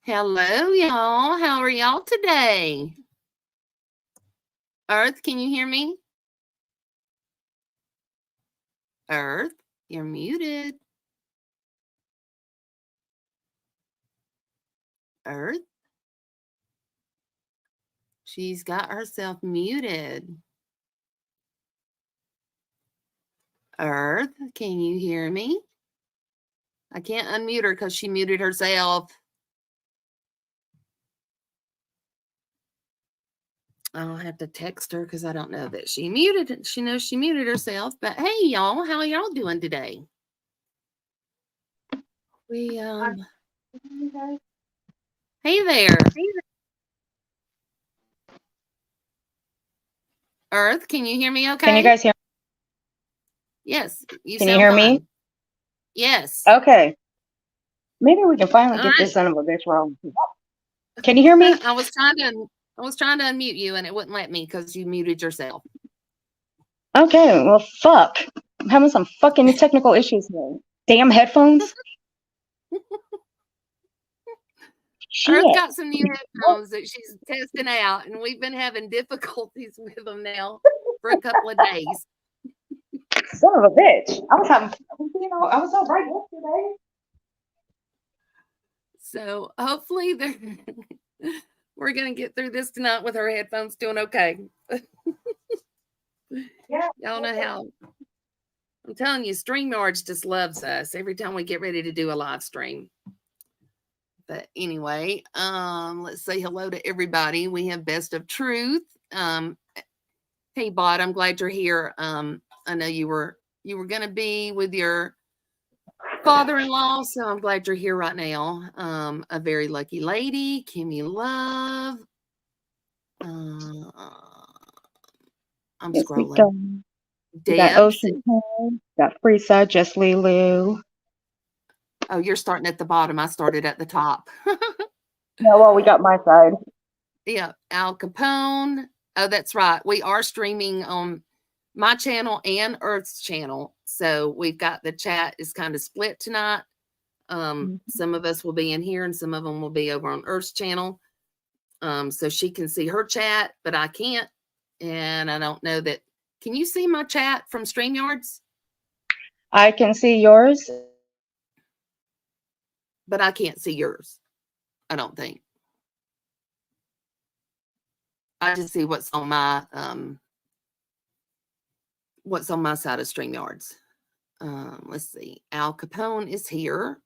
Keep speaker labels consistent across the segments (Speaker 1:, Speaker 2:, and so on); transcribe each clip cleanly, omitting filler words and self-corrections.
Speaker 1: Hello, y'all. How are y'all today? Earth, can you hear me? Earth, you're muted. Earth, she's got herself muted. Earth, can you hear me? I can't unmute her because she muted herself. I'll have to text her because I don't know that she muted. She knows she muted herself. But hey, y'all, how y'all doing today? We Hey there, Earth. Can you hear me? Okay.
Speaker 2: Can you guys hear?
Speaker 1: Yes, you
Speaker 2: Can you
Speaker 1: sound
Speaker 2: hear me?
Speaker 1: fine. Yes.
Speaker 2: Okay. Maybe we can finally
Speaker 1: All
Speaker 2: get
Speaker 1: right.
Speaker 2: this son of a bitch wrong. Can you hear me?
Speaker 1: I was trying to unmute you and it wouldn't let me because you muted yourself.
Speaker 2: Okay. Well, fuck. I'm having some fucking technical issues here. Damn headphones.
Speaker 1: Earth
Speaker 2: Shit.
Speaker 1: got some new headphones that she's testing out, and we've been having difficulties with them now for a couple of days.
Speaker 2: Son of a bitch. I was all right yesterday.
Speaker 1: So hopefully we're gonna get through this tonight with her headphones doing okay.
Speaker 2: Yeah.
Speaker 1: Y'all know how I'm telling you, StreamYards just loves us every time we get ready to do a live stream. But anyway, let's say hello to everybody. We have Best of Truth. Hey Bot, I'm glad you're here. I know you were gonna be with your father-in-law, so I'm glad you're here right now. A very lucky lady, Kimmy Love. I'm
Speaker 2: Yes, we
Speaker 1: scrolling.
Speaker 2: go. We got
Speaker 1: Debs.
Speaker 2: Ocean Home. Got Freeside, Just Lulu.
Speaker 1: Oh, you're starting at the bottom. I started at the top.
Speaker 2: No, well, we got my side.
Speaker 1: Yeah, Al Capone. Oh, that's right. We are streaming on my channel and Earth's channel. So we've got the chat is kind of split tonight. Some of us will be in here and some of them will be over on Earth's channel. So she can see her chat, but I can't. And I don't know that. Can you see my chat from StreamYards?
Speaker 2: I can see yours.
Speaker 1: But I can't see yours. I don't think. I just see what's on my side of StreamYards. Let's see. Al Capone is here.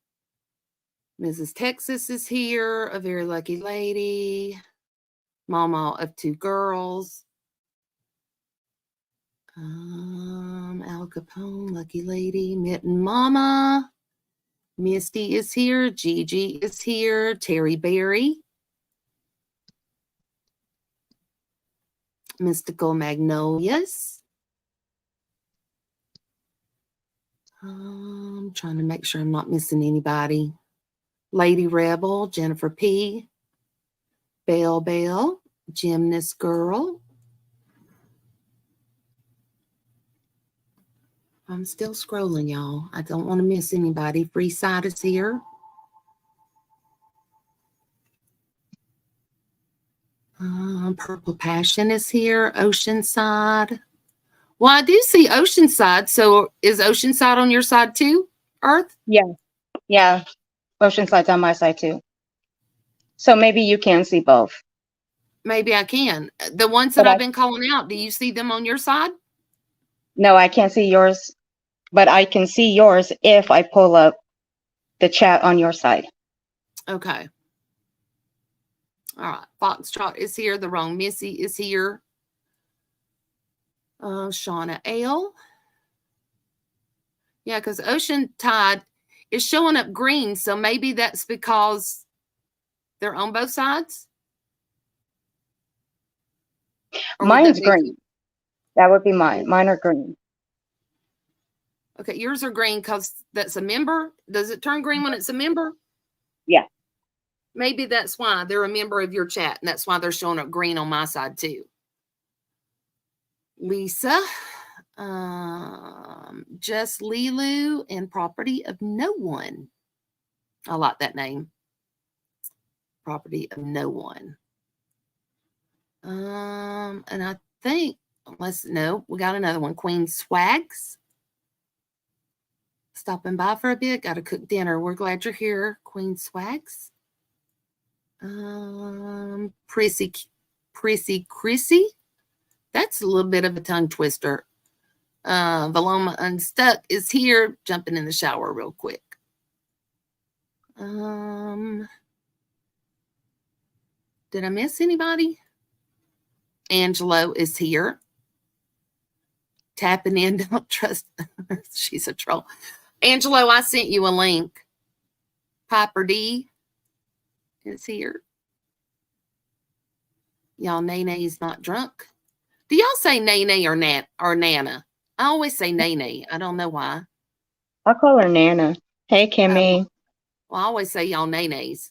Speaker 1: Mrs. Texas is here. A very lucky lady. Mama of two girls. Al Capone, lucky lady, Mitten Mama. Misty is here. Gigi is here. Terry Berry. Mystical Magnolias. I'm trying to make sure I'm not missing anybody. Lady Rebel, Jennifer P. Bell, Gymnast Girl. I'm still scrolling, y'all. I don't want to miss anybody. Freeside is here. Purple Passion is here. Oceanside. Well, I do see Oceanside. So is Oceanside on your side too, Earth?
Speaker 2: Yeah. Oceanside's on my side too. So maybe you can see both.
Speaker 1: Maybe I can. The ones that
Speaker 2: But
Speaker 1: I've been calling out, do you see them on your side?
Speaker 2: no, I can't see yours. But I can see yours if I pull up the chat on your side.
Speaker 1: Okay. All right. Foxtrot is here. The Wrong Missy is here. Shauna Ale. Yeah, because Ocean Tide is showing up green. So maybe that's because they're on both sides. Or
Speaker 2: Mine's green. That would be mine. Mine are green.
Speaker 1: Okay, yours are green because that's a member. Does it turn green when it's a member?
Speaker 2: Yeah.
Speaker 1: Maybe that's why they're a member of your chat, and that's why they're showing up green on my side too. Lisa, Just Lilu, and Property of No One. I like that name. property of no one. And I think, we got another one. Queen Swags. Stopping by for a bit. Got to cook dinner. We're glad you're here, Queen Swags. Prissy Chrissy. That's a little bit of a tongue twister. Valoma Unstuck is here, jumping in the shower real quick. Did I miss anybody? Angelo is here. Tapping in, don't trust. She's a troll. Angelo, I sent you a link. Piper D is here. Y'all, Nene's not drunk. Do y'all say Nene or Nana? I always say Nene. I don't know why.
Speaker 2: I call her Nana. Hey, Kimmy.
Speaker 1: Well, I always say y'all Nenes.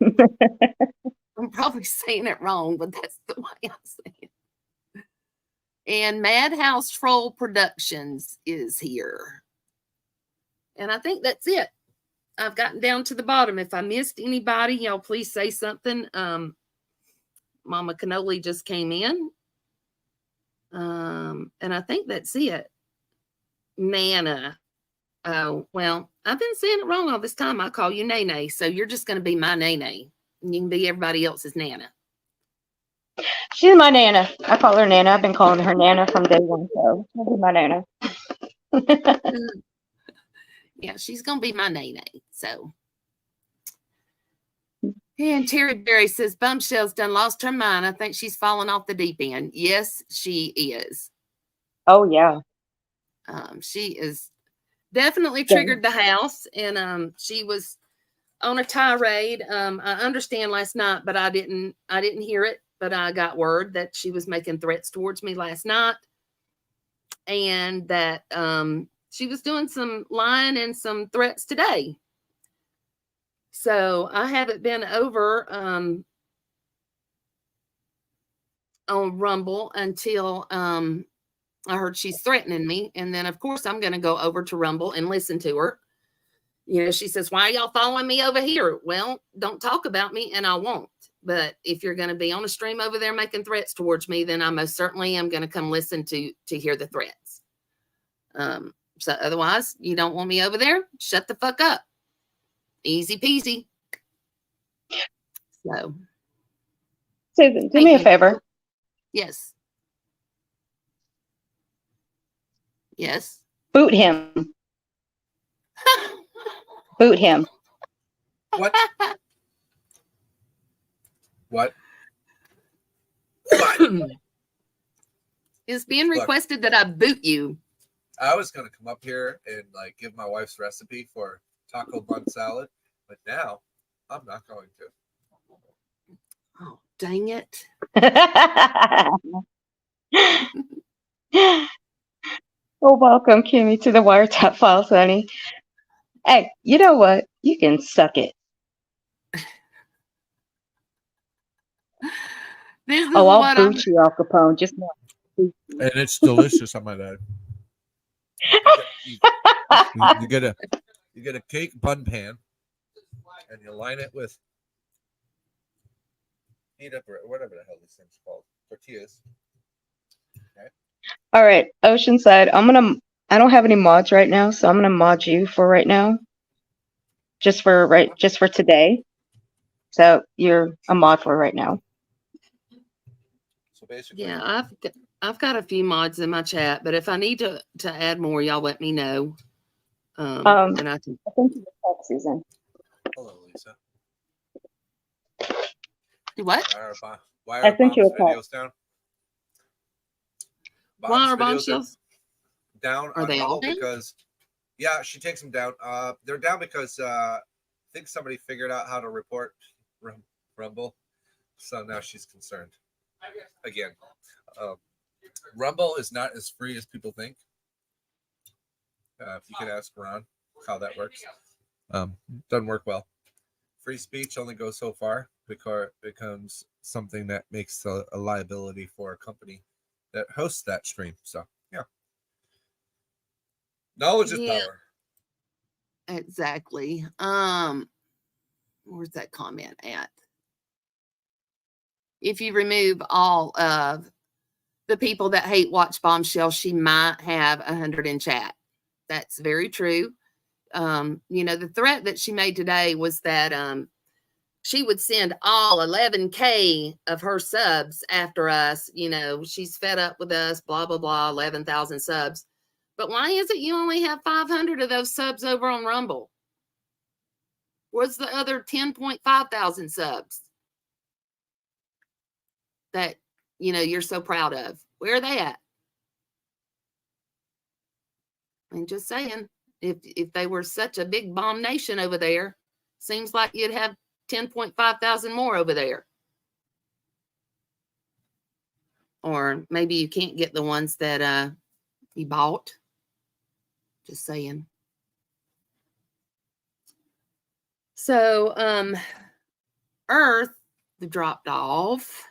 Speaker 1: I'm probably saying it wrong, but that's the way I say it. And Madhouse Troll Productions is here. And I think that's it. I've gotten down to the bottom. If I missed anybody, y'all please say something. Mama Cannoli just came in. And I think that's it. Nana. Oh, well, I've been saying it wrong all this time. I call you Nene, so you're just going to be my Nene. And you can be everybody else's Nana.
Speaker 2: She's my Nana. I call her Nana. I've been calling her Nana from day one, so she'll be my Nana.
Speaker 1: Yeah, she's going to be my Nene, so. And Terry Berry says, Bumshell's done lost her mind. I think she's fallen off the deep end. Yes, she is.
Speaker 2: Oh, yeah.
Speaker 1: She is definitely triggered the house, and she was on a tirade. I understand last night, but I didn't hear it, but I got word that she was making threats towards me last night, and that she was doing some lying and some threats today. So I haven't been over on Rumble until I heard she's threatening me. And then, of course, I'm going to go over to Rumble and listen to her. You know, she says, why are y'all following me over here? Well, don't talk about me, and I won't. But if you're going to be on a stream over there making threats towards me, then I most certainly am going to come listen to hear the threats. So otherwise, you don't want me over there? Shut the fuck up. Easy peasy. So,
Speaker 2: Susan, do me a favor.
Speaker 1: Yes. Yes.
Speaker 2: Boot him. Boot him.
Speaker 3: What? What?
Speaker 1: It's being requested that I boot you.
Speaker 3: I was going to come up here and give my wife's recipe for taco bun salad, but now I'm not going to.
Speaker 1: Oh, dang it.
Speaker 2: Well, welcome, Kimmy, to the Wiretap Files, honey. Hey, you know what? You can suck it. I'll boot you, Al Capone. Just know.
Speaker 3: And it's delicious, I might add. You get a cake bun pan, and you line it with peanut bread, whatever the hell these things called, tortillas. Okay.
Speaker 2: All right, Oceanside. I don't have any mods right now, so I'm gonna mod you for right now. Just for today. So you're a mod for right now.
Speaker 3: So basically,
Speaker 1: yeah, I've got a few mods in my chat, but if I need to add more, y'all let me know. And I
Speaker 2: think you text Susan.
Speaker 3: Hello, Lisa.
Speaker 1: What?
Speaker 3: Why are Bomb's videos down?
Speaker 1: Why are Bombshells
Speaker 3: down?
Speaker 1: Are they all down?
Speaker 3: Because yeah, she takes them down. They're down because I think somebody figured out how to report Rumble, so now she's concerned. Again, Rumble is not as free as people think. If you could ask Ron how that works, doesn't work well. Free speech only goes so far because it becomes something that makes a liability for a company that hosts that stream. So yeah, knowledge is power.
Speaker 1: Exactly. where's that comment at? If you remove all of the people that hate watch Bombshell, she might have 100 in chat. That's very true. The threat that she made today was that she would send all 11K of her subs after us. She's fed up with us, blah, blah, blah, 11,000 subs. But why is it you only have 500 of those subs over on Rumble? What's the other 10.5 thousand subs that, you're so proud of? Where are they at? I'm just saying, if they were such a big bomb nation over there, seems like you'd have 10.5 thousand more over there. Or maybe you can't get the ones that you bought. Just saying. So, Earth dropped off.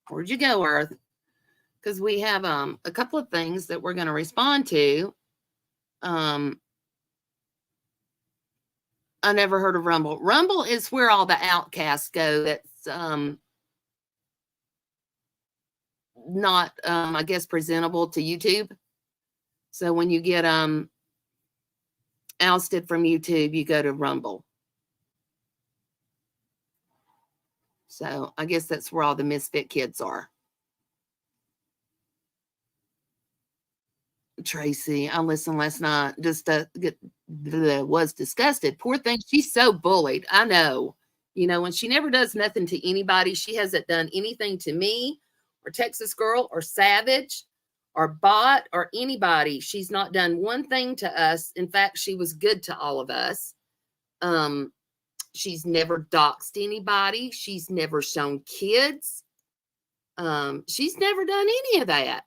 Speaker 1: Where'd you go, Earth? Because we have a couple of things that we're going to respond to. I never heard of Rumble. Rumble is where all the outcasts go. That's not, I guess, presentable to YouTube. So when you get ousted from YouTube, you go to Rumble. So I guess that's where all the misfit kids are. Tracy, I listened last night. Just was disgusted. Poor thing. She's so bullied. I know. When she never does nothing to anybody, she hasn't done anything to me or Texas Girl or Savage or Bot or anybody. She's not done one thing to us. In fact, she was good to all of us. She's never doxed anybody. She's never shown kids. She's never done any of that.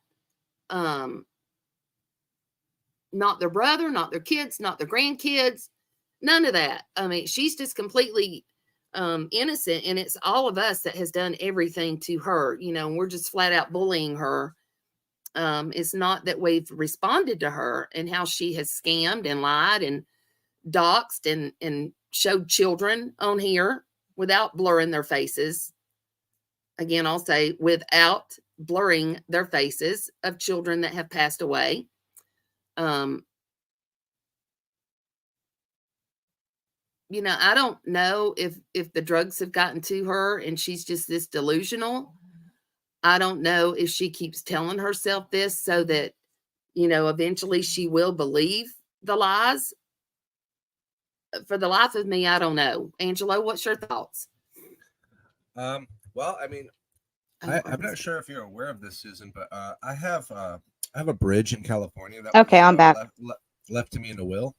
Speaker 1: Not their brother, not their kids, not their grandkids, none of that. I mean, she's just completely innocent, and it's all of us that has done everything to her. We're just flat out bullying her. It's not that we've responded to her and how she has scammed and lied and doxed and showed children on here without blurring their faces. Again, I'll say without blurring their faces of children that have passed away. I don't know if the drugs have gotten to her and she's just this delusional. I don't know if she keeps telling herself this so that, eventually she will believe the lies. For the life of me, I don't know. Angelo, what's your thoughts?
Speaker 3: Well, I mean, I'm not sure if you're aware of this, Susan, but I have a bridge in California that
Speaker 2: Okay, I'm back.
Speaker 3: left to me in a will.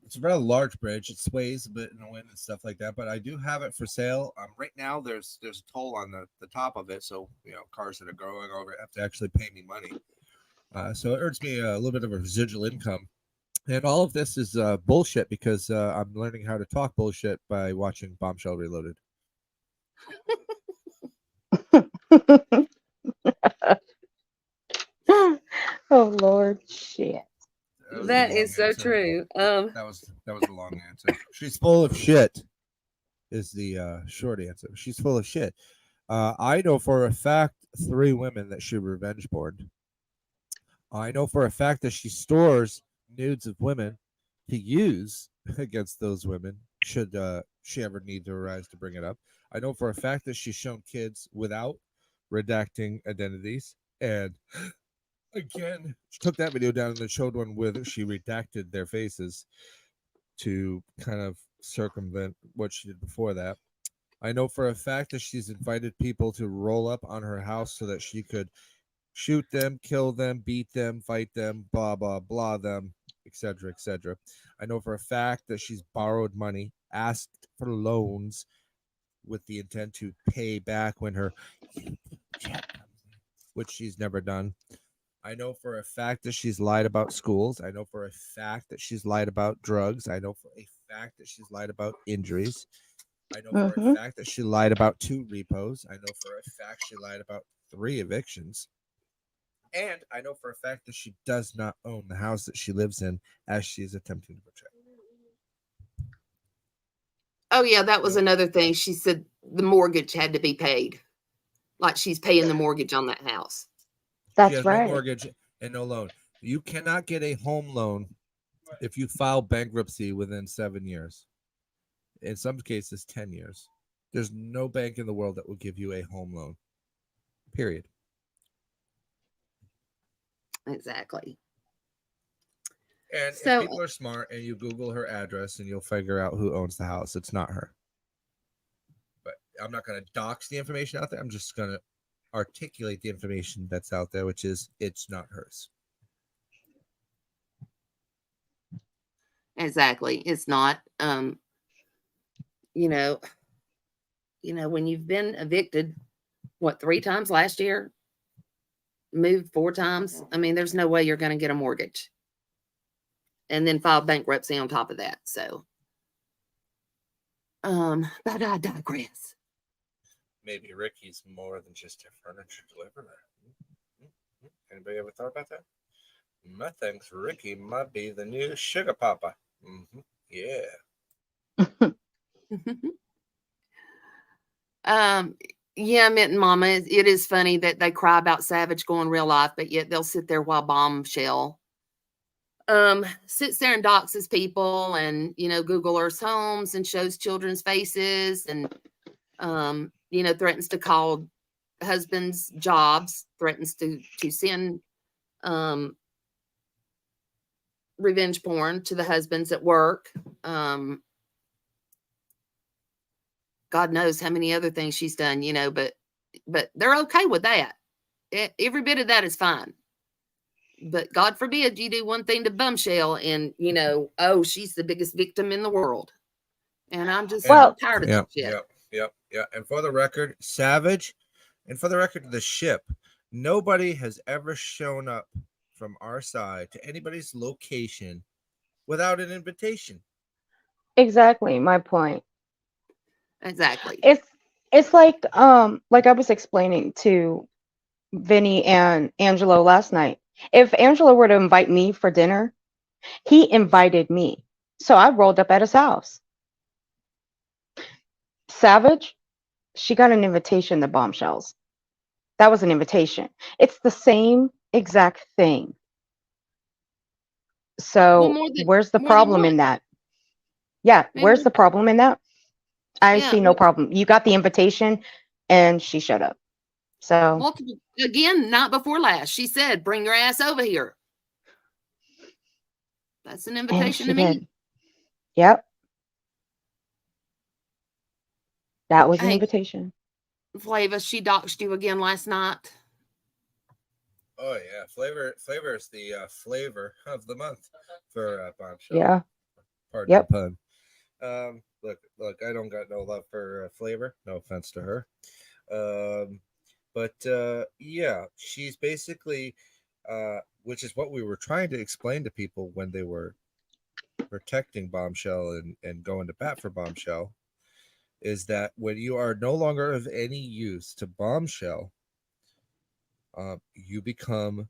Speaker 3: It's a rather large bridge. It sways a bit in the wind and stuff like that, but I do have it for sale. Right now, there's a toll on the top of it, so cars that are going over it have to actually pay me money. So it earns me a little bit of a residual income. And all of this is bullshit because I'm learning how to talk bullshit by watching Bombshell Reloaded.
Speaker 2: Oh Lord, shit.
Speaker 1: That is so true.
Speaker 3: That was a long answer. She's full of shit is the short answer. She's full of shit. I know for a fact 3 women that she revenge board. I know for a fact that she stores nudes of women to use against those women should she ever need to arise to bring it up. I know for a fact that she's shown kids without redacting identities. And again, she took that video down and then showed one with she redacted their faces to kind of circumvent what she did before that. I know for a fact that she's invited people to roll up on her house so that she could shoot them, kill them, beat them, fight them, blah, blah, blah them, etc., etc. I know for a fact that she's borrowed money, asked for loans with the intent to pay back when her check comes in, which she's never done. I know for a fact that she's lied about schools. I know for a fact that she's lied about drugs. I know for a fact that she's lied about injuries. I know for a fact that she lied about 2 repos. I know for a fact she lied about 3 evictions. And I know for a fact that she does not own the house that she lives in, as she is attempting to portray.
Speaker 1: Oh yeah, that was
Speaker 3: Nope.
Speaker 1: another thing. She said the mortgage had to be paid. Like she's paying the mortgage on that house.
Speaker 3: She
Speaker 2: That's
Speaker 3: has no
Speaker 2: right.
Speaker 3: mortgage and no loan. You cannot get a home loan if you file bankruptcy within 7 years. In some cases, 10 years. There's no bank in the world that will give you a home loan. Period.
Speaker 1: Exactly.
Speaker 3: And if
Speaker 1: So
Speaker 3: people are smart and you Google her address and you'll figure out who owns the house, it's not her. But I'm not going to dox the information out there. I'm just going to articulate the information that's out there, which is it's not hers.
Speaker 1: exactly. It's not you know, when you've been evicted, what, 3 times last year? Moved 4 times? I mean, there's no way you're going to get a mortgage. And then file bankruptcy on top of that. So but I digress.
Speaker 3: Maybe Ricky's more than just a furniture deliverer. Anybody ever thought about that? I think Ricky might be the new sugar papa. Yeah.
Speaker 1: Yeah, Mitt and Mama, it is funny that they cry about Savage going real life, but yet they'll sit there while Bombshell sits there and doxes people and, Google Earth homes and shows children's faces and, threatens to call husbands jobs, threatens to send revenge porn to the husbands at work. God knows how many other things she's done, but they're okay with that. Every bit of that is fine. But God forbid you do one thing to Bumshell and, she's the biggest victim in the world. And I'm just tired of that shit.
Speaker 3: Yep. And for the record, Savage, and for the record, the ship, nobody has ever shown up from our side to anybody's location without an invitation.
Speaker 2: Exactly my point.
Speaker 1: Exactly.
Speaker 2: It's like I was explaining to Vinny and Angelo last night. If Angelo were to invite me for dinner, he invited me. So I rolled up at his house. Savage, she got an invitation to Bombshells. That was an invitation. It's the same exact thing. So where's the problem in that? Yeah, where's the problem in that? I see no problem. You got the invitation and she showed up. So
Speaker 1: again, not before last. She said, bring your ass over here. That's an invitation to me.
Speaker 2: Did. Yep. That was an invitation.
Speaker 1: Flava, she doxed you again last night.
Speaker 3: Oh yeah, flavor is the flavor of the month for Bombshell.
Speaker 2: Yeah.
Speaker 3: Pardon the pun. Look, I don't got no love for Flavor. No offense to her. But yeah, she's basically, which is what we were trying to explain to people when they were protecting Bombshell and going to bat for Bombshell, is that when you are no longer of any use to Bombshell, you become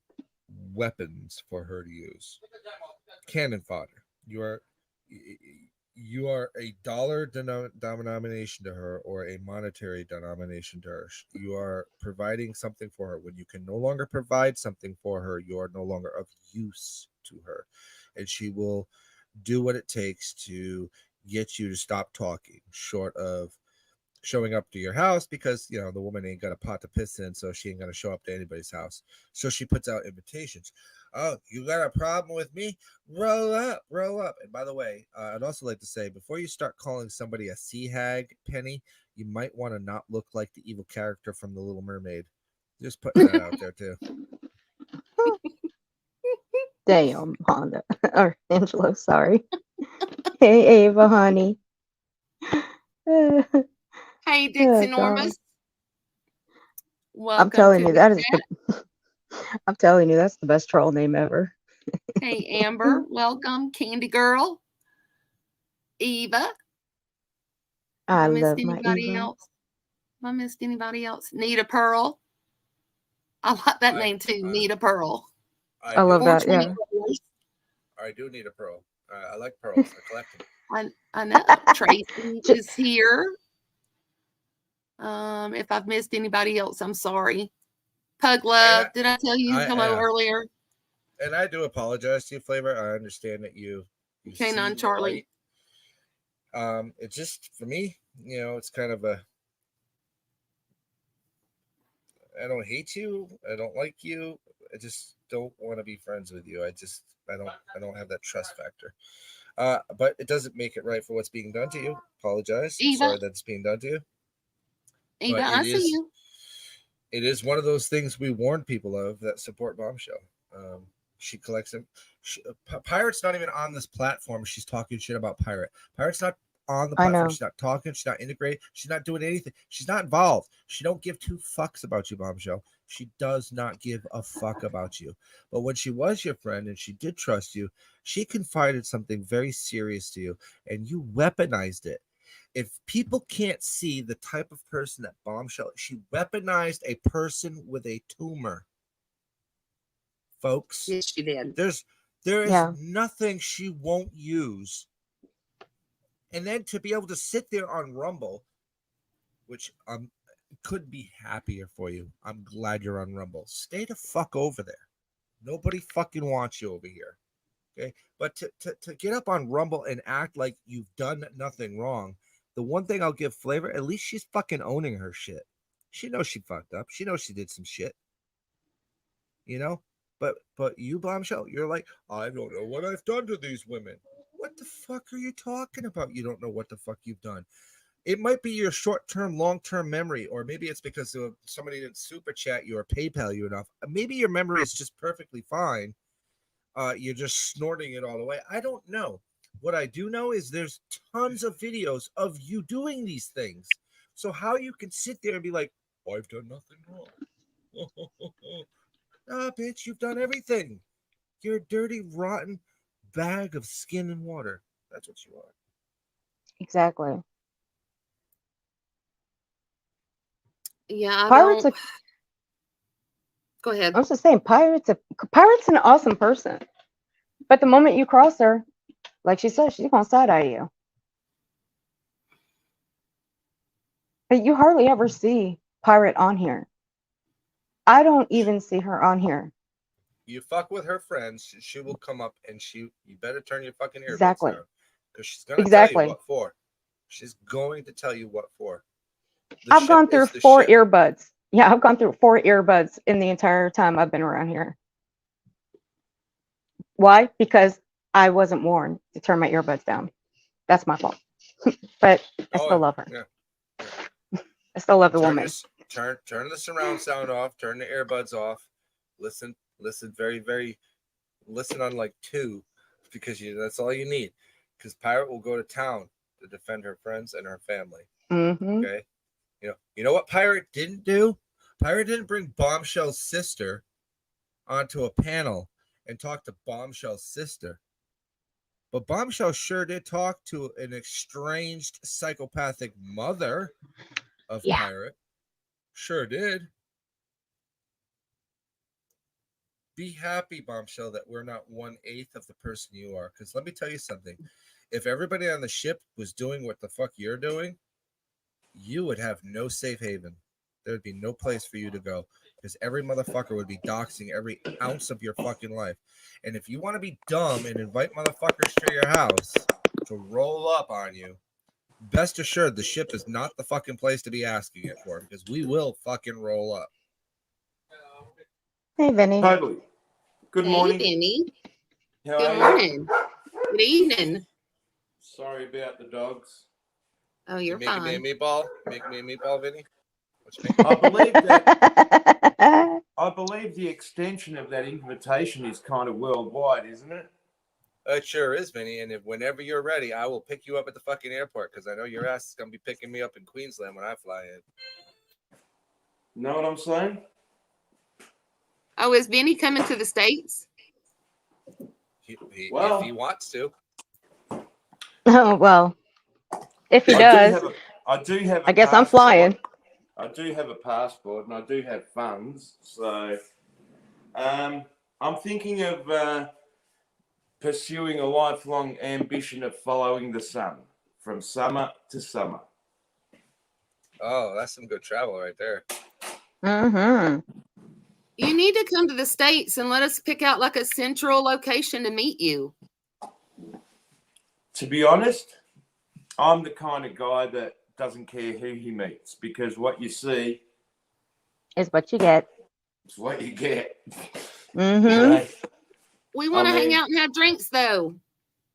Speaker 3: weapons for her to use. Cannon fodder. You are a dollar denomination to her or a monetary denomination to her. You are providing something for her. When you can no longer provide something for her, you are no longer of use to her. And she will do what it takes to get you to stop talking, short of showing up to your house, because the woman ain't got a pot to piss in, so she ain't gonna show up to anybody's house. So she puts out invitations. Oh, you got a problem with me? Roll up. And by the way, I'd also like to say, before you start calling somebody a sea hag, Penny, you might want to not look like the evil character from The Little Mermaid. Just putting that out there too.
Speaker 2: Damn, Honda or Angelo, sorry. Hey, Ava, honey.
Speaker 1: Hey, Dixie Normus. Welcome.
Speaker 2: I'm telling you, I'm telling you, that's the best troll name ever.
Speaker 1: Hey, Amber, welcome. Candy Girl. Eva.
Speaker 2: I love my Eva.
Speaker 1: I missed anybody else? Nita Pearl. I like that name too, Nita Pearl.
Speaker 2: I love that, yeah.
Speaker 3: I do need a pearl. I like pearls. I collect them.
Speaker 1: I know Tracy
Speaker 2: Ju-
Speaker 1: is here. If I've missed anybody else, I'm sorry. Pug
Speaker 3: And
Speaker 1: Love, did I tell you
Speaker 3: I
Speaker 1: hello earlier?
Speaker 3: and I do apologize to you, Flavor. I understand that you see
Speaker 1: Canine
Speaker 3: the
Speaker 1: Charlie.
Speaker 3: light. It's just for me, it's kind of a. I don't hate you. I don't like you. I just don't want to be friends with you. I don't have that trust factor. But it doesn't make it right for what's being done to you. Apologize. I'm
Speaker 1: Eva,
Speaker 3: sorry that it's being done to you.
Speaker 1: Eva,
Speaker 3: But
Speaker 1: I see you.
Speaker 3: it is one of those things we warn people of that support Bombshell. She collects them. Pirate's not even on this platform. She's talking shit about Pirate. Pirate's not on the
Speaker 2: I
Speaker 3: platform.
Speaker 2: know.
Speaker 3: She's not talking. She's not integrated. She's not doing anything. She's not involved. She don't give two fucks about you, Bombshell. She does not give a fuck about you. But when she was your friend and she did trust you, she confided something very serious to you, and you weaponized it. If people can't see the type of person that Bombshell, she weaponized a person with a tumor. Folks,
Speaker 1: Yes, she did.
Speaker 3: there is
Speaker 2: Yeah.
Speaker 3: nothing she won't use. And then to be able to sit there on Rumble, which couldn't be happier for you. I'm glad you're on Rumble. Stay the fuck over there. Nobody fucking wants you over here. Okay. But to get up on Rumble and act like you've done nothing wrong, the one thing I'll give Flavor, at least she's fucking owning her shit. She knows she fucked up. She knows she did some shit. But you, Bombshell, you're like, I don't know what I've done to these women. What the fuck are you talking about? You don't know what the fuck you've done. It might be your short-term, long-term memory, or maybe it's because somebody didn't super chat you or PayPal you enough. Maybe your memory is just perfectly fine. You're just snorting it all away. I don't know. What I do know is there's tons of videos of you doing these things. So how you can sit there and be like, I've done nothing wrong. Nah, bitch, you've done everything. You're a dirty, rotten bag of skin and water. That's what you are.
Speaker 2: Exactly.
Speaker 1: Yeah, I
Speaker 2: Pirate's
Speaker 1: don't.
Speaker 2: a.
Speaker 1: Go ahead.
Speaker 2: I'm just saying, Pirate's an awesome person. But the moment you cross her, like she said, she's gonna side eye you. But you hardly ever see Pirate on here. I don't even see her on here.
Speaker 3: You fuck with her friends, she will come up and you better turn your fucking earbuds
Speaker 2: Exactly.
Speaker 3: down. Because she's going to tell you
Speaker 2: Exactly.
Speaker 3: what for. She's going to tell you what for.
Speaker 2: I've gone through
Speaker 3: The
Speaker 2: 4
Speaker 3: ship.
Speaker 2: earbuds. Yeah, I've gone through 4 earbuds in the entire time I've been around here. Why? Because I wasn't warned to turn my earbuds down. That's my fault. But I still love her.
Speaker 3: Yeah.
Speaker 2: I still love the woman.
Speaker 3: Turn the surround sound off. Turn the earbuds off. Listen very, very. Listen on like 2, because that's all you need. Because Pirate will go to town to defend her friends and her family.
Speaker 2: Mm-hmm.
Speaker 3: Okay, you know what Pirate didn't do? Pirate didn't bring Bombshell's sister onto a panel and talk to Bombshell's sister. But Bombshell sure did talk to an estranged psychopathic mother of Pirate. Sure did. Be happy, Bombshell, that we're not 1/8 of the person you are. Because let me tell you something. If everybody on the ship was doing what the fuck you're doing, you would have no safe haven. There would be no place for you to go. Because every motherfucker would be doxing every ounce of your fucking life. And if you want to be dumb and invite motherfuckers to your house to roll up on you, best assured the ship is not the fucking place to be asking it for. Because we will fucking roll up.
Speaker 2: Hey, Vinny.
Speaker 4: Totally. Good morning.
Speaker 1: Hey, Vinny.
Speaker 4: How
Speaker 1: Good
Speaker 4: are you?
Speaker 1: morning. Good evening.
Speaker 4: Sorry about the dogs.
Speaker 1: Oh, you're
Speaker 3: Making
Speaker 1: fine.
Speaker 3: me a meatball? Making me a meatball, Vinny? What you
Speaker 4: I believe the extension of that invitation is kind of worldwide, isn't it?
Speaker 3: It sure is, Vinny. And whenever you're ready, I will pick you up at the fucking airport, because I know your ass is going to be picking me up in Queensland when I fly in.
Speaker 4: Know what I'm saying?
Speaker 1: Oh, is Vinny coming to the States?
Speaker 3: If he wants to.
Speaker 2: Oh, well, if he does,
Speaker 4: I do have a
Speaker 2: I guess
Speaker 4: passport.
Speaker 2: I'm flying.
Speaker 4: I do have a passport and I do have funds. So I'm thinking of pursuing a lifelong ambition of following the sun from summer to summer.
Speaker 3: Oh, that's some good travel right there.
Speaker 2: Mm-hmm.
Speaker 1: You need to come to the States and let us pick out like a central location to meet you.
Speaker 4: To be honest, I'm the kind of guy that doesn't care who he meets, because what you see
Speaker 2: Is what you get.
Speaker 4: is what you get.
Speaker 2: Mm-hmm.
Speaker 4: You know?
Speaker 1: We want to
Speaker 4: I
Speaker 1: hang
Speaker 4: mean-
Speaker 1: out and have drinks, though.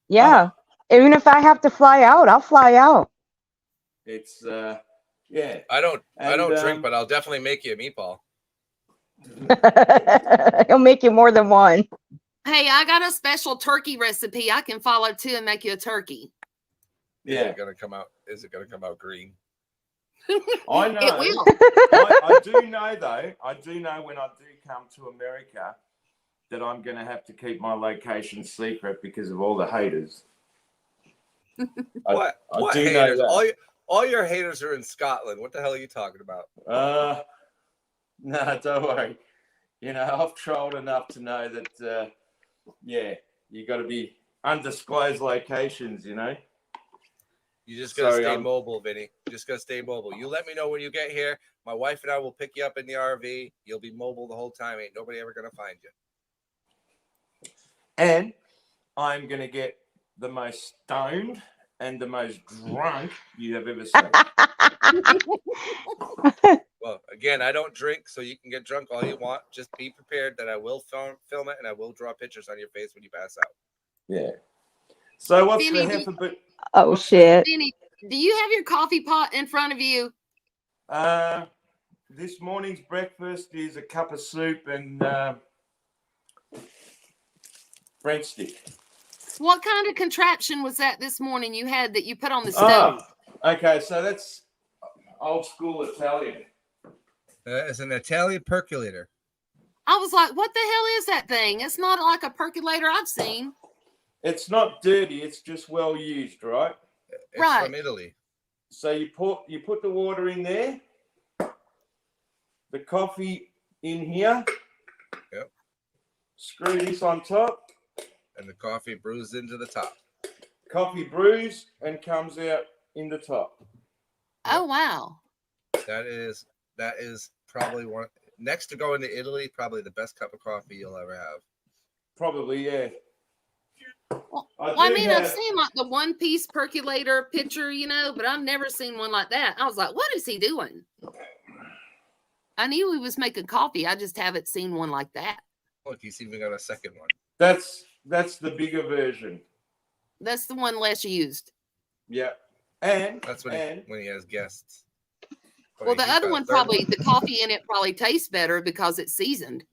Speaker 2: Yeah. Even if I have to fly out, I'll fly out.
Speaker 4: It's yeah.
Speaker 3: I don't
Speaker 4: And,
Speaker 3: drink, but I'll definitely make you a meatball.
Speaker 2: He'll make you more than one.
Speaker 1: Hey, I got a special turkey recipe I can follow too and make you a turkey.
Speaker 3: Is
Speaker 4: Yeah,
Speaker 3: it gonna come out? Is it gonna come out green?
Speaker 4: I know.
Speaker 1: It will.
Speaker 4: I do know though. I do know when I do come to America that I'm going to have to keep my location secret because of all the haters.
Speaker 3: What
Speaker 4: I do know
Speaker 3: haters?
Speaker 4: that.
Speaker 3: All your haters are in Scotland. What the hell are you talking about?
Speaker 4: No, don't worry. You know, I've trolled enough to know that, yeah, you got to be undisclosed locations, you know.
Speaker 3: You just gotta
Speaker 4: Sorry,
Speaker 3: stay
Speaker 4: I'm-
Speaker 3: mobile, Vinny. You just gotta stay mobile. You let me know when you get here. My wife and I will pick you up in the RV. You'll be mobile the whole time. Ain't nobody ever gonna find you.
Speaker 4: And I'm going to get the most stoned and the most drunk you have ever seen.
Speaker 3: Well, again, I don't drink, so you can get drunk all you want. Just be prepared that I will film it and I will draw pictures on your face when you pass out.
Speaker 4: Yeah. So what's
Speaker 1: Vinny,
Speaker 4: the heifer? But
Speaker 2: Oh, shit.
Speaker 1: Vinny, do you have your coffee pot in front of you?
Speaker 4: this morning's breakfast is a cup of soup and breadstick.
Speaker 1: What kind of contraption was that this morning you had that you put on the stove?
Speaker 4: Okay, so that's old school Italian.
Speaker 3: It's an Italian percolator.
Speaker 1: I was like, what the hell is that thing? It's not like a percolator I've seen.
Speaker 4: It's not dirty. It's just well used, right?
Speaker 3: It's
Speaker 1: Right.
Speaker 3: from Italy.
Speaker 4: So you put the water in there, the coffee in here.
Speaker 3: Yep.
Speaker 4: Screw this on top.
Speaker 3: And the coffee brews into the top.
Speaker 4: Coffee brews and comes out in the top.
Speaker 1: Oh, wow.
Speaker 3: That is probably one next to going to Italy, probably the best cup of coffee you'll ever have.
Speaker 4: Probably, yeah.
Speaker 1: Well,
Speaker 4: I
Speaker 1: I
Speaker 4: do
Speaker 1: mean,
Speaker 4: have-
Speaker 1: I've seen like the one piece percolator picture, you know, but I've never seen one like that. I was like, what is he doing? I knew he was making coffee. I just haven't seen one like that.
Speaker 3: Look, he's even got a second one.
Speaker 4: That's the bigger version.
Speaker 1: That's the one less used.
Speaker 4: Yeah. And
Speaker 3: That's when he has guests.
Speaker 1: Well, the
Speaker 3: He's
Speaker 1: other
Speaker 3: got a
Speaker 1: one
Speaker 3: third
Speaker 1: probably, the coffee in it probably tastes better because it's seasoned.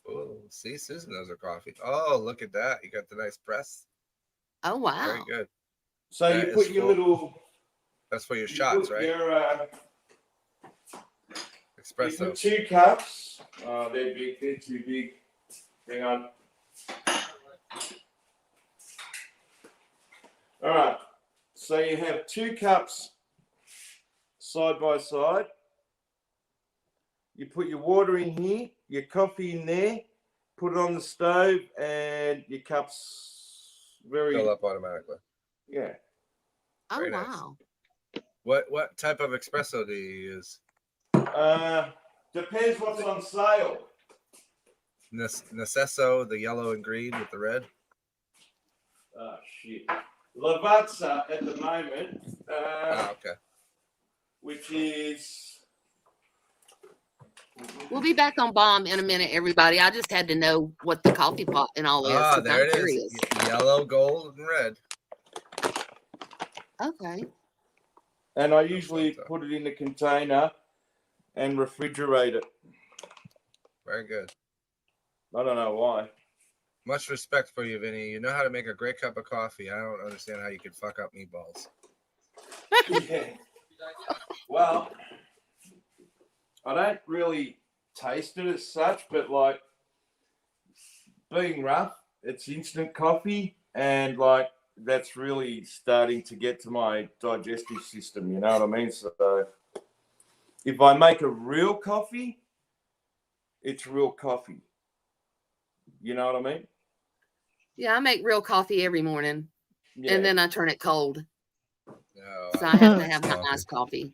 Speaker 3: Oh, see, Susan knows her coffee. Oh, look at that. You got the nice press.
Speaker 1: Oh, wow.
Speaker 3: Very good.
Speaker 4: so
Speaker 3: That
Speaker 4: you put
Speaker 3: is
Speaker 4: your
Speaker 3: full.
Speaker 4: little
Speaker 3: That's for your
Speaker 4: you
Speaker 3: shots,
Speaker 4: put
Speaker 3: right?
Speaker 4: Your, you
Speaker 3: Espresso.
Speaker 4: put 2 cups. Oh, they're big. They're too big. Hang on. All right. So you have 2 cups side by side. You put your water in here, your coffee in there, put it on the stove, and your cups
Speaker 3: Fill up automatically.
Speaker 4: yeah.
Speaker 1: Oh,
Speaker 3: Very nice.
Speaker 1: wow.
Speaker 3: What type of espresso do you use?
Speaker 4: Depends what's on sale.
Speaker 3: Necesso, the yellow and green with the red.
Speaker 4: Oh shit. Lavazza at the moment,
Speaker 3: Okay.
Speaker 4: which is
Speaker 1: We'll be back on Bomb in a minute, everybody. I just had to know what the coffee pot and all is. 'cause
Speaker 3: There
Speaker 1: I'm
Speaker 3: it
Speaker 1: curious.
Speaker 3: is. Yellow, gold, and red.
Speaker 1: Okay.
Speaker 4: and I usually put it in a container and refrigerate it.
Speaker 3: Very good.
Speaker 4: I don't know why.
Speaker 3: Much respect for you, Vinny. You know how to make a great cup of coffee. I don't understand how you could fuck up meatballs.
Speaker 4: Yeah. Well, I don't really taste it as such, but like being rough, it's instant coffee, and like that's really starting to get to my digestive system. You know what I mean? So if I make a real coffee, it's real coffee. You know what I mean?
Speaker 1: Yeah, I make real coffee every morning,
Speaker 4: Yeah.
Speaker 1: and then I turn it cold.
Speaker 3: No,
Speaker 1: So I have to
Speaker 3: like
Speaker 1: have my
Speaker 3: coffee.
Speaker 1: iced coffee.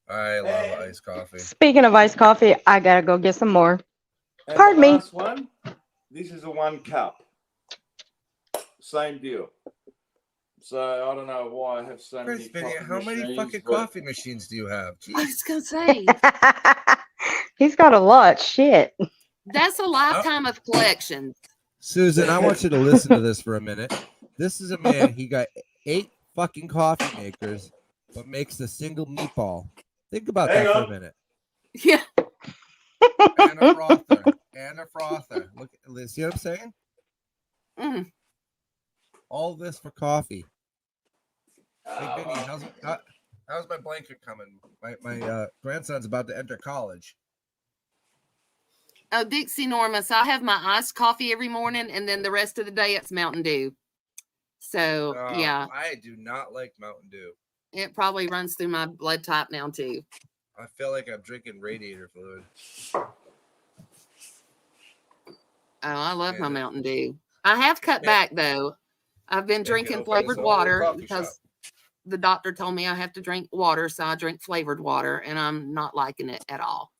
Speaker 3: I love iced coffee.
Speaker 2: Speaking of iced coffee, I gotta go get some more.
Speaker 4: And
Speaker 2: Pardon
Speaker 4: the
Speaker 2: me.
Speaker 4: last one, this is a 1 cup. Same deal. So I don't know why I have so many
Speaker 3: Vinny,
Speaker 4: coffee
Speaker 3: how many
Speaker 4: machines,
Speaker 3: fucking
Speaker 4: but-
Speaker 3: coffee machines do you have?
Speaker 1: I
Speaker 3: Jeez.
Speaker 1: was gonna say
Speaker 2: He's got a lot. Shit.
Speaker 1: that's a lifetime of collections.
Speaker 3: Susan, I want you to listen to this for a minute. This is a man. He got 8 fucking coffee makers, but makes a single meatball. Think about
Speaker 4: Hang
Speaker 3: that for
Speaker 4: on.
Speaker 3: a minute.
Speaker 1: Yeah.
Speaker 3: And a frother. And a frother. Look, see what I'm saying?
Speaker 1: Mm.
Speaker 3: All this for coffee. Hey, Vinny, how's my blanket coming? My grandson's about to enter college.
Speaker 1: Oh, Dixie Normus, I have my iced coffee every morning, and then the rest of the day it's Mountain Dew. So yeah,
Speaker 3: I do not like Mountain Dew.
Speaker 1: it probably runs through my blood type now too.
Speaker 3: I feel like I'm drinking radiator fluid.
Speaker 1: Oh, I love my
Speaker 3: And-
Speaker 1: Mountain Dew. I have cut
Speaker 3: Yeah.
Speaker 1: back though. I've been
Speaker 3: They can
Speaker 1: drinking
Speaker 3: open his
Speaker 1: flavored
Speaker 3: own
Speaker 1: water
Speaker 3: coffee
Speaker 1: because
Speaker 3: shop.
Speaker 1: the doctor told me I have to drink water, so I drink flavored water, and I'm not liking it at all.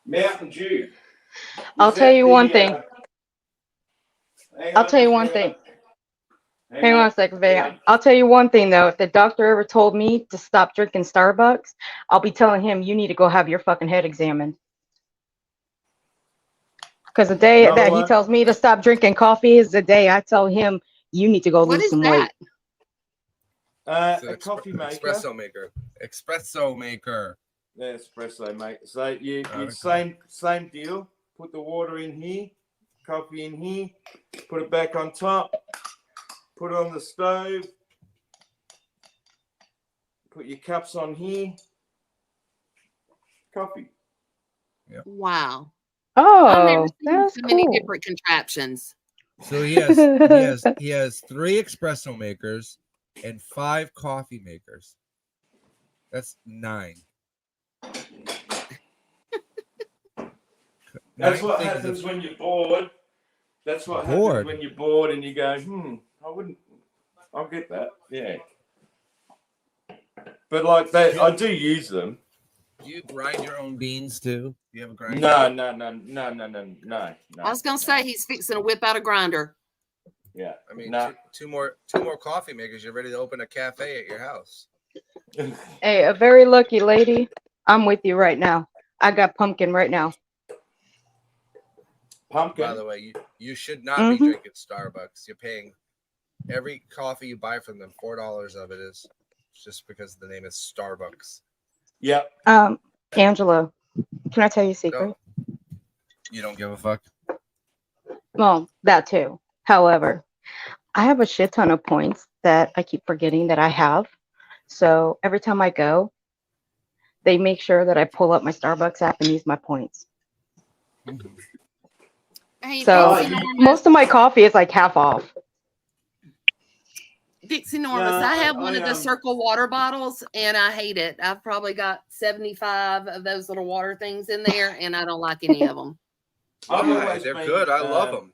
Speaker 4: Mountain Dew.
Speaker 2: I'll
Speaker 4: Is
Speaker 2: tell
Speaker 4: that
Speaker 2: you
Speaker 4: the,
Speaker 2: one thing.
Speaker 4: hang
Speaker 2: I'll
Speaker 4: on,
Speaker 2: tell you one
Speaker 4: hang
Speaker 2: thing.
Speaker 4: on. Hang
Speaker 2: Hang on
Speaker 4: on.
Speaker 2: a second,
Speaker 4: Hang
Speaker 2: Vega.
Speaker 4: on.
Speaker 2: I'll tell you one thing though. If the doctor ever told me to stop drinking Starbucks, I'll be telling him you need to go have your fucking head examined. Because the day
Speaker 4: Number
Speaker 2: that he
Speaker 4: one.
Speaker 2: tells me to stop drinking coffee is the day I tell him you need to go
Speaker 1: What
Speaker 2: lose
Speaker 1: is
Speaker 2: some
Speaker 1: that?
Speaker 2: weight.
Speaker 3: It's an
Speaker 4: A coffee maker.
Speaker 3: espresso maker. Espresso maker.
Speaker 4: Yeah, espresso, mate. So you
Speaker 3: Okay.
Speaker 4: same deal. Put the water in here, coffee in here, put it back on top, put it on the stove, put your cups on here. Coffee.
Speaker 1: Wow. I've never
Speaker 2: Oh,
Speaker 1: seen
Speaker 2: that's
Speaker 1: so many
Speaker 2: cool.
Speaker 1: different contraptions.
Speaker 3: So he has 3 espresso makers and 5 coffee makers. That's 9.
Speaker 4: That's
Speaker 3: 9
Speaker 4: what
Speaker 3: things
Speaker 4: happens
Speaker 3: of-
Speaker 4: when you're bored. That's what
Speaker 3: Bored.
Speaker 4: happens when you're bored and you go, I'll get that. Yeah. But like that, I do use them.
Speaker 3: Do you grind your own beans too? Do you have a grinder?
Speaker 4: No.
Speaker 1: I was gonna say he's fixing to whip out a grinder.
Speaker 4: Yeah.
Speaker 3: I mean,
Speaker 4: No.
Speaker 3: two more coffee makers. You're ready to open a cafe at your house.
Speaker 2: Hey, a very lucky lady. I'm with you right now. I got pumpkin right now.
Speaker 4: Pumpkin.
Speaker 3: By the way, you should not be
Speaker 2: Mhm.
Speaker 3: drinking Starbucks. You're paying every coffee you buy from them, $4 of it is just because the name is Starbucks.
Speaker 4: Yep.
Speaker 2: Angela, can I tell you a secret?
Speaker 3: No, you don't give a fuck.
Speaker 2: Well, that too. However, I have a shit ton of points that I keep forgetting that I have. So every time I go, they make sure that I pull up my Starbucks app and use my points.
Speaker 1: Hey,
Speaker 2: So
Speaker 1: Dixie Normus,
Speaker 2: most of my coffee is like half off.
Speaker 1: Dixie Normus,
Speaker 4: No,
Speaker 1: I have one
Speaker 4: I,
Speaker 1: of the Circle water bottles, and I hate it. I've probably got 75 of those little water things in there, and I don't like any of them.
Speaker 4: I've
Speaker 3: Why?
Speaker 4: always
Speaker 3: They're
Speaker 4: been,
Speaker 3: good. I love them.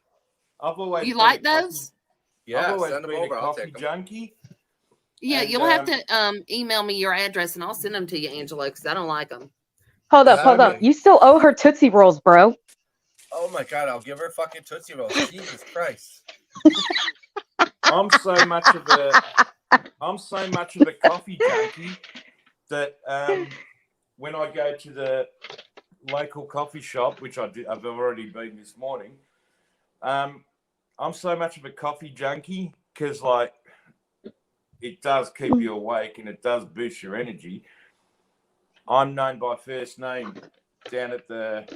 Speaker 4: I've always
Speaker 1: You
Speaker 4: been
Speaker 1: like
Speaker 4: a coffee-
Speaker 1: those?
Speaker 4: I've
Speaker 3: Yeah,
Speaker 4: always
Speaker 3: send them
Speaker 4: been
Speaker 3: over.
Speaker 4: a
Speaker 3: I'll
Speaker 4: coffee
Speaker 3: take them.
Speaker 4: junkie.
Speaker 1: Yeah,
Speaker 4: And,
Speaker 1: you'll have to email me your address, and I'll send them to you, Angela, because I don't like them.
Speaker 2: Hold up.
Speaker 3: Okay.
Speaker 2: You still owe her Tootsie Rolls, bro.
Speaker 3: Oh my god, I'll give her fucking Tootsie Rolls. Jesus Christ.
Speaker 4: I'm so much of a coffee junkie that when I go to the local coffee shop, which I've already been this morning, I'm so much of a coffee junkie because like it does keep you awake and it does boost your energy. I'm known by first name down at the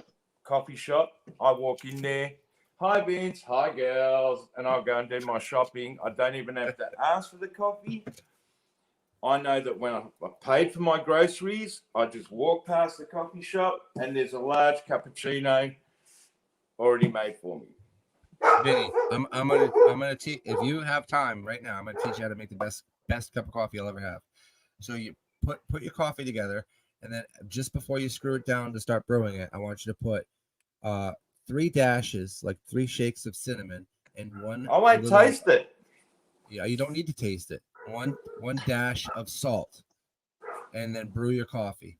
Speaker 4: coffee shop. I walk in there. Hi, Vince. Hi, girls. And I'll go and do my shopping. I don't even have to ask for the coffee. I know that when I paid for my groceries, I just walk past the coffee shop and there's a large cappuccino already made for me.
Speaker 3: Vinny, I'm gonna teach. If you have time right now, I'm gonna teach you how to make the best cup of coffee you'll ever have. So you put your coffee together, and then just before you screw it down to start brewing it, I want you to put 3 dashes, like 3 shakes of cinnamon, and one.
Speaker 4: I won't
Speaker 3: little-
Speaker 4: taste it.
Speaker 3: Yeah, you don't need to taste it. One dash of salt, and then brew your coffee.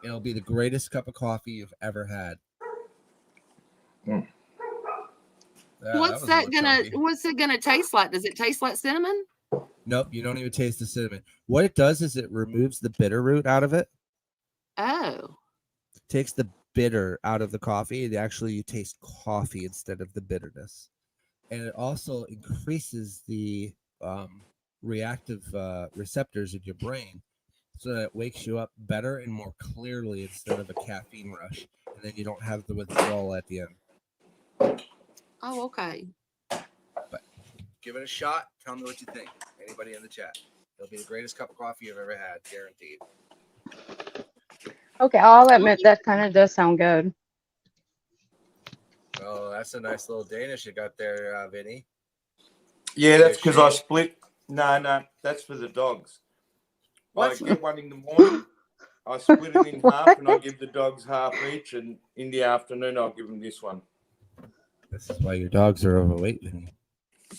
Speaker 3: It'll be the greatest cup of coffee you've ever had.
Speaker 4: Mm.
Speaker 3: Yeah,
Speaker 1: What's
Speaker 3: was a
Speaker 1: that
Speaker 3: little
Speaker 1: gonna?
Speaker 3: chunky.
Speaker 1: What's it gonna taste like? Does it taste like cinnamon?
Speaker 3: Nope, you don't even taste the cinnamon. What it does is it removes the bitter root out of it.
Speaker 1: Oh,
Speaker 3: Takes the bitter out of the coffee. You taste coffee instead of the bitterness. And it also increases the reactive receptors in your brain so that it wakes you up better and more clearly instead of a caffeine rush. And then you don't have the withdrawal at the end.
Speaker 1: oh, okay.
Speaker 3: But give it a shot. Tell me what you think. Anybody in the chat. It'll be the greatest cup of coffee you've ever had, guaranteed.
Speaker 2: Okay, I'll admit that kind of does sound good.
Speaker 3: Oh, that's a nice little Danish you got there, Vinny.
Speaker 4: Yeah, that's because I
Speaker 3: Shake.
Speaker 4: split. No, that's for the dogs.
Speaker 3: What?
Speaker 4: I get one in the morning. I split it in half, and I give the dogs half each. And in the afternoon, I'll give them this one.
Speaker 3: This is why your dogs are overweight, Vinny.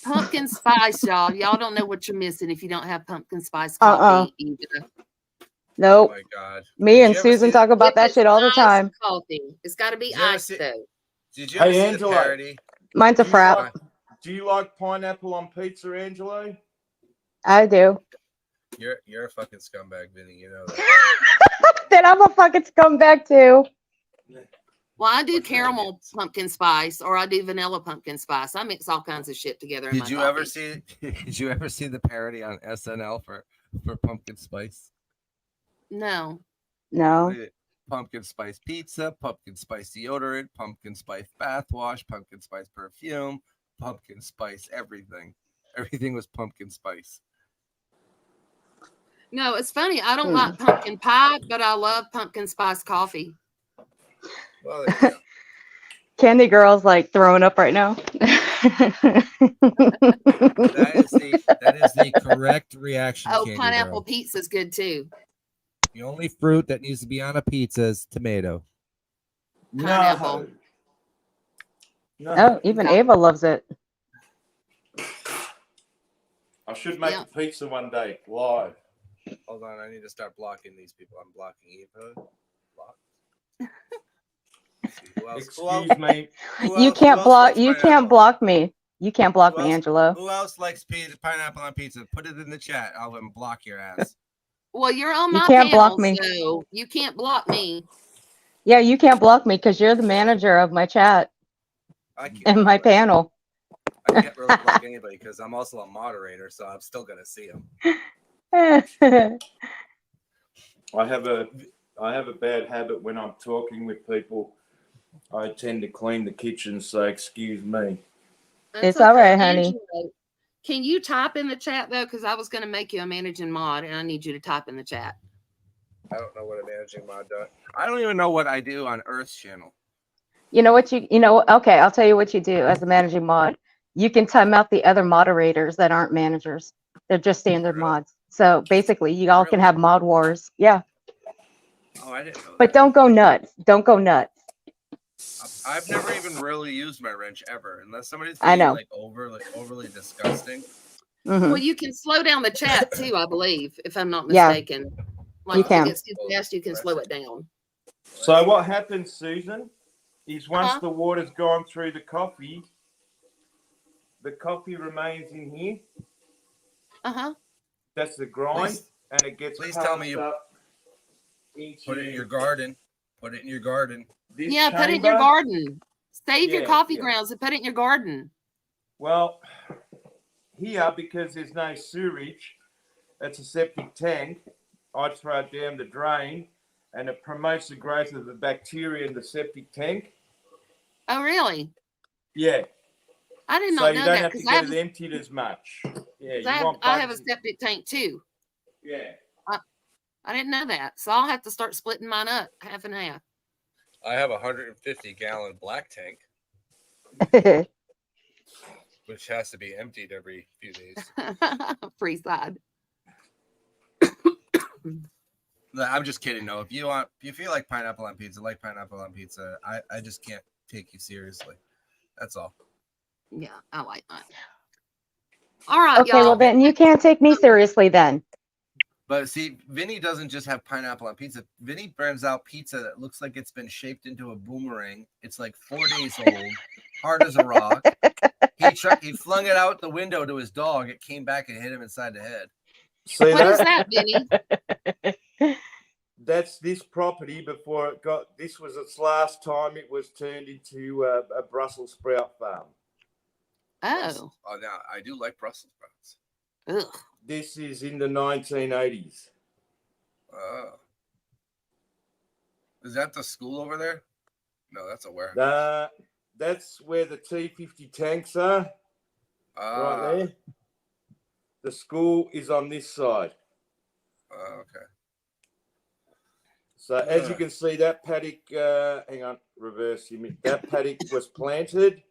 Speaker 1: Pumpkin spice, y'all. Y'all don't know what you're missing if you don't have pumpkin spice
Speaker 2: Uh-uh.
Speaker 1: coffee either.
Speaker 3: Oh
Speaker 2: Nope.
Speaker 3: my God.
Speaker 2: Me
Speaker 3: Did
Speaker 2: and
Speaker 3: you ever
Speaker 2: Susan
Speaker 3: see-
Speaker 2: talk about that
Speaker 1: It's
Speaker 2: shit all the
Speaker 1: iced
Speaker 2: time.
Speaker 1: Coffee. It's got to be
Speaker 3: Did you ever
Speaker 1: iced
Speaker 3: see-
Speaker 1: though.
Speaker 3: Did you ever
Speaker 4: Hey,
Speaker 3: see
Speaker 4: Angelo.
Speaker 3: the parody?
Speaker 2: Mine's a
Speaker 4: Do you
Speaker 2: frap.
Speaker 4: like- Do you like pineapple on pizza, Angelo?
Speaker 2: I do.
Speaker 3: You're a fucking scumbag, Vinny. You know that.
Speaker 2: Then I'm a fucking scumbag too.
Speaker 1: Well, I do
Speaker 3: Fucking
Speaker 1: caramel
Speaker 3: idiots.
Speaker 1: pumpkin spice or I do vanilla pumpkin spice. I mix all kinds of shit together in my
Speaker 3: Did you
Speaker 1: coffee.
Speaker 3: ever see? Did you ever see the parody on SNL for pumpkin spice?
Speaker 1: No.
Speaker 2: No.
Speaker 3: Pumpkin spice pizza, pumpkin spice deodorant, pumpkin spice bath wash, pumpkin spice perfume, pumpkin spice everything. Everything was pumpkin spice.
Speaker 1: No, it's funny. I don't like pumpkin pie, but I love pumpkin spice coffee.
Speaker 3: Well, there you go.
Speaker 2: Candy Girl's like throwing up right now.
Speaker 3: That is the correct reaction.
Speaker 1: Oh,
Speaker 3: Candy
Speaker 1: pineapple
Speaker 3: Girl.
Speaker 1: pizza's good too.
Speaker 3: The only fruit that needs to be on a pizza is tomato.
Speaker 1: Pineapple.
Speaker 4: No.
Speaker 2: Oh, even Ava loves it.
Speaker 4: I should make
Speaker 1: Yeah.
Speaker 4: a pizza one day live.
Speaker 3: Hold on, I need to start blocking these people. I'm blocking Eva. Block. Let's see, who else?
Speaker 4: Excuse me.
Speaker 2: You can't block. You can't block me. You can't block
Speaker 3: Who
Speaker 2: me,
Speaker 3: else?
Speaker 2: Angelo.
Speaker 3: Who else likes pineapple on pizza? Put it in the chat. I'll block your ass.
Speaker 1: Well, you're on
Speaker 2: You
Speaker 1: my
Speaker 2: can't
Speaker 1: panel,
Speaker 2: block me.
Speaker 1: so you can't block me.
Speaker 2: Yeah, you can't block me because you're the manager of my chat
Speaker 3: I can't,
Speaker 2: and my panel.
Speaker 3: I can't really block anybody because I'm also a moderator, so I'm still gonna see them.
Speaker 4: I have a bad habit when I'm talking with people. I tend to clean the kitchen, so excuse me.
Speaker 1: That's
Speaker 2: It's all
Speaker 1: okay.
Speaker 2: right, honey.
Speaker 1: Angelo, can you type in the chat though? Because I was going to make you a managing mod, and I need you to type in the chat.
Speaker 3: I don't know what a managing mod does. I don't even know what I do on Earth's channel.
Speaker 2: You know what okay, I'll tell you what you do as a managing mod. You can time out the other moderators that aren't managers. They're just standard
Speaker 3: Really?
Speaker 2: mods. So basically you all can
Speaker 3: Really?
Speaker 2: have mod wars. Yeah.
Speaker 3: Oh, I didn't know
Speaker 2: But
Speaker 3: that.
Speaker 2: don't go nuts. Don't go nuts.
Speaker 3: I've never even really used my wrench ever, unless somebody's
Speaker 2: I
Speaker 3: being
Speaker 2: know.
Speaker 3: like overly disgusting.
Speaker 2: Mhm.
Speaker 1: Well, you can slow down the chat too, I believe, if I'm not
Speaker 2: Yeah.
Speaker 1: mistaken. Like
Speaker 2: You
Speaker 1: if
Speaker 2: can.
Speaker 1: it gets too fast, you can slow it down.
Speaker 4: So what happens, Susan, is once
Speaker 1: Uh-huh.
Speaker 4: the water's gone through the coffee remains in here.
Speaker 1: Uh-huh.
Speaker 4: That's the grind,
Speaker 3: Please-
Speaker 4: and it gets
Speaker 3: please tell me
Speaker 4: passed
Speaker 3: you
Speaker 4: up into
Speaker 3: Put it in your garden. Put it in your garden.
Speaker 4: this
Speaker 1: Yeah, put it in your
Speaker 4: chamber.
Speaker 1: garden. Save your
Speaker 4: Yeah,
Speaker 1: coffee
Speaker 4: yeah.
Speaker 1: grounds and put it in your garden.
Speaker 4: Well, here, because there's no sewerage, it's a septic tank. I throw it down the drain, and it promotes the growth of the bacteria in the septic tank.
Speaker 1: Oh, really?
Speaker 4: Yeah,
Speaker 1: I did
Speaker 4: so
Speaker 1: not
Speaker 4: you
Speaker 1: know
Speaker 4: don't
Speaker 1: that
Speaker 4: have to
Speaker 1: because
Speaker 4: get it emptied as much. Yeah, you want
Speaker 1: I have a
Speaker 4: bugs.
Speaker 1: septic tank too.
Speaker 4: Yeah.
Speaker 1: I didn't know that. So I'll have to start splitting mine up half and half.
Speaker 3: I have a 150-gallon black tank, which has to be emptied every few days.
Speaker 1: Free side.
Speaker 3: No, I'm just kidding. No, if you feel like pineapple on pizza, like pineapple on pizza. I just can't take you seriously. That's all.
Speaker 1: Yeah, I like that. All right,
Speaker 2: Okay,
Speaker 1: y'all.
Speaker 2: well then you can't take me seriously then.
Speaker 3: But see, Vinny doesn't just have pineapple on pizza. Vinny burns out pizza that looks like it's been shaped into a boomerang. It's like 4 days old, hard as a rock. He flung it out the window to his dog. It came back and hit him inside the head.
Speaker 4: See
Speaker 1: What is
Speaker 4: that?
Speaker 1: that, Vinny?
Speaker 4: That's this property before it got. This was its last time it was turned into a Brussels sprout farm.
Speaker 1: Oh,
Speaker 3: Oh, now I do like Brussels sprouts.
Speaker 1: ugh.
Speaker 4: This is in the 1980s.
Speaker 3: Is that the school over there? No, that's a warehouse.
Speaker 4: That's where the T-50 tanks are, right there. The school is on this side.
Speaker 3: Okay.
Speaker 4: So as you can see, that paddock, hang on, reverse you. That paddock was planted,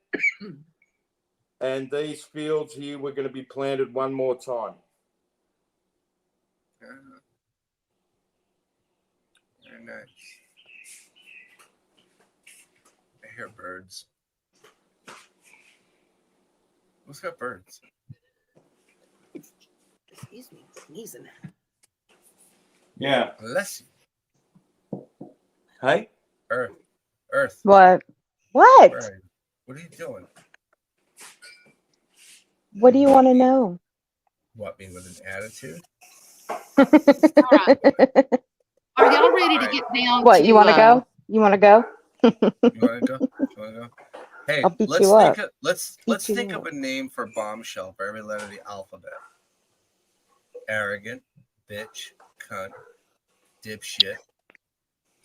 Speaker 4: and these fields here were going to be planted one more time.
Speaker 3: Very nice. I hear birds. Who's got birds?
Speaker 1: Excuse me, sneezing.
Speaker 4: Yeah.
Speaker 3: Bless you.
Speaker 4: Hey?
Speaker 3: Earth.
Speaker 2: What?
Speaker 3: Where are you? What are you doing?
Speaker 2: What do you want to know?
Speaker 3: What, me with an attitude?
Speaker 1: All right. Are y'all ready to get down
Speaker 2: What,
Speaker 1: to
Speaker 2: you want to go? You want to go?
Speaker 3: You want to go? You want to go? Hey,
Speaker 2: I'll beat
Speaker 3: let's
Speaker 2: you
Speaker 3: think.
Speaker 2: up.
Speaker 3: Let's
Speaker 2: you
Speaker 3: think
Speaker 2: up.
Speaker 3: of a name for Bombshell for every letter of the alphabet. Arrogant, bitch, cunt, dipshit,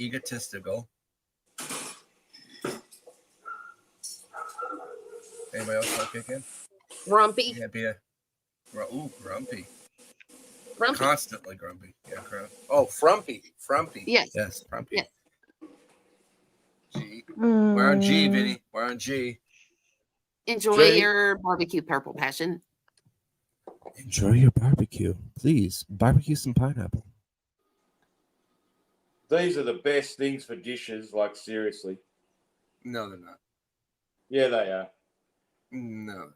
Speaker 3: egotistical. Anybody else want to kick in?
Speaker 1: Grumpy?
Speaker 3: Yeah, be a grumpy.
Speaker 1: Grumpy.
Speaker 3: Constantly grumpy. Yeah, frumpy.
Speaker 1: Yes.
Speaker 3: Yes, frumpy.
Speaker 1: Yes.
Speaker 3: G. We're on G, Vinny. We're on G.
Speaker 1: Enjoy your barbecue, Purple Passion.
Speaker 3: Enjoy your barbecue. Please, barbecue some pineapple.
Speaker 4: These are the best things for dishes, like seriously.
Speaker 3: No, they're not.
Speaker 4: Yeah, they are.
Speaker 3: No, they're not.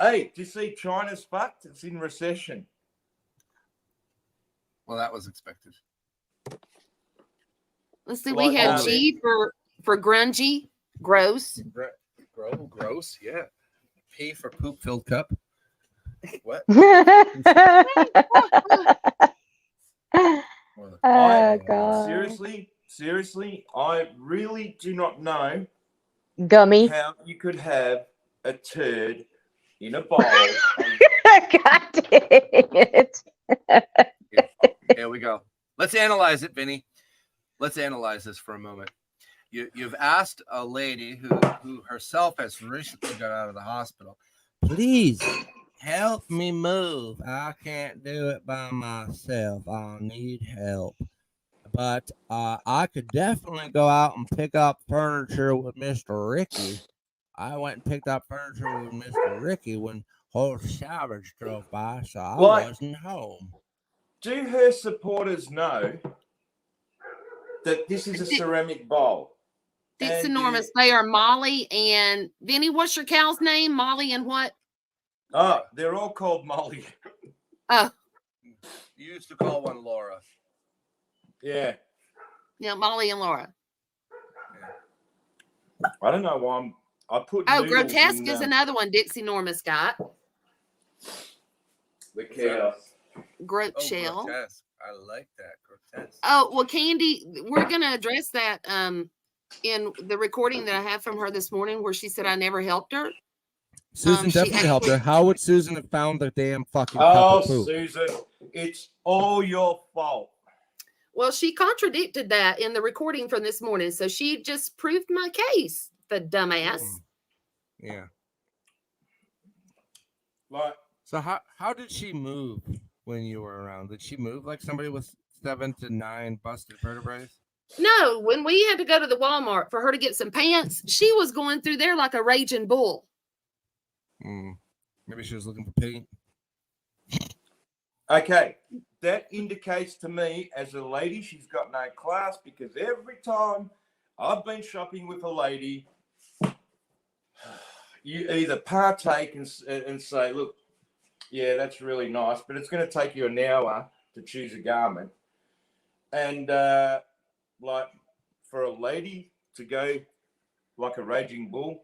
Speaker 4: Hey, do you see China's fucked? It's in recession.
Speaker 3: Well, that was expected.
Speaker 1: Let's see. We have G for grungy, gross.
Speaker 3: Gross, yeah. P for poop-filled cup. What?
Speaker 2: Oh, God.
Speaker 4: Seriously, I really do not know
Speaker 2: Gummy.
Speaker 4: how you could have a turd in a bowl.
Speaker 2: God dang it.
Speaker 3: Here we go. Let's analyze it, Vinny. Let's analyze this for a moment. You've asked a lady who herself has recently got out of the hospital, please help me move. I can't do it by myself. I'll need help. But I could definitely go out and pick up furniture with Mr. Ricky. I went and picked up furniture with Mr. Ricky when Horse Savage drove by, so I wasn't home.
Speaker 4: Do her supporters know that this is a ceramic bowl?
Speaker 1: It's enormous. They are Molly and Vinny. What's your cow's name? Molly and what?
Speaker 4: Oh, they're all called Molly.
Speaker 1: Oh.
Speaker 3: You used to call one Laura.
Speaker 4: Yeah.
Speaker 1: Yeah, Molly and Laura.
Speaker 4: Yeah. I don't know why I put.
Speaker 1: Oh, Grotesque is another one Dixie Norma's got.
Speaker 4: The chaos.
Speaker 1: Groteshell.
Speaker 3: Grotesque. I like that. Grotesque.
Speaker 1: Oh, well, Candy, we're going to address that in the recording that I have from her this morning where she said I never helped her.
Speaker 3: Susan definitely helped her. How would Susan have found the damn fucking cup of poop?
Speaker 4: Susan, it's all your fault.
Speaker 1: Well, she contradicted that in the recording from this morning, so she just proved my case, the dumbass.
Speaker 3: Yeah.
Speaker 4: Like,
Speaker 3: so how did she move when you were around? Did she move like somebody with 7 to 9 busted vertebrae?
Speaker 1: No, when we had to go to the Walmart for her to get some pants, she was going through there like a raging bull.
Speaker 3: Maybe she was looking for paint.
Speaker 4: Okay, that indicates to me as a lady she's got no class, because every time I've been shopping with a lady, you either partake and say, look, yeah, that's really nice, but it's going to take you an hour to choose a garment. And like for a lady to go like a raging bull,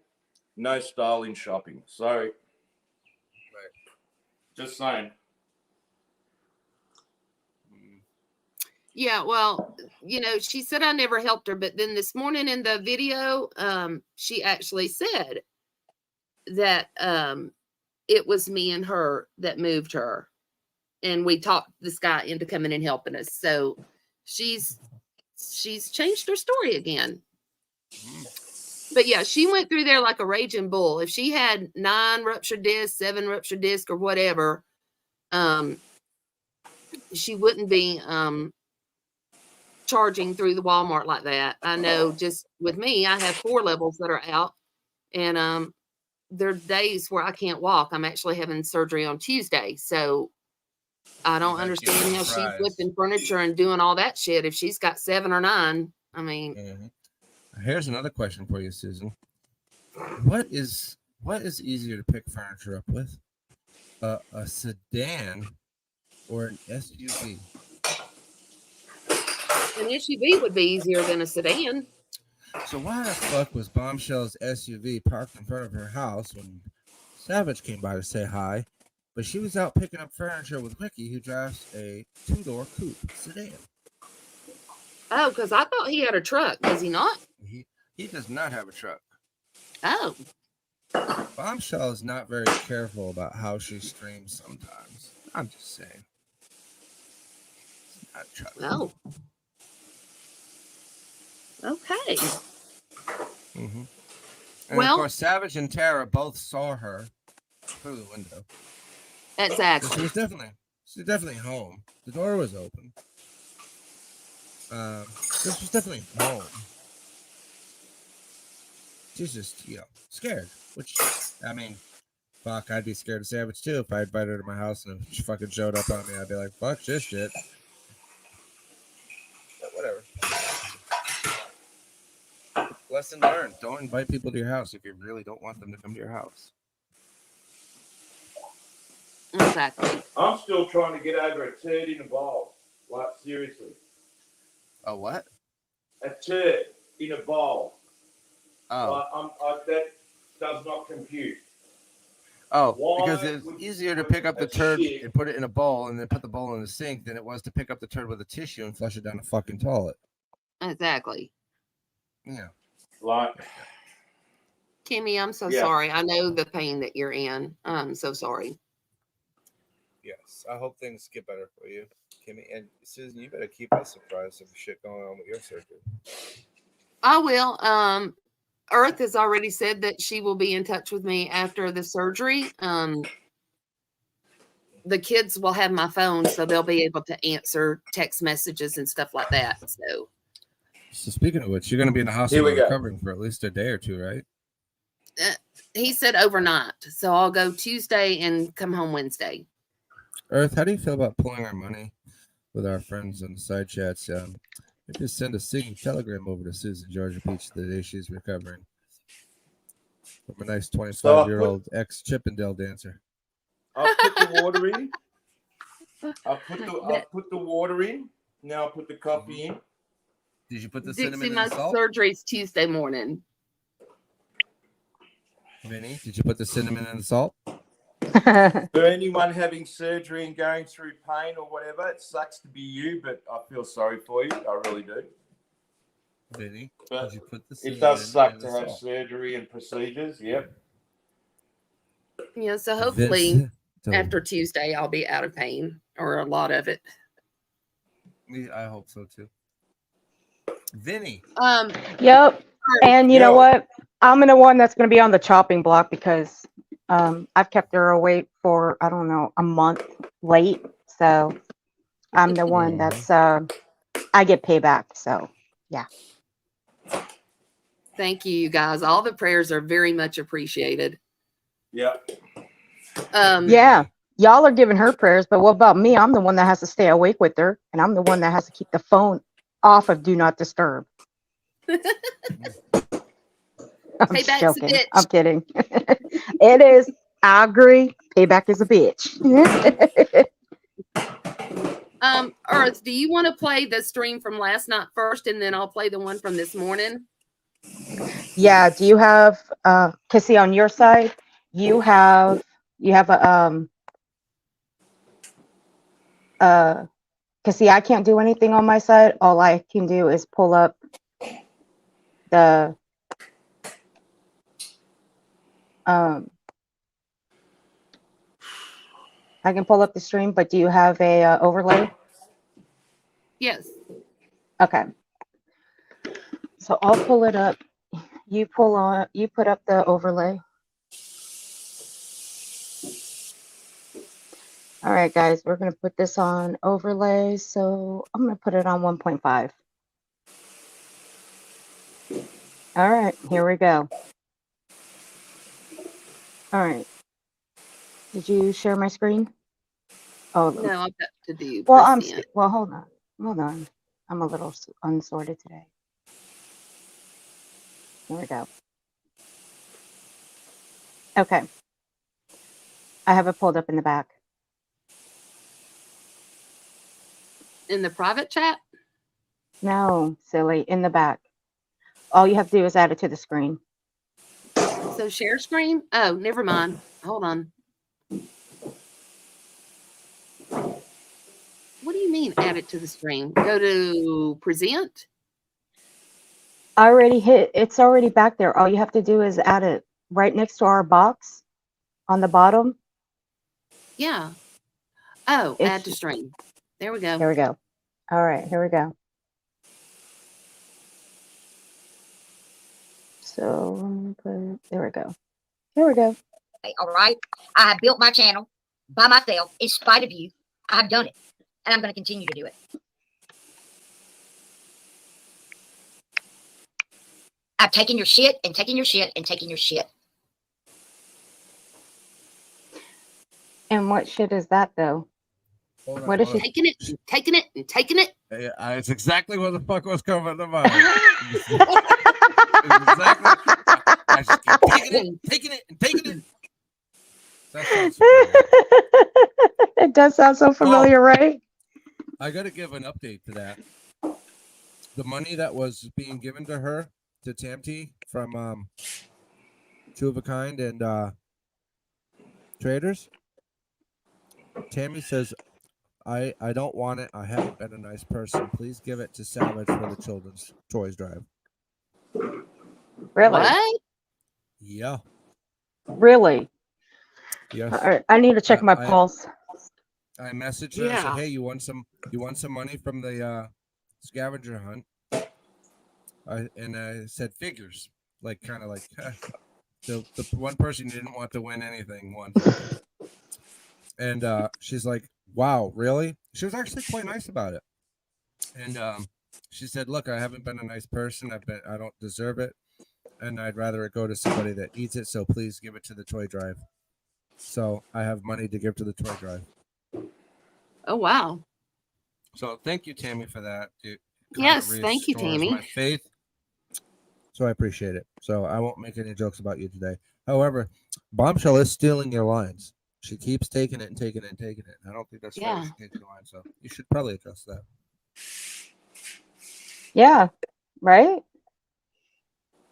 Speaker 4: no style in shopping. So, just saying.
Speaker 1: Yeah, well, she said I never helped her, but then this morning in the video, she actually said that it was me and her that moved her, and we talked this guy into coming and helping us. So she's changed her story again. But yeah, she went through there like a raging bull. If she had 9 ruptured discs, 7 ruptured discs, or whatever, she wouldn't be charging through the Walmart like that. I know just with me, I have 4 levels that are out, and there are days where I can't walk. I'm actually having surgery on Tuesday. So I don't understand how she's lifting furniture and doing all that shit if she's got 7 or 9. I mean,
Speaker 5: Here's another question for you, Susan. What is easier to pick furniture up with? A sedan or an SUV?
Speaker 1: an SUV would be easier than a sedan.
Speaker 5: So why the fuck was Bumshell's SUV parked in front of her house when Savage came by to say hi, but she was out picking up furniture with Ricky, who drives a 2-door coupe sedan?
Speaker 1: Oh, because I thought he had a truck. Does he not?
Speaker 5: He does not have a truck.
Speaker 1: Oh.
Speaker 5: Bumshell is not very careful about how she streams sometimes. I'm just saying. It's not a truck.
Speaker 1: Oh. Okay.
Speaker 5: Mm-hmm. And
Speaker 1: Well,
Speaker 5: of course, Savage and Tara both saw her through the window. So
Speaker 1: exactly.
Speaker 5: she was definitely home. The door was open. This was definitely home. She's just, scared. Which, I mean, fuck, I'd be scared of Savage too if I invited her to my house and she fucking showed up on me. I'd be like, fuck this shit. But whatever. Lesson learned. Don't invite people to your house if you really don't want them to come to your house.
Speaker 1: Exactly.
Speaker 4: I'm still trying to get over a turd in a bowl. Like, seriously.
Speaker 5: A what?
Speaker 4: A turd in a bowl.
Speaker 5: Oh.
Speaker 4: That does not compute.
Speaker 5: Oh,
Speaker 4: Why
Speaker 5: because it's
Speaker 4: would
Speaker 5: easier
Speaker 4: you
Speaker 5: to
Speaker 4: put
Speaker 5: pick up the
Speaker 4: a
Speaker 5: turd
Speaker 4: shit-
Speaker 5: and put it in a bowl and then put the bowl in the sink than it was to pick up the turd with a tissue and flush it down the fucking toilet.
Speaker 1: Exactly.
Speaker 5: Yeah.
Speaker 4: Like,
Speaker 1: Kimmy, I'm so
Speaker 4: Yeah.
Speaker 1: sorry. I know the pain that you're in. I'm so sorry.
Speaker 3: Yes, I hope things get better for you, Kimmy. And Susan, you better keep us surprised of the shit going on with your surgery.
Speaker 1: I will. Earth has already said that she will be in touch with me after the surgery. The kids will have my phone, so they'll be able to answer text messages and stuff like that. So
Speaker 5: speaking of which, you're going to be in the hospital recovering for at least a day or 2, right?
Speaker 1: he said overnight. So I'll go Tuesday and come home Wednesday.
Speaker 5: Earth, how do you feel about pulling our money with our friends on the side chats? Maybe just send a singing telegram over to Susan Georgia Beach the day she's recovering from a nice 25-year-old ex-Chippendale dancer.
Speaker 4: I'll put the water in. I'll put the water in. Now I'll put the coffee in.
Speaker 5: Did you put the
Speaker 1: Dixie,
Speaker 5: cinnamon
Speaker 1: my
Speaker 5: and salt?
Speaker 1: surgery's Tuesday morning.
Speaker 5: Vinny, did you put the cinnamon and the salt?
Speaker 4: For anyone having surgery and going through pain or whatever, it sucks to be you, but I feel sorry for you. I really do.
Speaker 5: Vinny,
Speaker 4: But
Speaker 5: did you put the cinnamon
Speaker 4: it does suck
Speaker 5: and
Speaker 4: to
Speaker 5: the
Speaker 4: have
Speaker 5: salt?
Speaker 4: surgery and procedures. Yep.
Speaker 1: Yeah, so hopefully
Speaker 5: Vince,
Speaker 1: after Tuesday I'll be out of pain, or a lot of it.
Speaker 5: I hope so too. Vinny.
Speaker 2: Yep. And you know what? I'm the one that's going to be on the chopping block because I've kept her awake for, I don't know, a month late. So I'm the one that's, I get payback. So, yeah.
Speaker 1: Thank you, you guys. All the prayers are very much appreciated.
Speaker 4: Yeah.
Speaker 2: Yeah. Y'all are giving her prayers, but what about me? I'm the one that has to stay awake with her, and I'm the one that has to keep the phone off of Do Not Disturb. I'm
Speaker 1: Payback's
Speaker 2: joking.
Speaker 1: a bitch.
Speaker 2: I'm kidding. It is. I agree. Payback is a bitch.
Speaker 1: Earth, do you want to play the stream from last night first, and then I'll play the one from this morning?
Speaker 2: Yeah. Do you have? Cause see, on your side, you have a Cause see, I can't do anything on my side. All I can do is pull up the I can pull up the stream, but do you have a overlay?
Speaker 1: Yes.
Speaker 2: Okay. So I'll pull it up. You put up the overlay. All right, guys, we're going to put this on overlay. So I'm going to put it on 1.5. All right, here we go. All right. Did you share my screen? Oh,
Speaker 1: No, I've got to do
Speaker 2: well,
Speaker 1: percent.
Speaker 2: well, hold on. Hold on. I'm a little unsorted today. Here we go. Okay. I have it pulled up in the back.
Speaker 1: In the private chat?
Speaker 2: No, silly, in the back. All you have to do is add it to the screen.
Speaker 1: So share screen? Oh, never mind. Hold on. What do you mean add it to the screen? Go to present?
Speaker 2: I already hit, it's already back there. All you have to do is add it right next to our box on the bottom.
Speaker 1: Yeah. Oh,
Speaker 2: It's,
Speaker 1: add to stream. There we go.
Speaker 2: Here we go. All right, here we go. So there we go. Here we go.
Speaker 6: All right. I have built my channel by myself in spite of you. I've done it. And I'm going to continue to do it. I've taken your shit and taken your shit and taken your shit.
Speaker 2: And what shit is that though? What is she
Speaker 1: taking it, taking it, and taking it?
Speaker 5: Yeah, it's exactly what the fuck was coming to mind. Exactly. I just keep taking it, and taking it. That sounds familiar.
Speaker 2: It does sound so familiar, right?
Speaker 5: I got to give an update to that. The money that was being given to her, to Tamty, from Two of a Kind and Traders, Tammy says, I don't want it. I haven't been a nice person. Please give it to Salvage for the children's toys drive.
Speaker 2: Really?
Speaker 1: What?
Speaker 5: Yeah.
Speaker 2: Really?
Speaker 5: Yes.
Speaker 2: All right, I need to check my pulse.
Speaker 5: I messaged her. I said, "Hey, you want some money from the scavenger hunt?" And I said figures, like kind of like the one person didn't want to win anything won. And she's like, "Wow, really?" She was actually quite nice about it. And she said, "Look, I haven't been a nice person. I don't deserve it, and I'd rather it go to somebody that needs it. So please give it to the toy drive." So I have money to give to the toy drive.
Speaker 1: Oh, wow.
Speaker 5: So thank you, Tammy, for that.
Speaker 1: Yes, thank you, Tammy.
Speaker 5: My faith. So I appreciate it. So I won't make any jokes about you today. However, Bumshell is stealing your lines. She keeps taking it and taking it and taking it. I don't think that's fair. She takes your line, so you should probably adjust that.
Speaker 2: Yeah, right?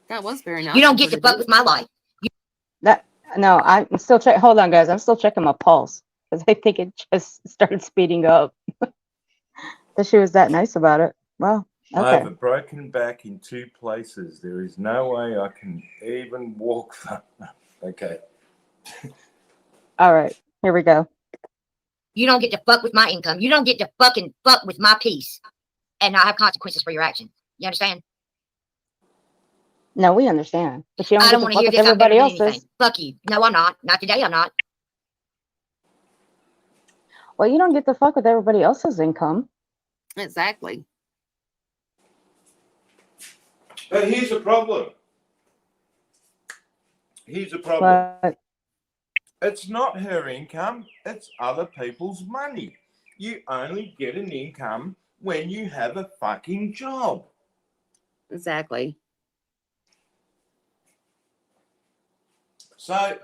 Speaker 1: That was very nice.
Speaker 6: You don't get to fuck with my life.
Speaker 2: No, I'm still checking. Hold on, guys. I'm still checking my pulse because I think it just started speeding up. That she was that nice about it. Well, okay.
Speaker 4: I have a broken back in 2 places. There is no way I can even walk. Okay.
Speaker 2: All right, here we go.
Speaker 6: You don't get to fuck with my income. You don't get to fucking fuck with my peace and not have consequences for your actions. You understand?
Speaker 2: No, we understand. But you
Speaker 6: I don't
Speaker 2: want
Speaker 6: want to hear this.
Speaker 2: everybody else's.
Speaker 6: Fuck you. No, I'm not. Not today, I'm not.
Speaker 2: Well, you don't get to fuck with everybody else's income.
Speaker 1: Exactly.
Speaker 4: But here's the problem.
Speaker 2: But
Speaker 4: It's not her income. It's other people's money. You only get an income when you have a fucking job.
Speaker 1: Exactly.
Speaker 4: So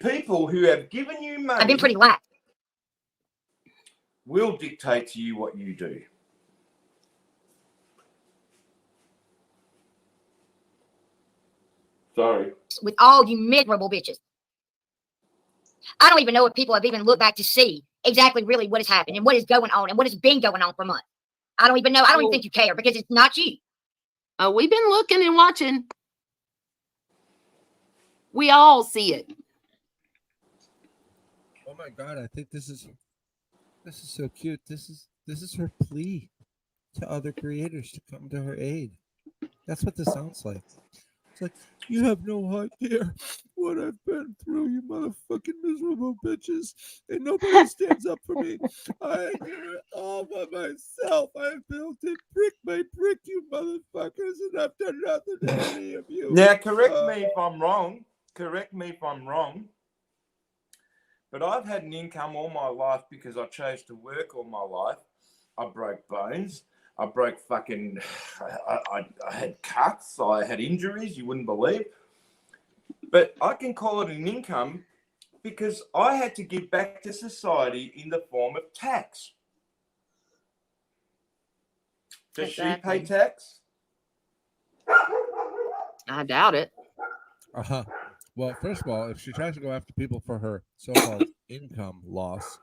Speaker 4: people who have given you money
Speaker 6: I've been pretty lax.
Speaker 4: will dictate to you what you do. Sorry.
Speaker 6: With all you miserable bitches. I don't even know if people have even looked back to see exactly really what has happened and what is going on and what has been going on for months. I don't even know. I don't even think you care because it's not you.
Speaker 1: Oh, we've been looking and watching. We all see it.
Speaker 5: Oh my God, I think this is so cute. This is her plea to other creators to come to her aid. That's what this sounds like. It's like, you have no idea what I've been through, you motherfucking miserable bitches, and nobody stands up for me. I do it all by myself. I built it brick by brick, you motherfuckers, and I've done nothing to any of you.
Speaker 4: Now, correct me if I'm wrong. Correct me if I'm wrong. But I've had an income all my life because I chose to work all my life. I broke bones. I broke fucking, I had cuts, I had injuries, you wouldn't believe. But I can call it an income because I had to give back to society in the form of tax. Does
Speaker 1: Exactly.
Speaker 4: she pay tax?
Speaker 1: I doubt it.
Speaker 5: Well, first of all, if she tries to go after people for her so-called income loss,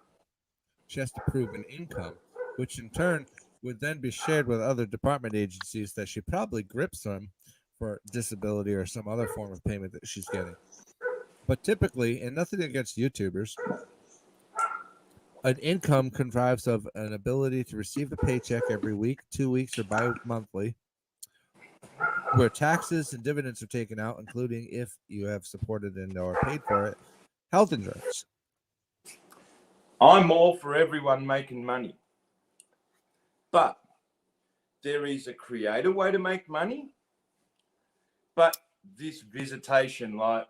Speaker 5: she has to prove an income, which in turn would then be shared with other department agencies that she probably grips them for disability or some other form of payment that she's getting. But typically, and nothing against YouTubers, an income contrives of an ability to receive a paycheck every week, 2 weeks, or bi-monthly, where taxes and dividends are taken out, including, if you have supported and or paid for it, health insurance.
Speaker 4: I'm all for everyone making money. But there is a creative way to make money. But this visitation, like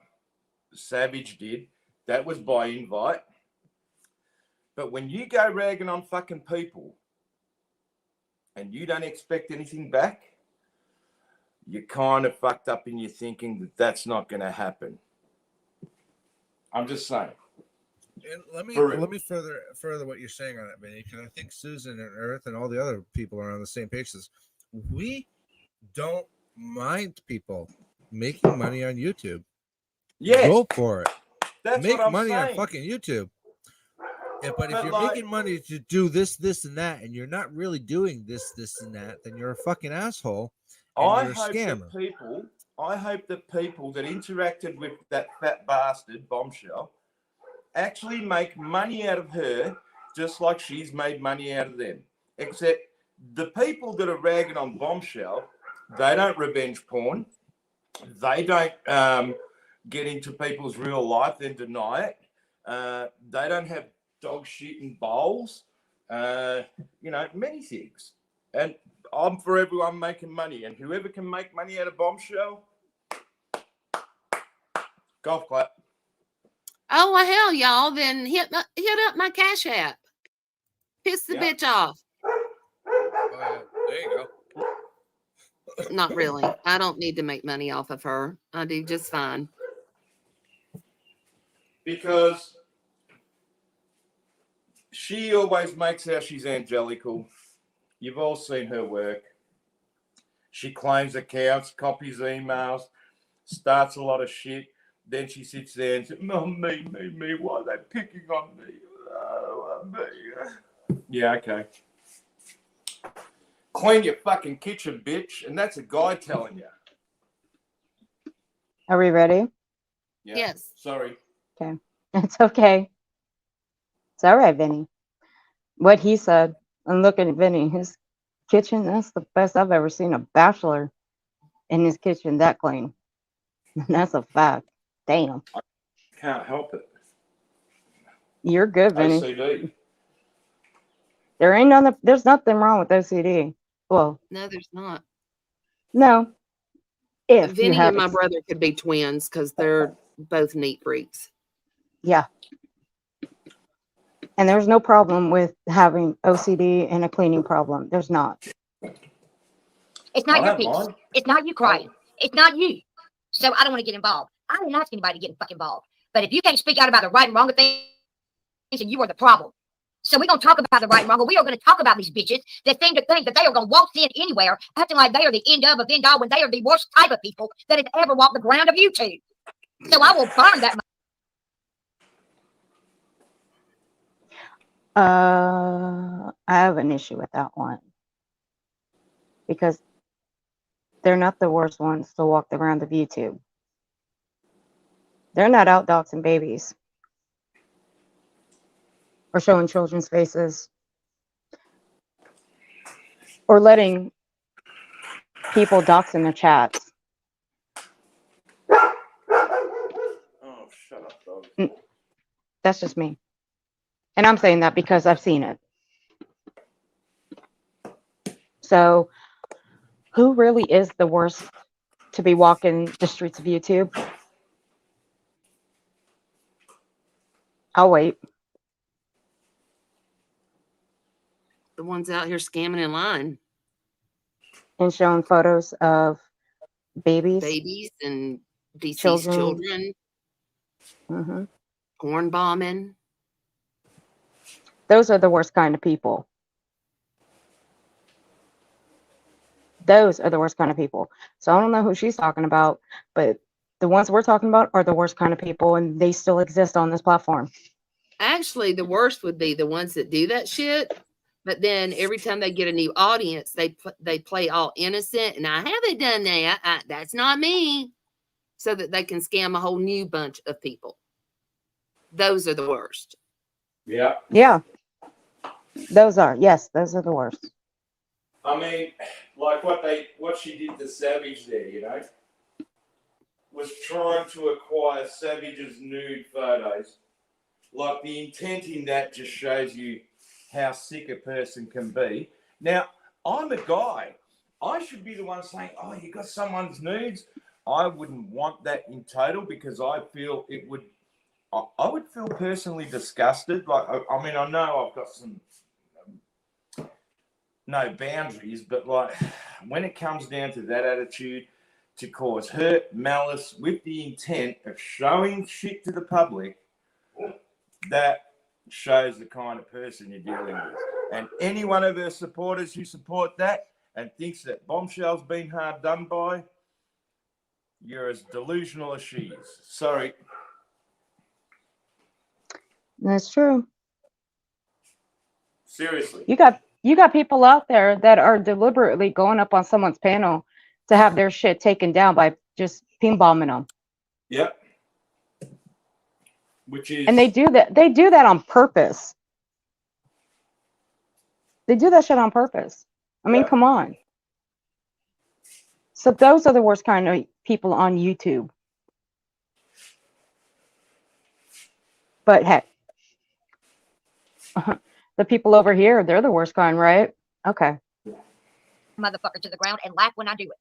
Speaker 4: Savage did, that was by invite. But when you go ragging on fucking people and you don't expect anything back, you're kind of fucked up in your thinking that that's not going to happen. I'm just saying.
Speaker 5: And let me
Speaker 4: For real.
Speaker 5: let me further what you're saying on that, Vinny, because I think Susan and Earth and all the other people are on the same page. We don't mind people making money on YouTube.
Speaker 4: Yes,
Speaker 5: Go for it.
Speaker 4: that's
Speaker 5: Make
Speaker 4: what I'm
Speaker 5: money
Speaker 4: saying.
Speaker 5: on fucking YouTube. Yeah, but if
Speaker 4: But
Speaker 5: you're
Speaker 4: like-
Speaker 5: making money to do this, and that, and you're not really doing this, and that, then you're a fucking asshole and
Speaker 4: I
Speaker 5: you're a
Speaker 4: hope
Speaker 5: scammer.
Speaker 4: that people that interacted with that fat bastard Bumshell actually make money out of her just like she's made money out of them. Except the people that are ragging on Bumshell, they don't revenge porn. They don't get into people's real life and deny it. They don't have dog shit in bowls. Many things. And I'm for everyone making money. And whoever can make money out of Bumshell, golf clap.
Speaker 1: Oh, well, hell, y'all, then hit up my Cash App. Piss the
Speaker 4: Yeah.
Speaker 1: bitch off.
Speaker 5: There you go.
Speaker 1: Not really. I don't need to make money off of her. I do just fine.
Speaker 4: Because she always makes out she's angelical. You've all seen her work. She claims accounts, copies emails, starts a lot of shit. Then she sits there and says, "No, me, why are they picking on me? Oh, me." Yeah, okay. Clean your fucking kitchen, bitch. And that's a guy telling you.
Speaker 2: Are we ready?
Speaker 4: Yeah.
Speaker 1: Yes.
Speaker 4: Sorry.
Speaker 2: Okay. It's okay. It's all right, Vinny. What he said, and look at Vinny, his kitchen, that's the best I've ever seen a bachelor in his kitchen that clean. That's a fact. Damn.
Speaker 4: Can't help it.
Speaker 2: You're good, Vinny.
Speaker 4: OCD.
Speaker 2: There's nothing wrong with OCD. Well,
Speaker 1: No, there's not.
Speaker 2: no. If you
Speaker 1: Vinny
Speaker 2: have
Speaker 1: and my brother could be twins because they're both neat freaks.
Speaker 2: Yeah. And there's no problem with having OCD and a cleaning problem. There's not.
Speaker 6: It's not
Speaker 4: I
Speaker 6: your
Speaker 4: don't
Speaker 6: piece.
Speaker 4: mind.
Speaker 6: It's not you crying. It's not you. So I don't want to get involved. I didn't ask anybody to get fucking involved. But if you can't speak out about the right and wrong of things, then you are the problem. So we're going to talk about the right and wrong. We are going to talk about these bitches that seem to think that they are going to walk in anywhere, acting like they are the end of all when they are the worst type of people that have ever walked the ground of YouTube. So I will burn that.
Speaker 2: I have an issue with that one because they're not the worst ones to walk the ground of YouTube. They're not out doxing babies or showing children's faces or letting people dox in their chats.
Speaker 4: Oh, shut up, dog.
Speaker 2: That's just me. And I'm saying that because I've seen it. So who really is the worst to be walking the streets of YouTube? I'll wait.
Speaker 1: The ones out here scamming in line,
Speaker 2: And showing photos of
Speaker 1: babies and deceased children,
Speaker 2: Mm-hmm.
Speaker 1: porn bombing.
Speaker 2: Those are the worst kind of people. Those are the worst kind of people. So I don't know who she's talking about, but the ones we're talking about are the worst kind of people, and they still exist on this platform.
Speaker 1: Actually, the worst would be the ones that do that shit. But then every time they get a new audience, they play all innocent, and I haven't done that. That's not me, so that they can scam a whole new bunch of people. Those are the worst.
Speaker 4: Yeah.
Speaker 2: Yeah. Those are the worst.
Speaker 4: I mean, like what she did to Savage there, you know, was trying to acquire Savage's nude photos. Like, the intent in that just shows you how sick a person can be. Now, I'm a guy. I should be the one saying, oh, you got someone's nudes. I wouldn't want that in total because I feel it would, I would feel personally disgusted. Like, I mean, I know I've got some, no boundaries, but like when it comes down to that attitude to cause hurt, malice with the intent of showing shit to the public, that shows the kind of person you're dealing with. And any one of her supporters who support that and thinks that Bumshell's been hard done by, you're as delusional as she is. Sorry.
Speaker 2: That's true.
Speaker 4: Seriously.
Speaker 2: You got people out there that are deliberately going up on someone's panel to have their shit taken down by just ping bombing them.
Speaker 4: Yep. Which is,
Speaker 2: And they do that on purpose. They do that shit on purpose. I mean, come on. So those are the worst kind of people on YouTube. But heck, the people over here, they're the worst kind, right? Okay.
Speaker 6: Motherfucker to the ground and laugh when I do it.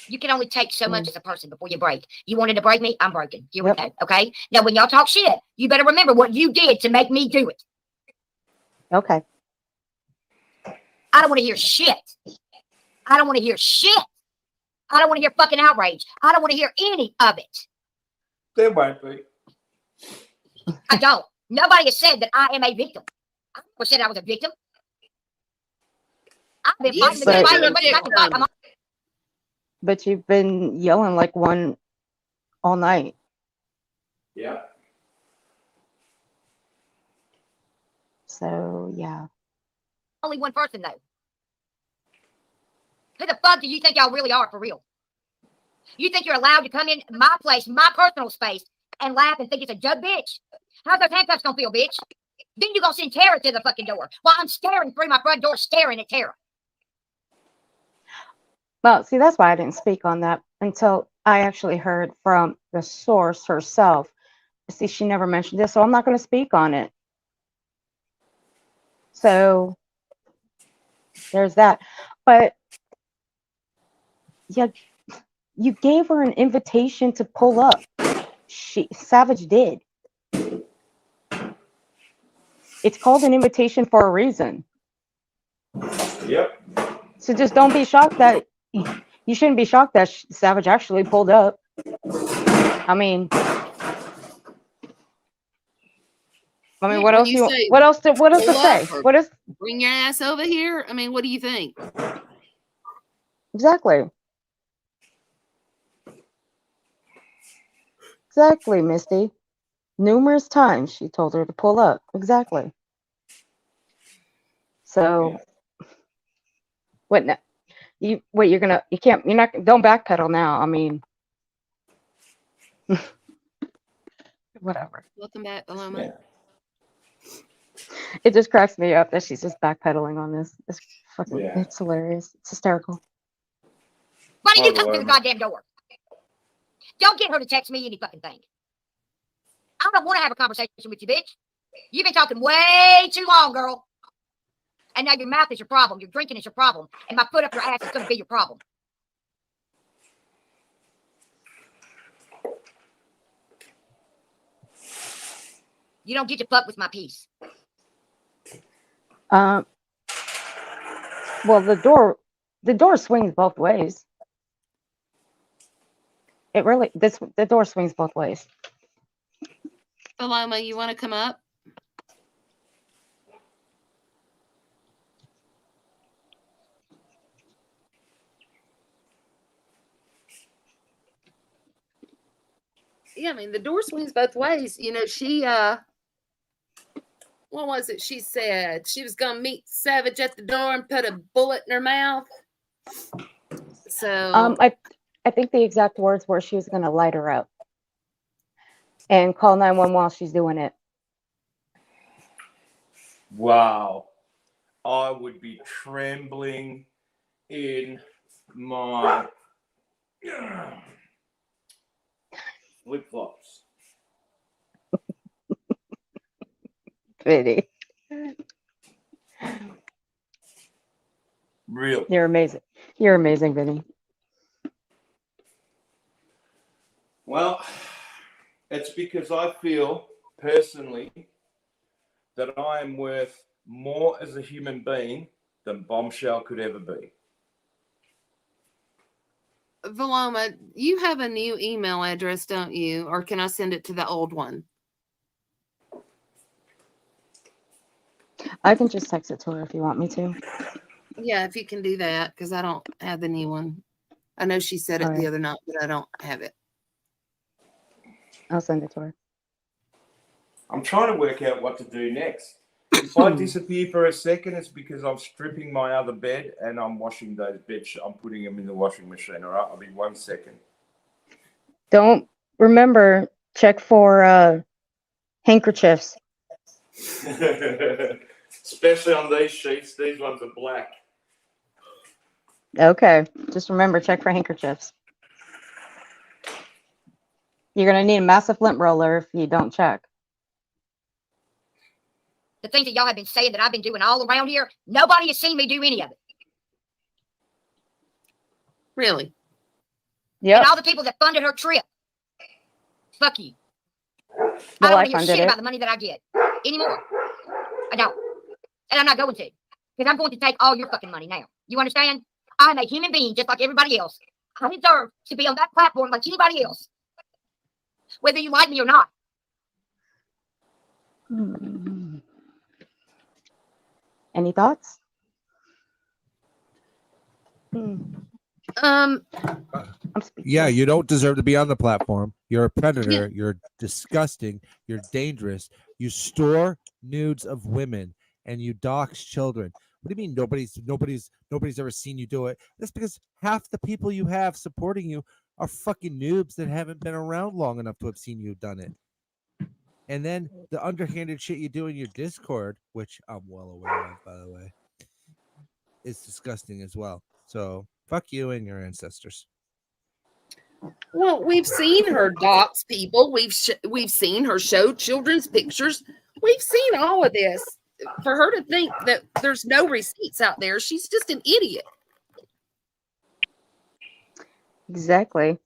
Speaker 6: You can only take so much as a person before you break. You wanted to break me? I'm broken. Here we go. Okay. Now, when y'all talk shit, you better remember what you did to make me do it.
Speaker 2: Okay.
Speaker 6: I don't want to hear shit. I don't want to hear shit. I don't want to hear fucking outrage. I don't want to hear any of it.
Speaker 4: there won't be.
Speaker 6: I don't. Nobody has said that I am a victim. I never said I was a victim. I've been fighting the good fight as much as I can fight. I'm on.
Speaker 2: But you've been yelling like one all night.
Speaker 4: Yeah.
Speaker 2: So, yeah.
Speaker 6: Only one person, though. Who the fuck do you think y'all really are for real? You think you're allowed to come in my place, my personal space, and laugh and think it's a joke, bitch? How's those handcuffs gonna feel, bitch? Then you gonna send Tara to the fucking door while I'm staring through my front door, staring at Tara.
Speaker 2: Well, see, that's why I didn't speak on that until I actually heard from the source herself. See, she never mentioned this, so I'm not going to speak on it. So there's that. But yeah, you gave her an invitation to pull up. Savage did. It's called an invitation for a reason.
Speaker 4: Yep.
Speaker 2: So just don't be shocked that you shouldn't be shocked that Savage actually pulled up. I mean, I mean,
Speaker 1: Yeah,
Speaker 2: what
Speaker 1: when
Speaker 2: else
Speaker 1: you
Speaker 2: you?
Speaker 1: say
Speaker 2: What else? What else to
Speaker 1: pull
Speaker 2: say?
Speaker 1: up or
Speaker 2: What is
Speaker 1: bring your ass over here, I mean, what do you think?
Speaker 2: exactly? Exactly, Misty. Numerous times she told her to pull up. Exactly. So what? Now? You're gonna. You can't. You're not. Don't backpedal now. I mean, whatever.
Speaker 1: Welcome back, Paloma.
Speaker 4: Yeah.
Speaker 2: It just cracks me up that she's just backpedaling on this. It's fucking.
Speaker 4: Yeah.
Speaker 2: It's hilarious. It's hysterical.
Speaker 6: Why did
Speaker 4: Hi,
Speaker 6: you come through the
Speaker 4: Paloma.
Speaker 6: goddamn door? Don't get her to text me any fucking thing. I don't want to have a conversation with you, bitch. You've been talking way too long, girl. And now your mouth is your problem. Your drinking is your problem. And my foot up your ass is going to be your problem. You don't get to fuck with my peace.
Speaker 2: Well, the door swings both ways. It really. The door swings both ways.
Speaker 1: Paloma, you want to come up? Yeah, I mean, the door swings both ways. You know, she what was it she said? She was gonna meet Savage at the door and put a bullet in her mouth. So
Speaker 2: I think the exact words were she was gonna light her up and call 911 while she's doing it.
Speaker 4: Wow. I would be trembling in my flip flops.
Speaker 2: Vinny,
Speaker 4: Real.
Speaker 2: you're amazing. You're amazing, Vinny.
Speaker 4: Well, it's because I feel personally that I am worth more as a human being than Bombshell could ever be.
Speaker 1: Paloma, you have a new email address, don't you? Or can I send it to the old one?
Speaker 2: I can just text it to her if you want me to.
Speaker 1: Yeah, if you can do that, because I don't have the new one. I know she said it
Speaker 2: All
Speaker 1: the
Speaker 2: right.
Speaker 1: other night, but I don't have it.
Speaker 2: I'll send it to her.
Speaker 4: I'm trying to work out what to do next. If I disappear for a second, it's because I'm stripping my other bed and I'm washing those beds. I'm putting them in the washing machine. All right, I'll be 1 second.
Speaker 2: Don't remember check for handkerchiefs.
Speaker 4: Especially on these sheets. These ones are black.
Speaker 2: Okay, just remember check for handkerchiefs. You're gonna need a massive lint roller if you don't check.
Speaker 6: The things that y'all have been saying that I've been doing all around here, nobody has seen me do any of it.
Speaker 1: Really?
Speaker 2: Yep.
Speaker 6: And all the people that funded her trip, fuck you.
Speaker 2: Well,
Speaker 6: I don't
Speaker 2: I
Speaker 6: hear
Speaker 2: funded
Speaker 6: shit
Speaker 2: it.
Speaker 6: about the money that I get anymore. I don't. And I'm not going to. Because I'm going to take all your fucking money now. You understand? I'm a human being just like everybody else. I deserve to be on that platform like anybody else. Whether you like me or not.
Speaker 2: Any thoughts?
Speaker 1: Um,
Speaker 2: I'm speaking.
Speaker 5: Yeah, you don't deserve to be on the platform. You're a predator.
Speaker 1: Yeah.
Speaker 5: You're disgusting. You're dangerous. You store nudes of women and you dox children. What do you mean nobody's ever seen you do it? That's because half the people you have supporting you are fucking noobs that haven't been around long enough to have seen you done it. And then the underhanded shit you do in your Discord, which I'm well aware of, by the way, is disgusting as well. So fuck you and your ancestors.
Speaker 1: well, we've seen her dox people. We've seen her show children's pictures. We've seen all of this. For her to think that there's no receipts out there, she's just an idiot.
Speaker 2: Exactly.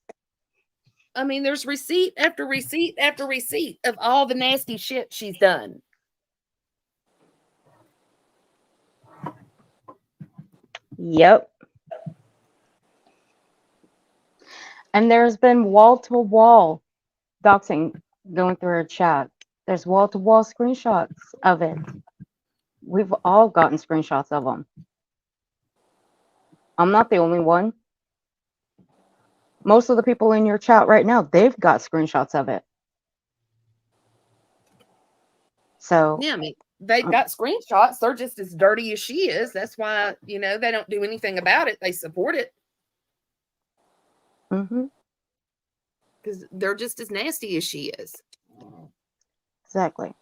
Speaker 1: I mean, there's receipt after receipt after receipt of all the nasty shit she's done.
Speaker 2: Yep. And there's been wall to wall doxing going through her chat. There's wall-to-wall screenshots of it. We've all gotten screenshots of them. I'm not the only one. Most of the people in your chat right now, they've got screenshots of it. So
Speaker 1: Yeah, I mean, they've got screenshots. They're just as dirty as she is. That's why, they don't do anything about it. They support it because they're just as nasty as she is.
Speaker 2: exactly.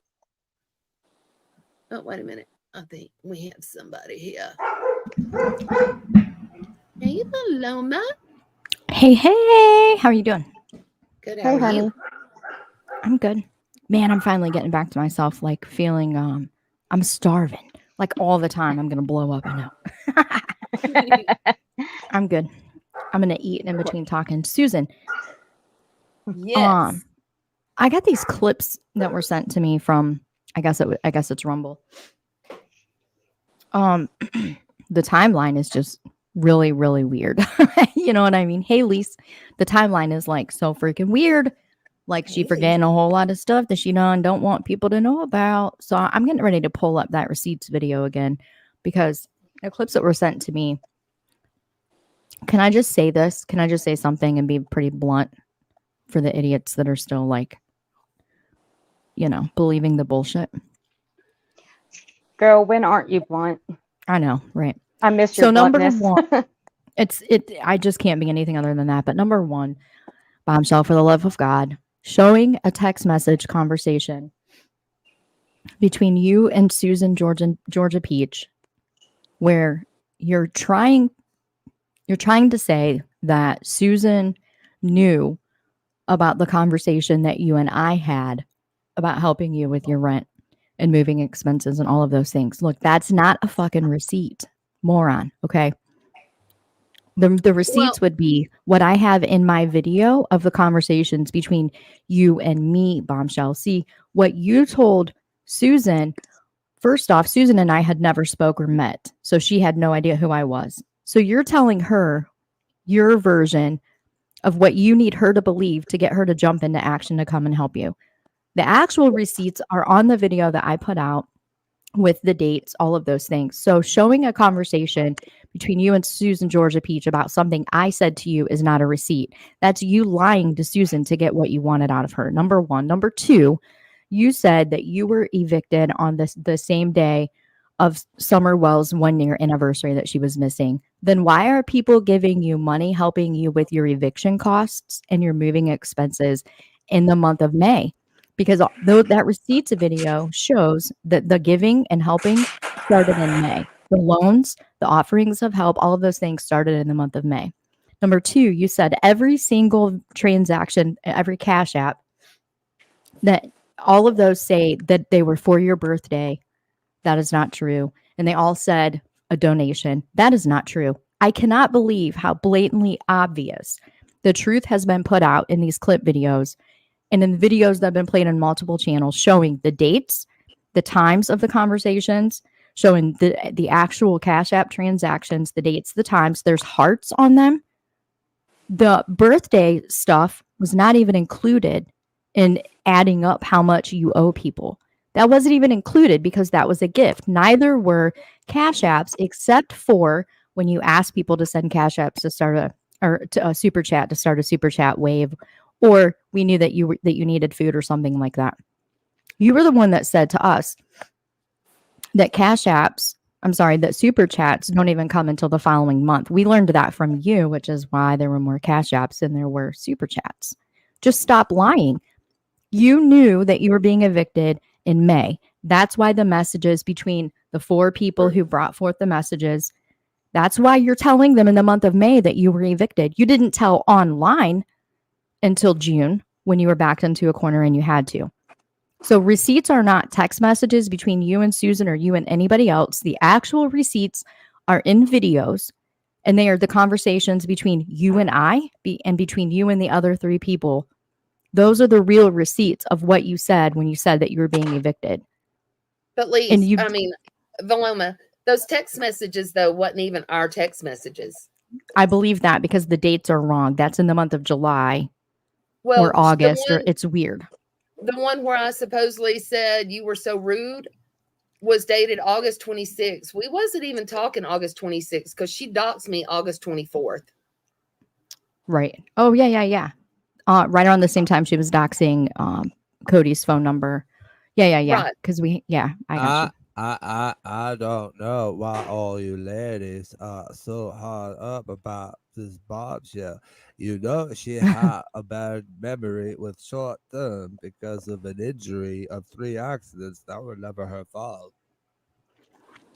Speaker 1: Oh, wait a minute. I think we have somebody here. Hey, Paloma.
Speaker 7: Hey, how are you doing?
Speaker 1: Good. How
Speaker 2: Hey,
Speaker 1: are
Speaker 2: honey.
Speaker 1: you?
Speaker 7: I'm good. Man, I'm finally getting back to myself, like feeling I'm starving. Like all the time. I'm gonna blow up, I know. I'm good. I'm gonna eat in between talking. Susan,
Speaker 1: Yes.
Speaker 7: I got these clips that were sent to me from I guess it's Rumble. The timeline is just really, really weird. You know what I mean? Hey, Lise, the timeline is like so freaking weird. Like she forgetting a whole lot of stuff that she don't want people to know about. So I'm getting ready to pull up that receipts video again because the clips that were sent to me. Can I just say this? Can I just say something and be pretty blunt for the idiots that are still like, believing the bullshit?
Speaker 2: Girl, when aren't you blunt?
Speaker 7: I know, right?
Speaker 2: I miss your
Speaker 7: number
Speaker 2: bluntness.
Speaker 7: one, I just can't be anything other than that. But number one, Bombshell, for the love of God, showing a text message conversation between you and Susan Georgia Peach, where you're trying to say that Susan knew about the conversation that you and I had about helping you with your rent and moving expenses and all of those things. Look, that's not a fucking receipt, moron. Okay. The receipts would be what I have in my video of the conversations between you and me, Bombshell. See, what you told Susan, first off, Susan and I had never spoke or met, so she had no idea who I was. So you're telling her your version of what you need her to believe to get her to jump into action to come and help you. The actual receipts are on the video that I put out with the dates, all of those things. So showing a conversation between you and Susan Georgia Peach about something I said to you is not a receipt. That's you lying to Susan to get what you wanted out of her. Number one. Number two, you said that you were evicted on the same day of Summer Wells' 1-year anniversary that she was missing. Then why are people giving you money, helping you with your eviction costs and your moving expenses in the month of May? Because though that receipts video shows that the giving and helping started in May. The loans, the offerings of help, all of those things started in the month of May. Number two, you said every single transaction, every Cash App, that all of those say that they were for your birthday. That is not true. And they all said a donation. That is not true. I cannot believe how blatantly obvious the truth has been put out in these clip videos and in the videos that have been played on multiple channels showing the dates, the times of the conversations, showing the actual Cash App transactions, the dates, the times. There's hearts on them. The birthday stuff was not even included in adding up how much you owe people. That wasn't even included because that was a gift. Neither were Cash Apps except for when you ask people to send Cash Apps to start a super chat, to start a super chat wave, or we knew that you needed food or something like that. You were the one that said to us that that super chats don't even come until the following month. We learned that from you, which is why there were more Cash Apps than there were super chats. Just stop lying. You knew that you were being evicted in May. That's why the messages between the 4 people who brought forth the messages, that's why you're telling them in the month of May that you were evicted. You didn't tell online until June when you were backed into a corner and you had to. So receipts are not text messages between you and Susan or you and anybody else. The actual receipts are in videos, and they are the conversations between you and I and between you and the other 3 people. Those are the real receipts of what you said when you said that you were being evicted.
Speaker 1: But Lise, Valoma, those text messages, though, wasn't even our text messages.
Speaker 7: I believe that because the dates are wrong. That's in the month of July or August, or it's weird.
Speaker 1: the one where I supposedly said you were so rude was dated August 26th. We wasn't even talking August 26th because she doxed me August 24th.
Speaker 7: Right. Oh, yeah. Right around the same time she was doxing Cody's phone number. Yeah.
Speaker 1: Right.
Speaker 7: Because I got you.
Speaker 5: I don't know why all you ladies are so hard up about this Bumshell. You know she had a bad memory with short term because of an injury of 3 accidents that were never her fault.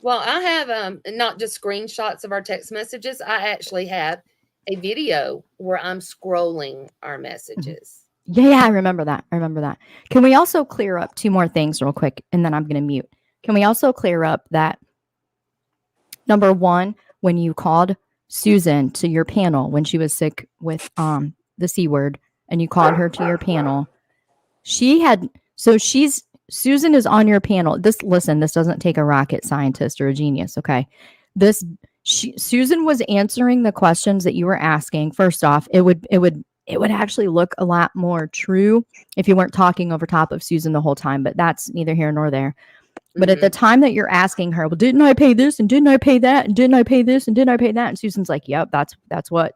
Speaker 1: Well, I have not just screenshots of our text messages. I actually have a video where I'm scrolling our messages.
Speaker 7: Yeah, I remember that. Can we also clear up 2 more things real quick, and then I'm going to mute. Can we also clear up that, number 1, when you called Susan to your panel when she was sick with the C word, and you called her to your panel, Susan is on your panel. This doesn't take a rocket scientist or a genius, okay? Susan was answering the questions that you were asking. First off, it would actually look a lot more true if you weren't talking over top of Susan the whole time, but that's neither here nor there. But at the time that you're asking her, well, didn't I pay this and didn't I pay that and didn't I pay this and didn't I pay that? And Susan's like, yep, that's what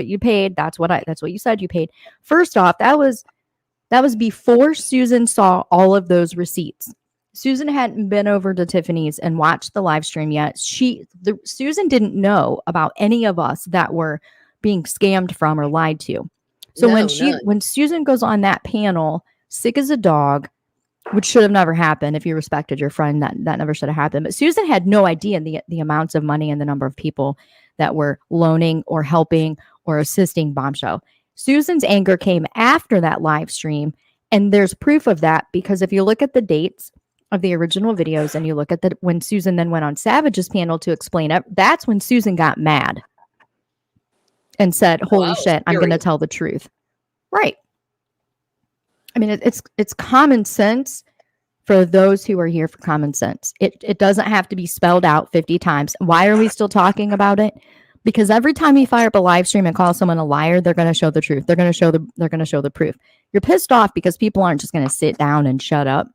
Speaker 7: you paid. That's what you said you paid. First off, that was before Susan saw all of those receipts. Susan hadn't been over to Tiffany's and watched the live stream yet. Susan didn't know about any of us that were being scammed from or lied to. So when Susan goes on that panel, sick as a dog, which should have never happened. If you respected your friend, that never should have happened. But Susan had no idea the amounts of money and the number of people that were loaning or helping or assisting Bumshell. Susan's anger came after that live stream, and there's proof of that because if you look at the dates of the original videos and you look at when Susan then went on Savage's panel to explain it, that's when Susan got mad and said, holy shit, I'm going to tell the truth. Right. I mean, it's common sense for those who are here for common sense. It doesn't have to be spelled out 50 times. Why are we still talking about it? Because every time you fire up a live stream and call someone a liar, they're going to show the truth. They're going to show the proof. You're pissed off because people aren't just going to sit down and shut up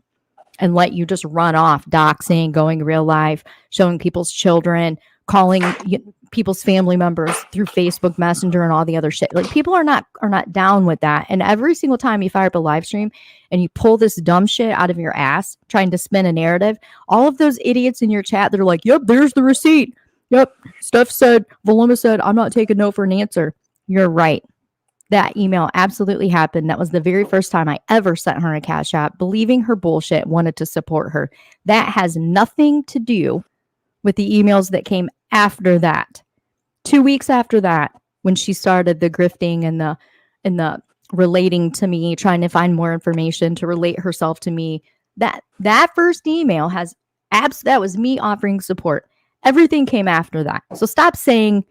Speaker 7: and let you just run off, doxing, going real life, showing people's children, calling people's family members through Facebook Messenger and all the other shit. Like, people are not down with that. And every single time you fire up a live stream and you pull this dumb shit out of your ass, trying to spin a narrative, all of those idiots in your chat that are like, yep, there's the receipt. Yep, Steph said, Valoma said, I'm not taking no for an answer. You're right. That email absolutely happened. That was the very first time I ever sent her a Cash App, believing her bullshit, wanted to support her. That has nothing to do with the emails that came after that. 2 weeks after that, when she started the grifting and the relating to me, trying to find more information to relate herself to me, that first email has that was me offering support. Everything came after that. So stop saying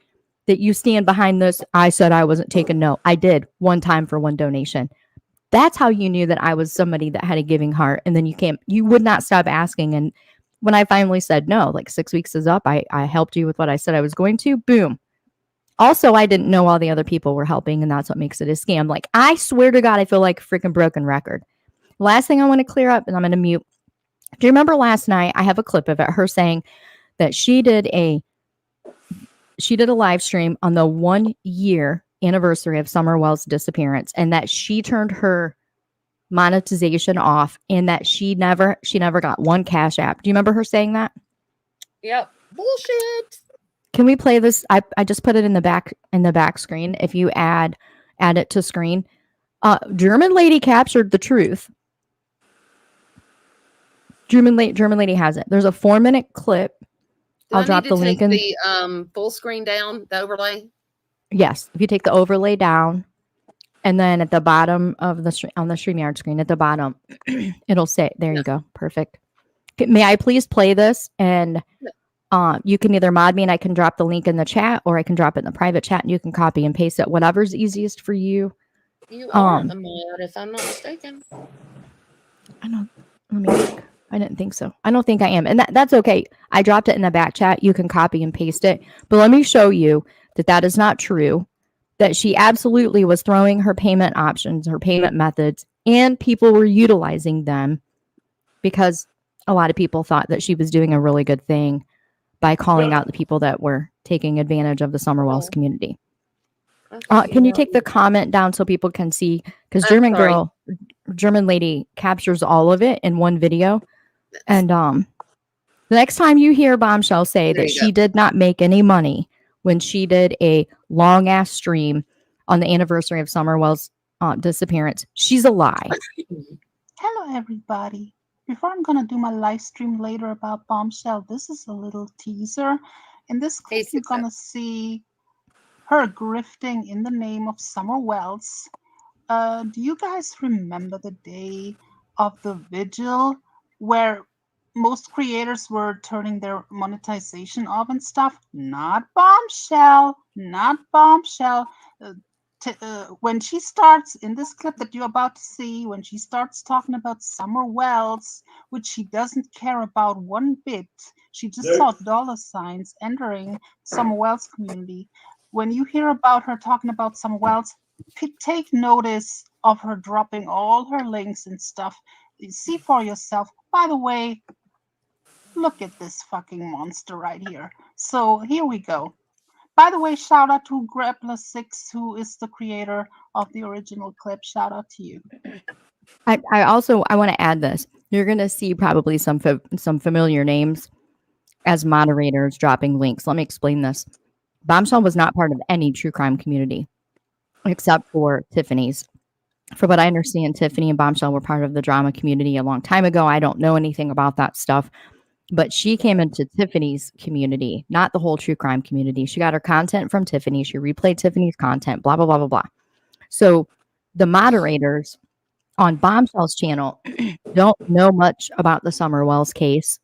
Speaker 7: that you stand behind this. I said I wasn't taking no. I did one time for one donation. That's how you knew that I was somebody that had a giving heart. And then you would not stop asking. And when I finally said no, like 6 weeks is up, I helped you with what I said I was going to, boom. Also, I didn't know all the other people were helping, and that's what makes it a scam. Like, I swear to God, I feel like a freaking broken record. Last thing I want to clear up, and I'm going to mute. Do you remember last night? I have a clip of it, her saying that she did a live stream on the 1 year anniversary of Summer Wells' disappearance, and that she turned her monetization off, and that she never got one Cash App. Do you remember her saying that?
Speaker 1: Yep. Bullshit.
Speaker 7: Can we play this? I just put it in the back screen. If you add it to screen, German lady captured the truth. German lady has it. There's a 4-minute clip. I'll drop the link in
Speaker 1: the full screen down, the overlay.
Speaker 7: Yes, if you take the overlay down, and then at the bottom of the on the StreamYard screen at the bottom, it'll say, there you go, perfect. May I please play this? And you can either mod me and I can drop the link in the chat, or I can drop it in the private chat and you can copy and paste it, whatever's easiest for you.
Speaker 1: You are a mod, if I'm not mistaken.
Speaker 7: I don't. Let me think. I didn't think so. I don't think I am. And that's okay. I dropped it in the back chat. You can copy and paste it. But let me show you that is not true. That she absolutely was throwing her payment options, her payment methods and people were utilizing them because a lot of people thought that she was doing a really good thing by calling out the people that were taking advantage of the Summerwells community. Can you take the comment down so people can see? Because German lady captures all of it in one video. And the next time you hear Bombshell say that she did not make any money when she did a long ass stream on the anniversary of Summerwell's disappearance, she's a lie.
Speaker 8: Hello, everybody. Before I'm going to do my live stream later about Bombshell, this is a little teaser. In this clip, you're going to see her grifting in the name of Summer Wells. Do you guys remember the day of the vigil where most creators were turning their monetization off and stuff? Not Bombshell, not Bombshell. When she starts in this clip that you're about to see, when she starts talking about Summer Wells, which she doesn't care about one bit, she just saw dollar signs entering Summer Wells community. When you hear about her talking about Summer Wells, take notice of her dropping all her links and stuff. See for yourself. By the way, look at this fucking monster right here. So here we go. By the way, shout out to Grappler6, who is the creator of the original clip. Shout out to you.
Speaker 7: I want to add this. You're going to see probably some familiar names as moderators dropping links. Let me explain this. Bombshell was not part of any true crime community except for Tiffany's. From what I understand, Tiffany and Bombshell were part of the drama community a long time ago. I don't know anything about that stuff. But she came into Tiffany's community, not the whole true crime community. She got her content from Tiffany. She replayed Tiffany's content, blah, blah, blah, blah, blah. So the moderators on Bombshell's channel don't know much about the Summerwells case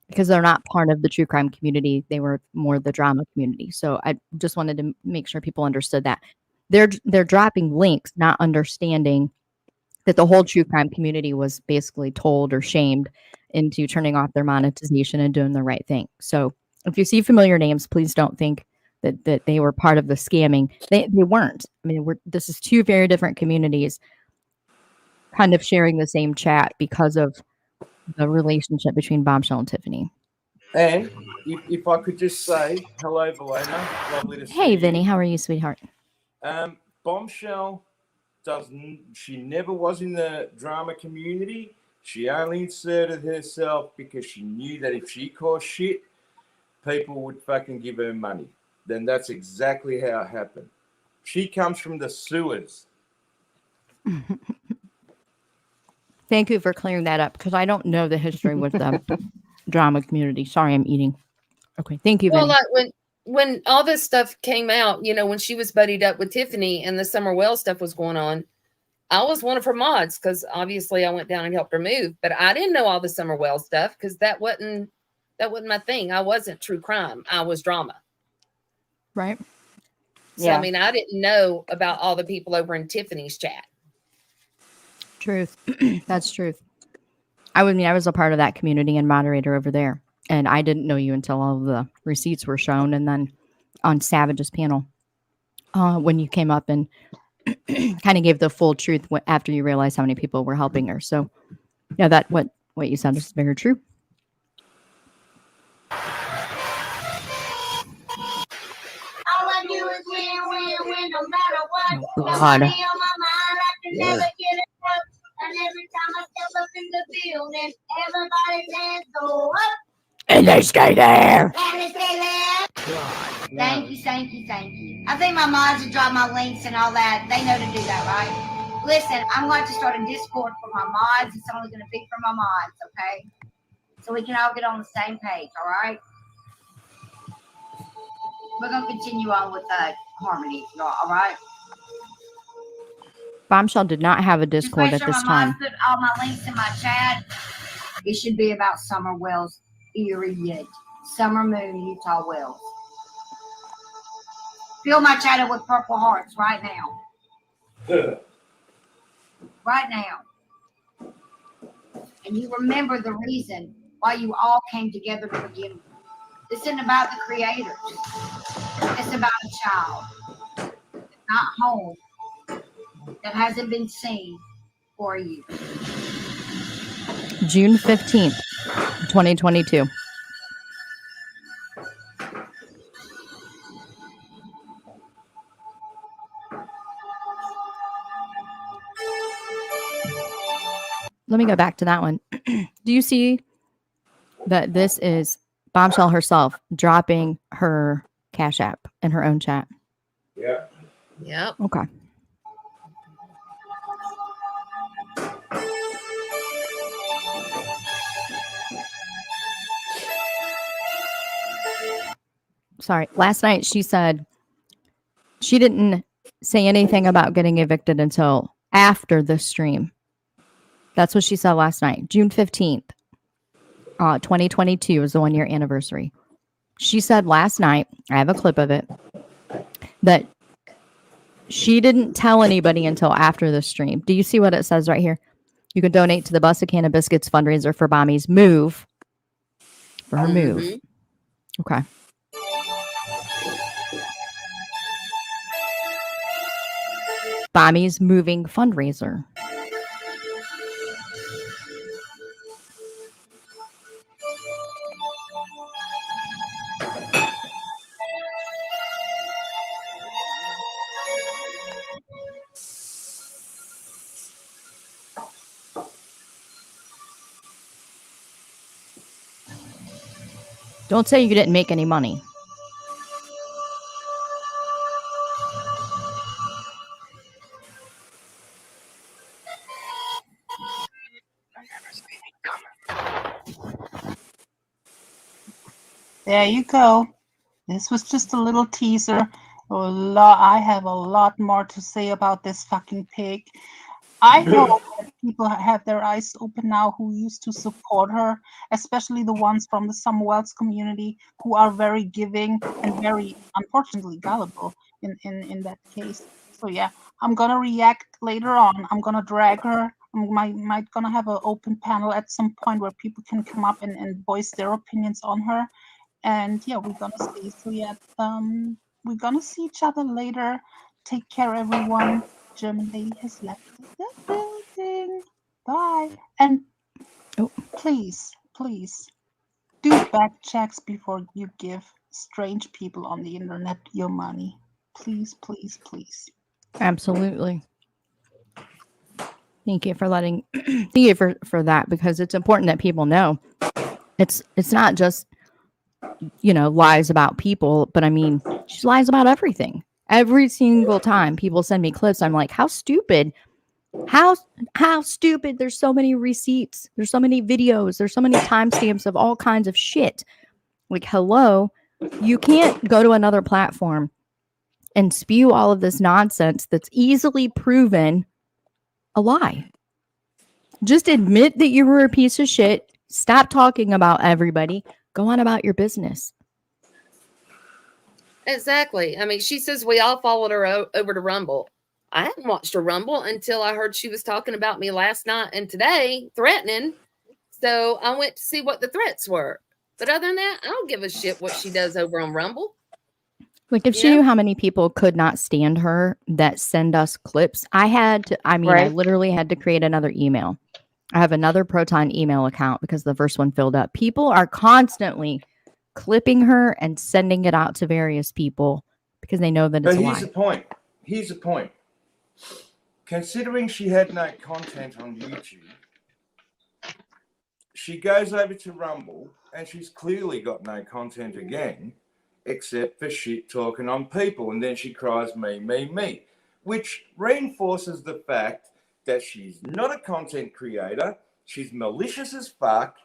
Speaker 7: because they're not part of the true crime community. They were more the drama community. So I just wanted to make sure people understood that. They're dropping links, not understanding that the whole true crime community was basically told or shamed into turning off their monetization and doing the right thing. So if you see familiar names, please don't think that they were part of the scamming. They weren't. I mean, this is two very different communities kind of sharing the same chat because of the relationship between Bombshell and Tiffany.
Speaker 4: And if I could just say, hello, Valena. Lovely to see you.
Speaker 7: Hey, Vinny. How are you, sweetheart?
Speaker 4: Bombshell she never was in the drama community. She only inserted herself because she knew that if she caused shit, people would fucking give her money. Then that's exactly how it happened. She comes from the sewers.
Speaker 7: Thank you for clearing that up because I don't know the history with the drama community. Sorry, I'm eating. Okay, thank you, Vinny.
Speaker 1: Well, like when all this stuff came out, when she was buddied up with Tiffany and the Summer Wells stuff was going on, I was one of her mods because obviously I went down and helped her move, but I didn't know all the Summer Wells stuff because that wasn't my thing. I wasn't true crime. I was drama.
Speaker 7: Right.
Speaker 1: So, yeah. I mean, I didn't know about all the people over in Tiffany's chat.
Speaker 7: Truth. That's truth. I was a part of that community and moderator over there. And I didn't know you until all of the receipts were shown. And then on Savage's panel, when you came up and kind of gave the full truth after you realized how many people were helping her. So, yeah, that what you said is very true.
Speaker 9: All I do is win, no matter what. Got money on my mind, I can never get enough. And every time I step up in the building, everybody's hands go up.
Speaker 7: And they stay there.
Speaker 9: And they stay there. Thank you. I think my mods have dropped my links and all that. They know to do that, right? Listen, I'm going to start a Discord for my mods. It's only going to be for my mods, okay? So we can all get on the same page, all right? We're going to continue on with Harmony, y'all, all right?
Speaker 7: Bombshell did not have a Discord at this time.
Speaker 9: Just make sure my mods put all my links in my chat. It should be about Summer Wells, period. Summer Moon, Utah Wells. Fill my chat up with purple hearts right now. Right now. And you remember the reason why you all came together to begin with. This isn't about the creators. It's about a child. Not home. That hasn't been seen. for you?
Speaker 7: June 15th, 2022. Let me go back to that one. Do you see that this is Bombshell herself dropping her Cash App in her own chat?
Speaker 4: Yeah.
Speaker 1: Yep.
Speaker 7: Okay. Sorry. Last night she said she didn't say anything about getting evicted until after the stream. That's what she said last night. June 15th, 2022 is the 1 year anniversary. She said last night, I have a clip of it, that she didn't tell anybody until after the stream. Do you see what it says right here? You can donate to the Bus a Can of Biscuits fundraiser for Bommy's move. For her move. Okay. Bommy's moving fundraiser. Don't say you didn't make any money.
Speaker 8: There you go. This was just a little teaser. I have a lot more to say about this fucking pig. I hope that people have their eyes open now who used to support her, especially the ones from the Samuels community who are very giving and very, unfortunately, gullible in that case. So yeah, I'm gonna react later on. I'm gonna drag her. Might gonna have an open panel at some point where people can come up and voice their opinions on her. And yeah, we're gonna see. So yeah, we're gonna see each other later. Take care, everyone. German lady has left the building. Bye. And please do back checks before you give strange people on the internet your money. Please.
Speaker 7: Absolutely. Thank you for letting thank you for that, because it's important that people know it's not just lies about people, but I mean she lies about everything. Every single time people send me clips, I'm like, how stupid. How stupid. There's so many receipts. There's so many videos. There's so many timestamps of all kinds of shit. Like, hello, you can't go to another platform and spew all of this nonsense that's easily proven a lie. Just admit that you were a piece of shit. Stop talking about everybody. Go on about your business.
Speaker 1: Exactly. I mean, she says we all followed her over to Rumble. I hadn't watched her Rumble until I heard she was talking about me last night and today, threatening. So I went to see what the threats were. But other than that, I don't give a shit what she does over on Rumble.
Speaker 7: Like, if she knew how many people could not stand her that send us clips, I literally had to create another email. I have another Proton email account because the first one filled up. People are constantly clipping her and sending it out to various people because they know that it's a lie.
Speaker 4: Here's the point. Considering she had no content on YouTube, she goes over to Rumble and she's clearly got no content again, except for shit talking on people. And then she cries, me, which reinforces the fact that she's not a content creator. She's malicious as fuck.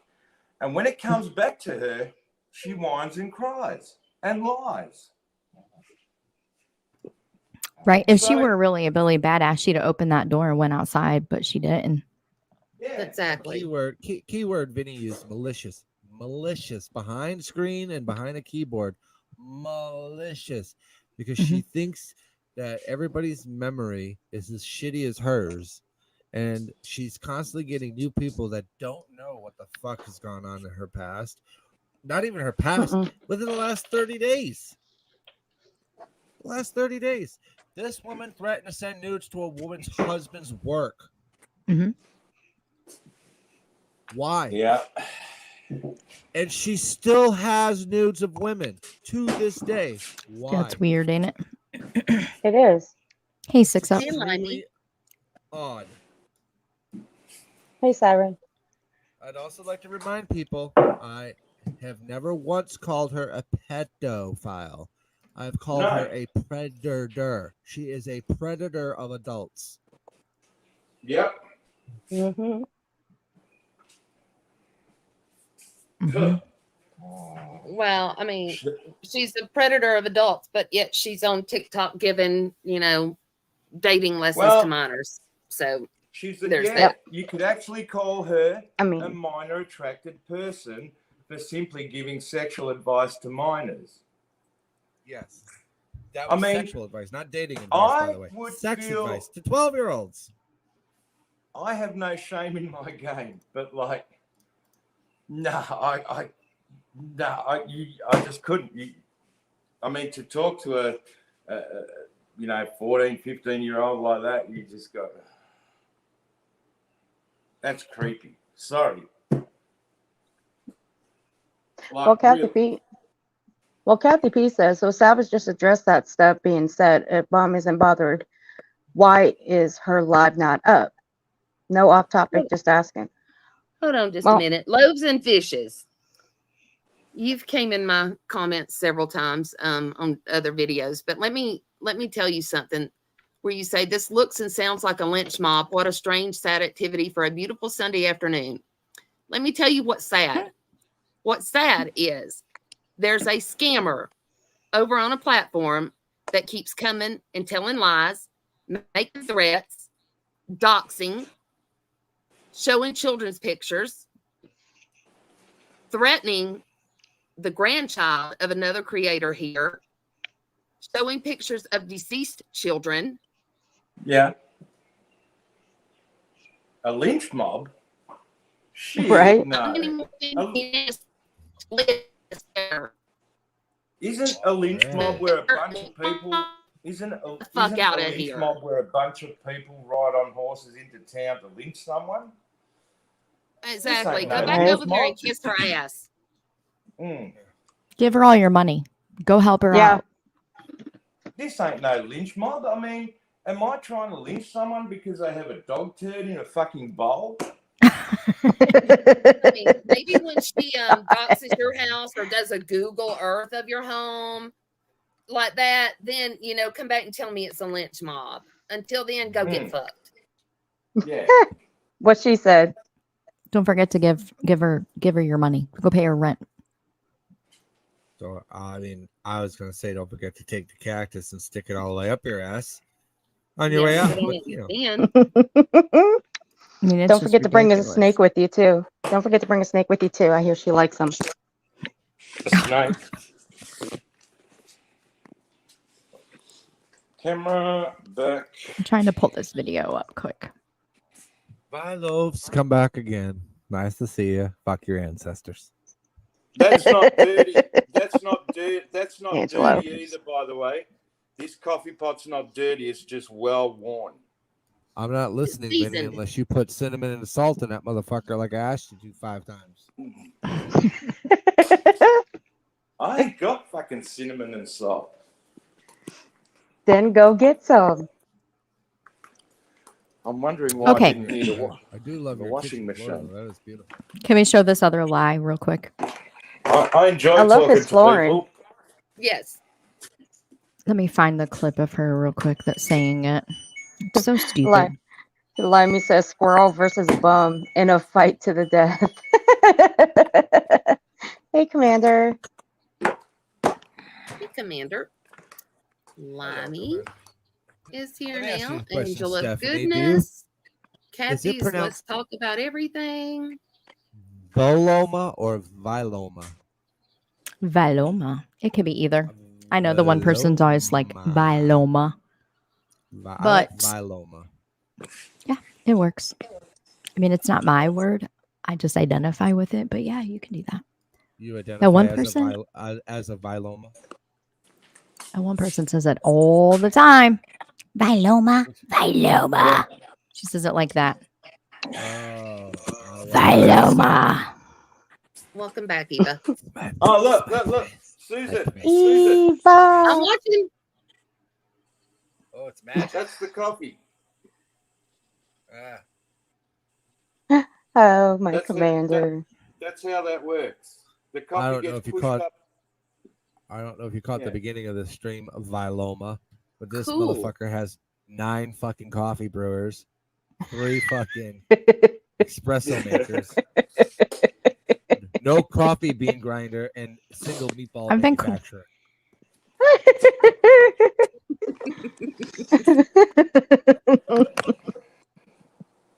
Speaker 4: And when it comes back to her, she whines and cries and lies.
Speaker 7: Right. If she were really a Billy Badass, she'd have opened that door and went outside, but she didn't.
Speaker 1: Yeah, exactly.
Speaker 5: Keyword Vinny used malicious. Malicious. Behind screen and behind a keyboard. Malicious. Because she thinks that everybody's memory is as shitty as hers. And she's constantly getting new people that don't know what the fuck has gone on in her past. Not even her past. Within the last 30 days. Last 30 days. This woman threatened to send nudes to a woman's husband's work.
Speaker 7: Mhm.
Speaker 5: Why?
Speaker 4: Yeah.
Speaker 5: And she still has nudes of women to this day. Why?
Speaker 7: That's weird, ain't it?
Speaker 2: It is.
Speaker 7: Hey, 6 up.
Speaker 1: Hey, Limey.
Speaker 5: Extremely odd.
Speaker 2: Hey, Siren.
Speaker 5: I'd also like to remind people I have never once called her a pedophile. I've called
Speaker 4: No.
Speaker 5: her a predator. She is a predator of adults.
Speaker 4: Yep.
Speaker 2: Mm-hmm.
Speaker 7: Mhm.
Speaker 1: Well, I mean, she's a predator of adults, but yet she's on TikTok giving, dating lessons
Speaker 4: Well,
Speaker 1: to minors. So
Speaker 4: she's
Speaker 1: there's
Speaker 4: yeah.
Speaker 1: that.
Speaker 4: You could actually call her
Speaker 2: I
Speaker 4: a
Speaker 2: mean,
Speaker 4: minor attracted person for simply giving sexual advice to minors.
Speaker 5: Yes. That
Speaker 4: I
Speaker 5: was
Speaker 4: mean,
Speaker 5: sexual advice, not dating advice, by
Speaker 4: I
Speaker 5: the way.
Speaker 4: would
Speaker 5: Sex
Speaker 4: feel
Speaker 5: advice to 12-year-olds.
Speaker 4: I have no shame in my game, but like, I just couldn't. I mean, to talk to a 14, 15-year-old like that, you just go, that's creepy. Sorry.
Speaker 2: well, Kathy P says, so Savage just addressed that stuff being said. If Mom isn't bothered, why is her live not up? No off topic, just asking.
Speaker 1: Hold on just a
Speaker 2: Well,
Speaker 1: minute. Loaves and fishes. You've came in my comments several times on other videos, but let me tell you something where you say this looks and sounds like a lynch mob. What a strange, sad activity for a beautiful Sunday afternoon. Let me tell you what's sad. What's sad is there's a scammer over on a platform that keeps coming and telling lies, making threats, doxing, showing children's pictures, threatening the grandchild of another creator here, showing pictures of deceased children.
Speaker 4: Yeah. A lynch mob? Shit,
Speaker 2: right?
Speaker 4: no. Isn't a lynch mob where a bunch of people isn't a lynch mob where a bunch of people ride on horses into town to lynch someone?
Speaker 1: Exactly. Go
Speaker 4: no
Speaker 1: back
Speaker 4: lynch
Speaker 1: over there and
Speaker 4: mob.
Speaker 1: kiss her ass.
Speaker 7: Give her all your money. Go help her out.
Speaker 4: This ain't no lynch mob. I mean, am I trying to lynch someone because they have a dog turd in a fucking bowl?
Speaker 1: I mean, maybe when she doxes your house or does a Google Earth of your home like that, then come back and tell me it's a lynch mob. Until then, go get fucked.
Speaker 4: Yeah.
Speaker 2: What she said.
Speaker 7: Don't forget to give her your money. Go pay her rent.
Speaker 5: So I mean, I was gonna say, don't forget to take the cactus and stick it all the way up your ass on your way out.
Speaker 7: I mean,
Speaker 2: don't forget to bring a snake with you too. Don't forget to bring a snake with you too. I hear she likes them.
Speaker 4: A snake. Camera back.
Speaker 7: I'm trying to pull this video up quick.
Speaker 5: Bye, loaves. Come back again. Nice to see you. Fuck your ancestors.
Speaker 4: That's not dirty. That's not dirty. That's not
Speaker 2: Angelo.
Speaker 4: dirty either, by the way. This coffee pot's not dirty. It's just well worn.
Speaker 5: I'm not listening, Vinny, unless you put cinnamon and salt in that motherfucker like I asked you to 5 times.
Speaker 4: I ain't got fucking cinnamon and salt.
Speaker 2: Then go get some.
Speaker 4: I'm wondering why
Speaker 7: Okay.
Speaker 4: I didn't hear
Speaker 5: I do love
Speaker 4: the
Speaker 5: your
Speaker 4: washing
Speaker 5: kitchen floor,
Speaker 4: machine.
Speaker 5: though. That is beautiful.
Speaker 7: Can we show this other lie real quick?
Speaker 4: I enjoy
Speaker 2: I love
Speaker 4: talking
Speaker 2: his
Speaker 4: to
Speaker 2: flooring.
Speaker 4: people.
Speaker 1: Yes.
Speaker 7: Let me find the clip of her real quick that's saying it. It's so stupid.
Speaker 2: Limey says squirrel versus bum in a fight to the death. Hey, Commander.
Speaker 1: Hey, Commander. Limey is here now. Angela,
Speaker 5: Stephanie.
Speaker 1: goodness.
Speaker 5: Is it
Speaker 1: Kathy's, let's
Speaker 5: pronounced
Speaker 1: talk about everything.
Speaker 5: Voloma or Viloma?
Speaker 7: Viloma. It could be either. I know the one person's always like Viloma. But
Speaker 5: Viloma.
Speaker 7: Yeah, it works. I mean, it's not my word. I just identify with it. But yeah, you can do that.
Speaker 5: You identify
Speaker 7: That one
Speaker 5: as
Speaker 7: person
Speaker 5: as a Viloma?
Speaker 7: And one person says it all the time. Viloma. Viloma. She says it like that.
Speaker 5: Oh,
Speaker 7: Viloma.
Speaker 1: Welcome back, Eva.
Speaker 4: Oh, look. Susan.
Speaker 1: I'm
Speaker 2: Eva.
Speaker 1: watching.
Speaker 5: Oh, it's magic.
Speaker 4: That's the coffee.
Speaker 2: Oh, my
Speaker 4: That's
Speaker 2: commander.
Speaker 4: That's how that works. The
Speaker 5: I
Speaker 4: coffee
Speaker 5: don't know
Speaker 4: gets
Speaker 5: if you
Speaker 4: pushed
Speaker 5: caught.
Speaker 4: up.
Speaker 5: I don't know if you caught the
Speaker 4: Yeah.
Speaker 5: beginning of the stream of Viloma, but this
Speaker 1: Cool.
Speaker 5: motherfucker has 9 fucking coffee brewers, 3 fucking espresso makers, no coffee bean grinder, and single meatball
Speaker 7: I've been
Speaker 5: manufacturer.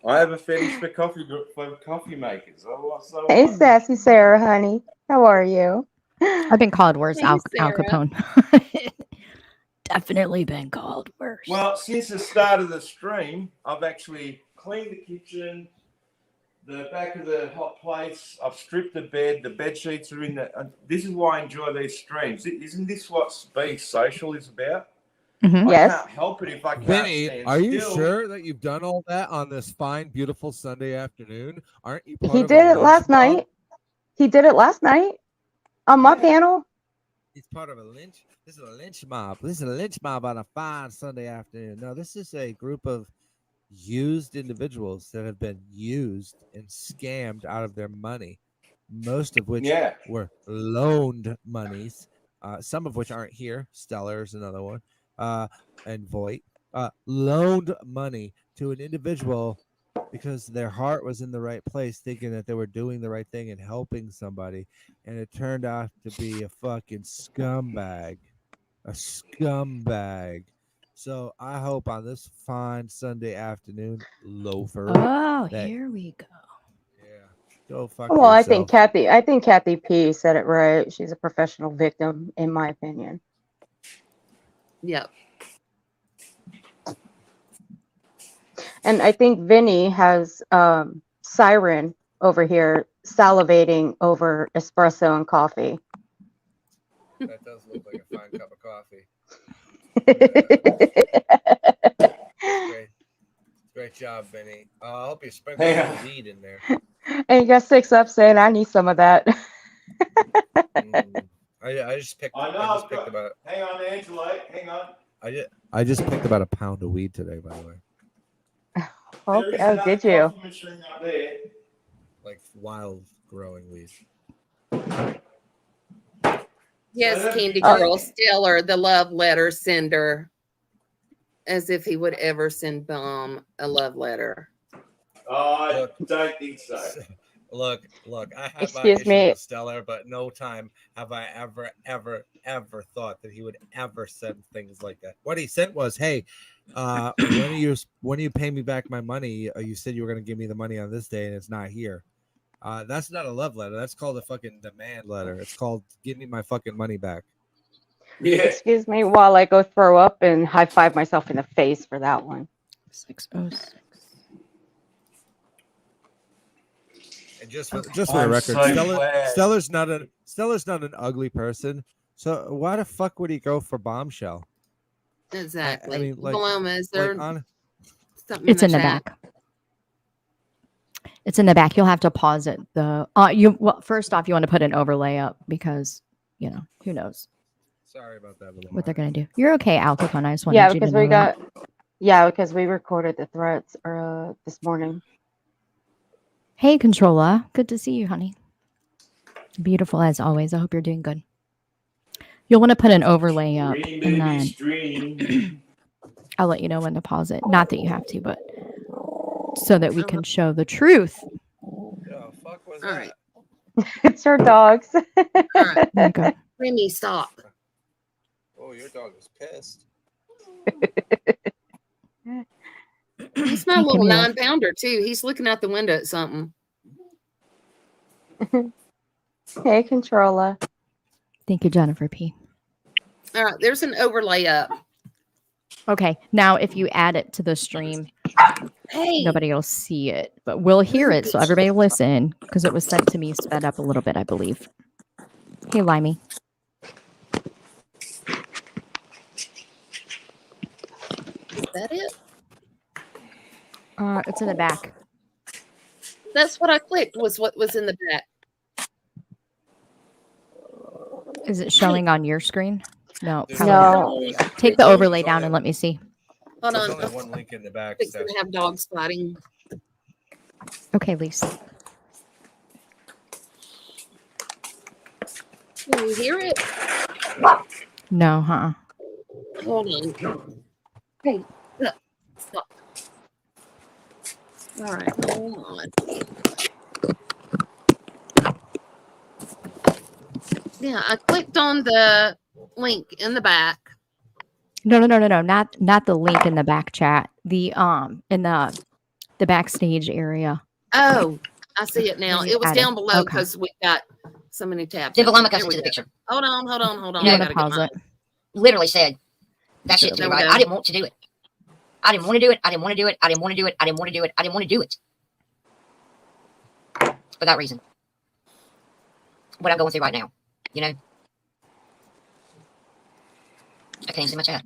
Speaker 4: I have a fetish for coffee makers.
Speaker 2: Hey, Sassy Sarah, honey. How are you?
Speaker 7: I've been called worse.
Speaker 1: Hey,
Speaker 7: Al
Speaker 1: Sarah.
Speaker 7: Capone. Definitely been called worse.
Speaker 4: Well, since the start of the stream, I've actually cleaned the kitchen, the back of the hot plates. I've stripped the bed. The bed sheets are in the. This is why I enjoy these streams. Isn't this what being social is about?
Speaker 7: Mhm.
Speaker 4: I
Speaker 2: Yes.
Speaker 4: can't help it if I can't
Speaker 5: Vinny,
Speaker 4: stand
Speaker 5: are you
Speaker 4: still.
Speaker 5: sure that you've done all that on this fine, beautiful Sunday afternoon? Aren't you part
Speaker 2: He
Speaker 5: of
Speaker 2: did
Speaker 5: a
Speaker 2: it last
Speaker 5: lynch mob?
Speaker 2: night. He did it last night on my
Speaker 4: Yeah.
Speaker 2: panel.
Speaker 5: He's part of a lynch. This is a lynch mob. This is a lynch mob on a fine Sunday afternoon. No, this is a group of used individuals that have been used and scammed out of their money, most of which
Speaker 4: Yeah.
Speaker 5: were loaned monies, some of which aren't here. Stellar is another one, and Voight loaned money to an individual because their heart was in the right place, thinking that they were doing the right thing and helping somebody, and it turned out to be a fucking scumbag, a scumbag. So I hope on this fine Sunday afternoon, loafer,
Speaker 7: Oh,
Speaker 5: that
Speaker 7: here we go.
Speaker 5: go fuck
Speaker 2: Well, I
Speaker 5: yourself.
Speaker 2: think Kathy P said it right. She's a professional victim, in my opinion.
Speaker 1: Yep.
Speaker 2: And I think Vinny has Siren over here salivating over espresso and coffee.
Speaker 5: That does look like a fine cup of coffee. Great job, Vinny. I hope you sprinkle a little weed in there.
Speaker 2: And you got 6 up saying, I need some of that.
Speaker 5: I just picked.
Speaker 4: I know.
Speaker 5: I just picked about.
Speaker 4: Hang on, Angela. Hang on.
Speaker 5: I just picked about a pound of weed today, by the way.
Speaker 2: Oh,
Speaker 4: There is
Speaker 2: oh,
Speaker 4: another
Speaker 2: did you?
Speaker 4: coffee machine up there.
Speaker 5: Like wild growing weed.
Speaker 1: Yes, Candy
Speaker 2: Oh.
Speaker 1: Girl, Stellar, the love letter sender. As if he would ever send Bum a love letter.
Speaker 4: I don't think so.
Speaker 5: Look, I have my
Speaker 2: Excuse
Speaker 5: issues
Speaker 2: me.
Speaker 5: with Stellar, but no time have I ever thought that he would ever send things like that. What he sent was, hey, when you pay me back my money? You said you were going to give me the money on this day and it's not here. That's not a love letter. That's called a fucking demand letter. It's called give me my fucking money back.
Speaker 4: Yeah.
Speaker 2: Excuse me while I go throw up and high five myself in the face for that one.
Speaker 7: 606.
Speaker 5: And just for the record, Stellar's not an ugly person. So why the fuck would he go for Bombshell?
Speaker 1: Exactly.
Speaker 5: I mean, like,
Speaker 1: Paloma, is there something
Speaker 7: It's in the
Speaker 1: chat?
Speaker 7: back. It's in the back. You'll have to pause it. First off, you want to put an overlay up because who knows
Speaker 5: Sorry about that.
Speaker 7: what they're gonna do. You're okay, Al Capone. I just wanted you to
Speaker 2: because
Speaker 7: know
Speaker 2: we
Speaker 7: that.
Speaker 2: because we recorded the threats this morning.
Speaker 7: Hey, Controller. Good to see you, honey. Beautiful as always. I hope you're doing good. You'll want to put an overlay up, and then I'll let you know when to pause it. Not that you have to, but so that we can show the truth.
Speaker 5: The fuck was
Speaker 1: All right.
Speaker 2: It's her dogs.
Speaker 1: All right.
Speaker 7: Okay.
Speaker 1: Remy, stop.
Speaker 5: Oh, your dog was pissed.
Speaker 1: He's my
Speaker 7: Take him
Speaker 1: little
Speaker 7: here.
Speaker 1: 9-pounder too. He's looking out the window at something.
Speaker 2: Hey, controller.
Speaker 7: Thank you, Jennifer P.
Speaker 1: All right, there's an overlay up.
Speaker 7: Okay, now if you add it to the stream,
Speaker 1: Hey,
Speaker 7: nobody will see it, but we'll hear it. So everybody listen, because it was sent to me sped up a little bit, I believe. Hey, Limey.
Speaker 1: is that it?
Speaker 7: It's in the back.
Speaker 1: That's what I clicked. Was what was in the back.
Speaker 7: Is it showing on your screen? No,
Speaker 3: There's
Speaker 7: probably
Speaker 2: No.
Speaker 7: not. There you go. Take the overlay down and let me see.
Speaker 1: Hold
Speaker 3: There's
Speaker 1: on.
Speaker 3: only one link in the back.
Speaker 1: Fixing
Speaker 3: So.
Speaker 1: to have dog spotting.
Speaker 7: Okay, Lisa.
Speaker 1: Can you hear it?
Speaker 7: No, huh?
Speaker 1: Hold on. Hey, look. Stop. All right, hold on. Yeah, I clicked on the link in the back.
Speaker 7: No, not the link in the back chat. The in the backstage area.
Speaker 1: Oh, I see it now.
Speaker 7: Where you
Speaker 1: It was
Speaker 7: added.
Speaker 1: down below
Speaker 7: Okay.
Speaker 1: because we got so many tabs.
Speaker 6: Then
Speaker 1: open.
Speaker 6: Valama comes
Speaker 1: There we
Speaker 6: into the
Speaker 1: go.
Speaker 6: picture.
Speaker 1: Hold on.
Speaker 6: You
Speaker 1: I
Speaker 6: know,
Speaker 1: gotta
Speaker 7: to
Speaker 1: get
Speaker 7: pause
Speaker 1: mine.
Speaker 7: it.
Speaker 6: Literally said that shit to
Speaker 1: There
Speaker 6: me,
Speaker 1: we
Speaker 6: right?
Speaker 1: go.
Speaker 6: I didn't want to do it. I didn't want to do it. I didn't want to do it. I didn't want to do it. I didn't want to do it. I didn't want to do it. For that reason. What I'm going through right now. You know? I can't even see my chat.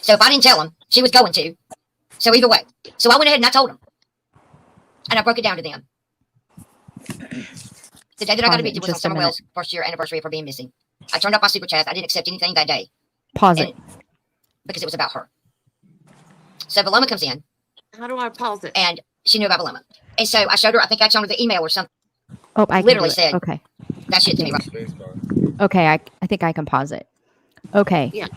Speaker 6: So if I didn't tell him, she was going to. So either way. So I went ahead and I told him. And I broke it down to them. The day that I got
Speaker 7: Pause it
Speaker 6: evicted was on
Speaker 7: just a
Speaker 6: Summer
Speaker 7: minute.
Speaker 6: Wells' first year anniversary of her being missing. I turned off my super chat. I didn't accept anything that day.
Speaker 7: Pause it.
Speaker 6: Because it was about her. So Valama comes in.
Speaker 1: How do I pause it?
Speaker 6: And she knew about Valama. And so I showed her, I think I showed her the email or something.
Speaker 7: Oh, I can
Speaker 6: literally
Speaker 7: do it.
Speaker 6: said
Speaker 7: Okay.
Speaker 6: that shit to me, right?
Speaker 3: Spacebar.
Speaker 7: Okay, I think I can pause it. Okay.
Speaker 1: Yeah.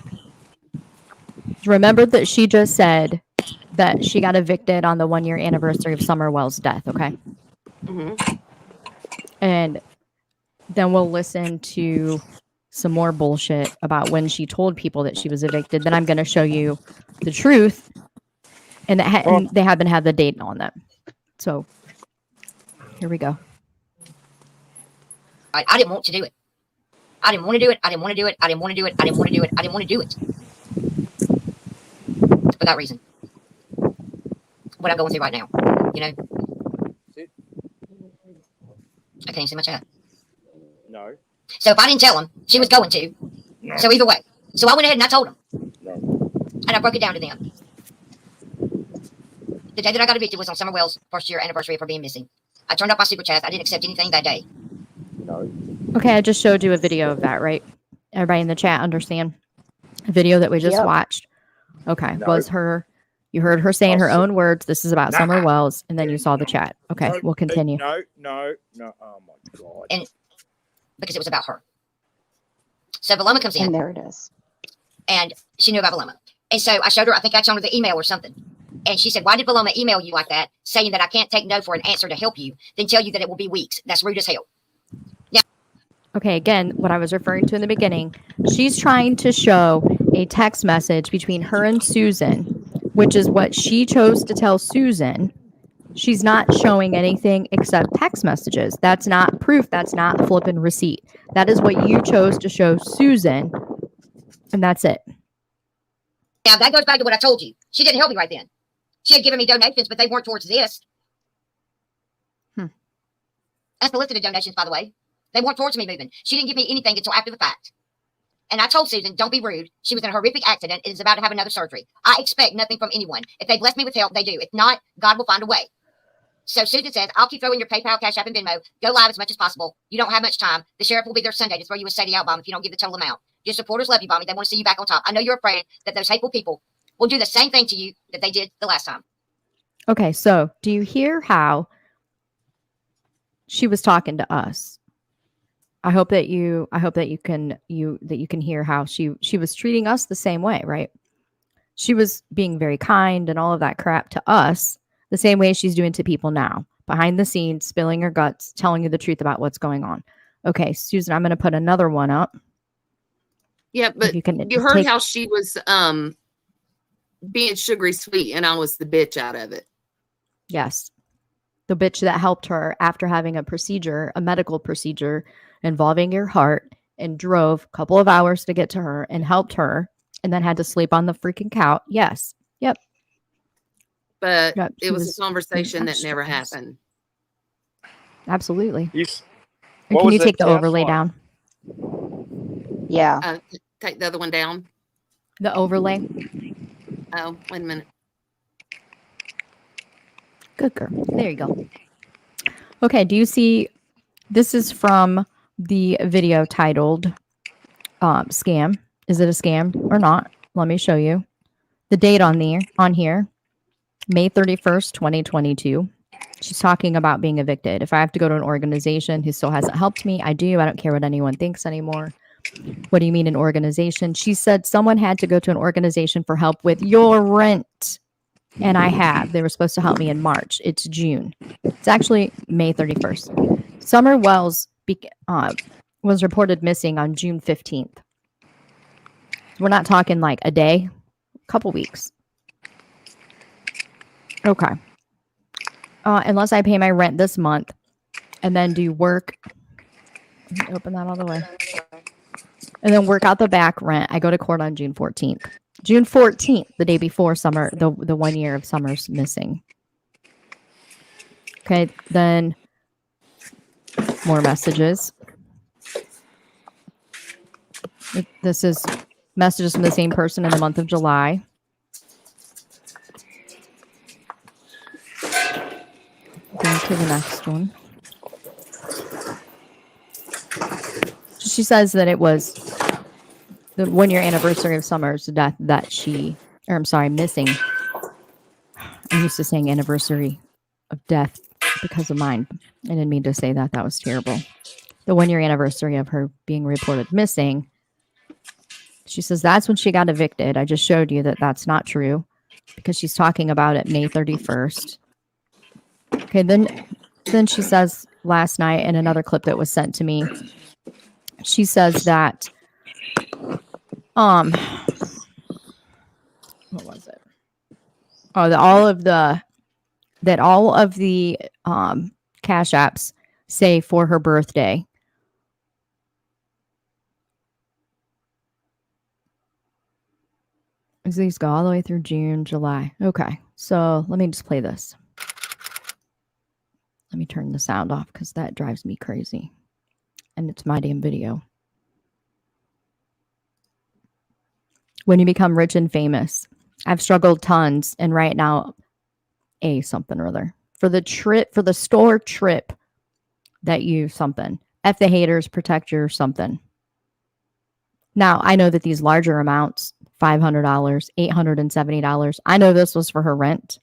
Speaker 7: Remember that she just said that she got evicted on the 1-year anniversary of Summerwell's death, okay?
Speaker 1: Mm-hmm.
Speaker 7: And then we'll listen to some more bullshit about when she told people that she was evicted. Then I'm going to show you the truth, and, and they haven't had the date on them. So here we go.
Speaker 6: I didn't want to do it. I didn't want to do it. I didn't want to do it. I didn't want to do it. I didn't want to do it. I didn't want to do it. For that reason. What I'm going through right now. You know? I can't even see my chat.
Speaker 4: No.
Speaker 6: So if I didn't tell him, she was going to.
Speaker 4: No.
Speaker 6: So either way. So I went ahead and I told him.
Speaker 4: No.
Speaker 6: And I broke it down to them. The day that I got evicted was on Summer Wells' first year anniversary of her being missing. I turned off my super chat. I didn't accept anything that day.
Speaker 4: No.
Speaker 7: Okay, I just showed you a video of that, right? Everybody in the chat understand? A video that we just
Speaker 2: Yep.
Speaker 7: watched. Okay,
Speaker 4: No.
Speaker 7: was her, you heard her saying her own words, this is about
Speaker 4: Nah.
Speaker 7: Summer Wells, and then you saw the chat. Okay,
Speaker 4: No.
Speaker 7: we'll continue.
Speaker 4: No. Oh my god.
Speaker 6: And because it was about her. So Valama comes in.
Speaker 2: And there it is.
Speaker 6: And she knew about Valama. And so I showed her, I think I showed her the email or something. And she said, why did Valama email you like that, saying that I can't take no for an answer to help you, then tell you that it will be weeks? That's rude as hell.
Speaker 7: Okay, again, what I was referring to in the beginning, she's trying to show a text message between her and Susan, which is what she chose to tell Susan. She's not showing anything except text messages. That's not proof. That's not flipping receipt. That is what you chose to show Susan, and that's it.
Speaker 6: Now, that goes back to what I told you. She didn't help me right then. She had given me donations, but they weren't towards this. Unsolicited donations, by the way. They weren't towards me moving. She didn't give me anything until after the fact. And I told Susan, don't be rude. She was in a horrific accident and is about to have another surgery. I expect nothing from anyone. If they bless me with help, they do. If not, God will find a way. So Susan says, I'll keep throwing your PayPal, Cash App, and Venmo. Go live as much as possible. You don't have much time. The sheriff will be there Sunday to throw you a Sadie out bomb if you don't give the total amount. Your supporters love you, Bommy. They want to see you back on top. I know you're afraid that those hateful people will do the same thing to you that they did the last time.
Speaker 7: Okay, so do you hear how she was talking to us? I hope that you can hear how she was treating us the same way, right? She was being very kind and all of that crap to us, the same way she's doing to people now, behind the scenes, spilling her guts, telling you the truth about what's going on. Okay, Susan, I'm going to put another one up.
Speaker 1: Yeah, but
Speaker 7: you
Speaker 1: heard how she was being sugary sweet, and I was the bitch out of it.
Speaker 7: Yes. The bitch that helped her after having a medical procedure involving your heart, and drove a couple of hours to get to her and helped her, and then had to sleep on the freaking couch. Yes. Yep.
Speaker 1: But
Speaker 7: Yep,
Speaker 1: it
Speaker 7: she
Speaker 1: was
Speaker 7: was
Speaker 1: a conversation that
Speaker 7: extra
Speaker 1: never
Speaker 7: nice.
Speaker 1: happened.
Speaker 7: Absolutely.
Speaker 4: Yes.
Speaker 7: And
Speaker 4: What
Speaker 7: can
Speaker 4: was
Speaker 7: you
Speaker 4: that
Speaker 7: take the
Speaker 4: couch
Speaker 7: overlay
Speaker 4: like?
Speaker 7: down?
Speaker 2: Yeah.
Speaker 1: Take the other one down.
Speaker 7: The overlay.
Speaker 1: Oh, wait a minute.
Speaker 7: Good girl. There you go. Okay, do you see? This is from the video titled "Scam." Is it a scam or not? Let me show you the date on here, May 31st, 2022. She's talking about being evicted. If I have to go to an organization who still hasn't helped me, I do. I don't care what anyone thinks anymore. What do you mean an organization? She said someone had to go to an organization for help with your rent. And I have. They were supposed to help me in March. It's June. It's actually May 31st. Summer Wells was reported missing on June 15th. We're not talking like a day, a couple weeks. Okay. Unless I pay my rent this month and then do work. Let me open that all the way. And then work out the back rent. I go to court on June 14th. June 14th, the day before summer, the 1 year of Summer's missing. Okay, then more messages. This is messages from the same person in the month of July. Going to the next one. She says that it was the 1 year anniversary of Summer's death missing. I'm used to saying anniversary of death because of mine. I didn't mean to say that. That was terrible. The 1 year anniversary of her being reported missing. She says that's when she got evicted. I just showed you that that's not true because she's talking about it May 31st. Okay, then she says last night in another clip that was sent to me, she says that what was it? Oh, that all of the cash apps say for her birthday. These go all the way through June, July. Okay, so let me just play this. Let me turn the sound off because that drives me crazy. And it's my damn video. When you become rich and famous. I've struggled tons, and right now, something or other. For the store trip that you something. F the haters, protect your something. Now, I know that these larger amounts, $500, $870, I know this was for her rent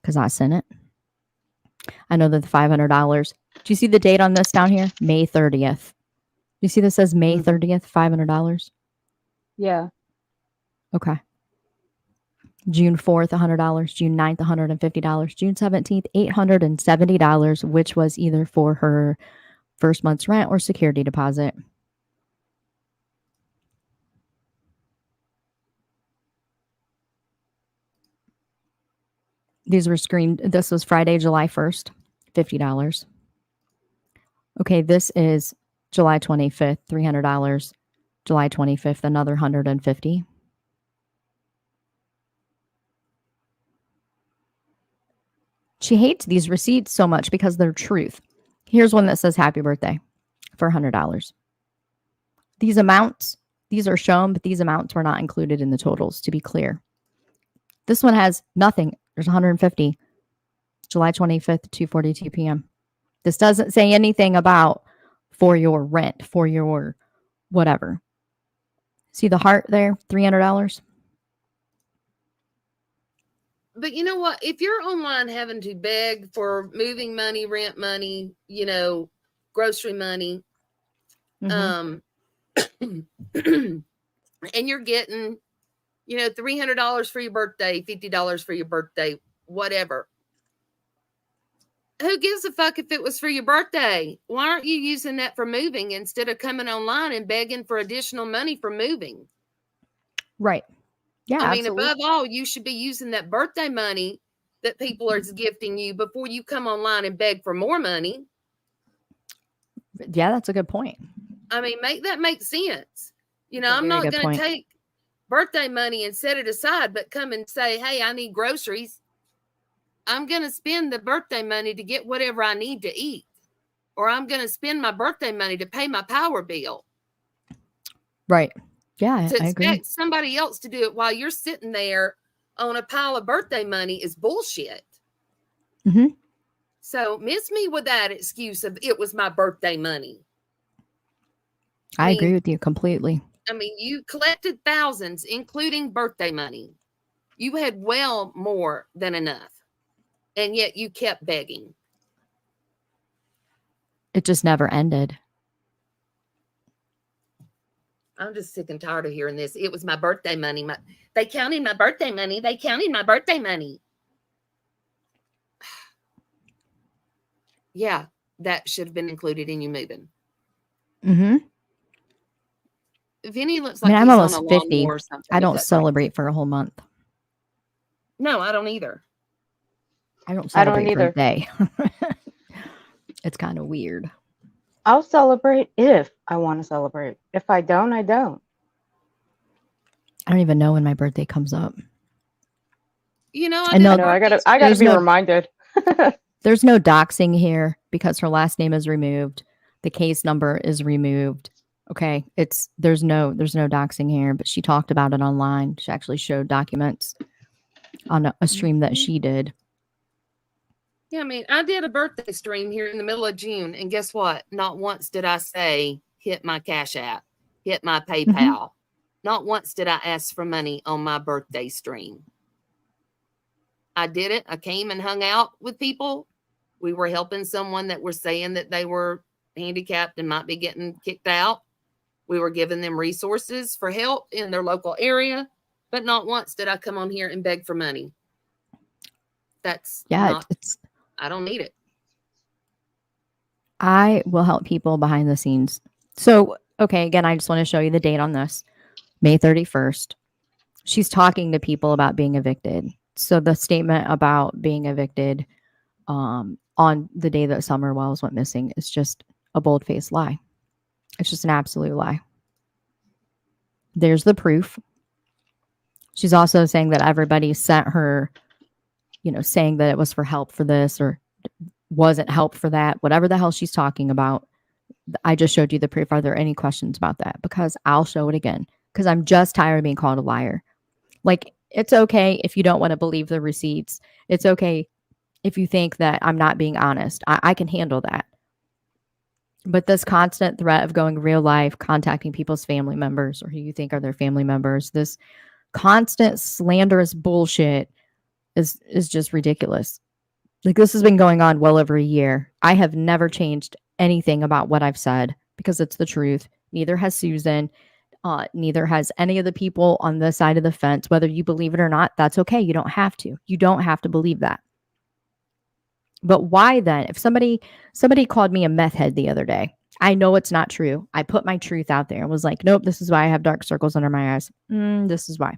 Speaker 7: because I sent it. I know that the $500. Do you see the date on this down here? May 30th. You see this says May 30th, $500?
Speaker 2: Yeah.
Speaker 7: Okay. June 4th, $100. June 9th, $150. June 17th, $870, which was either for her first month's rent or security deposit. These were screened. This was Friday, July 1st, $50. Okay, this is July 25th, $300. July 25th, another $150. She hates these receipts so much because they're truth. Here's one that says happy birthday for $100. These amounts, these are shown, but these amounts were not included in the totals, to be clear. This one has nothing. There's 150. July 25th, 2:42 p.m. This doesn't say anything about for your rent, for your whatever. See the heart there? $300.
Speaker 1: But you know what? If you're online having to beg for moving money, rent money, grocery money, and you're getting, $300 for your birthday, $50 for your birthday, whatever. Who gives a fuck if it was for your birthday? Why aren't you using that for moving instead of coming online and begging for additional money for moving?
Speaker 7: Right. Yeah,
Speaker 1: I mean,
Speaker 7: absolutely.
Speaker 1: above all, you should be using that birthday money that people are gifting you before you come online and beg for more money.
Speaker 7: Yeah, that's a good point.
Speaker 1: I mean, make that make sense.
Speaker 7: That's a
Speaker 1: I'm
Speaker 7: very
Speaker 1: not
Speaker 7: good
Speaker 1: going to
Speaker 7: point.
Speaker 1: take birthday money and set it aside, but come and say, hey, I need groceries. I'm going to spend the birthday money to get whatever I need to eat. Or I'm going to spend my birthday money to pay my power bill.
Speaker 7: Right. Yeah,
Speaker 1: To
Speaker 7: I agree.
Speaker 1: expect somebody else to do it while you're sitting there on a pile of birthday money is bullshit.
Speaker 7: Mm-hmm.
Speaker 1: So miss me with that excuse of it was my birthday money.
Speaker 7: I agree with you completely.
Speaker 1: I mean, you collected thousands, including birthday money. You had well more than enough. And yet you kept begging.
Speaker 7: It just never ended.
Speaker 1: I'm just sick and tired of hearing this. It was my birthday money. They counted my birthday money. They counted my birthday money. Yeah, that should have been included in you moving.
Speaker 7: Mm-hmm.
Speaker 1: Vinny looks
Speaker 7: I mean,
Speaker 1: like
Speaker 7: I'm
Speaker 1: he's on
Speaker 7: almost
Speaker 1: a
Speaker 7: 50.
Speaker 1: lawnmower or something.
Speaker 7: I
Speaker 1: if
Speaker 7: don't
Speaker 1: that's
Speaker 7: celebrate for a whole month.
Speaker 1: No, I don't either.
Speaker 2: I
Speaker 7: I don't
Speaker 2: don't
Speaker 7: celebrate for a
Speaker 2: either.
Speaker 7: day. It's kind of weird.
Speaker 2: I'll celebrate if I want to celebrate. If I don't, I don't.
Speaker 7: I don't even know when my birthday comes up.
Speaker 1: You know,
Speaker 7: I know
Speaker 2: I know. I gotta
Speaker 7: there's
Speaker 2: be
Speaker 7: no-
Speaker 2: reminded.
Speaker 7: There's no doxing here because her last name is removed. The case number is removed. Okay. There's no doxing here, but she talked about it online. She actually showed documents on a stream that she did.
Speaker 1: Yeah, I mean, I did a birthday stream here in the middle of June, and guess what? Not once did I say, hit my Cash App, hit my PayPal. Not once did I ask for money on my birthday stream. I did it. I came and hung out with people. We were helping someone that were saying that they were handicapped and might be getting kicked out. We were giving them resources for help in their local area, but not once did I come on here and beg for money. That's I don't need it.
Speaker 7: I will help people behind the scenes. So, okay, again, I just want to show you the date on this. May 31st. She's talking to people about being evicted. So the statement about being evicted on the day that Summer Wells went missing is just a bold-faced lie. It's just an absolute lie. There's the proof. She's also saying that everybody sent her, saying that it was for help for this or wasn't help for that, whatever the hell she's talking about. I just showed you the proof. Are there any questions about that? Because I'll show it again. Because I'm just tired of being called a liar. Like, it's okay if you don't want to believe the receipts. It's okay if you think that I'm not being honest. I can handle that. But this constant threat of going real life, contacting people's family members or who you think are their family members, this constant slanderous bullshit is just ridiculous. Like, this has been going on well over a year. I have never changed anything about what I've said because it's the truth. Neither has Susan. Neither has any of the people on this side of the fence. Whether you believe it or not, that's okay. You don't have to. You don't have to believe that. But why then? If somebody called me a meth head the other day, I know it's not true. I put my truth out there and was like, nope, this is why I have dark circles under my eyes. This is why.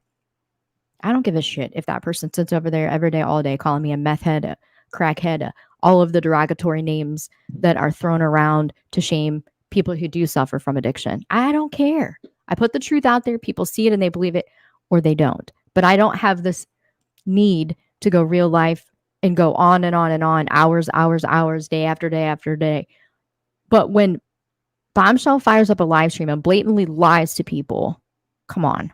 Speaker 7: I don't give a shit if that person sits over there every day, all day, calling me a meth head, a crackhead, all of the derogatory names that are thrown around to shame people who do suffer from addiction. I don't care. I put the truth out there. People see it and they believe it or they don't. But I don't have this need to go real life and go on and on and on, hours, day after day after day. But when Bumshell fires up a live stream and blatantly lies to people, come on.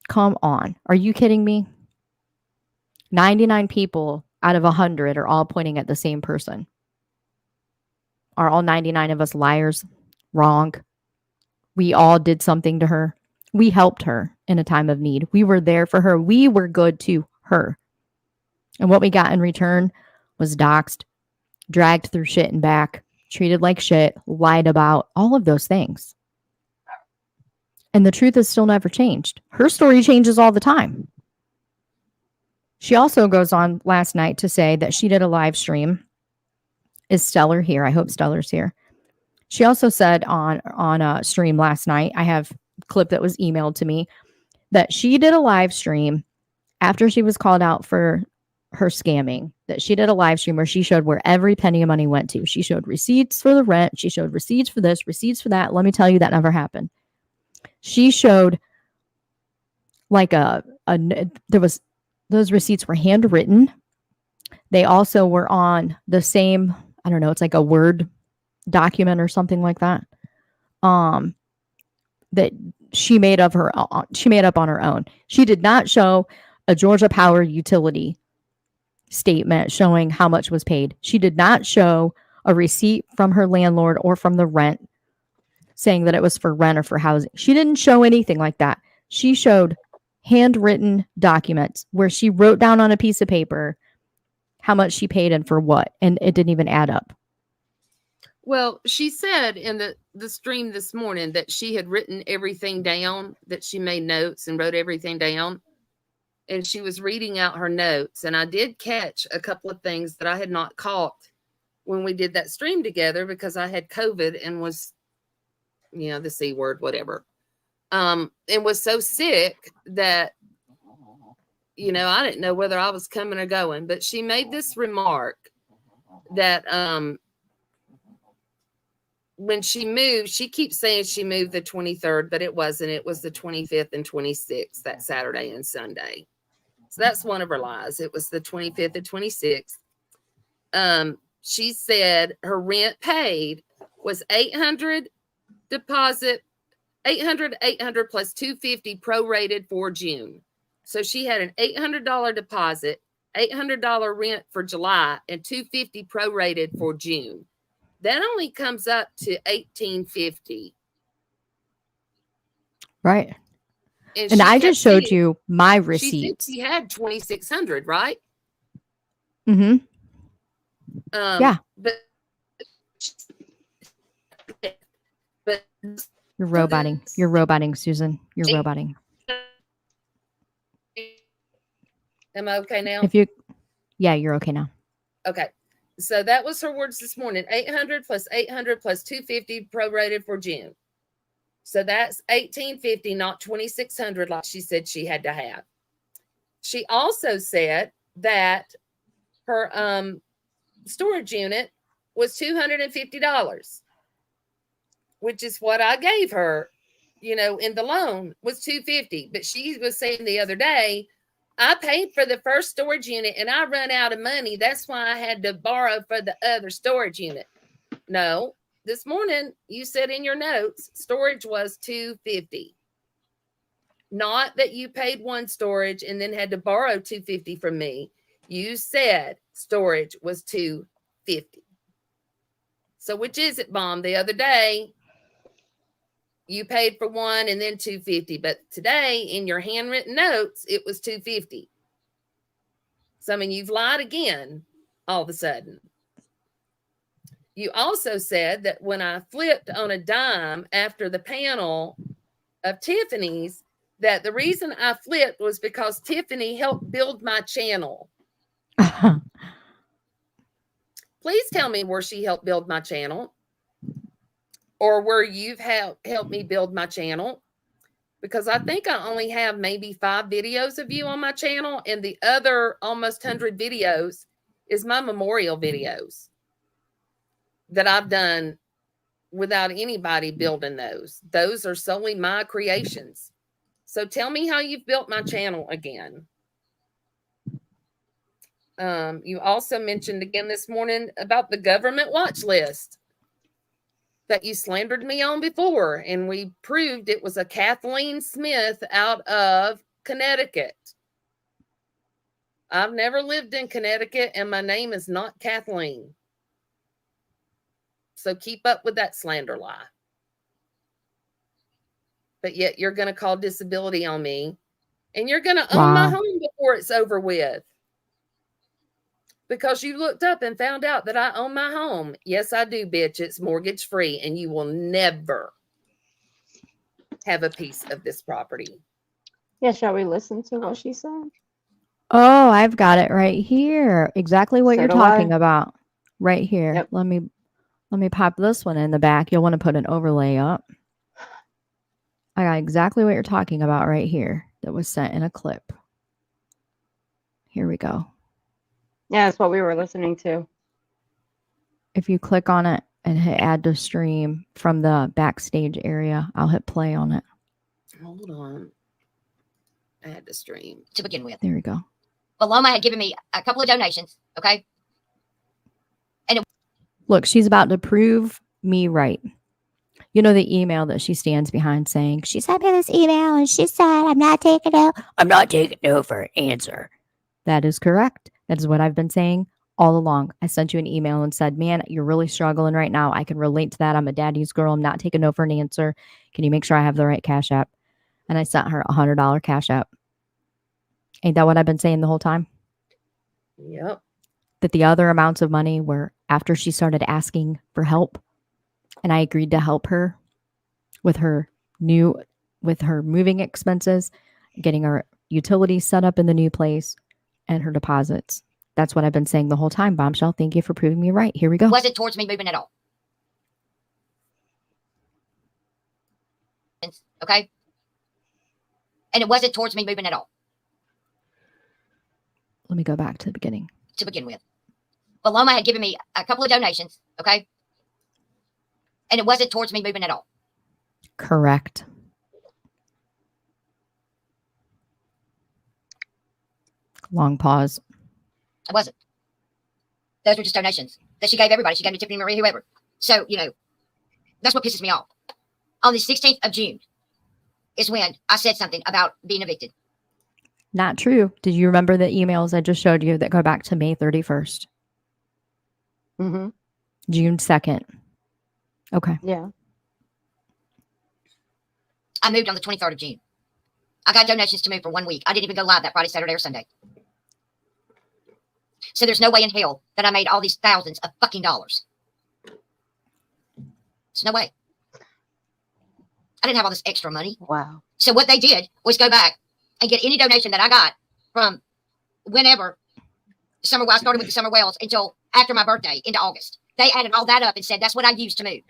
Speaker 7: Come on. Are you kidding me? 99 people out of 100 are all pointing at the same person. Are all 99 of us liars? Wrong. We all did something to her. We helped her in a time of need. We were there for her. We were good to her. And what we got in return was doxxed, dragged through shit and back, treated like shit, lied about, all of those things. And the truth has still never changed. Her story changes all the time. She also goes on last night to say that she did a live stream. Is Stellar here? I hope Stellar's here. She also said on a stream last night, I have a clip that was emailed to me, that she did a live stream after she was called out for her scamming, that she did a live stream where she showed where every penny of money went to. She showed receipts for the rent. She showed receipts for this, receipts for that. Let me tell you, that never happened. She showed like those receipts were handwritten. They also were on the same, I don't know, it's like a Word document or something like that. That she made up on her own. She did not show a Georgia Power utility statement showing how much was paid. She did not show a receipt from her landlord or from the rent saying that it was for rent or for housing. She didn't show anything like that. She showed handwritten documents where she wrote down on a piece of paper how much she paid and for what, and it didn't even add up.
Speaker 1: Well, she said in the stream this morning that she had written everything down, that she made notes and wrote everything down. And she was reading out her notes. And I did catch a couple of things that I had not caught when we did that stream together because I had COVID and was, the C word, whatever. And was so sick that, I didn't know whether I was coming or going. But she made this remark that when she moved, she keeps saying she moved the 23rd, but it wasn't. It was the 25th and 26th, that Saturday and Sunday. So that's one of her lies. It was the 25th and 26th. She said her rent paid was $800 deposit, $800 plus $250 prorated for June. So she had an $800 deposit, $800 rent for July, and $250 prorated for June. That only comes up to $1,850.
Speaker 7: Right.
Speaker 1: And
Speaker 7: I just showed you my receipts.
Speaker 1: She had $2,600, right?
Speaker 7: Mm-hmm. Yeah.
Speaker 1: But
Speaker 7: You're roboting. You're roboting, Susan. You're roboting.
Speaker 1: Am I okay now?
Speaker 7: Yeah, you're okay now.
Speaker 1: Okay. So that was her words this morning. 800 plus 800 plus 250 prorated for June. So that's 1,850, not 2,600 like she said she had to have. She also said that her storage unit was $250, which is what I gave her, in the loan was $250. But she was saying the other day, I paid for the first storage unit and I run out of money. That's why I had to borrow for the other storage unit. No, this morning you said in your notes, storage was $250. Not that you paid one storage and then had to borrow $250 from me. You said storage was $250. So which is it, Mom? The other day you paid for one and then $250, but today in your handwritten notes it was $250. So you've lied again all of a sudden. You also said that when I flipped on a dime after the panel of Tiffany's, that the reason I flipped was because Tiffany helped build my channel. Please tell me where she helped build my channel, or where you've helped me build my channel, because I think I only have maybe 5 videos of you on my channel, and the other almost 100 videos is my memorial videos that I've done without anybody building those. Those are solely my creations. So tell me how you've built my channel again. You also mentioned again this morning about the government watch list that you slandered me on before, and we proved it was a Kathleen Smith out of Connecticut. I've never lived in Connecticut, and my name is not Kathleen. So keep up with that slander lie. But yet you're going to call disability on me, and you're going to own my home before it's over with. Because you looked up and found out that I own my home. Yes, I do, bitch. It's mortgage free, and you will never have a piece of this property.
Speaker 2: Yeah, shall we listen to what she said?
Speaker 7: Oh, I've got it right here. Exactly what you're talking about. Right here.
Speaker 2: Yep.
Speaker 7: Let me pop this one in the back. You'll want to put an overlay up. I got exactly what you're talking about right here that was sent in a clip. Here we go.
Speaker 2: Yeah, that's what we were listening to.
Speaker 7: If you click on it and hit add to stream from the backstage area, I'll hit play on it.
Speaker 1: Hold on. Add to stream.
Speaker 6: To begin with.
Speaker 7: There we go.
Speaker 6: Paloma had given me a couple of donations, okay?
Speaker 7: Look, she's about to prove me right. You know the email that she stands behind saying, she sent me this email and she said, I'm not taking no for an answer. That is correct. That is what I've been saying all along. I sent you an email and said, man, you're really struggling right now. I can relate to that. I'm a daddy's girl. I'm not taking no for an answer. Can you make sure I have the right Cash App? And I sent her $100 Cash App. Ain't that what I've been saying the whole time?
Speaker 1: Yep.
Speaker 7: That the other amounts of money were after she started asking for help. And I agreed to help her with her moving expenses, getting her utilities set up in the new place, and her deposits. That's what I've been saying the whole time, Bombshell. Thank you for proving me right. Here we go.
Speaker 6: Wasn't towards me moving at all. Okay? And it wasn't towards me moving at all
Speaker 7: Let me go back to the beginning.
Speaker 6: to begin with. Paloma had given me a couple of donations, okay? And it wasn't towards me moving at all.
Speaker 7: Correct. Long pause.
Speaker 6: It wasn't. Those were just donations that she gave everybody. She gave me Tiffany Marie, whoever. So, that's what pisses me off. On the 16th of June is when I said something about being evicted.
Speaker 7: Not true. Did you remember the emails I just showed you that go back to May 31st?
Speaker 2: Mm-hmm.
Speaker 7: June 2nd. Okay.
Speaker 2: Yeah.
Speaker 6: I moved on the 23rd of June. I got donations to move for 1 week. I didn't even go live that Friday, Saturday, or Sunday. So there's no way in hell that I made all these thousands of fucking dollars. There's no way. I didn't have all this extra money.
Speaker 2: Wow.
Speaker 6: So what they did was go back and get any donation that I got from whenever I started with the Summer Wells until after my birthday into August. They added all that up and said, that's what I used to move.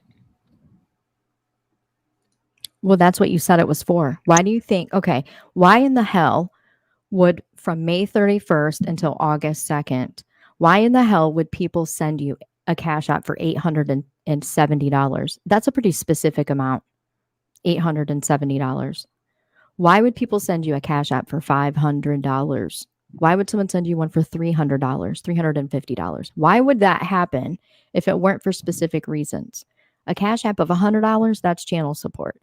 Speaker 7: Well, that's what you said it was for. Why do you think, okay, why in the hell would from May 31st until August 2nd, why in the hell would people send you a Cash App for $870? That's a pretty specific amount, $870. Why would people send you a Cash App for $500? Why would someone send you one for $300, $350? Why would that happen if it weren't for specific reasons? A Cash App of $100, that's channel support.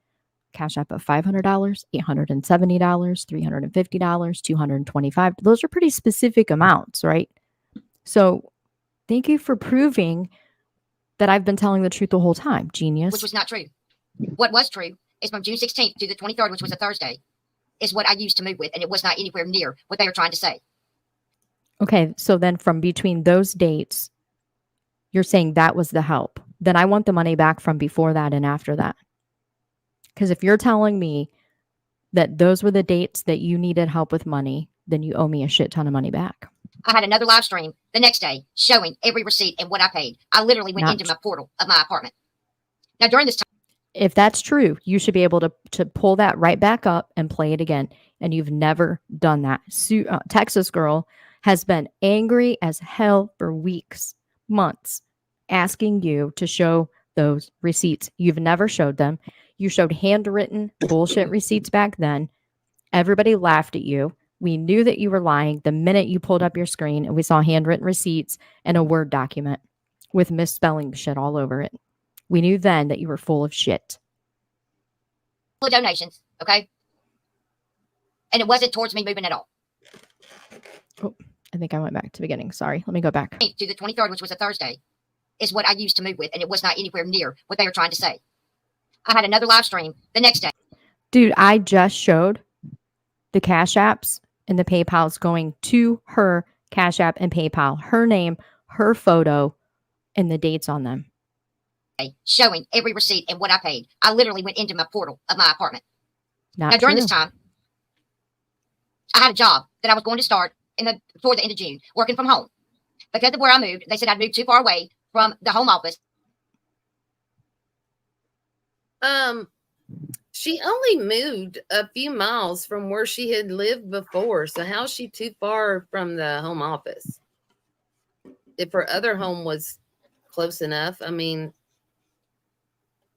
Speaker 7: Cash App of $500, $870, $350, $225. Those are pretty specific amounts, right? So thank you for proving that I've been telling the truth the whole time, genius.
Speaker 6: Which was not true. What was true is from June 16th to the 23rd, which was a Thursday, is what I used to move with, and it was not anywhere near what they were trying to say.
Speaker 7: Okay, so then from between those dates, you're saying that was the help. Then I want the money back from before that and after that. Because if you're telling me that those were the dates that you needed help with money, then you owe me a shit ton of money back.
Speaker 6: I had another live stream the next day showing every receipt and what I paid. I literally went into my portal of my apartment. Now, during this time,
Speaker 7: if that's true, you should be able to pull that right back up and play it again. And you've never done that. Texas girl has been angry as hell for weeks, months, asking you to show those receipts. You've never showed them. You showed handwritten bullshit receipts back then. Everybody laughed at you. We knew that you were lying the minute you pulled up your screen and we saw handwritten receipts and a Word document with misspelling shit all over it. We knew then that you were full of shit.
Speaker 6: Donations, okay? And it wasn't towards me moving at all.
Speaker 7: Oh, I think I went back to the beginning. Sorry. Let me go back.
Speaker 6: To the 23rd, which was a Thursday, is what I used to move with, and it was not anywhere near what they were trying to say. I had another live stream the next day.
Speaker 7: Dude, I just showed the Cash Apps and the PayPals going to her Cash App and PayPal, her name, her photo, and the dates on them.
Speaker 6: Showing every receipt and what I paid. I literally went into my portal of my apartment.
Speaker 7: Not
Speaker 6: now, during
Speaker 7: true.
Speaker 6: this time, I had a job that I was going to start before the end of June, working from home. Because of where I moved, they said I'd moved too far away from the home office.
Speaker 1: She only moved a few miles from where she had lived before. So how's she too far from the home office? If her other home was close enough, I mean,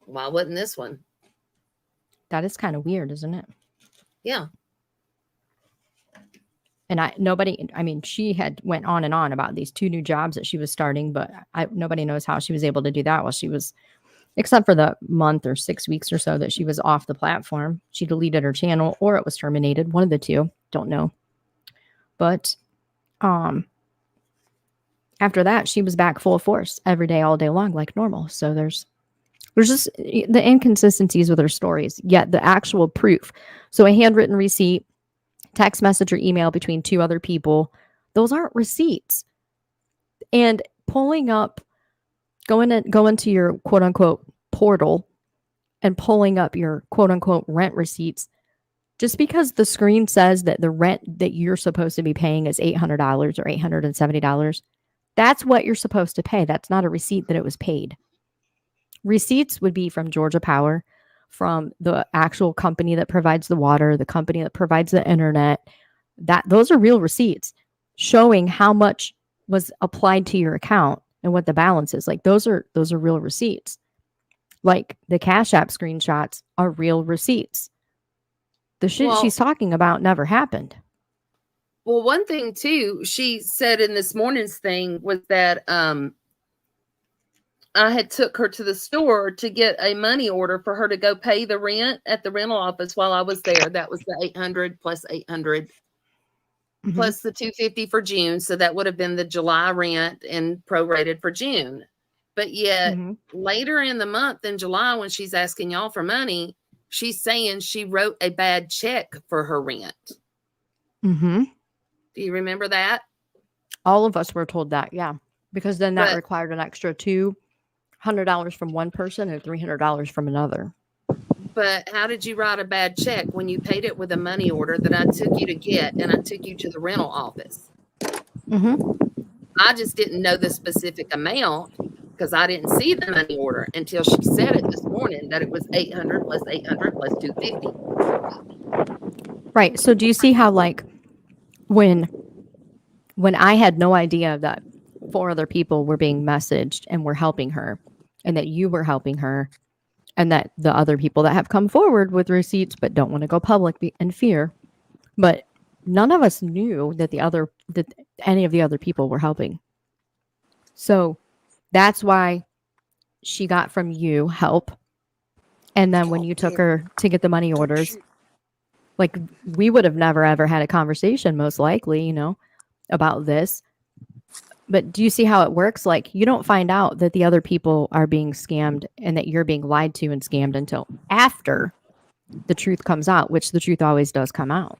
Speaker 1: why wasn't this one?
Speaker 7: That is kind of weird, isn't it?
Speaker 1: Yeah.
Speaker 7: And she had went on and on about these 2 new jobs that she was starting, but nobody knows how she was able to do that while she was, except for the month or 6 weeks or so that she was off the platform. She deleted her channel or it was terminated. One of the two. Don't know. But after that, she was back full force every day, all day long, like normal. So there's just the inconsistencies with her stories, yet the actual proof. So a handwritten receipt, text message or email between two other people, those aren't receipts. And pulling up, going to your quote unquote portal and pulling up your quote unquote rent receipts, just because the screen says that the rent that you're supposed to be paying is $800 or $870, that's what you're supposed to pay. That's not a receipt that it was paid. Receipts would be from Georgia Power, from the actual company that provides the water, the company that provides the internet. Those are real receipts showing how much was applied to your account and what the balance is. Like those are real receipts. Like the Cash App screenshots are real receipts. The shit she's talking about never happened.
Speaker 1: Well, one thing too, she said in this morning's thing was that I had took her to the store to get a money order for her to go pay the rent at the rental office while I was there. That was the 800 plus 800 plus the 250 for June. So that would have been the July rent and prorated for June. But yet later in the month in July, when she's asking y'all for money, she's saying she wrote a bad check for her rent. Do you remember that?
Speaker 7: All of us were told that, yeah. Because then that required an extra $200 from one person and $300 from another.
Speaker 1: But how did you write a bad check when you paid it with a money order that I took you to get and I took you to the rental office? I just didn't know the specific amount because I didn't see the money order until she said it this morning that it was 800 plus 800 plus 250.
Speaker 7: Right. So do you see how, like, when I had no idea that 4 other people were being messaged and were helping her, and that you were helping her, and that the other people that have come forward with receipts but don't want to go public in fear, but none of us knew that any of the other people were helping. So that's why she got from you help. And then when you took her to get the money orders, like, we would have never ever had a conversation, most likely, about this. But do you see how it works? Like, you don't find out that the other people are being scammed and that you're being lied to and scammed until after the truth comes out, which the truth always does come out.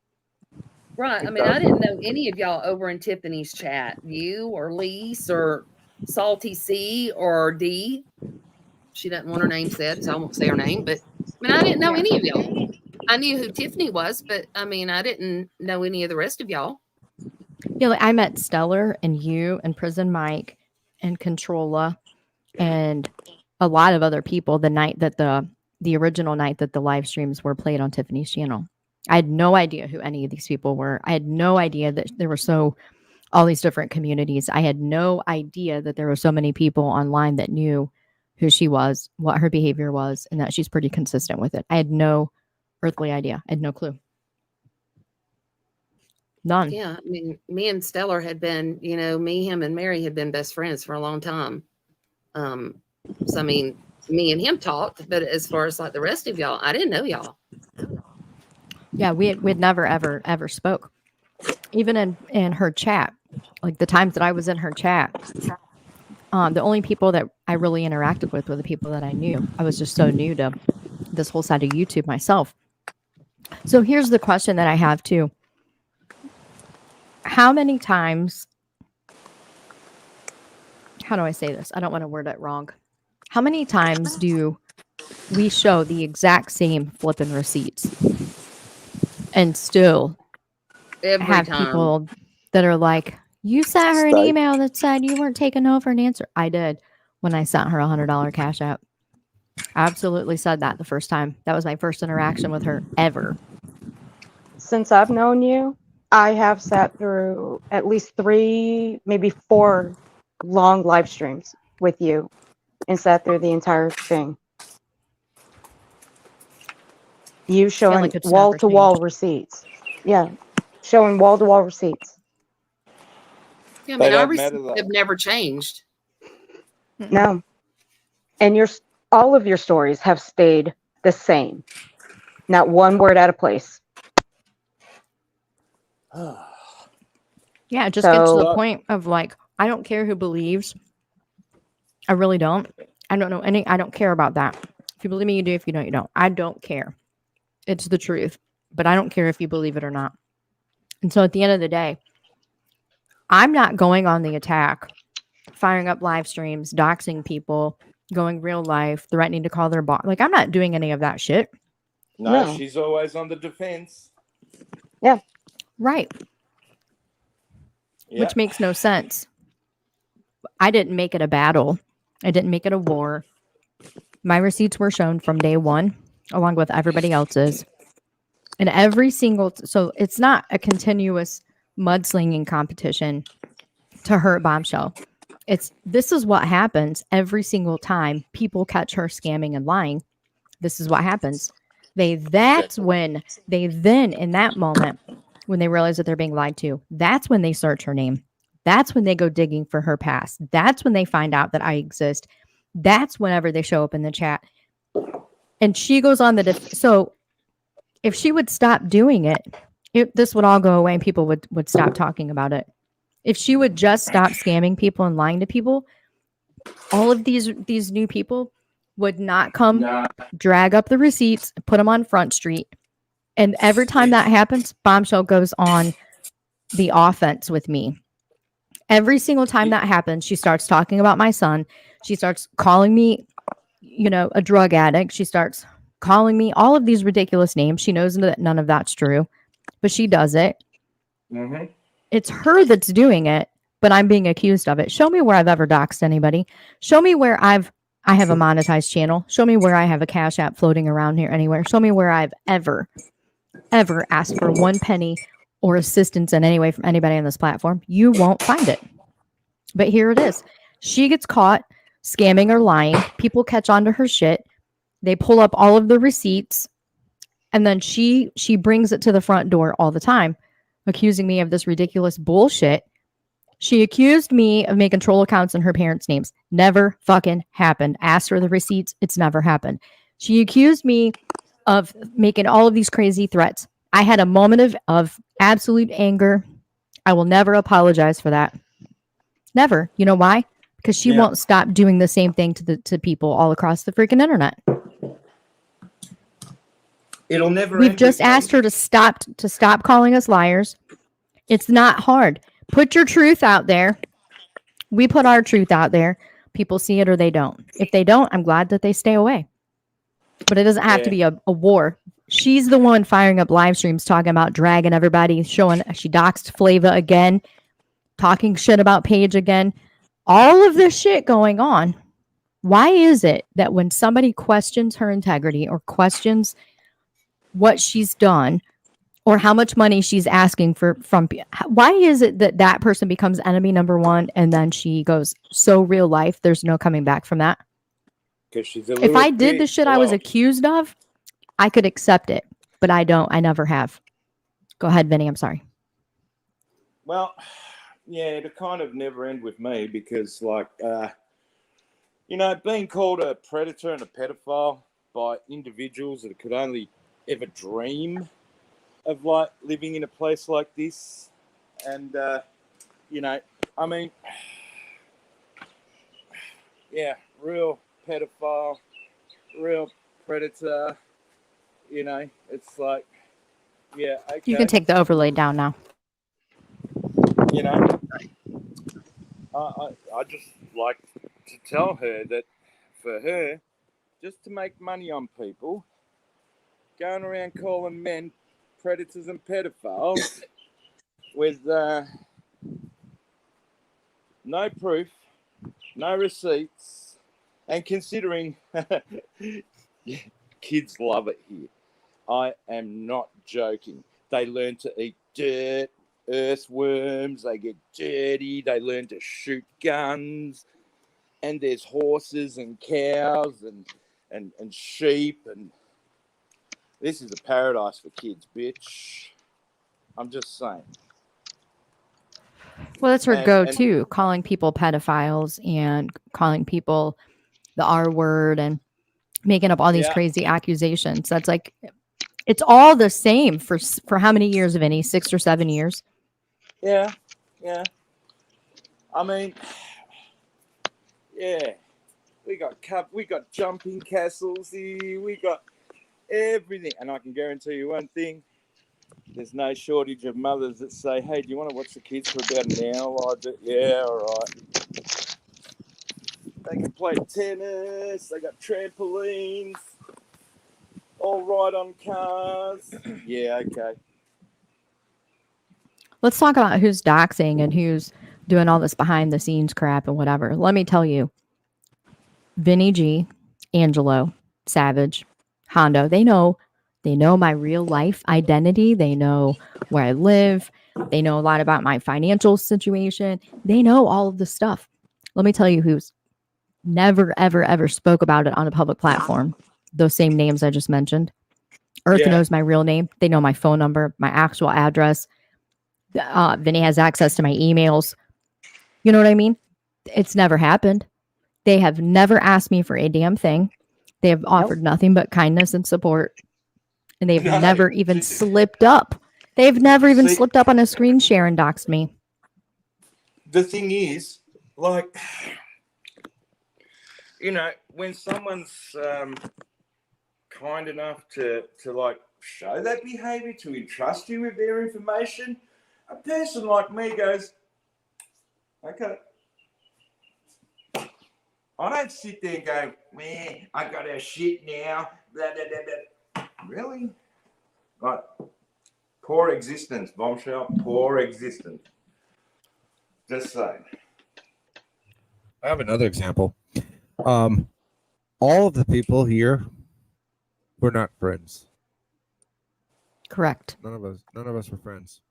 Speaker 1: Right. I mean, I didn't know any of y'all over in Tiffany's chat. You or Lise or Salty C or D. She doesn't want her name said, so I won't say her name. But I mean, I didn't know any of y'all. I knew who Tiffany was, but I mean, I didn't know any of the rest of y'all.
Speaker 7: Yeah, like I met Stellar and you and Prison Mike and Controlla and a lot of other people the night that the original night that the live streams were played on Tiffany's channel. I had no idea who any of these people were. I had no idea that there were all these different communities. I had no idea that there were so many people online that knew who she was, what her behavior was, and that she's pretty consistent with it. I had no earthly idea. I had no clue. None.
Speaker 1: Yeah, I mean, me and Stellar had been, me, him, and Mary had been best friends for a long time. So, I mean, me and him talked, but as far as like the rest of y'all, I didn't know y'all.
Speaker 7: Yeah, we'd never, ever spoke. Even in her chat, like the times that I was in her chat, the only people that I really interacted with were the people that I knew. I was just so new to this whole side of YouTube myself. So here's the question that I have too. How many times, how do I say this? I don't want to word it wrong. How many times do we show the exact same flipping receipts and still have people that are like, you sent her an email that said you weren't taking over an answer? I did when I sent her $100 Cash App. I absolutely said that the first time. That was my first interaction with her ever.
Speaker 2: Since I've known you, I have sat through at least 3, maybe 4 long live streams with you and sat through the entire thing. You showing
Speaker 7: like it's
Speaker 2: wall-to-wall receipts. Yeah, showing wall-to-wall receipts.
Speaker 1: Yeah, I mean, our receipts have never changed.
Speaker 2: No. And all of your stories have stayed the same. Not one word out of place.
Speaker 7: Yeah, it just gets to the point of like, I don't care who believes. I really don't. I don't care about that. If you believe me, you do. If you don't, you don't. I don't care. It's the truth. But I don't care if you believe it or not. And so at the end of the day, I'm not going on the attack, firing up live streams, doxing people, going real life, threatening to call their boss. Like, I'm not doing any of that shit.
Speaker 4: No,
Speaker 2: No.
Speaker 4: she's always on the defense.
Speaker 7: Right.
Speaker 4: Yeah.
Speaker 7: Which makes no sense. I didn't make it a battle. I didn't make it a war. My receipts were shown from day one, along with everybody else's. And every single, so it's not a continuous mudslinging competition to hurt Bombshell. This is what happens every single time people catch her scamming and lying. This is what happens. In that moment, when they realize that they're being lied to, that's when they search her name. That's when they go digging for her past. That's when they find out that I exist. That's whenever they show up in the chat. And she goes on so if she would stop doing it, this would all go away and people would stop talking about it. If she would just stop scamming people and lying to people, all of these new people would not come drag up the receipts, put them on Front Street. And every time that happens, Bombshell goes on the offense with me. Every single time that happens, she starts talking about my son. She starts calling me, a drug addict. She starts calling me all of these ridiculous names. She knows that none of that's true, but she does it.
Speaker 4: Mm-hmm.
Speaker 7: It's her that's doing it, but I'm being accused of it. Show me where I've ever doxed anybody. Show me where I have a monetized channel. Show me where I have a Cash App floating around here anywhere. Show me where I've ever asked for 1 penny or assistance in any way from anybody on this platform. You won't find it. But here it is. She gets caught scamming or lying. People catch on to her shit. They pull up all of the receipts. And then she brings it to the front door all the time, accusing me of this ridiculous bullshit. She accused me of making troll accounts in her parents' names. Never fucking happened. Asked for the receipts. It's never happened. She accused me of making all of these crazy threats. I had a moment of absolute anger. I will never apologize for that. Never. You know why? Because she won't stop doing the same thing to people all across the freaking internet.
Speaker 4: It'll never.
Speaker 7: We've just asked her to stop calling us liars. It's not hard. Put your truth out there. We put our truth out there. People see it or they don't. If they don't, I'm glad that they stay away. But it doesn't have to be a war. She's the one firing up live streams talking about dragging everybody, showing she doxed Flava again, talking shit about Paige again. All of this shit going on. Why is it that when somebody questions her integrity or questions what she's done or how much money she's asking from, why is it that that person becomes enemy number one and then she goes so real life, there's no coming back from that? If I did the shit I was accused of, I could accept it, but I don't. I never have. Go ahead, Vinny. I'm sorry.
Speaker 4: Well, yeah, it'll kind of never end with me because, being called a predator and a pedophile by individuals that could only ever dream of, living in a place like this. And, real pedophile, real predator, it's like, okay.
Speaker 7: You can take the overlay down now.
Speaker 4: I just like to tell her that for her, just to make money on people, going around calling men predators and pedophiles with no proof, no receipts, and considering kids love it here. I am not joking. They learn to eat dirt, earthworms, they get dirty, they learn to shoot guns, and there's horses and cows and sheep, and this is a paradise for kids, bitch. I'm just saying.
Speaker 7: Well, that's her go-to, calling people pedophiles and calling people the R word and making up all these crazy accusations. That's like, it's all the same for how many years, Vinny? 6 or 7 years?
Speaker 4: Yeah. I mean, yeah, we got jumping castles here, we got everything, and I can guarantee you one thing: there's no shortage of mothers that say, "Hey, do you want to watch the kids for about an hour?" Yeah, all right. They can play tennis. They got trampolines. All ride on cars. Yeah, okay.
Speaker 7: Let's talk about who's doxing and who's doing all this behind the scenes crap and whatever. Let me tell you, Vinny G, Angelo, Savage, Hondo, they know my real life identity. They know where I live. They know a lot about my financial situation. They know all of this stuff. Let me tell you who's never, ever, ever spoke about it on a public platform. Those same names I just mentioned. Earth knows my real name. They know my phone number, my actual address. Vinny has access to my emails. You know what I mean? It's never happened. They have never asked me for a damn thing. They have offered nothing but kindness and support. And they've never even slipped up. They've never even slipped up on a screen share and doxed me.
Speaker 4: The thing is, like, you know, when someone's kind enough to like show that behavior, to entrust you with their information, a person like me goes, okay. I don't sit there and go, man, I got our shit now. Blah, blah, blah, blah. Really? Like, poor existence, Bombshell. Poor existence. Just saying.
Speaker 5: I have another example. All of the people here were not friends.
Speaker 7: Correct.
Speaker 5: None of us were friends.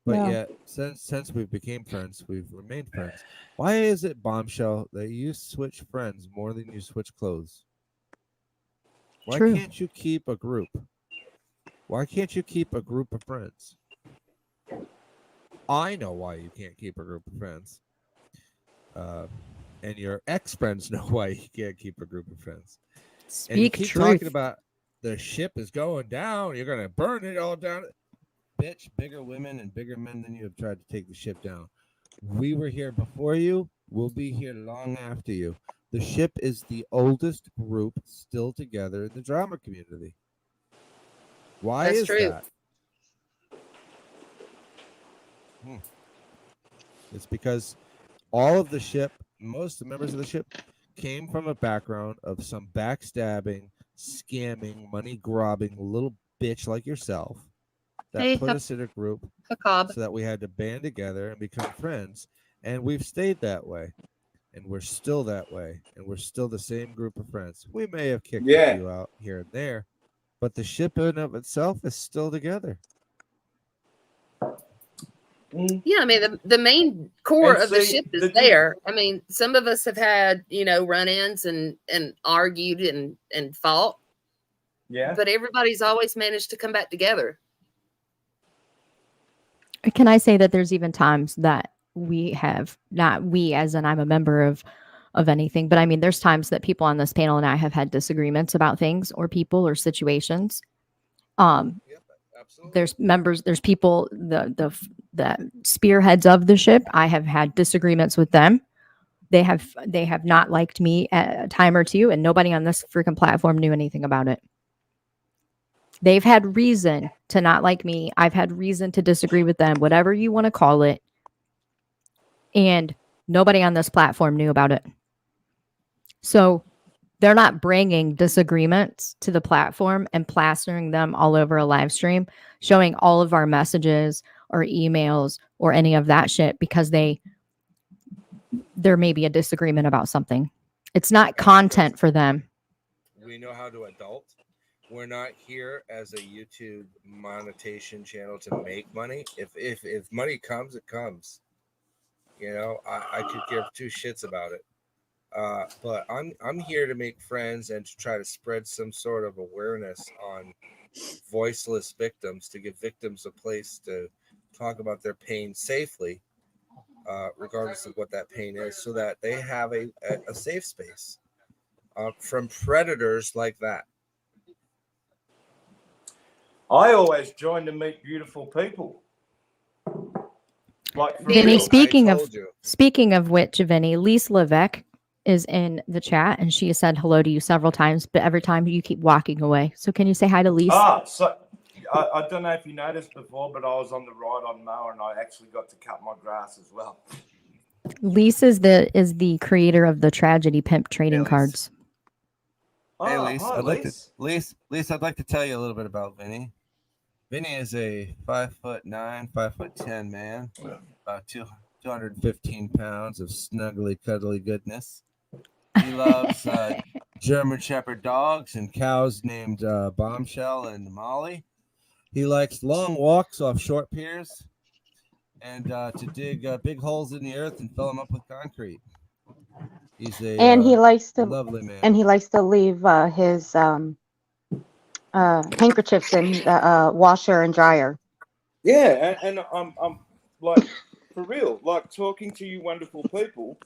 Speaker 5: But yet, since we became friends, we've remained friends. Why is it, Bombshell, that you switch friends more than you switch clothes? Why can't you keep a group? Why can't you keep a group of friends? I know why you can't keep a group of friends. And your ex-friends know why you can't keep a group of friends.
Speaker 7: Speak
Speaker 5: and you keep
Speaker 7: truth.
Speaker 5: talking about the ship is going down. You're going to burn it all down. Bitch, bigger women and bigger men than you have tried to take the ship down. We were here before you. We'll be here long after you. The ship is the oldest group still together in the drama community. Why
Speaker 1: That's
Speaker 5: is
Speaker 1: true.
Speaker 5: that? It's because all of the ship, most of the members of the ship, came from a background of some backstabbing, scamming, money-grabbing little bitch like yourself that put us in a group so that we had to band together and become friends. And we've stayed that way. And we're still that way. And we're still the same group of friends. We may have kicked a few out here and there, but the ship in and of itself is still together.
Speaker 1: Yeah, I mean the main core of the ship is there. I mean, some of us have had, run-ins and argued and fought.
Speaker 4: Yeah.
Speaker 1: But everybody's always managed to come back together.
Speaker 7: Can I say that there's even times that we have, not we as in I'm a member of anything, but I mean there's times that people on this panel and I have had disagreements about things or people or situations. There's members, there's people, the spearheads of the ship. I have had disagreements with them. They have not liked me at a time or two, and nobody on this freaking platform knew anything about it. They've had reason to not like me. I've had reason to disagree with them, whatever you want to call it. And nobody on this platform knew about it. So they're not bringing disagreements to the platform and plastering them all over a live stream, showing all of our messages or emails or any of that shit because there may be a disagreement about something. It's not content for them.
Speaker 5: We know how to adult. We're not here as a YouTube monetization channel to make money. If money comes, it comes. I could give two shits about it. But I'm here to make friends and to try to spread some sort of awareness on voiceless victims, to give victims a place to talk about their pain safely, regardless of what that pain is, so that they have a safe space from predators like that.
Speaker 4: I always join to meet beautiful people. Like for
Speaker 7: Vinny,
Speaker 4: real.
Speaker 7: speaking of which, Vinny, Lise Levesque is in the chat and she has said hello to you several times, but every time you keep walking away. So can you say hi to Lise?
Speaker 4: So I don't know if you noticed before, but I was on the ride on mower and I actually got to cut my grass as well.
Speaker 7: Lise is the creator of the Tragedy Pimp trading cards.
Speaker 5: Hey,
Speaker 4: Oh,
Speaker 5: Lise,
Speaker 4: hi,
Speaker 5: Lise, I'd like to tell you a little bit about Vinny. Vinny is a 5'9", 5'10" man, about 215 pounds of snuggly, cuddly goodness. He loves German Shepherd dogs and cows named Bumshell and Molly. He likes long walks off short piers and to dig big holes in the earth and fill them up with concrete. He's a
Speaker 2: He likes to
Speaker 5: lovely man.
Speaker 2: And he likes to leave his handkerchiefs in the washer and dryer.
Speaker 4: Yeah, and I'm like, for real, like talking to you wonderful people,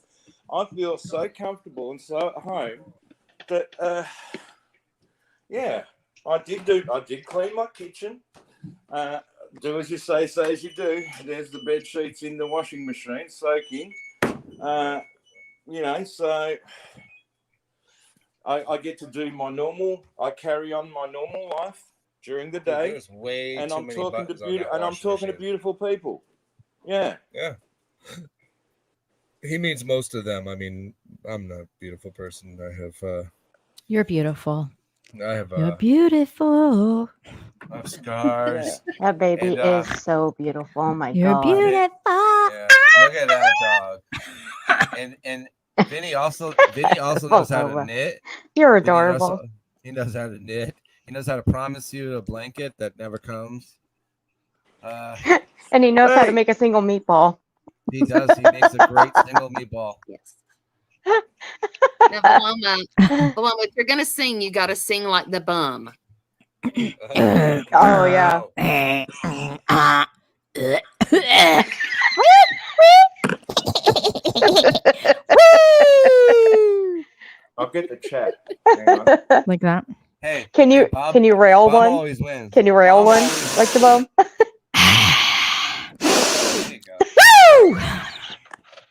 Speaker 4: I feel so comfortable and so at home that, yeah, I did clean my kitchen. Do as you say as you do. There's the bed sheets in the washing machine soaking. So I get to do my normal. I carry on my normal life during the day.
Speaker 5: There's way
Speaker 4: and
Speaker 5: too
Speaker 4: I'm
Speaker 5: many
Speaker 4: talking to
Speaker 5: buttons on that
Speaker 4: I'm
Speaker 5: washing
Speaker 4: talking to
Speaker 5: machine.
Speaker 4: beautiful people. Yeah.
Speaker 5: Yeah. He means most of them. I mean, I'm not a beautiful person.
Speaker 7: You're beautiful.
Speaker 5: You're
Speaker 7: beautiful.
Speaker 5: I have scars.
Speaker 2: That baby
Speaker 5: And,
Speaker 2: is so beautiful. Oh my
Speaker 7: You're
Speaker 2: god.
Speaker 7: beautiful.
Speaker 5: Yeah, look at that dog. And Vinny also knows how to knit.
Speaker 2: You're adorable.
Speaker 5: He knows how to knit. He knows how to promise you a blanket that never comes.
Speaker 2: And he knows how to make a single meatball.
Speaker 5: He does. He makes a great single meatball.
Speaker 1: Yes. Now, Paloma, if you're gonna sing, you got to sing like the bum.
Speaker 2: Oh yeah.
Speaker 4: I'll get the chat.
Speaker 7: Like that.
Speaker 5: Hey,
Speaker 2: Can you
Speaker 5: Bob,
Speaker 2: can you rail
Speaker 5: Bob
Speaker 2: one?
Speaker 5: always wins.
Speaker 2: Can you rail
Speaker 5: Bob
Speaker 2: one
Speaker 5: always
Speaker 2: like the bum?
Speaker 5: There you go.
Speaker 7: Woo!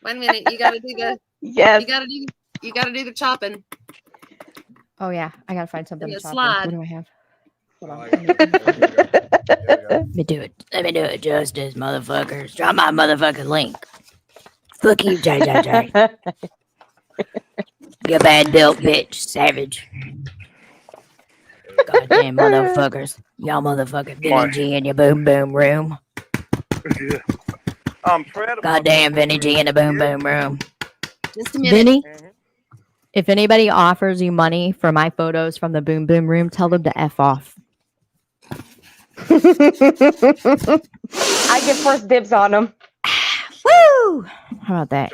Speaker 1: One minute, you got to do the.
Speaker 2: Yes.
Speaker 1: You got to do the chopping.
Speaker 7: Oh yeah, I gotta find something
Speaker 1: And
Speaker 7: to
Speaker 1: a
Speaker 7: chop
Speaker 1: slide.
Speaker 7: with. What do I have?
Speaker 5: Oh, I got it. There we go.
Speaker 6: Let me do it. Let me do it justice, motherfuckers. Drop my motherfucking link. Fuck you, JJJ. You bad built bitch, savage. Goddamn motherfuckers. Y'all motherfucking Vinny G in your boom boom room.
Speaker 4: I'm proud of
Speaker 6: Goddamn Vinny G in the boom boom room.
Speaker 1: Just a minute.
Speaker 7: Vinny, if anybody offers you money for my photos from the boom boom room, tell them to F off.
Speaker 2: I get first dibs on them.
Speaker 7: Woo! How about that?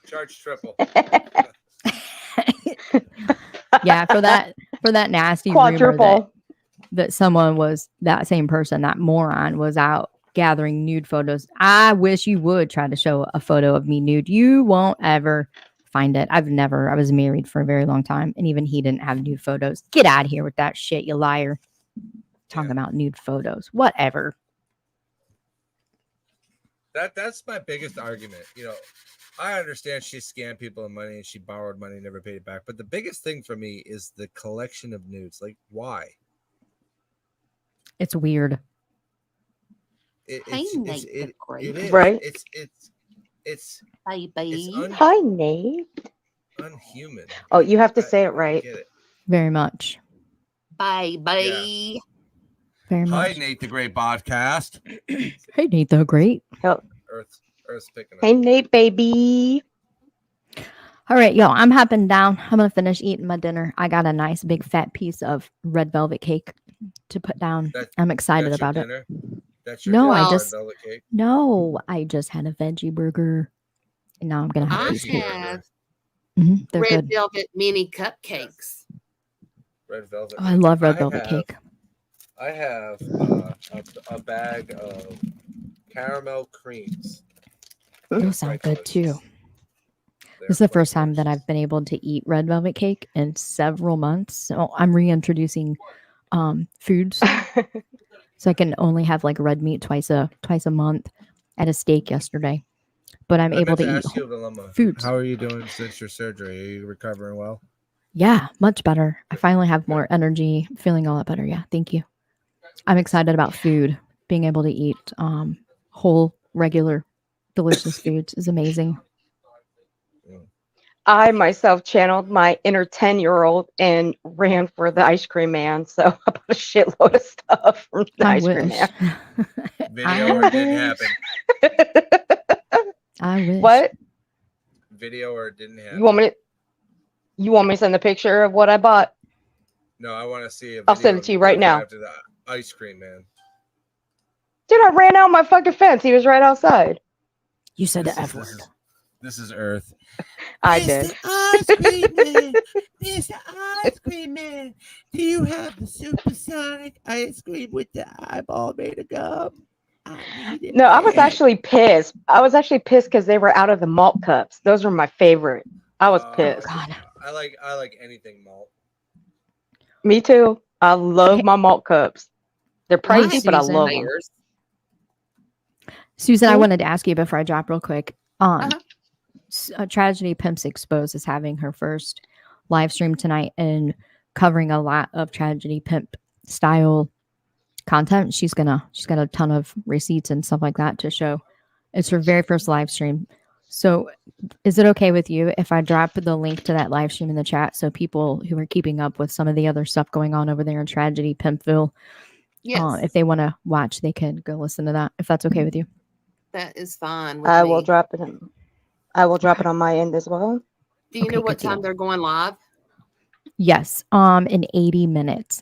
Speaker 5: Charge triple.
Speaker 7: Yeah, for that nasty
Speaker 2: Quadruple.
Speaker 7: rumor that someone was that same person, that moron was out gathering nude photos. I wish you would try to show a photo of me nude. You won't ever find it. I was married for a very long time, and even he didn't have nude photos. Get out of here with that shit, you liar. Talking about nude photos. Whatever.
Speaker 5: That's my biggest argument. I understand she scammed people of money and she borrowed money and never paid it back. But the biggest thing for me is the collection of nudes. Like, why?
Speaker 7: It's weird.
Speaker 5: It is.
Speaker 2: Right.
Speaker 5: It's
Speaker 2: Hi, Nate.
Speaker 5: unhuman.
Speaker 2: Oh, you have to say it right.
Speaker 5: Get it.
Speaker 7: Very much.
Speaker 1: Bye.
Speaker 5: Yeah.
Speaker 7: Very
Speaker 5: Hi,
Speaker 7: much.
Speaker 5: Nate the Great Podcast.
Speaker 7: Hey, Nate the Great.
Speaker 5: Earth's picking up.
Speaker 2: Hey, Nate, baby.
Speaker 7: All right, y'all. I'm hopping down. I'm gonna finish eating my dinner. I got a nice big fat piece of red velvet cake to put down. I'm excited
Speaker 5: That's your
Speaker 7: about it.
Speaker 5: dinner? That's your
Speaker 7: No,
Speaker 5: dinner,
Speaker 7: I
Speaker 5: red
Speaker 7: just
Speaker 5: velvet cake?
Speaker 7: I just had a veggie burger, and now I'm gonna have a
Speaker 1: I
Speaker 7: piece of cake.
Speaker 1: have
Speaker 7: They're
Speaker 1: red
Speaker 7: good.
Speaker 1: velvet mini cupcakes.
Speaker 5: Red velvet.
Speaker 7: Oh, I love red velvet cake.
Speaker 5: I have a bag of caramel creams.
Speaker 7: Those sound good too. This is the first time that I've been able to eat red velvet cake in several months. So I'm reintroducing foods. So I can only have like red meat twice a month. at a steak yesterday, but I'm
Speaker 5: I
Speaker 7: able
Speaker 5: meant
Speaker 7: to
Speaker 5: to
Speaker 7: eat
Speaker 5: ask you, Vilma,
Speaker 7: foods.
Speaker 5: how are you doing since your surgery? Are you recovering well?
Speaker 7: Yeah, much better. I finally have more energy, feeling a lot better. Yeah, thank you. I'm excited about food. Being able to eat whole, regular, delicious foods is amazing.
Speaker 2: I myself channeled my inner 10-year-old and ran for the ice cream man. So I bought a shitload of stuff from the
Speaker 7: I
Speaker 2: ice cream
Speaker 7: wish.
Speaker 5: Video or it didn't
Speaker 2: man.
Speaker 5: happen?
Speaker 7: I wish.
Speaker 2: What?
Speaker 5: Video or it didn't happen?
Speaker 2: You want me to send a picture of what I bought?
Speaker 5: No, I want to see a video.
Speaker 2: I'll send it to you right now.
Speaker 5: After the ice cream man.
Speaker 2: Dude, I ran out my fucking fence. He was right outside.
Speaker 7: You said
Speaker 5: This
Speaker 7: the
Speaker 5: is-
Speaker 7: F word.
Speaker 5: This is Earth.
Speaker 2: I did.
Speaker 5: Ice cream man, Mr. Ice cream man, do you have the supersonic ice cream with the eyeball made of gum? I need it.
Speaker 2: No, I was actually pissed. I was actually pissed because they were out of the malt cups. Those were my favorite. I was pissed.
Speaker 7: God.
Speaker 5: I like anything malt.
Speaker 2: Me too. I love my malt cups. They're
Speaker 1: Why,
Speaker 2: pricey, but I
Speaker 1: Susan?
Speaker 2: love them.
Speaker 1: Layers.
Speaker 7: Susan, I
Speaker 2: Hmm?
Speaker 7: wanted to ask you before I drop real quick.
Speaker 1: Uh-huh.
Speaker 7: Tragedy Pimps Exposed is having her first live stream tonight and covering a lot of Tragedy Pimp style content. She's got a ton of receipts and stuff like that to show. It's her very first live stream. So is it okay with you if I drop the link to that live stream in the chat so people who are keeping up with some of the other stuff going on over there in Tragedy Pimpville,
Speaker 1: Yes,
Speaker 7: if they want to watch, they can go listen to that, if that's okay with you.
Speaker 1: that is fine with
Speaker 2: I
Speaker 1: me.
Speaker 2: will drop it. I will drop it on my end as well.
Speaker 1: Do you
Speaker 7: Okay,
Speaker 1: know what
Speaker 7: good deal.
Speaker 1: time they're going live?
Speaker 7: Yes, in 80 minutes.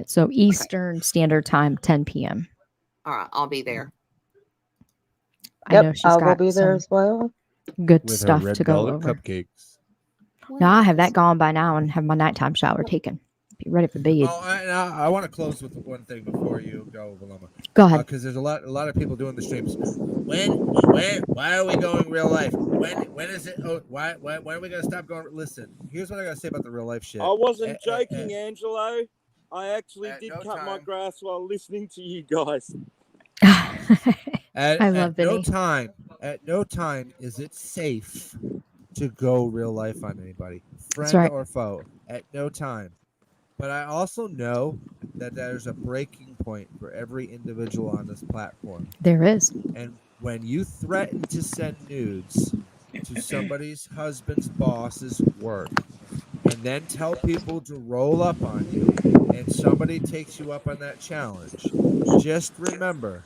Speaker 7: So Eastern Standard Time, 10 p.m.
Speaker 1: All right, I'll be there.
Speaker 7: I
Speaker 2: Yep,
Speaker 7: know she's
Speaker 2: I will
Speaker 7: got
Speaker 2: be there
Speaker 7: some
Speaker 2: as well.
Speaker 7: good
Speaker 5: With her
Speaker 7: stuff
Speaker 5: red
Speaker 7: to go
Speaker 5: velvet
Speaker 7: over.
Speaker 5: cupcakes.
Speaker 7: No, I have that gone by now and have my nighttime shower taken. Be ready for bed.
Speaker 5: Oh, I want to close with one thing before you go, Vilma.
Speaker 7: Go ahead.
Speaker 5: Because there's a lot of people doing the streams. Why are we going real life? When is it? Oh, why are we gonna stop going? Listen, here's what I gotta say about the real life shit.
Speaker 4: I wasn't joking, Angelo. I actually did
Speaker 5: no
Speaker 4: cut my
Speaker 5: time.
Speaker 4: grass while listening to you guys.
Speaker 7: I love
Speaker 5: At no time is it safe to go real life on anybody, friend
Speaker 7: right.
Speaker 5: or foe. At no time. But I also know that there's a breaking point for every individual on this platform.
Speaker 7: There is.
Speaker 5: And when you threaten to send nudes to somebody's husband's boss's work and then tell people to roll up on you and somebody takes you up on that challenge, just remember,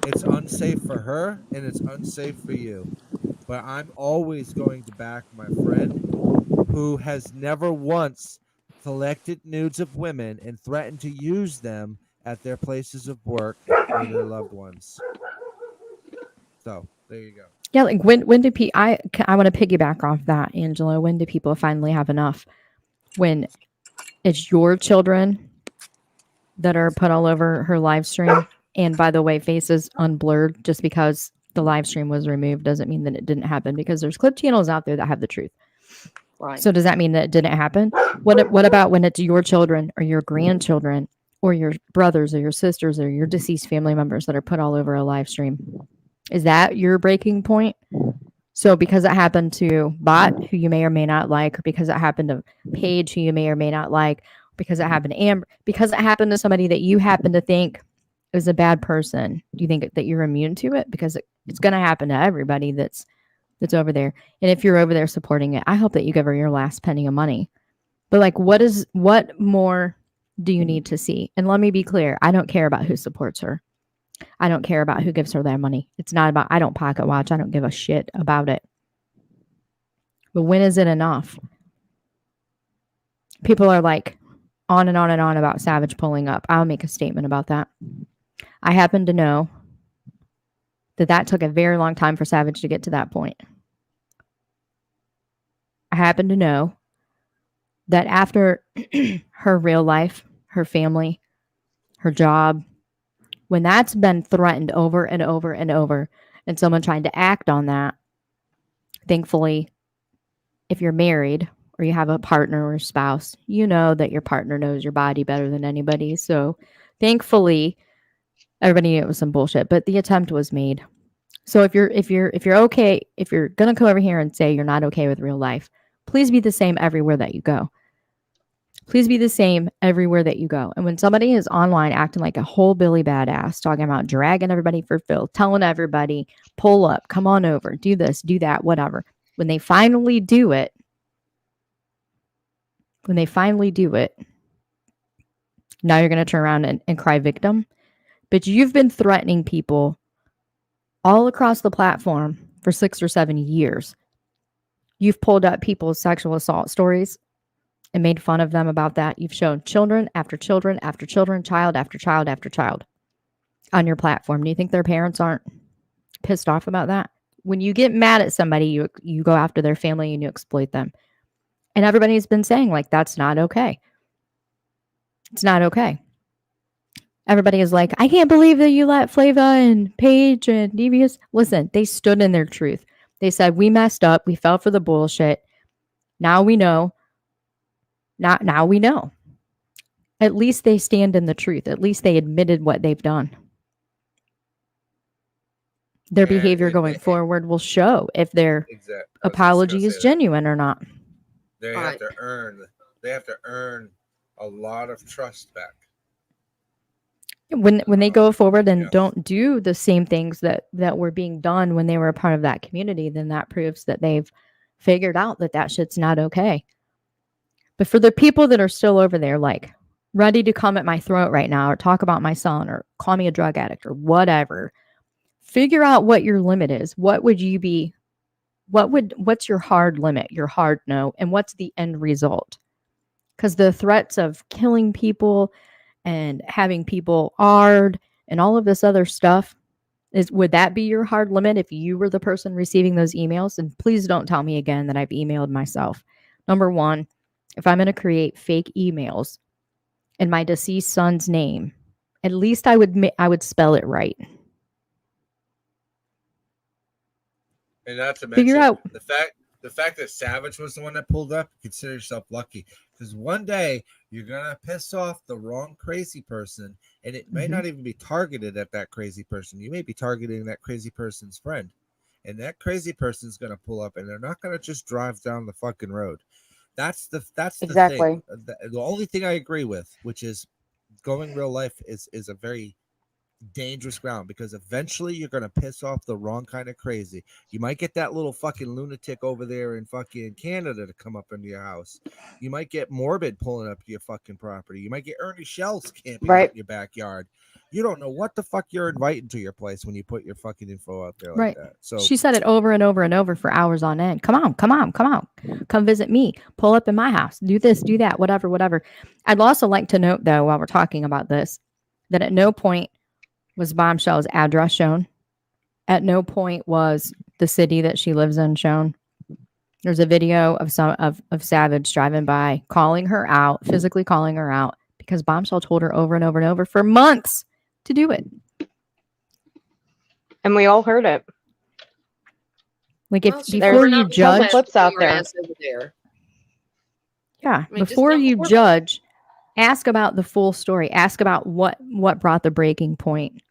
Speaker 5: it's unsafe for her and it's unsafe for you. But I'm always going to back my friend who has never once collected nudes of women and threatened to use them at their places of work or their loved ones. So there you go.
Speaker 7: Yeah, like when do people? I want to piggyback off that, Angela. When do people finally have enough? When it's your children that are put all over her live stream, and by the way, faces unblurred. Just because the live stream was removed doesn't mean that it didn't happen. Because there's clip channels out there that have the truth.
Speaker 1: Right.
Speaker 7: So does that mean that it didn't happen? What about when it's your children or your grandchildren or your brothers or your sisters or your deceased family members that are put all over a live stream? Is that your breaking point? So because it happened to Bot, who you may or may not like, or because it happened to Paige, who you may or may not like, because it happened to Amber, because it happened to somebody that you happen to think is a bad person, do you think that you're immune to it? Because it's going to happen to everybody that's over there. And if you're over there supporting it, I hope that you give her your last penny of money. But like, what more do you need to see? And let me be clear, I don't care about who supports her. I don't care about who gives her that money. It's not about, I don't pocket watch. I don't give a shit about it. But when is it enough? People are like on and on and on about Savage pulling up. I'll make a statement about that. I happen to know that took a very long time for Savage to get to that point. I happen to know that after her real life, her family, her job, when that's been threatened over and over and over, and someone trying to act on that, thankfully, if you're married or you have a partner or a spouse, you know that your partner knows your body better than anybody. So thankfully, everybody knew it was some bullshit, but the attempt was made. So if you're okay, if you're gonna come over here and say you're not okay with real life, please be the same everywhere that you go. Please be the same everywhere that you go. And when somebody is online acting like a whole Billy badass, talking about dragging everybody for filth, telling everybody, pull up, come on over, do this, do that, whatever. When they finally do it, now you're going to turn around and cry victim. But you've been threatening people all across the platform for 6 or 7 years. You've pulled up people's sexual assault stories and made fun of them about that. You've shown children after children after children, child after child after child on your platform. Do you think their parents aren't pissed off about that? When you get mad at somebody, you go after their family and you exploit them. And everybody's been saying, like, that's not okay. It's not okay. Everybody is like, I can't believe that you let Flava and Paige and Devious. Listen, they stood in their truth. They said, we messed up. We fell for the bullshit. Now we know. Now we know. At least they stand in the truth. At least they admitted what they've done. Their behavior going forward will show if their apology is genuine or not.
Speaker 3: They have to earn a lot of trust back.
Speaker 7: When they go forward and don't do the same things that were being done when they were a part of that community, then that proves that they've figured out that shit's not okay. But for the people that are still over there, like, ready to come at my throat right now or talk about my son or call me a drug addict or whatever, figure out what your limit is. What would you be? What's your hard limit, your hard no, and what's the end result? Because the threats of killing people and having people AR'd and all of this other stuff, would that be your hard limit if you were the person receiving those emails? And please don't tell me again that I've emailed myself. Number one, if I'm going to create fake emails in my deceased son's name, at least I would spell it right.
Speaker 3: And not to
Speaker 7: Figure
Speaker 3: mention
Speaker 7: out
Speaker 3: the fact that Savage was the one that pulled up, consider yourself lucky. Because one day you're gonna piss off the wrong crazy person, and it may not even be targeted at that crazy person. You may be targeting that crazy person's friend. And that crazy person's gonna pull up, and they're not gonna just drive down the fucking road. That's the
Speaker 2: Exactly.
Speaker 3: thing. The only thing I agree with, which is going real life is a very dangerous ground, because eventually you're gonna piss off the wrong kind of crazy. You might get that little fucking lunatic over there in fucking Canada to come up into your house. You might get Morbid pulling up to your fucking property. You might get Ernie Shells camping out in your backyard. You don't know what the fuck you're inviting to your place when you put your fucking info out there like that. So
Speaker 7: she said it over and over and over for hours on end. Come on. Come visit me. Pull up in my house. Do this, do that, whatever. I'd also like to note, though, while we're talking about this, that at no point was Bumshell's address shown. At no point was the city that she lives in shown. There's a video of Savage driving by, calling her out, physically calling her out, because Bumshell told her over and over and over for months to do it.
Speaker 2: And we all heard it.
Speaker 7: Like, before you judge,
Speaker 2: clips out there.
Speaker 7: Yeah, before you judge, ask about the full story. Ask about what brought the breaking point.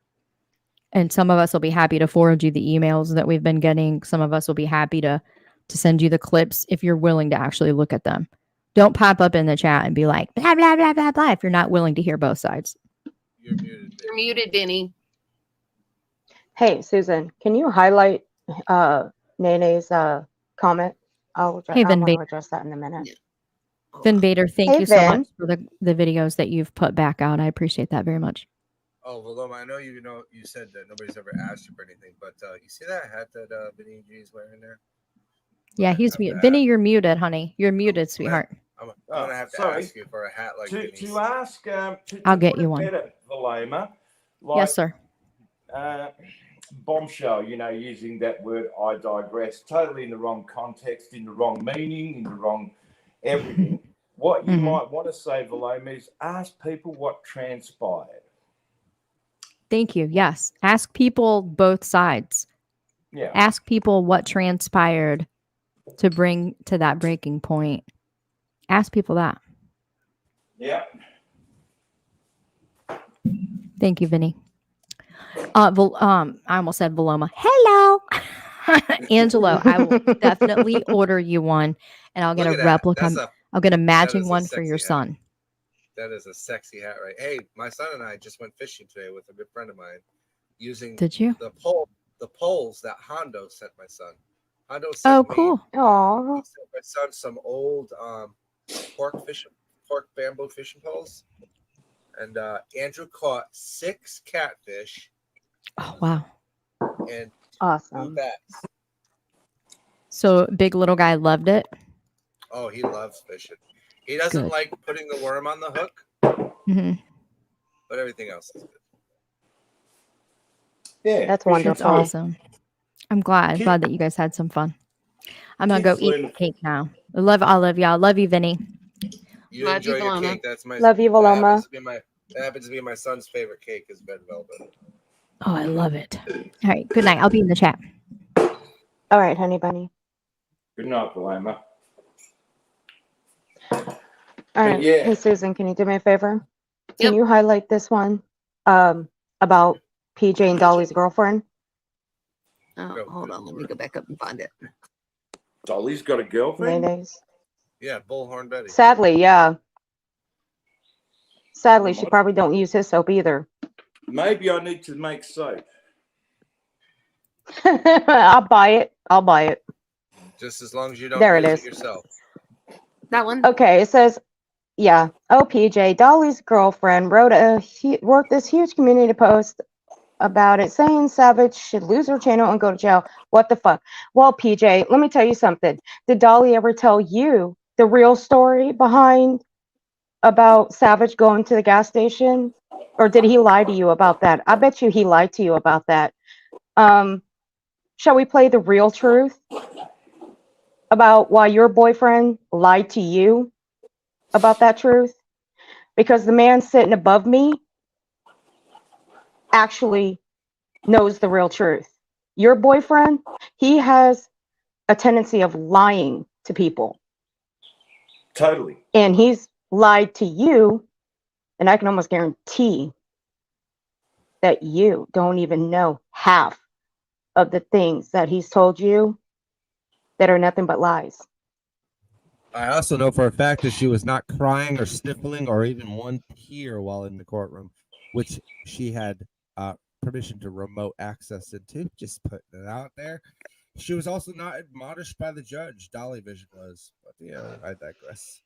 Speaker 7: And some of us will be happy to forward you the emails that we've been getting. Some of us will be happy to send you the clips if you're willing to actually look at them. Don't pop up in the chat and be like, blah, blah, blah, blah, blah, if you're not willing to hear both sides.
Speaker 1: You're muted, Benny.
Speaker 2: Hey, Susan, can you highlight Nene's comment? I want to address that in a minute.
Speaker 7: Vin Vader, thank you so much for the videos that you've put back out. I appreciate that very much.
Speaker 3: Oh, well, I know you said that nobody's ever asked you for anything, but you see that hat that Benny G is wearing there?
Speaker 7: Yeah, he's muted. Benny, you're muted, honey. You're muted, sweetheart.
Speaker 3: I'm gonna have to ask you for a hat like
Speaker 4: to ask.
Speaker 7: I'll get you one.
Speaker 4: Valema,
Speaker 7: Yes, sir.
Speaker 4: Bombshell, using that word, I digress, totally in the wrong context, in the wrong meaning, in the wrong everything. What you might want to say, Valema, is ask people what transpired.
Speaker 7: Thank you. Yes. Ask people both sides.
Speaker 4: Yeah.
Speaker 7: Ask people what transpired to bring to that breaking point. Ask people that.
Speaker 4: Yeah.
Speaker 7: Thank you, Vinny. I almost said Veloma. Hello, Angelo. I will definitely order you one, and I'll get
Speaker 3: Look
Speaker 7: a
Speaker 3: at that.
Speaker 7: replica. I'll get a matching
Speaker 3: is a
Speaker 7: one for your
Speaker 3: sexy hat.
Speaker 7: son.
Speaker 3: That is a sexy hat, right? Hey, my son and I just went fishing today with a good friend of mine, using
Speaker 7: Did you?
Speaker 3: the poles that Hondo sent my son. Hondo sent
Speaker 7: Oh,
Speaker 3: me.
Speaker 7: cool.
Speaker 2: Aw.
Speaker 3: He sent my son some old pork bamboo fishing poles, and Andrew caught 6 catfish
Speaker 7: Oh, wow.
Speaker 3: and 2
Speaker 2: Awesome.
Speaker 3: bass.
Speaker 7: So big little guy loved it.
Speaker 3: Oh, he loves fishing. He doesn't
Speaker 7: Good.
Speaker 3: like putting the worm on the hook,
Speaker 7: Hmm.
Speaker 3: but everything else is good.
Speaker 4: Yeah,
Speaker 2: That's
Speaker 4: fishing's
Speaker 7: That's
Speaker 2: wonderful.
Speaker 7: awesome. I'm glad
Speaker 4: Kid-
Speaker 7: that you guys had some fun. I'm gonna go
Speaker 4: Kids
Speaker 7: eat
Speaker 4: learn-
Speaker 7: the cake now. I love all of y'all. Love you, Vinny.
Speaker 3: You
Speaker 1: Love
Speaker 3: enjoy
Speaker 1: you,
Speaker 3: your
Speaker 1: Paloma.
Speaker 3: cake. That's my
Speaker 2: Love you,
Speaker 3: that
Speaker 2: Paloma.
Speaker 3: happens to be my son's favorite cake is red velvet.
Speaker 7: Oh, I love it. All right. Good night. I'll be in the chat.
Speaker 2: All right, honey bunny.
Speaker 4: Good night, Paloma.
Speaker 2: All right.
Speaker 4: yeah.
Speaker 2: Hey, Susan, can you do me a favor?
Speaker 1: Yep.
Speaker 2: Can you highlight this one about PJ and Dolly's girlfriend?
Speaker 1: Oh, hold on. Let me go back up and find it.
Speaker 4: Dolly's got a girlfriend?
Speaker 2: Mayonnaise.
Speaker 3: Yeah, Bullhorn Betty.
Speaker 2: Sadly, yeah. Sadly, she
Speaker 4: What?
Speaker 2: probably don't use his soap either.
Speaker 4: Maybe I need to make soap.
Speaker 2: I'll buy it. I'll buy it.
Speaker 3: Just as long as you don't
Speaker 2: There it
Speaker 3: use
Speaker 2: is.
Speaker 3: it yourself.
Speaker 1: That one?
Speaker 2: Okay, it says, yeah. Oh, PJ, Dolly's girlfriend wrote this huge community post about it, saying Savage should lose her channel and go to jail. What the fuck? Well, PJ, let me tell you something. Did Dolly ever tell you the real story behind about Savage going to the gas station? Or did he lie to you about that? I bet you he lied to you about that. Shall we play the real truth about why your boyfriend lied to you about that truth? Because the man sitting above me actually knows the real truth. Your boyfriend, he has a tendency of lying to people.
Speaker 4: Totally.
Speaker 2: And he's lied to you, and I can almost guarantee that you don't even know half of the things that he's told you that are nothing but lies.
Speaker 5: I also know for a fact that she was not crying or sniffling or even one tear while in the courtroom, which she had permission to remote access into. Just putting it out there. She was also not admonished by the judge. Dolly Vision was, but I digress.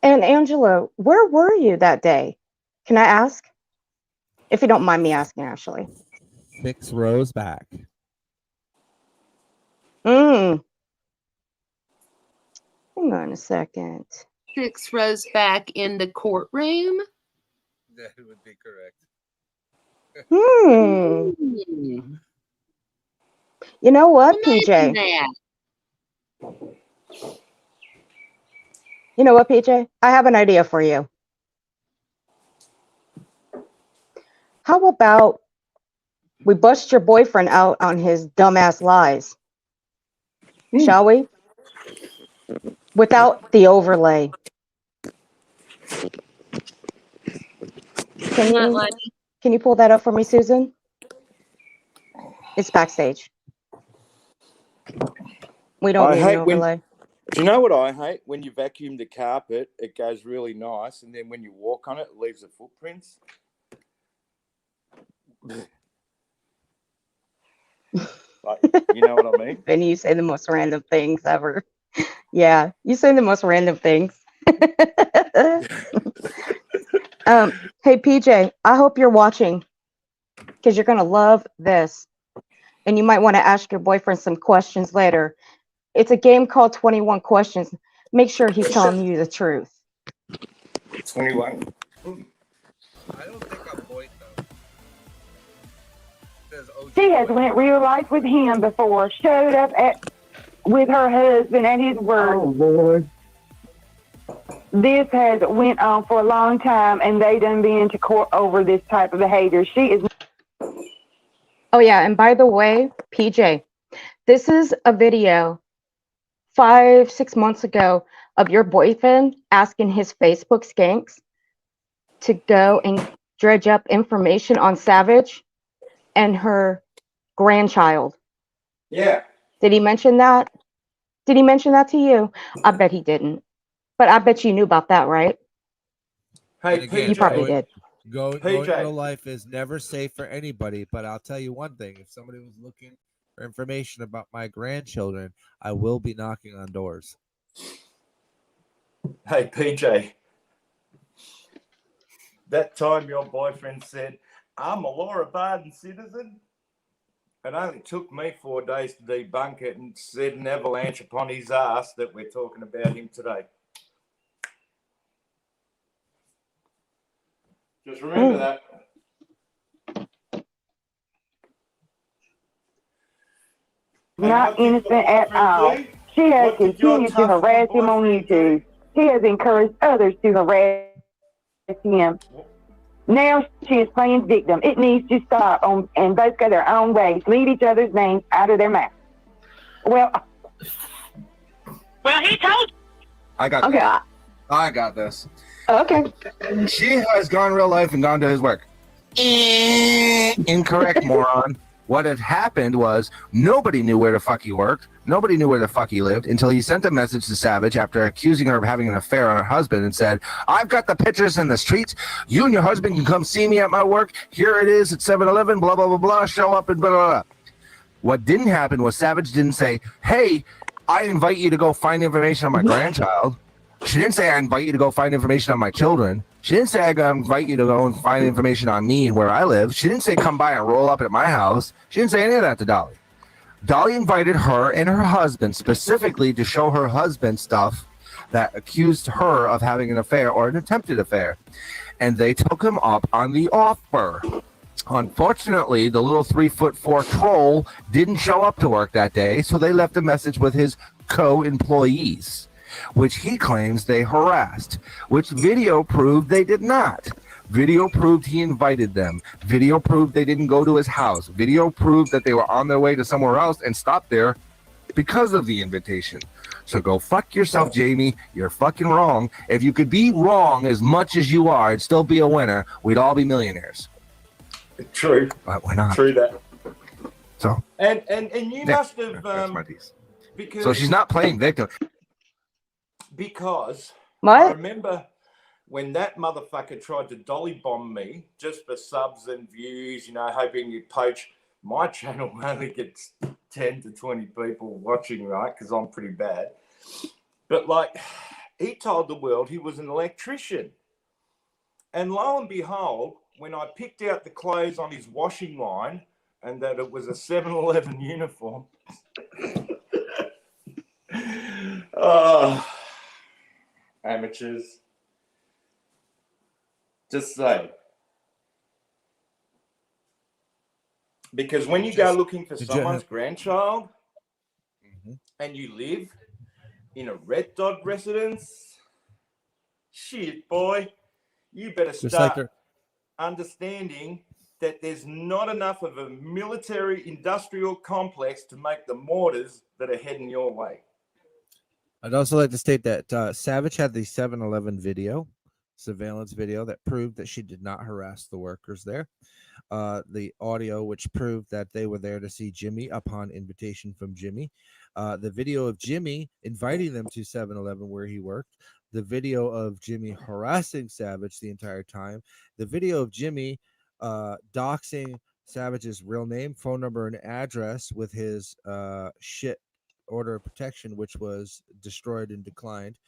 Speaker 2: And Angelo, where were you that day? Can I ask? If you don't mind me asking, actually.
Speaker 5: 6 rows back.
Speaker 2: Hang on a second.
Speaker 1: 6 rows back in the courtroom.
Speaker 3: That would be correct.
Speaker 1: Hmm.
Speaker 2: You know what,
Speaker 1: Imagine
Speaker 2: PJ?
Speaker 1: that.
Speaker 2: You know what, PJ? I have an idea for you. How about we bust your boyfriend out on his dumbass lies? Shall we? Without the overlay. Can you pull that up for me, Susan? It's backstage. We don't
Speaker 4: I
Speaker 2: need
Speaker 4: hate
Speaker 2: an overlay.
Speaker 4: Do you know what I hate? When you vacuum the carpet, it goes really nice, and then when you walk on it, it leaves the footprints. Like, you know what I mean?
Speaker 2: And you say the most random things ever. Yeah, you say the most random things. Hey, PJ, I hope you're watching because you're going to love this. And you might want to ask your boyfriend some questions later. It's a game called 21 Questions. Make sure he's telling you the truth.
Speaker 4: 21.
Speaker 3: I don't think I'm Boyd though. Says OG
Speaker 10: She has
Speaker 3: Boyd.
Speaker 10: went real life with him before, showed up with her husband at his work. Oh, Lord. This has went on for a long time, and they done been to court over this type of behavior. She is.
Speaker 2: Oh, yeah. And by the way, PJ, this is a video 5-6 months ago of your boyfriend asking his Facebook skanks to go and dredge up information on Savage and her grandchild.
Speaker 4: Yeah.
Speaker 2: Did he mention that? Did he mention that to you? I bet he didn't. But I bet you knew about that, right?
Speaker 4: Hey,
Speaker 5: And again,
Speaker 2: You probably
Speaker 4: PJ.
Speaker 2: did.
Speaker 5: Going
Speaker 4: PJ.
Speaker 5: real life is never safe for anybody. But I'll tell you one thing: if somebody was looking for information about my grandchildren, I will be knocking on doors.
Speaker 4: Hey, PJ. That time your boyfriend said, I'm a law-abiding citizen, it only took me 4 days to debunk it and set an avalanche upon his ass that we're talking about him today. Just remember that.
Speaker 10: Not innocent at all. She has continued to harass him on YouTube. She has encouraged others to harass him. Now she is playing victim. It needs to stop and both go their own ways. Leave each other's names out of their mouth. Well, he told you.
Speaker 11: I got
Speaker 10: Okay.
Speaker 11: this. I got this.
Speaker 10: Okay.
Speaker 11: She has gone real life and gone to his work. Incorrect, moron. What had happened was nobody knew where the fuck he worked. Nobody knew where the fuck he lived until he sent a message to Savage after accusing her of having an affair on her husband and said, I've got the pictures in the streets. You and your husband can come see me at my work. Here it is at 7-Eleven, blah, blah, blah, blah. Show up and blah, blah, blah. What didn't happen was Savage didn't say, hey, I invite you to go find information on my grandchild. She didn't say, I invite you to go find information on my children. She didn't say, I invite you to go and find information on me and where I live. She didn't say, come by and roll up at my house. She didn't say any of that to Dolly. Dolly invited her and her husband specifically to show her husband stuff that accused her of having an affair or an attempted affair. And they took him up on the offer. Unfortunately, the little 3'4" troll didn't show up to work that day, so they left a message with his co-employees, which he claims they harassed, which video proved they did not. Video proved he invited them. Video proved they didn't go to his house. Video proved that they were on their way to somewhere else and stopped there because of the invitation. So go fuck yourself, Jamie. You're fucking wrong. If you could be wrong as much as you are and still be a winner, we'd all be millionaires.
Speaker 4: True.
Speaker 11: But we're not.
Speaker 4: True that.
Speaker 11: So
Speaker 4: And you must have
Speaker 11: that's my piece.
Speaker 4: because
Speaker 11: So she's not playing victim.
Speaker 4: Because
Speaker 2: What?
Speaker 4: I remember when that motherfucker tried to dolly bomb me just for subs and views, hoping you'd poach. My channel only gets 10 to 20 people watching, right? Because I'm pretty bad. But he told the world he was an electrician. And lo and behold, when I picked out the clothes on his washing line and that it was a 7-Eleven uniform. Oh, amateurs. Just say. Because when you go looking for someone's grandchild and you live in a red dot residence, shit, boy, you better start understanding that there's not enough of a military industrial complex to make the mortars that are heading your way.
Speaker 5: I'd also like to state that Savage had the 7-Eleven surveillance video that proved that she did not harass the workers there. The audio, which proved that they were there to see Jimmy upon invitation from Jimmy. The video of Jimmy inviting them to 7-Eleven where he worked. The video of Jimmy harassing Savage the entire time. The video of Jimmy doxing Savage's real name, phone number, and address with his shit order of protection, which was destroyed and declined.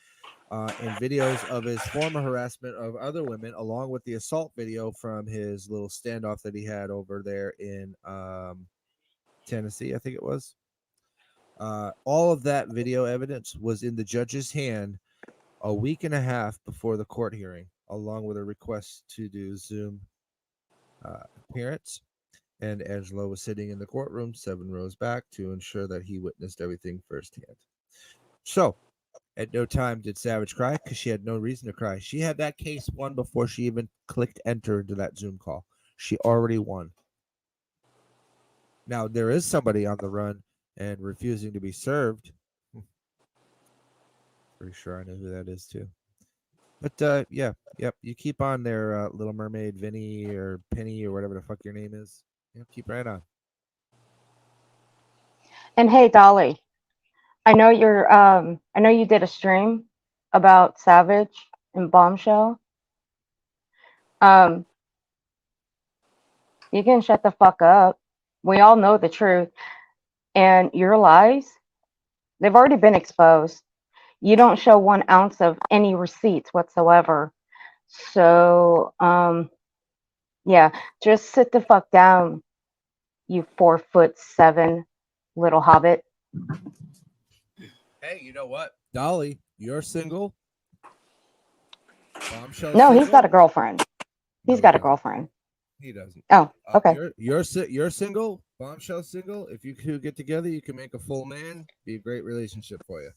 Speaker 5: And videos of his former harassment of other women, along with the assault video from his little standoff that he had over there in Tennessee, I think it was. All of that video evidence was in the judge's hand a week and a half before the court hearing, along with a request to do Zoom appearance. And Angelo was sitting in the courtroom 7 rows back to ensure that he witnessed everything firsthand. So, at no time did Savage cry because she had no reason to cry. She had that case won before she even clicked enter into that Zoom call. She already won. Now, there is somebody on the run and refusing to be served. Pretty sure I know who that is too. But yeah, yep. You keep on there, Little Mermaid, Vinny or Penny or whatever the fuck your name is. Yeah, keep right on.
Speaker 2: And hey, Dolly, I know you did a stream about Savage and Bombshell. You can shut the fuck up. We all know the truth. And your lies, they've already been exposed. You don't show 1 ounce of any receipts whatsoever. So, yeah, just sit the fuck down, you 4'7" little hobbit.
Speaker 3: Hey, you know what?
Speaker 5: Dolly, you're single. Bombshell.
Speaker 2: No,
Speaker 5: single?
Speaker 2: he's got a girlfriend. He's
Speaker 5: No,
Speaker 2: got
Speaker 5: he
Speaker 2: a girlfriend.
Speaker 5: He doesn't.
Speaker 2: Oh, okay.
Speaker 5: You're single. Bombshell single. If you two get together, you can make a full man. Be a great relationship for you.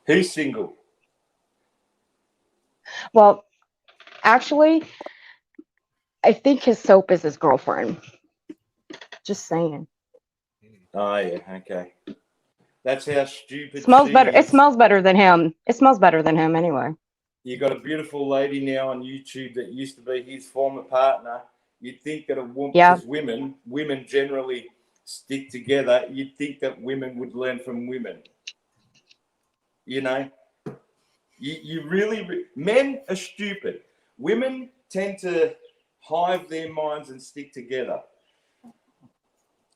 Speaker 4: Who's single?
Speaker 2: Well, actually, I think his soap is his girlfriend. Just saying.
Speaker 4: Oh yeah, okay. That's how stupid.
Speaker 2: Smells
Speaker 4: she
Speaker 2: better. It
Speaker 4: is.
Speaker 2: smells better than him. It smells better than him anyway.
Speaker 4: You got a beautiful lady now on YouTube that used to be his former partner. You'd think that because women generally stick together. You'd think that women would learn from women. You know, you really men are stupid. Women tend to hive their minds and stick together.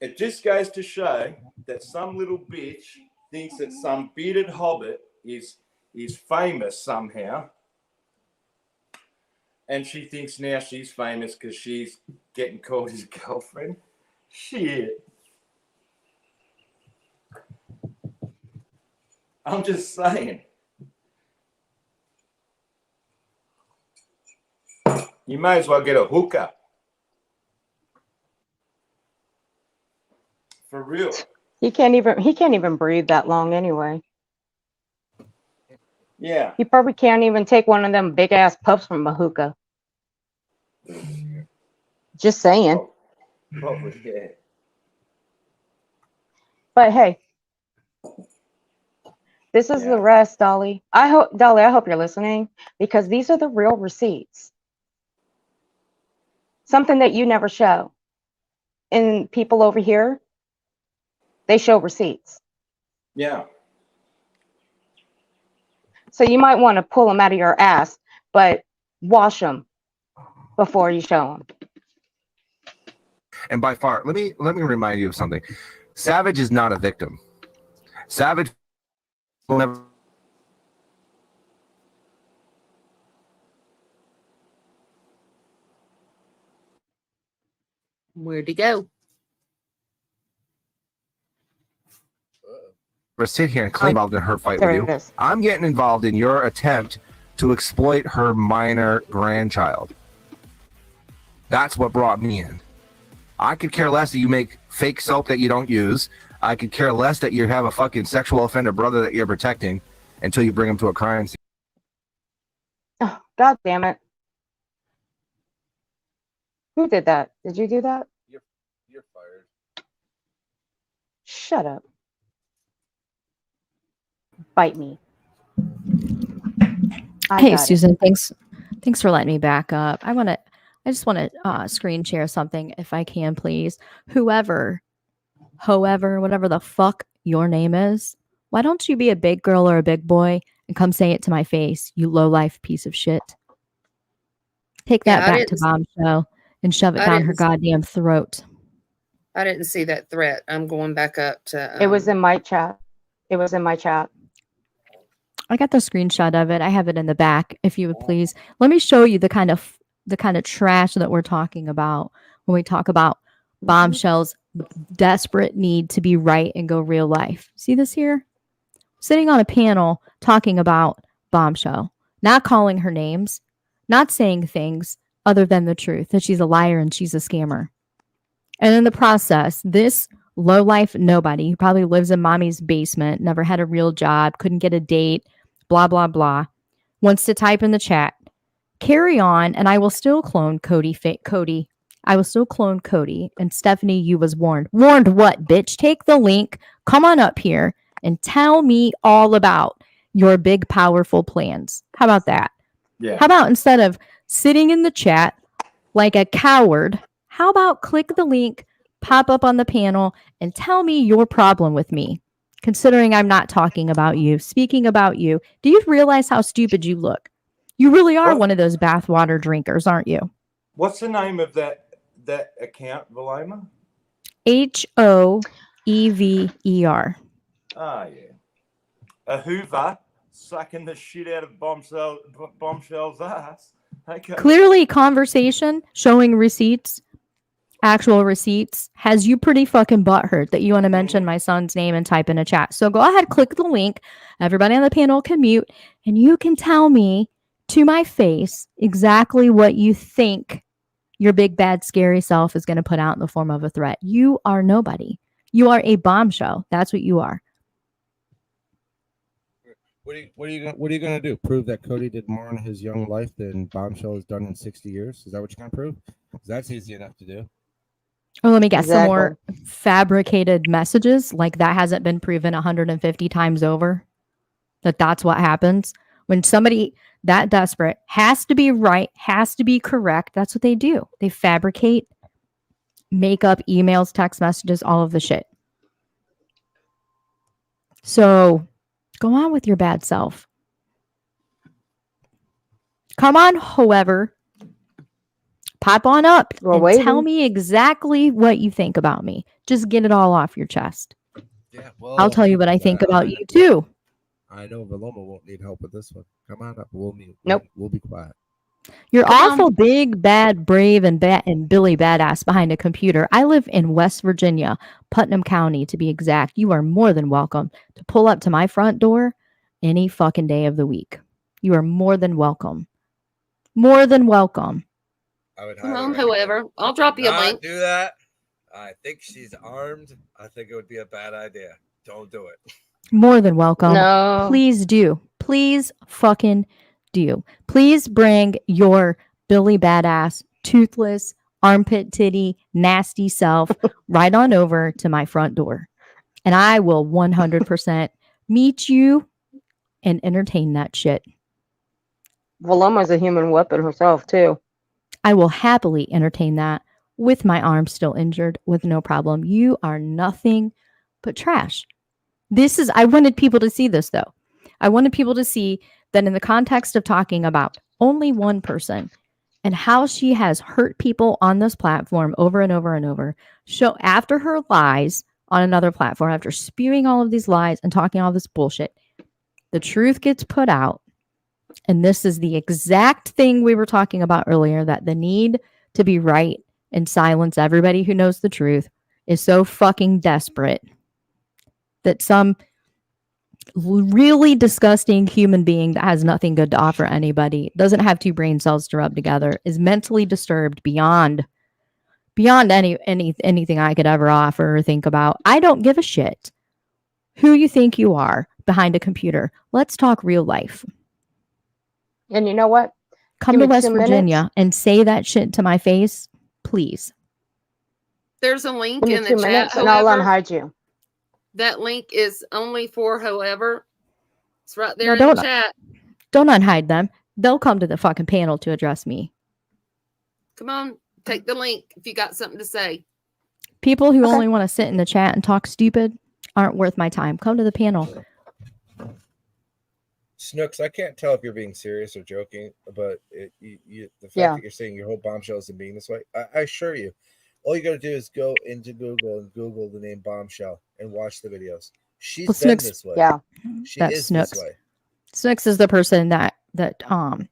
Speaker 4: It just goes to show that some little bitch thinks that some bearded hobbit is famous somehow. And she thinks now she's famous because she's getting called his girlfriend. Shit. I'm just saying. You may as well get a hooker. For real.
Speaker 2: He can't even breathe that long anyway.
Speaker 4: Yeah.
Speaker 2: He probably can't even take one of them big ass puffs from a hookah. Just saying.
Speaker 4: Probably, yeah.
Speaker 2: But hey, this is the rest, Dolly. I hope you're listening, because these are the real receipts. Something that you never show. And people over here, they show receipts.
Speaker 4: Yeah.
Speaker 2: So you might want to pull them out of your ass, but wash them before you show them.
Speaker 11: And by far, let me remind you of something. Savage is not a victim. Savage will never.
Speaker 1: Where'd he go?
Speaker 11: Sit here and claim involved in her fight with you. I'm getting involved in your attempt to exploit her minor grandchild. That's what brought me in. I could care less that you make fake soap that you don't use. I could care less that you have a fucking sexual offender brother that you're protecting until you bring him to a crime scene.
Speaker 2: Oh, God damn it. Who did that? Did you do that?
Speaker 3: You're fired.
Speaker 2: Shut up. Bite me.
Speaker 7: Hey, Susan, thanks for letting me back up. I just want to screen share something if I can, please. Whoever, whatever the fuck your name is, why don't you be a big girl or a big boy and come say it to my face, you low life piece of shit. Take that back to Bombshell and shove it down her goddamn throat.
Speaker 1: I didn't see that threat. I'm going back up to.
Speaker 2: It was in my chat. It was in my chat.
Speaker 7: I got the screenshot of it. I have it in the back. If you would please, let me show you the kind of trash that we're talking about when we talk about Bombshell's desperate need to be right and go real life. See this here? Sitting on a panel talking about Bombshell, not calling her names, not saying things other than the truth, that she's a liar and she's a scammer. And in the process, this low-life nobody who probably lives in mommy's basement, never had a real job, couldn't get a date, blah, blah, blah, wants to type in the chat, carry on, and I will still clone Cody. I will still clone Cody. And Stephanie, you was warned. Warned what, bitch? Take the link, come on up here, and tell me all about your big, powerful plans. How about that?
Speaker 4: Yeah.
Speaker 7: How about instead of sitting in the chat like a coward, how about click the link, pop up on the panel, and tell me your problem with me? Considering I'm not talking about you, speaking about you, do you realize how stupid you look? You really are one of those bathwater drinkers, aren't you?
Speaker 4: What's the name of that account, Valema?
Speaker 7: Hoever.
Speaker 4: Ah, yeah. A Hoover sucking the shit out of Bombshell's ass. Okay.
Speaker 7: Clearly, conversation showing receipts, actual receipts, has you pretty fucking butthurt that you want to mention my son's name and type in a chat. So go ahead, click the link. Everybody on the panel can mute, and you can tell me to my face exactly what you think your big, bad, scary self is going to put out in the form of a threat. You are nobody. You are a bombshell. That's what you are.
Speaker 5: What are you gonna do? Prove that Cody did more in his young life than Bombshell has done in 60 years? Is that what you're gonna prove? 'Cause that's easy enough to do.
Speaker 7: Oh, let me guess. Some more fabricated messages. Like that hasn't been proven 150 times over. That's what happens when somebody that desperate has to be right, has to be correct. That's what they do. They fabricate, make up emails, text messages, all of the shit. So go on with your bad self. Come on, however, pop on up and tell me exactly what you think about me. Just get it all off your chest.
Speaker 5: Yeah,
Speaker 7: I'll tell you what I think about you too.
Speaker 5: I know Valoma won't need help with this one. Come on up. We'll mute.
Speaker 2: Nope.
Speaker 5: We'll be quiet.
Speaker 7: You're awful big, bad, brave, and Billy badass behind a computer. I live in West Virginia, Putnam County to be exact. You are more than welcome to pull up to my front door any fucking day of the week. You are more than welcome. More than welcome.
Speaker 3: I would
Speaker 1: However, I'll drop you a link.
Speaker 3: Do that. I think she's armed. I think it would be a bad idea. Don't do it.
Speaker 7: More than welcome.
Speaker 2: No.
Speaker 7: Please do. Please fucking do. Please bring your Billy badass, toothless, armpit titty, nasty self right on over to my front door. And I will 100% meet you and entertain that shit.
Speaker 2: Valoma's a human weapon herself, too.
Speaker 7: I will happily entertain that with my arm still injured with no problem. You are nothing but trash. I wanted people to see this, though. I wanted people to see that in the context of talking about only one person and how she has hurt people on this platform over and over and over, after her lies on another platform, after spewing all of these lies and talking all this bullshit, the truth gets put out. And this is the exact thing we were talking about earlier, that the need to be right and silence everybody who knows the truth is so fucking desperate that some really disgusting human being that has nothing good to offer anybody, doesn't have two brain cells to rub together, is mentally disturbed beyond anything I could ever offer or think about. I don't give a shit who you think you are behind a computer. Let's talk real life.
Speaker 2: And you know what?
Speaker 7: Come to West Virginia and say that shit to my face, please.
Speaker 1: There's a link
Speaker 2: Give
Speaker 1: in
Speaker 2: me
Speaker 1: the
Speaker 2: 2
Speaker 1: chat.
Speaker 2: minutes and I'll
Speaker 1: However,
Speaker 2: unhide you.
Speaker 1: that link is only for however. It's right there
Speaker 7: No,
Speaker 1: in the chat.
Speaker 7: Don't unhide them. They'll come to the fucking panel to address me.
Speaker 1: Come on, take the link if you got something to say.
Speaker 7: People who only want to sit in the chat and talk stupid aren't worth my time. Come to the panel.
Speaker 5: Snooks, I can't tell if you're being serious or joking, but the fact that you're saying your whole Bombshell isn't being this way, I assure you, all you got to do is go into Google and Google the name Bombshell and watch the videos. She's been
Speaker 7: Snooks,
Speaker 5: this way.
Speaker 2: Yeah,
Speaker 5: she
Speaker 7: that's
Speaker 5: is
Speaker 7: Snooks.
Speaker 5: this way.
Speaker 7: Snooks is the person that I'm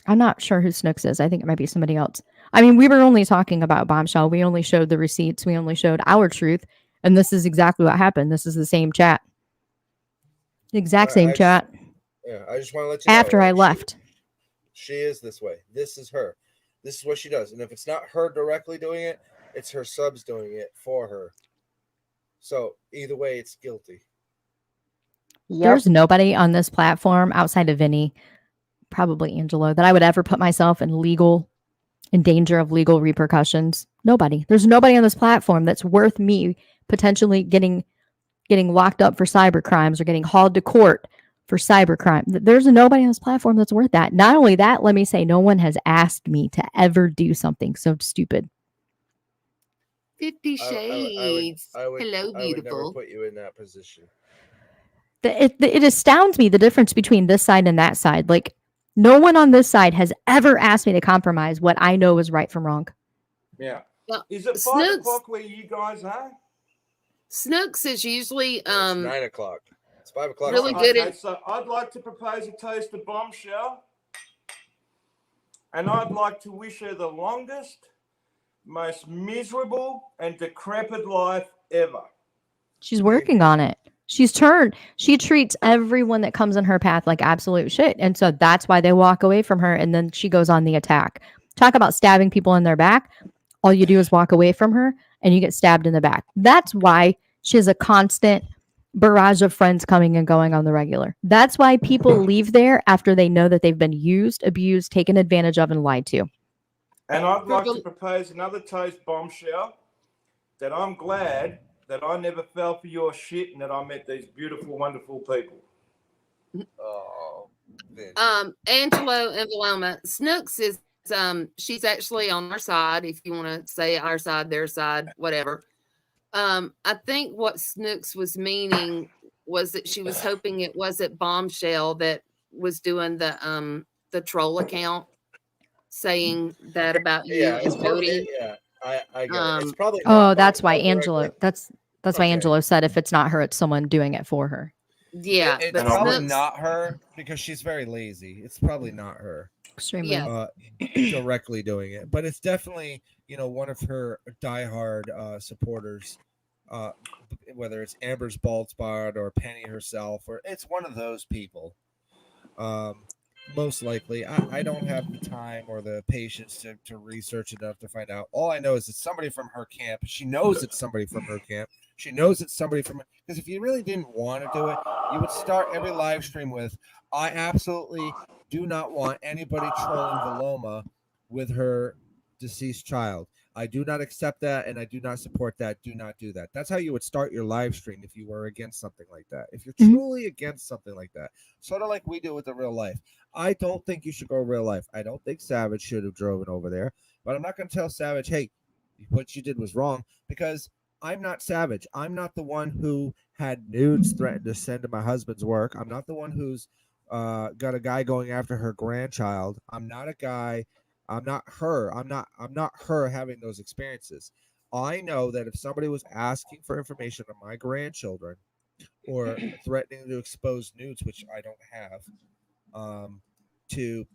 Speaker 7: not sure who Snooks is. I think it might be somebody else. I mean, we were only talking about Bombshell. We only showed the receipts. We only showed our truth. And this is exactly what happened. This is the same chat. The exact same chat.
Speaker 5: Yeah, I just want to let you know.
Speaker 7: After I left.
Speaker 5: She is this way. This is her. This is what she does. And if it's not her directly doing it, it's her subs doing it for her. So either way, it's guilty.
Speaker 2: Yep.
Speaker 7: There's nobody on this platform outside of Vinny, probably Angelo, that I would ever put myself in danger of legal repercussions. Nobody. There's nobody on this platform that's worth me potentially getting locked up for cyber crimes or getting hauled to court for cybercrime. There's nobody on this platform that's worth that. Not only that, let me say, no one has asked me to ever do something so stupid.
Speaker 1: 50 Shades. Hello,
Speaker 5: I would never
Speaker 1: beautiful.
Speaker 5: put you in that position.
Speaker 7: It astounds me the difference between this side and that side. Like, no one on this side has ever asked me to compromise what I know is right from wrong.
Speaker 4: Yeah.
Speaker 1: Well,
Speaker 4: Is it 5
Speaker 1: Snooks,
Speaker 4: o'clock where you guys are?
Speaker 1: Snooks is usually
Speaker 5: It's 9 o'clock. It's 5 o'clock.
Speaker 1: really good
Speaker 4: Okay,
Speaker 1: at
Speaker 4: so I'd like to propose a toast to Bumshell. And I'd like to wish her the longest, most miserable, and decrepit life ever.
Speaker 7: She's working on it. She treats everyone that comes in her path like absolute shit. And so that's why they walk away from her. And then she goes on the attack. Talk about stabbing people in their back. All you do is walk away from her and you get stabbed in the back. That's why she has a constant barrage of friends coming and going on the regular. That's why people leave there after they know that they've been used, abused, taken advantage of, and lied to.
Speaker 4: And I'd like to propose another toast, Bumshell, that I'm glad that I never fell for your shit and that I met these beautiful, wonderful people.
Speaker 3: Oh,
Speaker 1: Angelo and Paloma. Snooks is she's actually on our side, if you want to say our side, their side, whatever. I think what Snooks was meaning was that she was hoping it wasn't Bombshell that was doing the troll account saying that about you and Cody.
Speaker 5: I get it. It's probably
Speaker 7: that's why Angelo.
Speaker 5: directly.
Speaker 7: That's why Angelo said if it's not her, it's someone doing it for her.
Speaker 1: Yeah,
Speaker 5: It's
Speaker 1: but
Speaker 5: probably
Speaker 1: Snooks,
Speaker 5: not her because she's very lazy. It's probably not her
Speaker 7: Extremely.
Speaker 1: yeah,
Speaker 5: directly doing it, but it's definitely one of her diehard supporters. Whether it's Amber's bald spot or Penny herself, or it's one of those people. Most likely, I don't have the time or the patience to research enough to find out. All I know is it's somebody from her camp. She knows it's somebody from her camp. She knows it's somebody from, because if you really didn't want to do it, you would start every live stream with, I absolutely do not want anybody trolling Valoma with her deceased child. I do not accept that, and I do not support that. Do not do that. That's how you would start your live stream if you were against something like that. If you're truly against something like that, sort of like we do with the real life. I don't think you should go real life. I don't think Savage should have driven over there, but I'm not going to tell Savage, hey, what you did was wrong, because I'm not Savage. I'm not the one who had nudes threatened to send to my husband's work. I'm not the one who's got a guy going after her grandchild. I'm not a guy. I'm not her. I'm not her having those experiences. I know that if somebody was asking for information on my grandchildren or threatening to expose nudes, which I don't have, to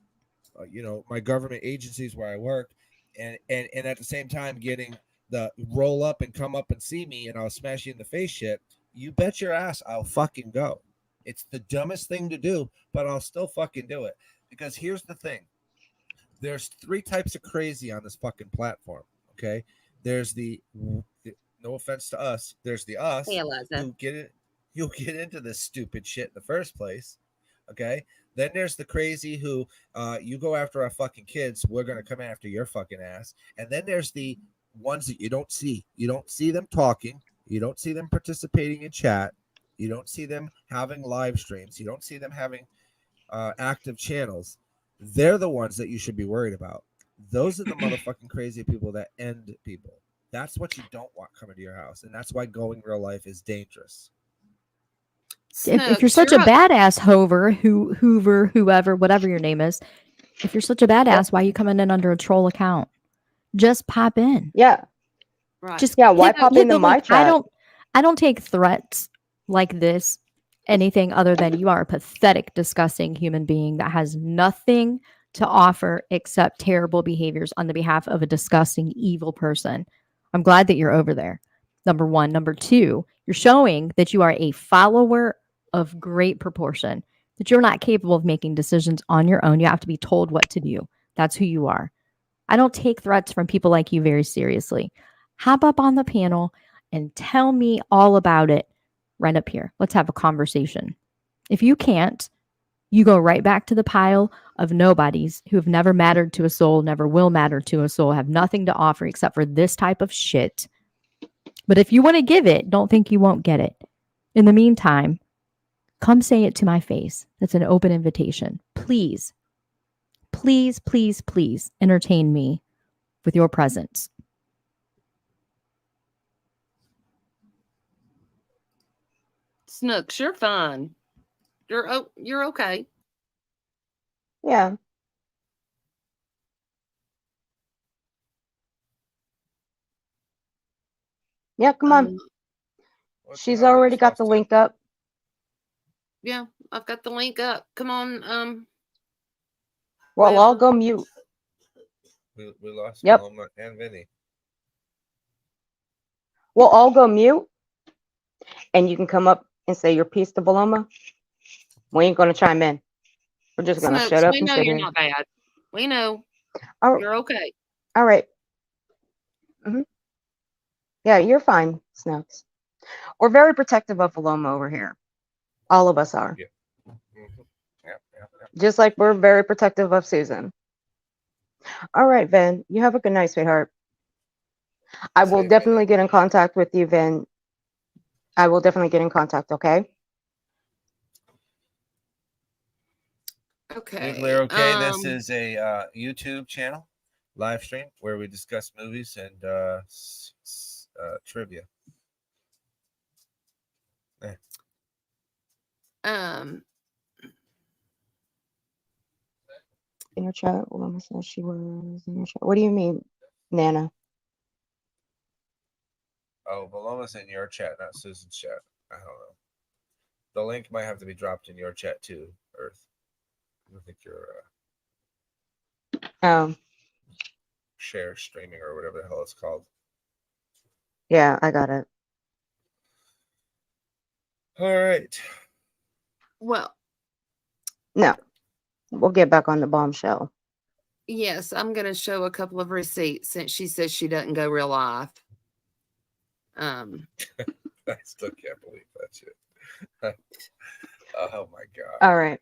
Speaker 5: my government agencies where I work, and at the same time getting the roll up and come up and see me and I'll smash you in the face shit, you bet your ass I'll fucking go. It's the dumbest thing to do, but I'll still fucking do it. Because here's the thing. There's 3 types of crazy on this fucking platform, okay? There's the no offense to us, there's the us who you'll get into this stupid shit in the first place, okay? Then there's the crazy who you go after our fucking kids, we're going to come after your fucking ass. And then there's the ones that you don't see. You don't see them talking. You don't see them participating in chat. You don't see them having live streams. You don't see them having active channels. They're the ones that you should be worried about. Those are the motherfucking crazy people that end people. That's what you don't want coming to your house. And that's why going real life is dangerous.
Speaker 7: If you're such a badass, Hoover, whoever, whatever your name is, if you're such a badass, why are you coming in under a troll account? Just pop in.
Speaker 2: Yeah.
Speaker 1: right.
Speaker 2: Just why pop into my chat?
Speaker 7: I don't take threats like this anything other than you are a pathetic, disgusting human being that has nothing to offer except terrible behaviors on the behalf of a disgusting, evil person. I'm glad that you're over there. Number 1. Number 2, you're showing that you are a follower of great proportion, that you're not capable of making decisions on your own. You have to be told what to do. That's who you are. I don't take threats from people like you very seriously. Hop up on the panel and tell me all about it right up here. Let's have a conversation. If you can't, you go right back to the pile of nobodies who have never mattered to a soul, never will matter to a soul, have nothing to offer except for this type of shit. But if you want to give it, don't think you won't get it. In the meantime, Come say it to my face. That's an open invitation. Please, please, please, please entertain me with your presence.
Speaker 1: Snooks, you're fine. You're okay.
Speaker 2: Yeah. Yeah, come on.
Speaker 3: What's
Speaker 2: She's
Speaker 3: behind you,
Speaker 2: already got the
Speaker 3: Sebastian?
Speaker 2: link up.
Speaker 1: Yeah, I've got the link up. Come on.
Speaker 2: Well, I'll go mute.
Speaker 3: We lost
Speaker 2: Yep.
Speaker 3: Paloma and Vinny.
Speaker 2: Well, I'll go mute, and you can come up and say your piece to Paloma. We ain't gonna chime in. We're just gonna
Speaker 1: Snooks,
Speaker 2: shut up
Speaker 1: we
Speaker 2: and
Speaker 1: know
Speaker 2: sit
Speaker 1: you're
Speaker 2: here.
Speaker 1: not bad. We know
Speaker 2: Oh,
Speaker 1: you're okay.
Speaker 2: all right. Yeah, you're fine, Snooks. We're very protective of Paloma over here. All of us are.
Speaker 3: Yeah. Mm-hmm. Yep.
Speaker 2: Just like we're very protective of Susan. All right, Vin. You have a good night, sweetheart. I will
Speaker 3: Same,
Speaker 2: definitely
Speaker 3: Vinny.
Speaker 2: get in contact with you, Vin. I will definitely get in contact, okay?
Speaker 1: Okay.
Speaker 3: Wiggler, okay. This is a YouTube channel live stream where we discuss movies and trivia.
Speaker 2: In your chat, Paloma said she was in your chat. What do you mean, Nana?
Speaker 3: Oh, Paloma's in your chat, not Susan's chat. I don't know. The link might have to be dropped in your chat too, Earth. I think you're share streaming or whatever the hell it's called.
Speaker 2: Yeah, I got it.
Speaker 3: All right.
Speaker 1: Well,
Speaker 2: no, we'll get back on the bombshell.
Speaker 1: Yes, I'm going to show a couple of receipts since she says she doesn't go real live.
Speaker 3: I still can't believe that shit. Oh my god.
Speaker 2: All right.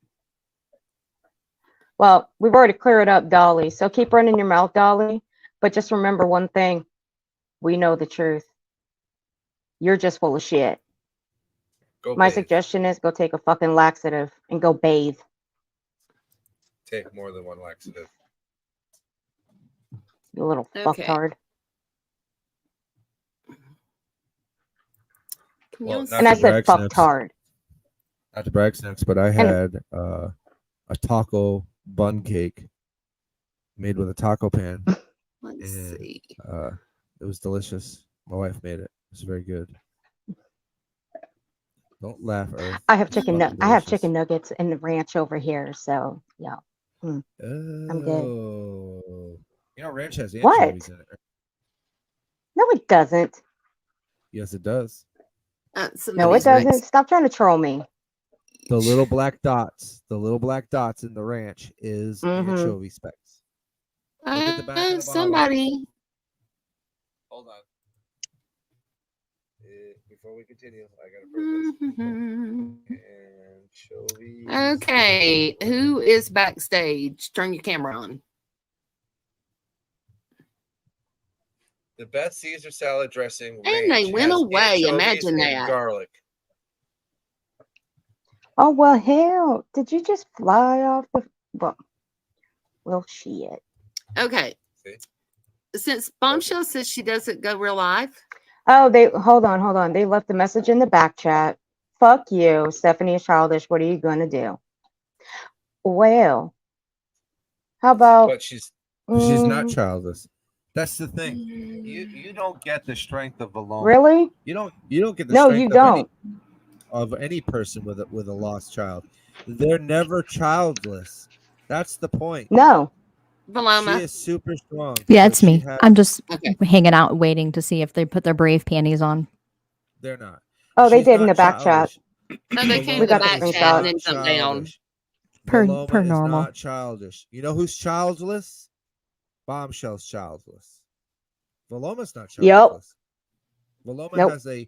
Speaker 2: Well, we've already cleared up Dolly, so keep running your mouth, Dolly. But just remember one thing. We know the truth. You're just full of shit. My suggestion is go take a fucking laxative and go bathe.
Speaker 3: Take more than one laxative.
Speaker 2: You little fucktard.
Speaker 5: Well,
Speaker 2: And I said fucktard.
Speaker 5: Not to brag, Snooks, but I had a taco bun cake made with a taco pan.
Speaker 1: Let's see.
Speaker 5: It was delicious. My wife made it. It was very good. Don't laugh, Earth.
Speaker 2: I have chicken. I have chicken nuggets and the ranch over here. So yeah, I'm good.
Speaker 5: You know, ranch has
Speaker 2: What?
Speaker 5: anchovies in it.
Speaker 2: No, it doesn't.
Speaker 5: Yes, it does.
Speaker 2: No, it doesn't. Stop trying to troll me.
Speaker 5: The little black dots in the ranch is anchovy specks. Look at the back of the
Speaker 1: somebody.
Speaker 3: Hold on. Before we continue, I gotta prove this. Anchovies.
Speaker 1: Okay, who is backstage? Turn your camera on.
Speaker 3: The best Caesar salad dressing
Speaker 1: And they went away. Imagine that.
Speaker 3: Garlic.
Speaker 2: Oh well, hell! Did you just fly off the? Well, shit.
Speaker 1: Okay.
Speaker 3: See?
Speaker 1: Since Bumshell says she doesn't go real live.
Speaker 2: Oh, they hold on. They left a message in the back chat. Fuck you, Stephanie is childish. What are you gonna do? Well, how about?
Speaker 5: But she's not childless. That's the thing. You don't get the strength of alone.
Speaker 2: Really?
Speaker 5: You don't get the
Speaker 2: no,
Speaker 5: strength
Speaker 2: you don't.
Speaker 5: of any person with a lost child. They're never childless. That's the point.
Speaker 2: No.
Speaker 1: Paloma.
Speaker 5: She is super strong.
Speaker 7: Yeah, it's me. I'm just hanging out waiting to see if they put their brave panties on.
Speaker 5: They're not.
Speaker 2: Oh, they did in the back chat.
Speaker 1: No, they came
Speaker 2: We
Speaker 1: to the
Speaker 2: got
Speaker 1: back
Speaker 2: the
Speaker 1: chat and
Speaker 2: screenshot.
Speaker 1: then jumped down.
Speaker 7: Per
Speaker 5: Is
Speaker 7: normal.
Speaker 5: not childish. You know who's childless? Bombshell's childless. Valoma's not childless. Valoma has a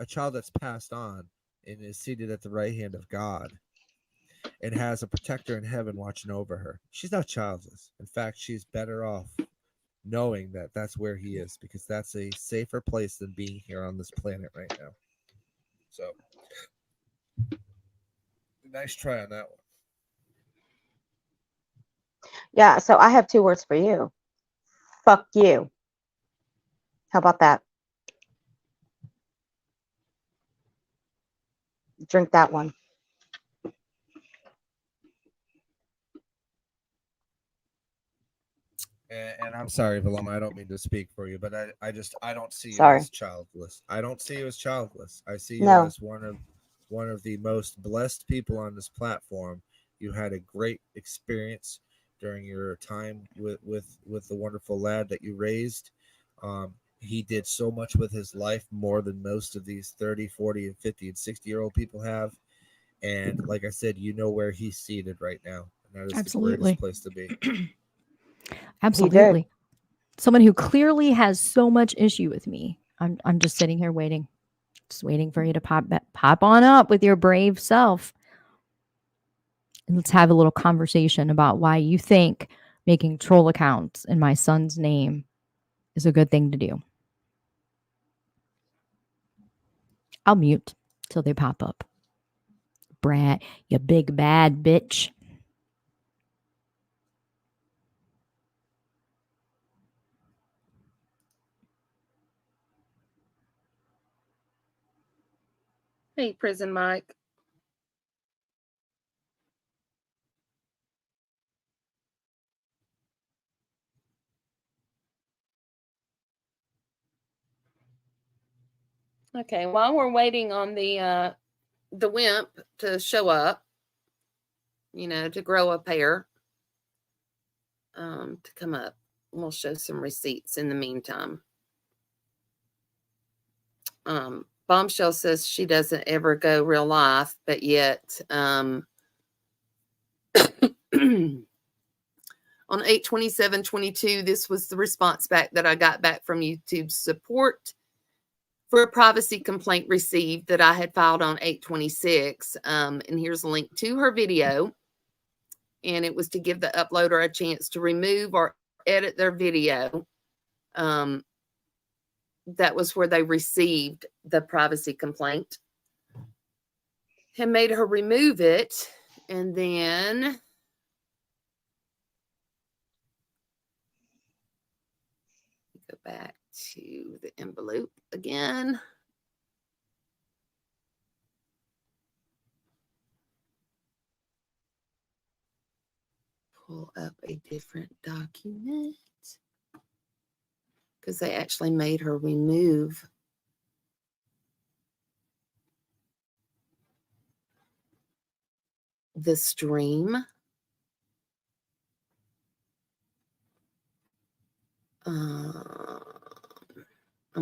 Speaker 5: child that's passed on and is seated at the right hand of God and has a protector in heaven watching over her. She's not childless. In fact, she's better off knowing that that's where he is, because that's a safer place than being here on this planet right now. So Nice try on that one.
Speaker 2: Yeah, so I have 2 words for you. Fuck you. How about that? Drink that one.
Speaker 5: And I'm sorry, Valoma, I don't mean to speak for you, but I don't see you
Speaker 2: Sorry.
Speaker 5: as childless. I don't see you as childless. I see you
Speaker 2: No.
Speaker 5: as one of the most blessed people on this platform. You had a great experience during your time with the wonderful lad that you raised. He did so much with his life, more than most of these 30, 40, and 50 and 60-year-old people have. And like I said, you know where he's seated right now. And that is
Speaker 7: Absolutely.
Speaker 5: the greatest place to be.
Speaker 7: Absolutely. Someone who clearly has so much issue with me. I'm just sitting here waiting. Just waiting for you to pop on up with your brave self. And let's have a little conversation about why you think making troll accounts in my son's name is a good thing to do. I'll mute till they pop up. Brat, you big bad bitch.
Speaker 1: Hey, Prison Mike. Okay, while we're waiting on the wimp to show up, to grow a pair, to come up, we'll show some receipts in the meantime. Bumshell says she doesn't ever go real life, but yet on 8/27/22, this was the response back that I got back from YouTube support for a privacy complaint received that I had filed on 8/26. And here's a link to her video. And it was to give the uploader a chance to remove or edit their video. That was where they received the privacy complaint. And made her remove it. And then go back to the envelope again. Pull up a different document because they actually made her remove the stream. I'm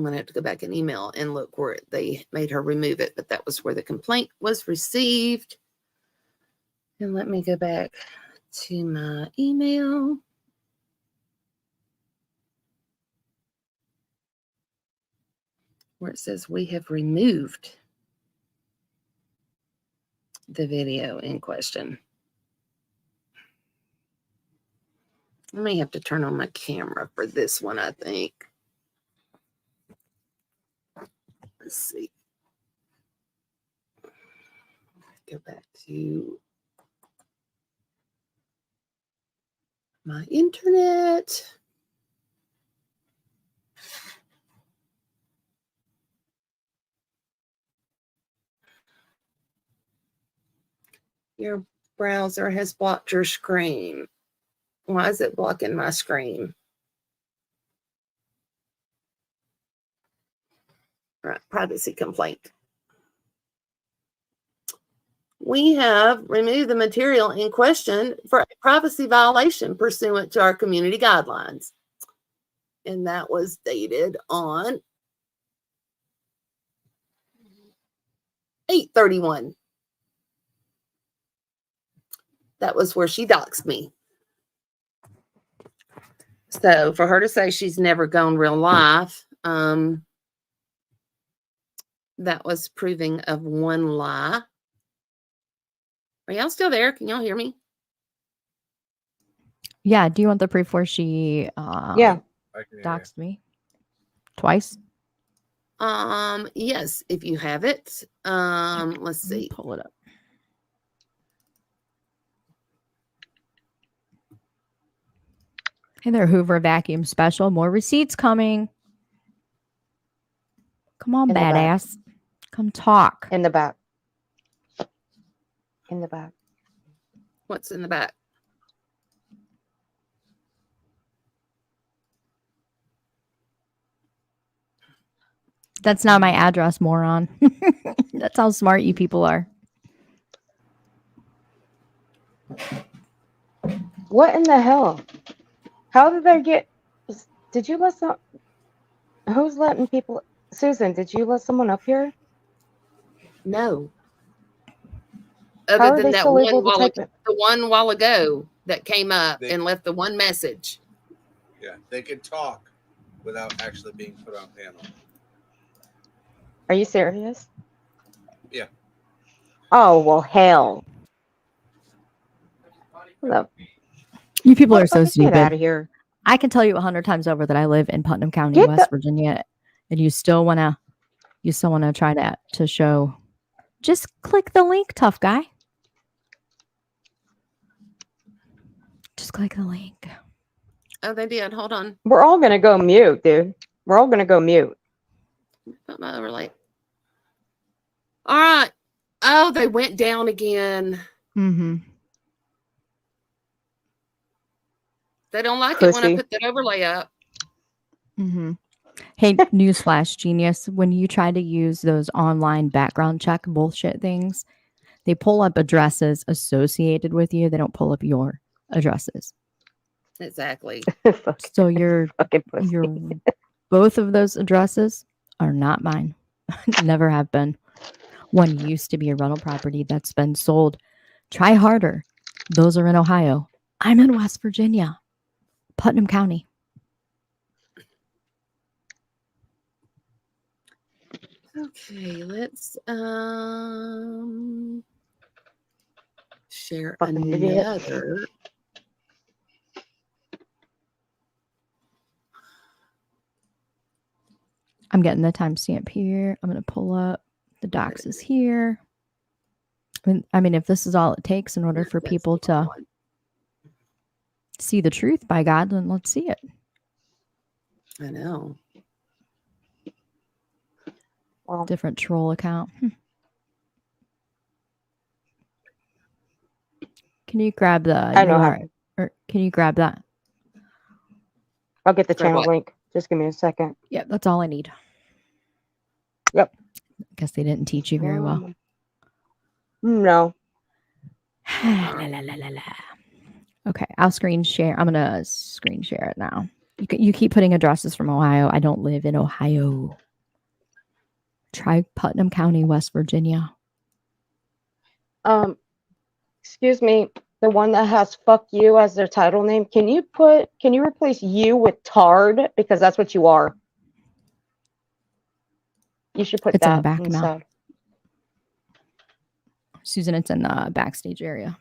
Speaker 1: going to have to go back and email and look where they made her remove it, but that was where the complaint was received. And let me go back to my email. Where it says we have removed the video in question. I may have to turn on my camera for this one, I think. Let's see. Go back to my internet. Your browser has blocked your screen. Why is it blocking my screen? Right, privacy complaint. We have removed the material in question for a privacy violation pursuant to our community guidelines. And that was dated on 8/31. That was where she doxed me. So for her to say she's never gone real life, that was proving of one lie. Are y'all still there? Can y'all hear me?
Speaker 7: Yeah. Do you want the proof where she doxed me twice?
Speaker 1: Yes, if you have it. Let's see.
Speaker 7: Pull it up. Hey there, Hoover Vacuum Special. More receipts coming. Come on,
Speaker 2: In the back.
Speaker 7: badass. Come talk.
Speaker 2: In the back. In the back.
Speaker 1: What's in the back?
Speaker 7: That's not my address, moron. That's how smart you people are.
Speaker 2: What in the hell? How did they get? Did you let some? Who's letting people? Susan, did you let someone up here?
Speaker 1: No.
Speaker 2: How
Speaker 1: Other
Speaker 2: are
Speaker 1: than
Speaker 2: they
Speaker 1: that
Speaker 2: still
Speaker 1: one
Speaker 2: able to
Speaker 1: while
Speaker 2: type it?
Speaker 1: the one while ago that came up
Speaker 3: They-
Speaker 1: and left the one message.
Speaker 3: Yeah, they can talk without actually being put on panel.
Speaker 2: Are you serious?
Speaker 3: Yeah.
Speaker 2: Oh well, hell. Look,
Speaker 7: You people are so
Speaker 2: motherfuckers, get out
Speaker 7: stupid.
Speaker 2: of here.
Speaker 7: I can tell you 100 times over that I live in Putnam County,
Speaker 2: Get
Speaker 7: West
Speaker 2: the-
Speaker 7: Virginia, and you still wanna try to show. Just click the link, tough guy. Just click the link.
Speaker 1: Oh, they did. Hold on.
Speaker 2: We're all gonna go mute, dude. We're all gonna go mute.
Speaker 1: Put my overlay. All right. Oh, they went down again.
Speaker 7: Mm-hmm.
Speaker 1: They don't like it when I
Speaker 2: Pussy.
Speaker 1: put that overlay up.
Speaker 7: Mm-hmm. Hey, newsflash, genius. When you try to use those online background check bullshit things, they pull up addresses associated with you. They don't pull up your addresses.
Speaker 1: Exactly.
Speaker 7: So your
Speaker 2: Fucking pussy.
Speaker 7: both of those addresses are not mine. Never have been. One used to be a rental property that's been sold. Try harder. Those are in Ohio. I'm in West Virginia, Putnam County.
Speaker 1: Okay, let's share
Speaker 2: Fucking idiot.
Speaker 1: another.
Speaker 7: I'm getting the timestamp here. I'm going to pull up the docs is here. I mean, if this is all it takes in order for
Speaker 1: That's
Speaker 7: people
Speaker 1: the wrong
Speaker 7: to
Speaker 1: one.
Speaker 7: see the truth, by God, then let's see it.
Speaker 1: I know.
Speaker 2: Well,
Speaker 7: Different troll account. Can you grab the
Speaker 2: I know how.
Speaker 7: URL? Or can you grab that?
Speaker 2: I'll get the
Speaker 1: For
Speaker 2: channel
Speaker 1: what?
Speaker 2: link. Just give me a second.
Speaker 7: Yeah, that's all I need.
Speaker 2: Yep.
Speaker 7: Guess they didn't teach you very well.
Speaker 2: No.
Speaker 7: La, la, la, la, la. Okay, I'll screen share. I'm gonna screen share it now. You keep putting addresses from Ohio. I don't live in Ohio. Try Putnam County, West Virginia.
Speaker 2: Excuse me. The one that has "fuck you" as their title name. Can you replace "you" with "tard"? Because that's what you are. You should put
Speaker 7: It's in the
Speaker 2: that
Speaker 7: back now.
Speaker 2: inside.
Speaker 7: Susan, it's in the backstage area.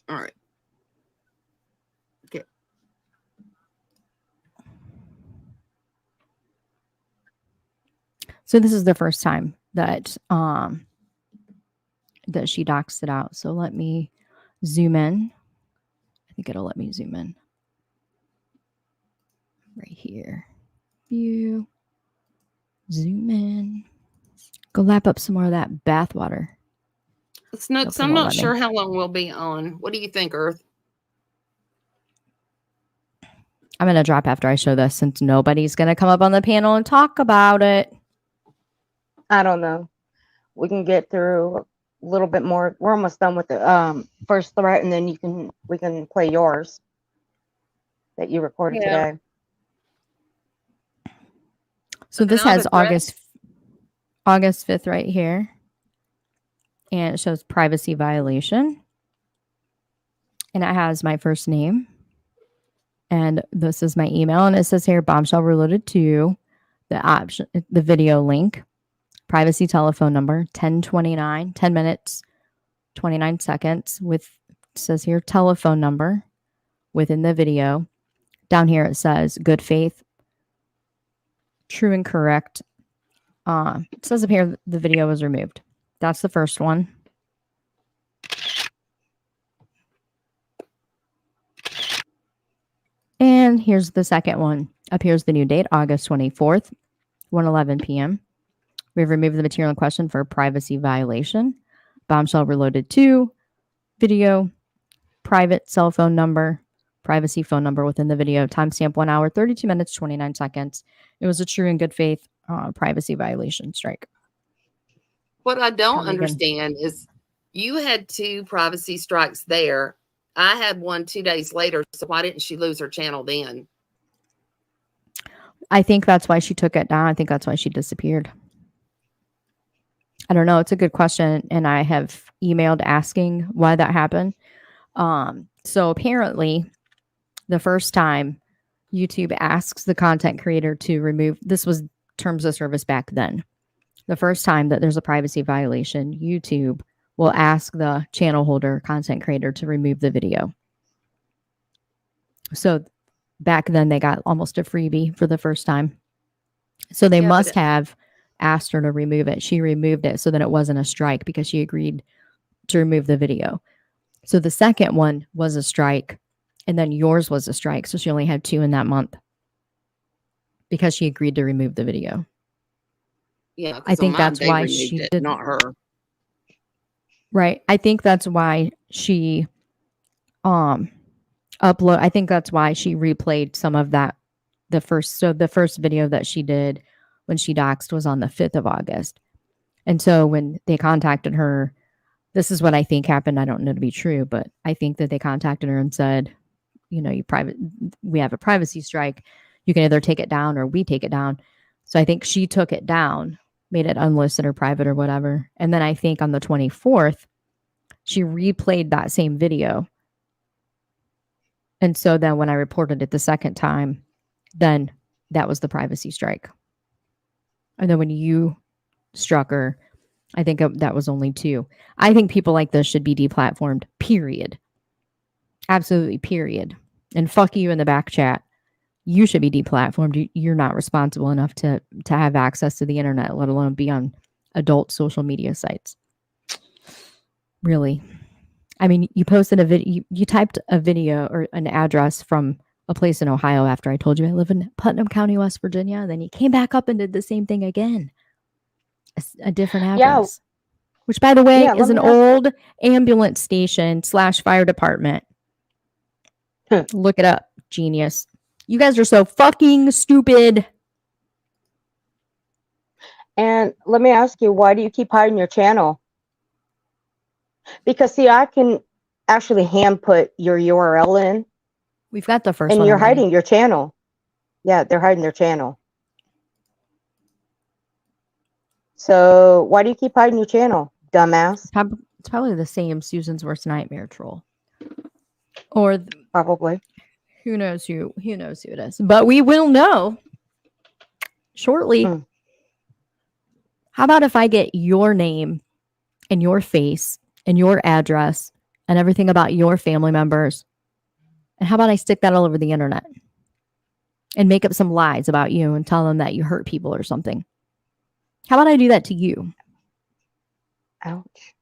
Speaker 1: All right. Okay.
Speaker 7: So this is the first time that that she docs it out. So let me zoom in. I think it'll let me zoom in. Right here. View. Zoom in. Go lap up some more of that bath water.
Speaker 1: Snooks,
Speaker 7: Nope, it
Speaker 1: I'm
Speaker 7: won't
Speaker 1: not
Speaker 7: let me.
Speaker 1: sure how long we'll be on. What do you think, Earth?
Speaker 7: I'm going to drop after I show this since nobody's going to come up on the panel and talk about it.
Speaker 2: I don't know. We can get through a little bit more. We're almost done with the first threat, and then we can play yours that you recorded
Speaker 1: Yeah.
Speaker 2: today.
Speaker 7: So this
Speaker 1: Now
Speaker 7: has
Speaker 1: the threat-
Speaker 7: August 5th right here. And it shows privacy violation. And it has my first name. And this is my email. And it says here, Bombshell related to the video link, privacy telephone number, 1029, 10 minutes, 29 seconds with, it says here, telephone number within the video. Down here it says good faith, true and correct. It says up here the video was removed. That's the first one. And Here's the second one. Up here's the new date, August 24th, 1:11 p.m. We've removed the material in question for privacy violation. Bombshell reloaded 2. Video, private cell phone number, privacy phone number within the video. Timestamp 1 hour, 32 minutes, 29 seconds. It was a true and good faith privacy violation strike.
Speaker 1: What I don't
Speaker 7: Come again.
Speaker 1: understand is you had 2 privacy strikes there. I had one 2 days later. So why didn't she lose her channel then?
Speaker 7: I think that's why she took it down. I think that's why she disappeared. I don't know. It's a good question. And I have emailed asking why that happened. So apparently the first time YouTube asks the content creator to remove, this was terms of service back then. The first time that there's a privacy violation, YouTube will ask the channel holder, content creator to remove the video. So back then they got almost a freebie for the first time. So they must have asked her to remove it. She removed it so that it wasn't a strike because she agreed to remove the video. So the second one was a strike and then yours was a strike. So she only had 2 in that month because she agreed to remove the video.
Speaker 1: Yeah,
Speaker 7: I think that's why she did,
Speaker 1: not her.
Speaker 7: Right. I think that's why she I think that's why she replayed some of that. The first video that she did when she doxed was on the 5th of August. And so when they contacted her, this is what I think happened. I don't know to be true, but I think that they contacted her and said, you know, we have a privacy strike. You can either take it down or we take it down. So I think she took it down, made it unlisted or private or whatever. And then I think on the 24th, she replayed that same video. And so then when I reported it the second time, then that was the privacy strike. And then when you struck her, I think that was only 2. I think people like this should be deplatformed, period. Absolutely, period. And fuck you in the back chat. You should be deplatformed. You're not responsible enough to have access to the internet, let alone be on adult social media sites. Really. I mean, you posted a video, you typed a video or an address from a place in Ohio after I told you I live in Putnam County, West Virginia. And then you came back up and did the same thing again. A different address. Yeah. Which, by the way, is an old ambulance station / fire department. Look it up. Genius. You guys are so fucking stupid.
Speaker 2: And let me ask you, why do you keep hiding your channel? Because, see, I can actually hand put your URL in.
Speaker 7: We've got the first
Speaker 2: one.
Speaker 7: And
Speaker 2: you're hiding your channel. Yeah, they're hiding their channel. So why do you keep hiding your channel, dumbass?
Speaker 7: It's probably the same Susan's Worst Nightmare troll. Or
Speaker 2: probably.
Speaker 7: Who knows who it is. But we will know shortly. How about if I get your name and your face and your address and everything about your family members? And how about I stick that all over the internet and make up some lies about you and tell them that you hurt people or something? How about I do that to you?
Speaker 2: Ouch.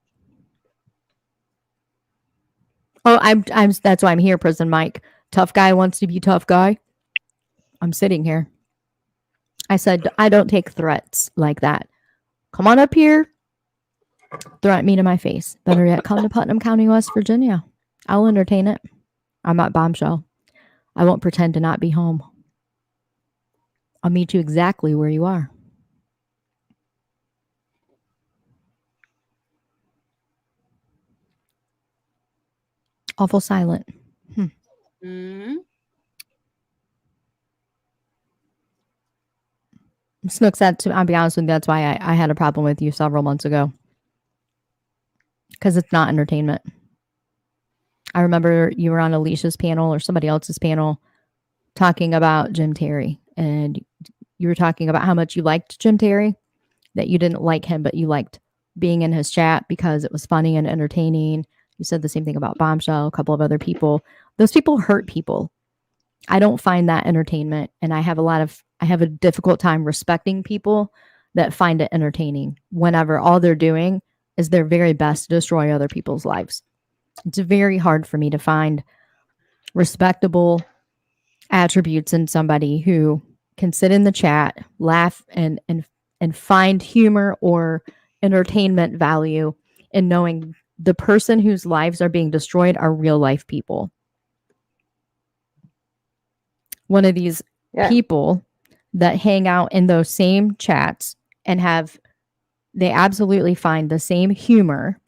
Speaker 7: Oh, I'm that's why I'm here, Prison Mike. Tough guy wants to be tough guy. I'm sitting here. I said, I don't take threats like that. Come on up here. Threaten me to my face. Better yet, come to Putnam County, West Virginia. I'll entertain it. I'm at Bombshell. I won't pretend to not be home. I'll meet you exactly where you are. Awful silent. Snook said, I'll be honest with you, that's why I had a problem with you several months ago. Because it's not entertainment. I remember you were on Alicia's panel or somebody else's panel talking about Jim Terry. And you were talking about how much you liked Jim Terry. That you didn't like him, but you liked being in his chat because it was funny and entertaining. You said the same thing about Bombshell, a couple of other people. Those people hurt people. I don't find that entertainment. And I have a difficult time respecting people that find it entertaining whenever all they're doing is their very best to destroy other people's lives. It's very hard for me to find respectable, attributes in somebody who can sit in the chat, laugh, and find humor or entertainment value in knowing the person whose lives are being destroyed are real life people. One of these people that hang out in those same chats and they absolutely find the same humor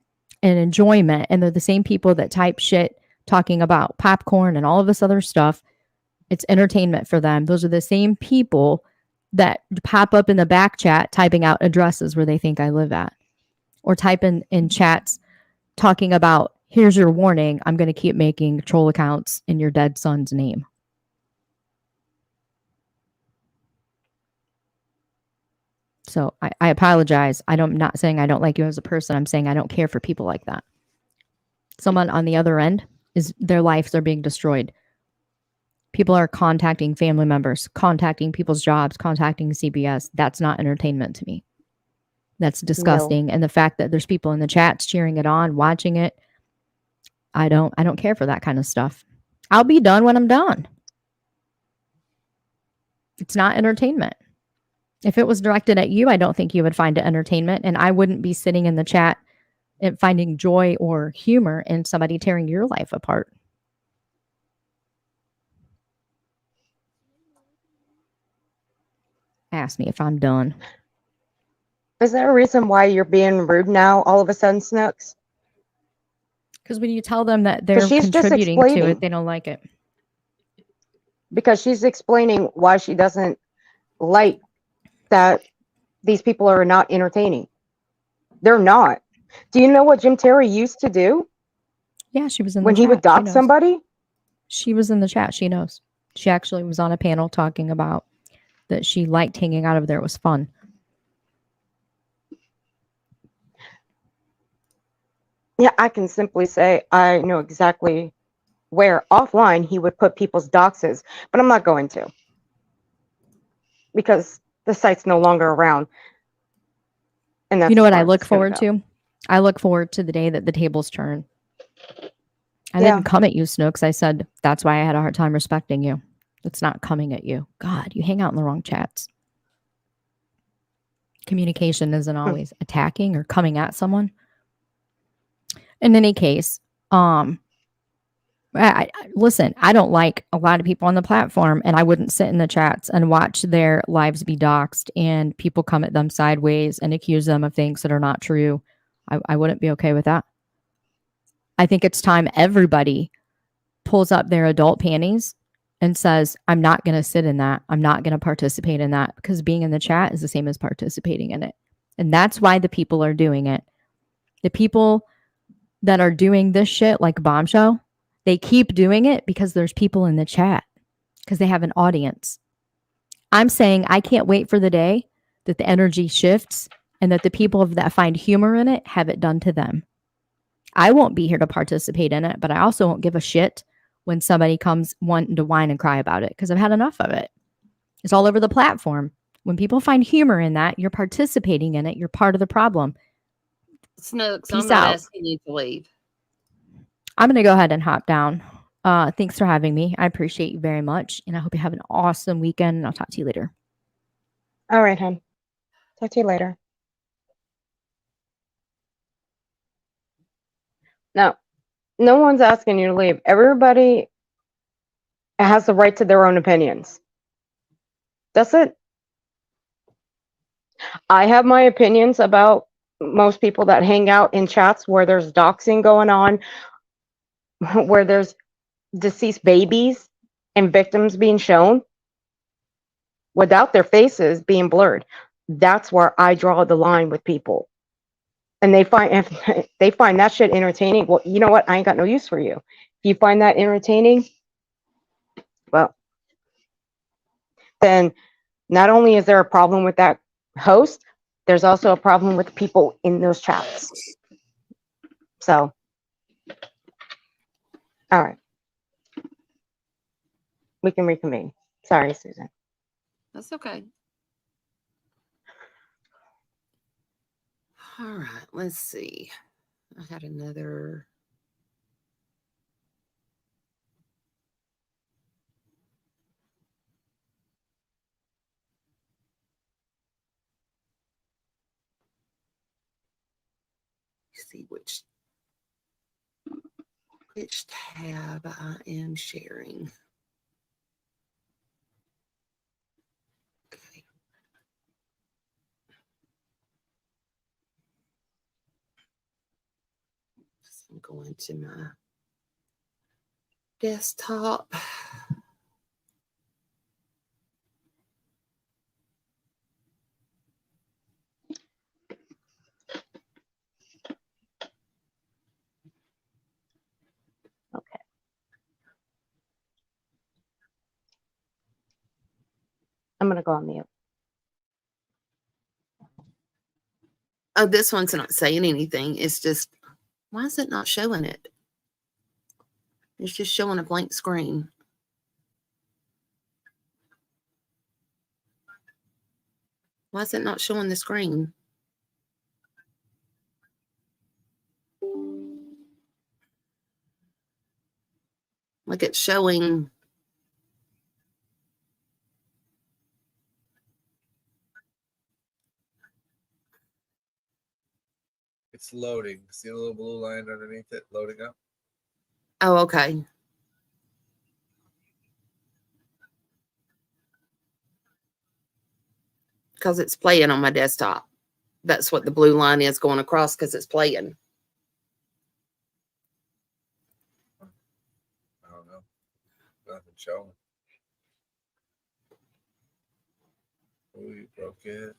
Speaker 7: and enjoyment, and they're the same people that type shit talking about popcorn and all of this other stuff. It's entertainment for them. Those are the same people that pop up in the back chat typing out addresses where they think I live at, or type in chats talking about, here's your warning, I'm going to keep making troll accounts in your dead son's name. So I apologize. I'm not saying I don't like you as a person. I'm saying I don't care for people like that. Someone on the other end, their lives are being destroyed. People are contacting family members, contacting people's jobs, contacting CBS. That's not entertainment to me. That's disgusting. No. And the fact that there's people in the chats cheering it on, watching it, I don't care for that kind of stuff. I'll be done when I'm done. It's not entertainment. If it was directed at you, I don't think you would find it entertainment, and I wouldn't be sitting in the chat and finding joy or humor in somebody tearing your life apart. Ask me if I'm done.
Speaker 2: Is there a reason why you're being rude now all of a sudden, Snooks?
Speaker 7: Because when you tell them that they're contributing to it, they don't like it.
Speaker 2: Because she's explaining why she doesn't like that these people are not entertaining. They're not. Do you know what Jim Terry used to do?
Speaker 7: Yeah, she was in the
Speaker 2: when
Speaker 7: chat.
Speaker 2: He would dox somebody?
Speaker 7: She was in the chat. She knows. She actually was on a panel talking about that she liked hanging out over there. It was fun.
Speaker 2: Yeah, I can simply say I know exactly where offline he would put people's doxes, but I'm not going to because the site's no longer around. And that's
Speaker 7: you know what I look forward to? I look forward to the day that the tables turn. I didn't come at you, Snooks. I said that's why I had a hard time respecting you. It's not coming at you. God, you hang out in the wrong chats. Communication isn't always attacking or coming at someone. In any case, listen, I don't like a lot of people on the platform, and I wouldn't sit in the chats and watch their lives be doxxed and people come at them sideways and accuse them of things that are not true. I wouldn't be okay with that. I think it's time everybody pulls up their adult panties and says, I'm not going to sit in that. I'm not going to participate in that, because being in the chat is the same as participating in it. And that's why the people are doing it. The people that are doing this shit like Bumshell, they keep doing it because there's people in the chat, because they have an audience. I'm saying I can't wait for the day that the energy shifts and that the people that find humor in it have it done to them. I won't be here to participate in it, but I also won't give a shit when somebody comes wanting to whine and cry about it, because I've had enough of it. It's all over the platform. When people find humor in that, you're participating in it. You're part of the problem.
Speaker 1: Snooks,
Speaker 7: Peace
Speaker 1: I'm not
Speaker 7: out.
Speaker 1: asking you to leave.
Speaker 7: I'm going to go ahead and hop down. Thanks for having me. I appreciate you very much. And I hope you have an awesome weekend. And I'll talk to you later.
Speaker 2: All right, hon. Talk to you later. No, no one's asking you to leave. Everybody has the right to their own opinions. That's it. I have my opinions about most people that hang out in chats where there's doxing going on, where there's deceased babies and victims being shown without their faces being blurred. That's where I draw the line with people. And if they find that shit entertaining, well, you know what? I ain't got no use for you. If you find that entertaining, well, then not only is there a problem with that host, there's also a problem with people in those chats. So, all right. We can reconvene. Sorry, Susan.
Speaker 1: That's okay. All right, let's see. I had another. see which tab I am sharing. Okay. So I'm going to my desktop.
Speaker 2: Okay. I'm gonna go on mute.
Speaker 1: Oh, this one's not saying anything. It's just, why is it not showing it? It's just showing a blank screen. Why is it not showing the screen? Like it's showing.
Speaker 3: It's loading. See the little blue line underneath it loading up?
Speaker 1: Oh, okay. Because it's playing on my desktop. That's what the blue line is going across, because it's playing.
Speaker 3: I don't know. Nothing showing. Oh, you broke it.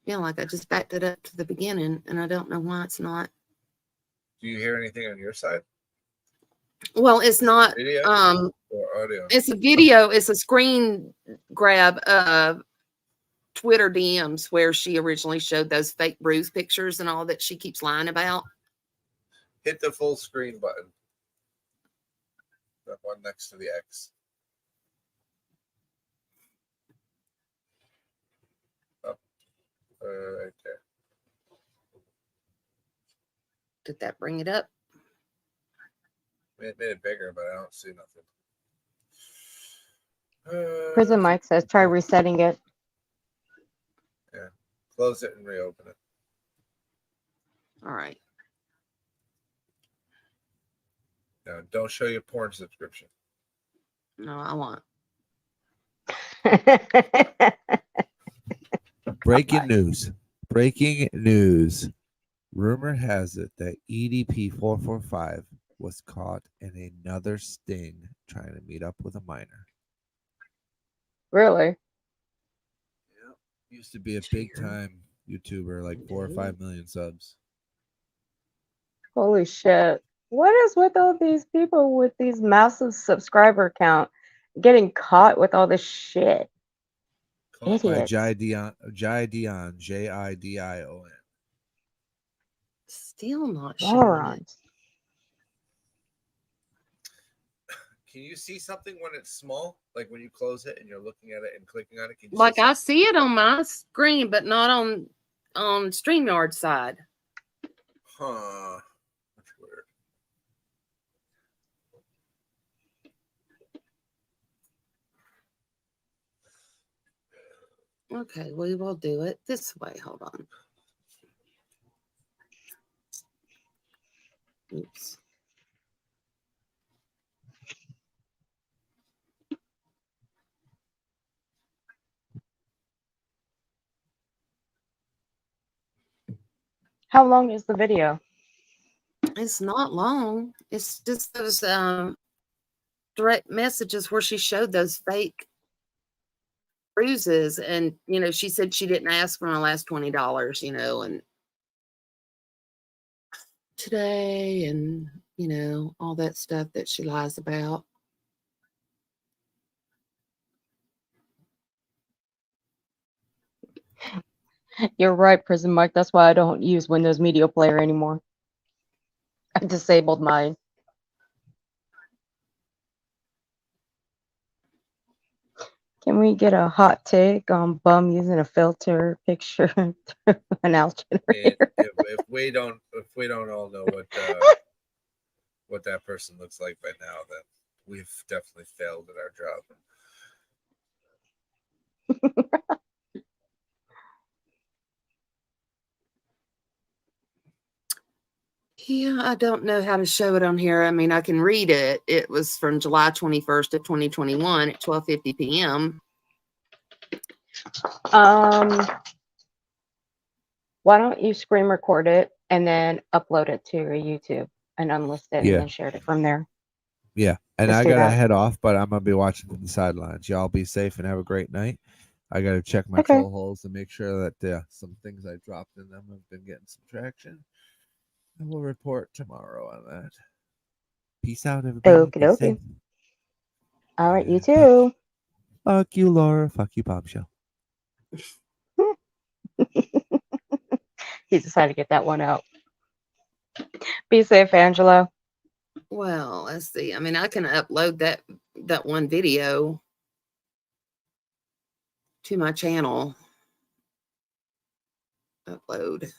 Speaker 1: Yeah, like I just backed it up to the beginning, and I don't know why it's not.
Speaker 3: Do you hear anything on your side?
Speaker 1: Well, it's not.
Speaker 3: Video or audio?
Speaker 1: It's a video. It's a screen grab of Twitter DMs where she originally showed those fake bruise pictures and all that she keeps lying about.
Speaker 3: Hit the full screen button. That one next to the X. Up. Right there.
Speaker 1: Did that bring it up?
Speaker 3: It made it bigger, but I don't see nothing.
Speaker 2: Prison Mike says try resetting it.
Speaker 3: Yeah. Close it and reopen it.
Speaker 1: All right.
Speaker 3: Now, don't show your porn subscription.
Speaker 1: No, I won't.
Speaker 5: Breaking news. Breaking news. Rumor has it that EDP 445 was caught in another sting trying to meet up with a minor.
Speaker 2: Really?
Speaker 5: Yep. Used to be a big time YouTuber, like 4 or 5 million subs.
Speaker 2: Holy shit. What is with all these people with these massive subscriber count getting caught with all this shit?
Speaker 5: Caught by
Speaker 2: Idiots.
Speaker 5: Jai Dion, J-I-D-I-O-N.
Speaker 1: Still not showing it.
Speaker 2: Morons.
Speaker 3: Can you see something when it's small? Like when you close it and you're looking at it and clicking on it? Can you
Speaker 1: Like
Speaker 3: see
Speaker 1: I see it on my screen, but not on StreamYard side.
Speaker 3: Huh. That's weird.
Speaker 1: Okay, we will do it this way. Hold on. Oops.
Speaker 2: How long is the video?
Speaker 1: It's not long. It's just those direct messages where she showed those fake bruises, and she said she didn't ask for my last $20, and today, and all that stuff that she lies about.
Speaker 2: You're right, Prison Mike. That's why I don't use Windows Media Player anymore. I disabled mine. Can we get a hot take on Bum using a filter picture through an out generator?
Speaker 3: If we don't all know what that person looks like by now, then we've definitely failed at our job.
Speaker 1: Yeah, I don't know how to show it on here. I mean, I can read it. It was from July 21st of 2021 at 12:50 p.m.
Speaker 2: Why don't you screen record it and then upload it to your YouTube and unlist it
Speaker 5: Yeah.
Speaker 2: and then share it from there?
Speaker 5: Yeah. And
Speaker 2: Let's
Speaker 5: I
Speaker 2: do
Speaker 5: got to
Speaker 2: that.
Speaker 5: head off, but I'm going to be watching from the sidelines. Y'all be safe and have a great night. I got to check my
Speaker 2: Okay.
Speaker 5: troll holes and make sure that some things I dropped in them have been getting some traction. And we'll report tomorrow on that. Peace out, everybody.
Speaker 2: Okie
Speaker 5: Be
Speaker 2: dokie.
Speaker 5: safe.
Speaker 2: All right, you
Speaker 5: Yeah,
Speaker 2: too.
Speaker 5: Fuck you, Laura. Fuck you, Bombshell.
Speaker 2: He decided to get that one out. Be safe, Angela.
Speaker 1: Well, let's see. I mean, I can upload that one video to my channel. Upload.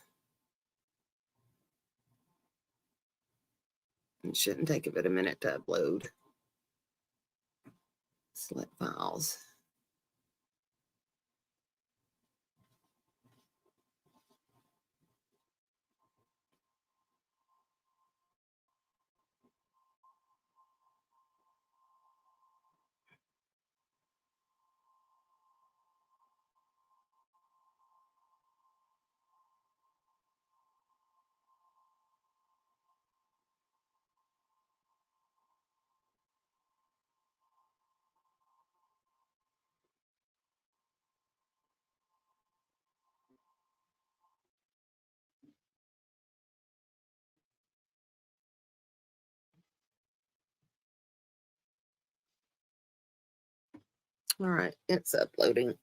Speaker 1: It shouldn't take but a minute to upload. Select files. All right, it's uploading.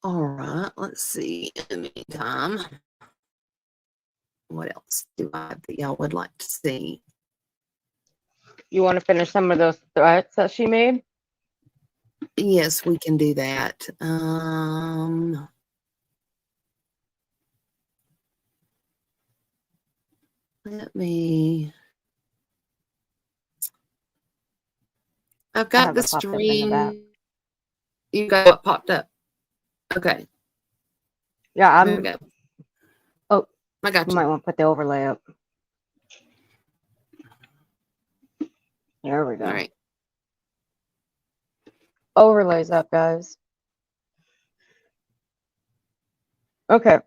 Speaker 1: All right, let's see. In the meantime, what else do I have that y'all would like to see?
Speaker 2: You want to finish some of those threats that she made?
Speaker 1: Yes, we can do that. Let me. I've
Speaker 2: I
Speaker 1: got
Speaker 2: have
Speaker 1: the
Speaker 2: it popped up in the back.
Speaker 1: stream. You got what popped up? Okay.
Speaker 2: Yeah,
Speaker 1: There we go.
Speaker 2: Oh,
Speaker 1: I got
Speaker 2: you
Speaker 1: you.
Speaker 2: might want to put the overlay up. There we go.
Speaker 1: All right.
Speaker 2: Overlays up, guys. Okay.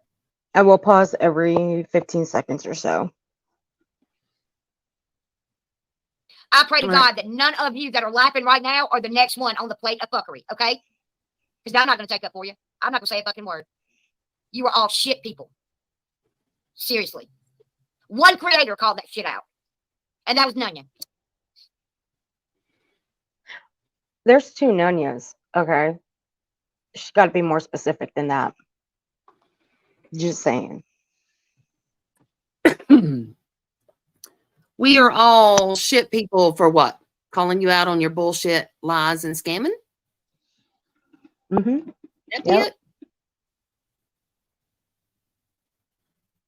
Speaker 2: I will pause every 15 seconds or so.
Speaker 6: I pray to
Speaker 1: All right.
Speaker 6: God that none of you that are laughing right now are the next one on the plate of fuckery, okay? Because I'm not going to take up for you. I'm not going to say a fucking word. You are all shit people. Seriously. One creator called that shit out. And that was Nunya.
Speaker 2: There's 2 Nunyas, okay? She's got to be more specific than that. Just saying.
Speaker 1: We are all shit people for what? Calling you out on your bullshit, lies, and scamming?
Speaker 2: Mm-hmm.
Speaker 1: That's
Speaker 2: Yep.
Speaker 1: it?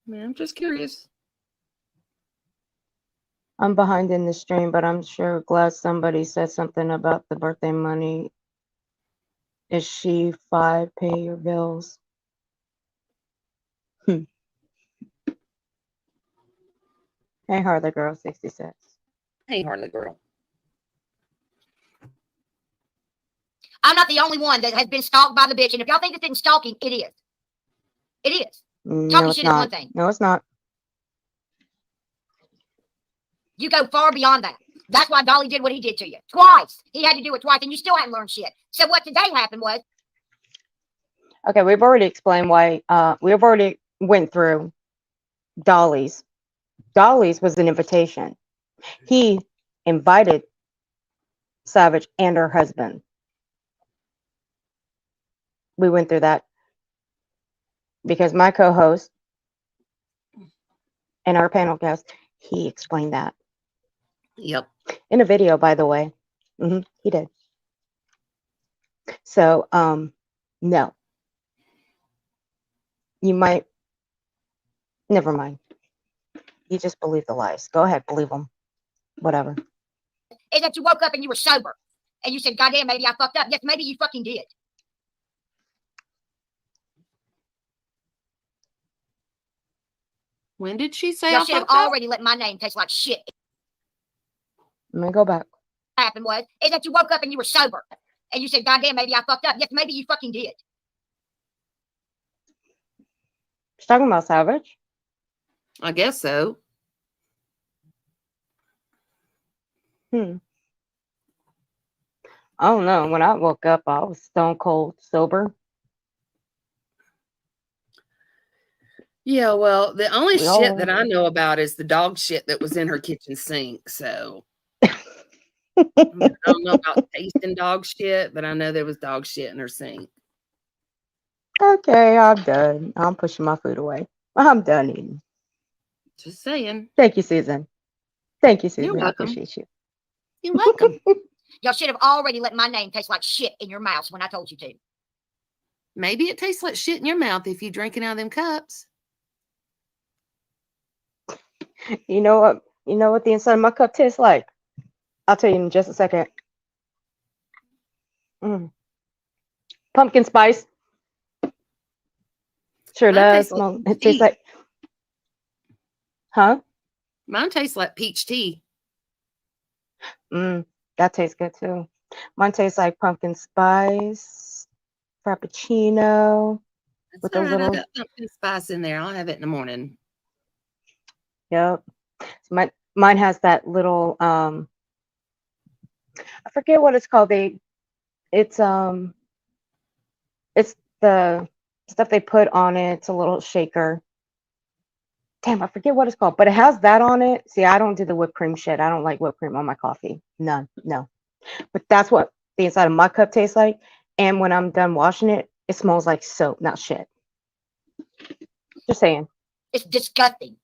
Speaker 1: Man, I'm just curious.
Speaker 2: I'm behind in the stream, but I'm sure glad somebody said something about the birthday money. Is she 5? Pay your bills. Hey, Harley Girl 66.
Speaker 1: Hey, Harley Girl.
Speaker 6: I'm not the only one that has been stalked by the bitch. And if y'all think this isn't stalking, it is. It is.
Speaker 2: No,
Speaker 6: Talking
Speaker 2: it's
Speaker 6: shit is one
Speaker 2: not.
Speaker 6: thing.
Speaker 2: No, it's not.
Speaker 6: You go far beyond that. That's why Dolly did what he did to you. Twice. He had to do it twice, and you still haven't learned shit. So what today happened was...
Speaker 2: Okay, we've already explained why. We've already went through Dolly's. Dolly's was an invitation. He invited Savage and her husband. We went through that because my co-host and our panel guest, he explained that.
Speaker 1: Yep.
Speaker 2: In a video, by the way. He did. So, no. You might, never mind. You just believe the lies. Go ahead, believe them. Whatever.
Speaker 6: is that you woke up and you were sober. And you said, goddamn, maybe I fucked up. Yes, maybe you fucking did.
Speaker 1: When did she say
Speaker 6: Y'all
Speaker 1: I
Speaker 6: should have
Speaker 1: fucked up?
Speaker 6: already let my name taste like shit.
Speaker 2: Let me go back.
Speaker 6: What happened was, is that you woke up and you were sober. And you said, goddamn, maybe I fucked up. Yes, maybe you fucking did.
Speaker 2: She's talking about Savage.
Speaker 1: I guess so.
Speaker 2: I don't know. When I woke up, I was stone cold sober.
Speaker 1: Yeah, well, the only
Speaker 2: We
Speaker 1: shit
Speaker 2: all
Speaker 1: that I know about is the dog shit that was in her kitchen sink. So I don't know about tasting dog shit, but I know there was dog shit in her sink.
Speaker 2: Okay, I'm done. I'm pushing my food away. I'm done eating.
Speaker 1: Just saying.
Speaker 2: Thank you, Susan. Thank you,
Speaker 1: You're
Speaker 2: Susan. I
Speaker 1: welcome.
Speaker 2: appreciate you.
Speaker 1: You're welcome.
Speaker 6: Y'all should have already let my name taste like shit in your mouth when I told you to.
Speaker 1: Maybe it tastes like shit in your mouth if you're drinking out of them cups.
Speaker 2: You know what? You know what the inside of my cup tastes like? I'll tell you in just a second. Pumpkin spice. Sure
Speaker 1: Mine
Speaker 2: does.
Speaker 1: tastes like
Speaker 2: Well,
Speaker 1: peach
Speaker 2: it tastes
Speaker 1: tea.
Speaker 2: like, huh?
Speaker 1: Mine tastes like peach tea.
Speaker 2: That tastes good too. Mine tastes like pumpkin spice, frappuccino
Speaker 1: That's
Speaker 2: with
Speaker 1: all
Speaker 2: a
Speaker 1: right. I
Speaker 2: little.
Speaker 1: got pumpkin spice in there. I'll have it in the morning.
Speaker 2: Yep. Mine has that little. I forget what it's called. It's the stuff they put on it. It's a little shaker. Damn, I forget what it's called, but it has that on it. See, I don't do the whipped cream shit. I don't like whipped cream on my coffee. None, no. But that's what the inside of my cup tastes like. And when I'm done washing it, it smells like soap, not shit. Just saying.
Speaker 6: It's disgusting.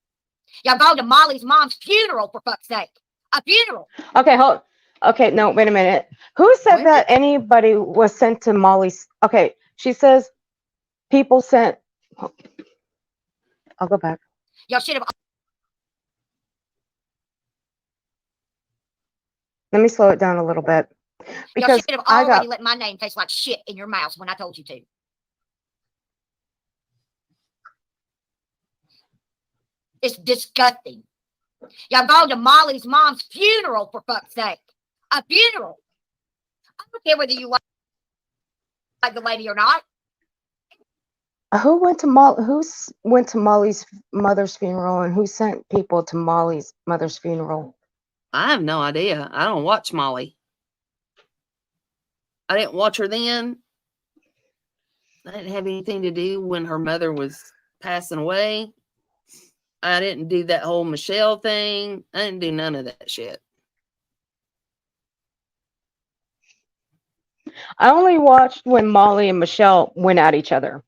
Speaker 6: Y'all go to Molly's mom's funeral, for fuck's sake. A funeral.
Speaker 2: Okay, hold. Okay, no, wait a minute. Who said that anybody was sent to Molly's? Okay, she says people sent. I'll go back.
Speaker 6: Y'all should have.
Speaker 2: Let me slow it down a little bit
Speaker 6: Y'all
Speaker 2: because
Speaker 6: should have
Speaker 2: I
Speaker 6: already
Speaker 2: got.
Speaker 6: let my name taste like shit in your mouth when I told you to. It's disgusting. Y'all go to Molly's mom's funeral, for fuck's sake. A funeral. I don't care whether you like the lady or not.
Speaker 2: Who went to Molly's mother's funeral and who sent people to Molly's mother's funeral?
Speaker 1: I have no idea. I don't watch Molly. I didn't watch her then. I didn't have anything to do when her mother was passing away. I didn't do that whole Michelle thing. I didn't do none of that shit.
Speaker 2: I only watched when Molly and Michelle went at each other.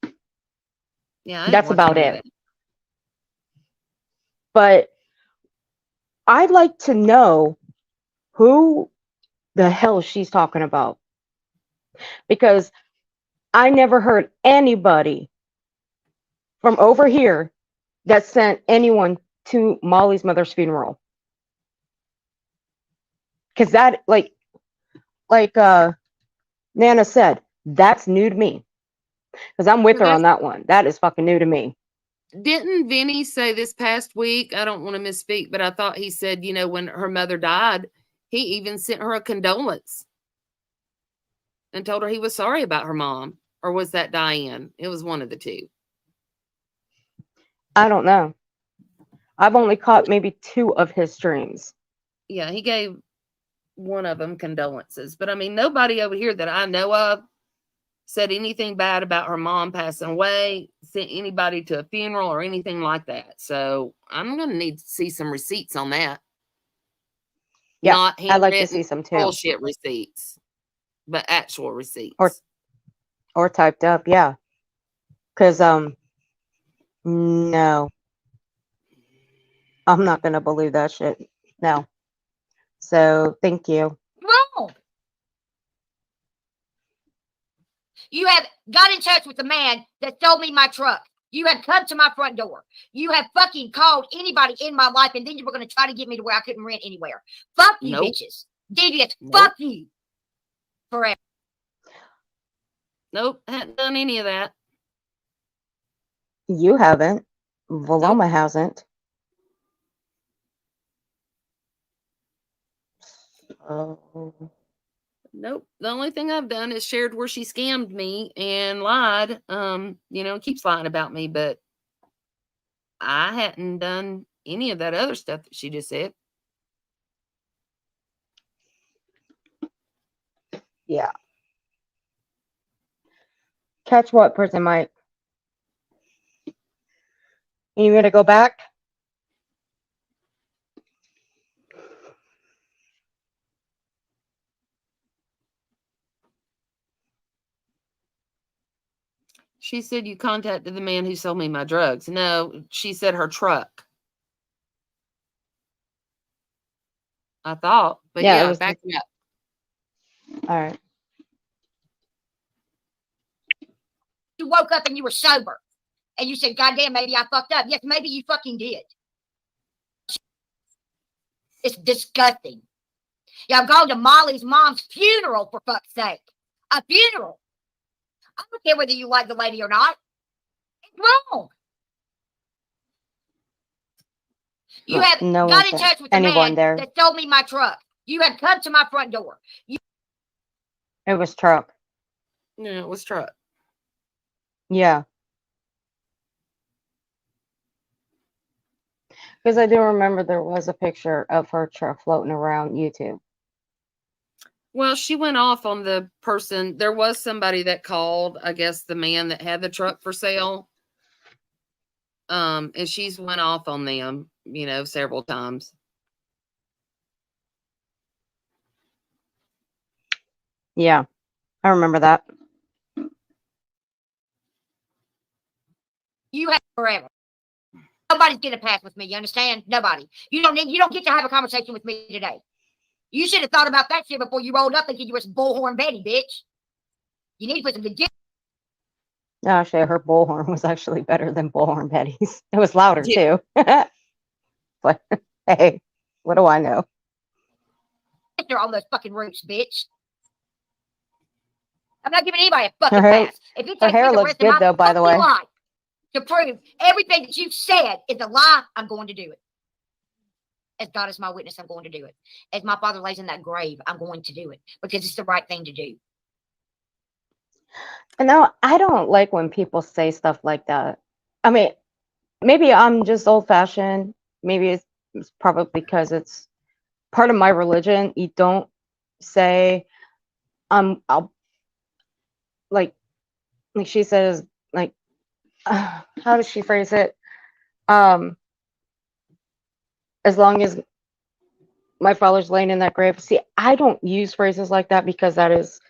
Speaker 1: Yeah,
Speaker 2: That's about it. But I'd like to know who the hell she's talking about. Because I never heard anybody from over here that sent anyone to Molly's mother's funeral. Because that, like Nana said, that's new to me. Because I'm with her on that one. That is fucking new to me.
Speaker 1: Didn't Vinny say this past week? I don't want to misspeak, but I thought he said, you know, when her mother died, he even sent her a condolence and told her he was sorry about her mom. Or was that Diane? It was one of the two.
Speaker 2: I don't know. I've only caught maybe 2 of his streams.
Speaker 1: Yeah, he gave one of them condolences. But I mean, nobody over here that I know of said anything bad about her mom passing away, sent anybody to a funeral or anything like that. So I'm going to need to see some receipts on that.
Speaker 2: Yeah,
Speaker 1: Not
Speaker 2: I'd like to
Speaker 1: handwritten
Speaker 2: see some too.
Speaker 1: bullshit receipts, but actual receipts.
Speaker 2: Or typed up, yeah. Because, no. I'm not going to believe that shit. No. So, thank you.
Speaker 6: Wrong. You have got in touch with the man that sold me my truck. You have come to my front door. You have fucking called anybody in my life, and then you were going to try to get me to where I couldn't rent anywhere. Fuck you, bitches. Devious.
Speaker 1: Nope.
Speaker 6: Fuck you. Forever.
Speaker 1: Nope, hadn't done any of that.
Speaker 2: You haven't. Valoma hasn't. Oh.
Speaker 1: Nope. The only thing I've done is shared where she scammed me and lied. Keeps lying about me, but I hadn't done any of that other stuff that she just said.
Speaker 2: Yeah. Catch what, Person Mike? You gonna go back?
Speaker 1: She said you contacted the man who sold me my drugs. No, she said her truck. I thought, but
Speaker 2: Yeah, it
Speaker 1: yeah,
Speaker 2: was
Speaker 1: back me up.
Speaker 2: All right.
Speaker 6: You woke up and you were sober. And you said, God damn, maybe I fucked up. Yes, maybe you fucking did. It's disgusting. Y'all gone to Molly's mom's funeral, for fuck's sake. A funeral. I don't care whether you like the lady or not. It's wrong. You have
Speaker 2: No one
Speaker 6: got in
Speaker 2: sent
Speaker 6: touch with the
Speaker 2: anyone
Speaker 6: man
Speaker 2: there.
Speaker 6: that sold me my truck. You have come to my front door.
Speaker 2: It was truck.
Speaker 1: Yeah, it was truck.
Speaker 2: Yeah. Because I do remember there was a picture of her truck floating around YouTube.
Speaker 1: Well, she went off on the person. There was somebody that called, I guess, the man that had the truck for sale. And she's went off on them, several times.
Speaker 2: Yeah, I remember that.
Speaker 6: You have forever. Nobody's getting a pass with me. You understand? Nobody. You don't get to have a conversation with me today. You should have thought about that shit before you rolled up thinking you were some bullhorn Betty, bitch. You need to put some good.
Speaker 2: No, actually, her bullhorn was actually better than Bullhorn Betty's. It was louder too. But hey, what do I know?
Speaker 6: They're on those fucking roofs, bitch. I'm not giving anybody a fucking pass. If it
Speaker 2: Her
Speaker 6: takes
Speaker 2: hair
Speaker 6: me the
Speaker 2: looks
Speaker 6: rest
Speaker 2: good
Speaker 6: of my
Speaker 2: though, by the way.
Speaker 6: life to prove everything that you've said is a lie, I'm going to do it. As God is my witness, I'm going to do it. As my father lays in that grave, I'm going to do it because it's the right thing to do.
Speaker 2: And now I don't like when people say stuff like that. I mean, maybe I'm just old-fashioned. Maybe it's probably because it's part of my religion. You don't say, I'll like she says, like, how does she phrase it? As long as my father's laying in that grave. See, I don't use phrases like that because that's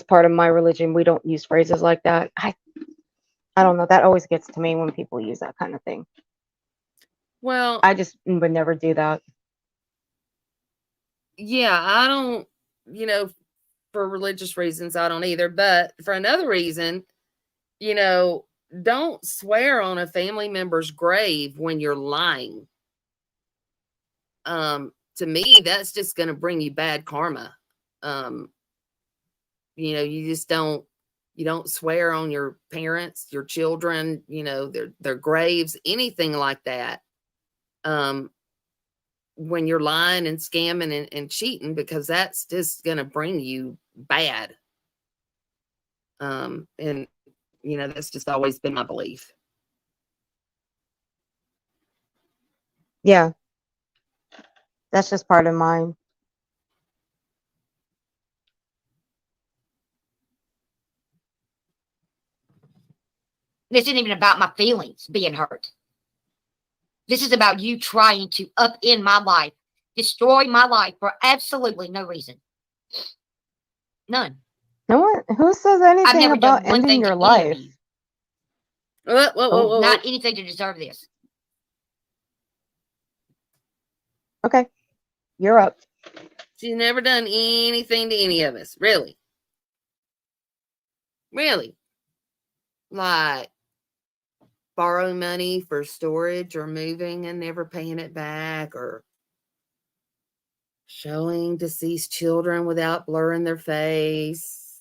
Speaker 2: part of my religion. We don't use phrases like that. I don't know. That always gets to me when people use that kind of thing.
Speaker 1: Well,
Speaker 2: I just would never do that.
Speaker 1: Yeah, I don't, for religious reasons, I don't either. But for another reason, don't swear on a family member's grave when you're lying. To me, that's just going to bring you bad karma. You just don't swear on your parents, your children, their graves, anything like that. When you're lying and scamming and cheating, because that's just going to bring you bad. And that's just always been my belief.
Speaker 2: Yeah. That's just part of mine.
Speaker 6: This isn't even about my feelings being hurt. This is about you trying to upend my life, destroy my life for absolutely no reason. None.
Speaker 2: No one who says
Speaker 6: I've
Speaker 2: anything
Speaker 6: never
Speaker 2: about
Speaker 6: done one
Speaker 2: ending
Speaker 6: thing
Speaker 2: your
Speaker 6: to any of
Speaker 2: life.
Speaker 6: you.
Speaker 1: Whoa.
Speaker 6: Not anything to deserve this.
Speaker 2: Okay. You're up.
Speaker 1: She's never done anything to any of us. Really. Like borrow money for storage or moving and never paying it back, or Showing deceased children without blurring their face.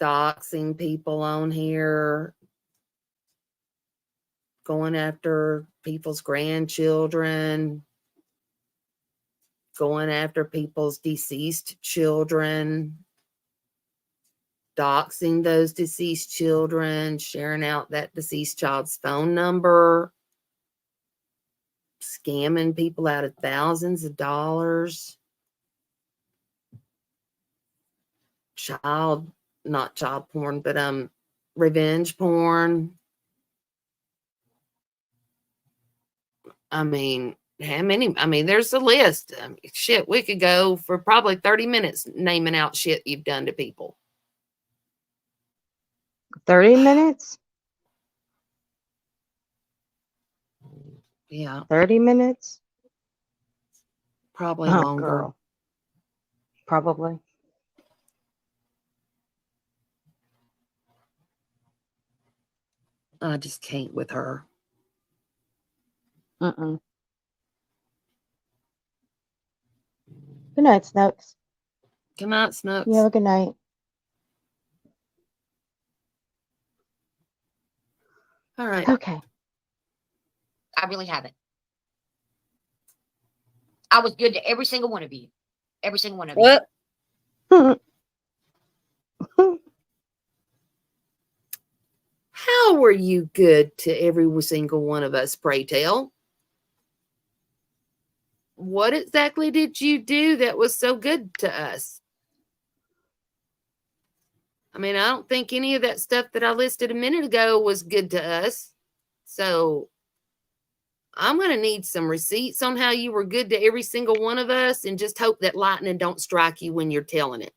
Speaker 1: Doxing people on here. Going after people's grandchildren. Going after people's deceased children. Doxing those deceased children. Sharing out that deceased child's phone number. Scamming people out of thousands of dollars. Not child porn, but revenge porn. I mean, how many? I mean, there's a list. Shit, we could go for probably 30 minutes naming out shit you've done to people.
Speaker 2: 30 minutes?
Speaker 1: Yeah.
Speaker 2: 30 minutes?
Speaker 1: Probably
Speaker 2: Oh,
Speaker 1: longer.
Speaker 2: girl. Probably.
Speaker 1: I just can't with her.
Speaker 2: Mm-mm. Good night, Snooks.
Speaker 1: Good night, Snooks.
Speaker 2: You have a good night.
Speaker 1: All right.
Speaker 2: Okay.
Speaker 6: I really haven't. I was good to every single one of you. Every single one of you.
Speaker 1: What? How were you good to every single one of us, pray tell? What exactly did you do that was so good to us? I mean, I don't think any of that stuff that I listed a minute ago was good to us. So I'm going to need some receipts on how you were good to every single one of us, and just hope that lightning don't strike you when you're telling it.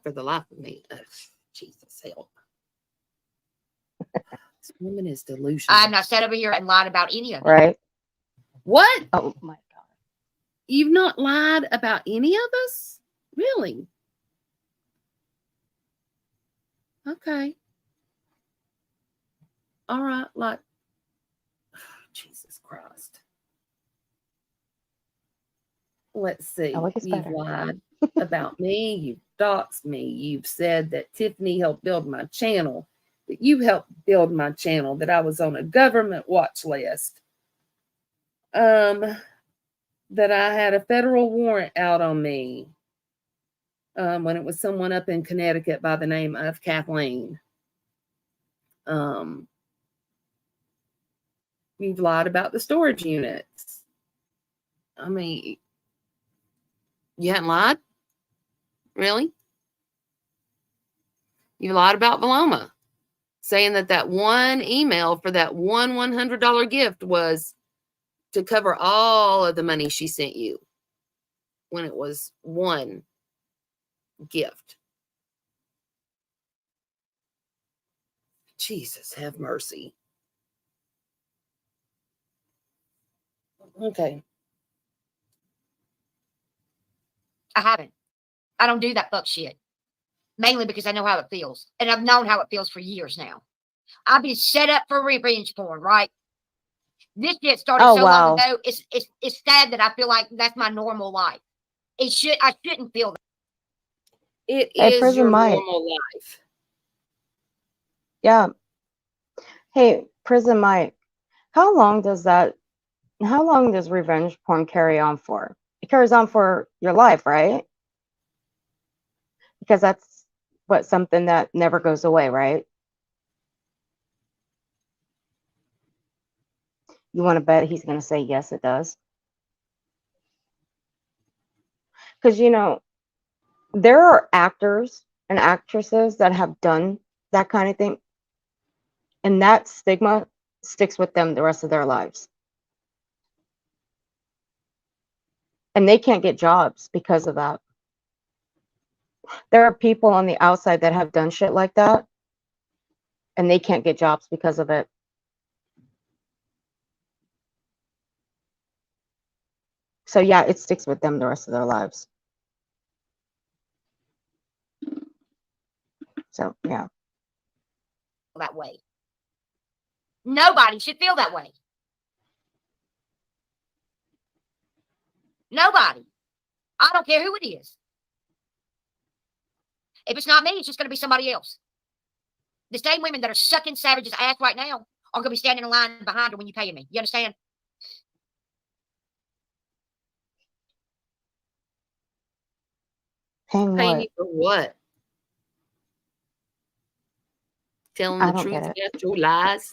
Speaker 1: For the life of me. Oh, Jesus, help. This woman is delusional.
Speaker 6: I've not sat over here and lied about any of it.
Speaker 2: Right.
Speaker 1: What?
Speaker 2: Oh, my God.
Speaker 1: You've not lied about any of us? Really? Okay. All right. Like, oh, Jesus Christ. Let's see. You've lied about me. You've doxed me. You've said that Tiffany helped build my channel, that you helped build my channel, that I was on a government watch list, that I had a federal warrant out on me when it was someone up in Connecticut by the name of Kathleen. You've lied about the storage units. I mean, you hadn't lied? Really? You lied about Valoma, saying that one email for that one $100 gift was to cover all of the money she sent you, when it was one gift. Jesus, have mercy. Okay.
Speaker 6: I haven't. I don't do that fuck shit. Mainly because I know how it feels. And I've known how it feels for years now. I've been set up for revenge porn, right? This shit started so long ago. It's sad that I feel like that's my normal life. I shouldn't feel that.
Speaker 1: It is your normal life.
Speaker 2: Yeah. Hey, Prison Mike, how long does revenge porn carry on for? It carries on for your life, right? Because that's something that never goes away, right? You want to bet he's going to say yes, it does? Because, there are actors and actresses that have done that kind of thing, and that stigma sticks with them the rest of their lives. And they can't get jobs because of that. There are people on the outside that have done shit like that, and they can't get jobs because of it. So yeah, it sticks with them the rest of their lives. So yeah.
Speaker 6: that way. Nobody should feel that way. Nobody. I don't care who it is. If it's not me, it's just going to be somebody else. The same women that are sucking Savage's ass right now are going to be standing in line behind her when you're paying me. You understand?
Speaker 2: Paying
Speaker 1: Paying
Speaker 2: what?
Speaker 1: you for what? Telling
Speaker 2: I
Speaker 1: the
Speaker 2: don't
Speaker 1: truth
Speaker 2: get it.
Speaker 1: about your lies?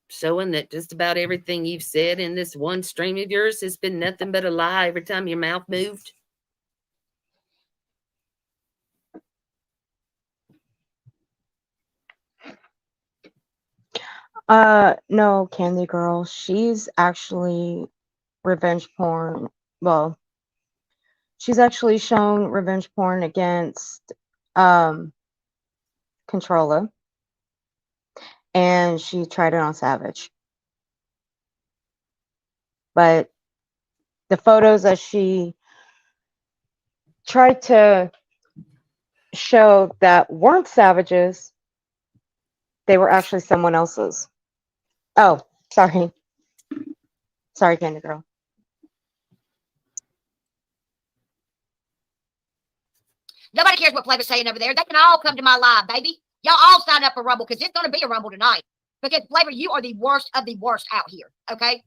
Speaker 1: Showing that just about everything you've said in this one stream of yours has been nothing but a lie every time your mouth moved?
Speaker 2: No, Candy Girl. She's actually revenge porn. Well, she's actually shown revenge porn against Controlla, and she tried it on Savage. But the photos that she tried to show that weren't Savage's, they were actually someone else's. Oh, sorry. Sorry, Candy Girl.
Speaker 6: Nobody cares what Flavor's saying over there. They can all come to my live, baby. Y'all all sign up for Rumble because it's going to be a Rumble tonight. Because Flavor, you are the worst of the worst out here, okay?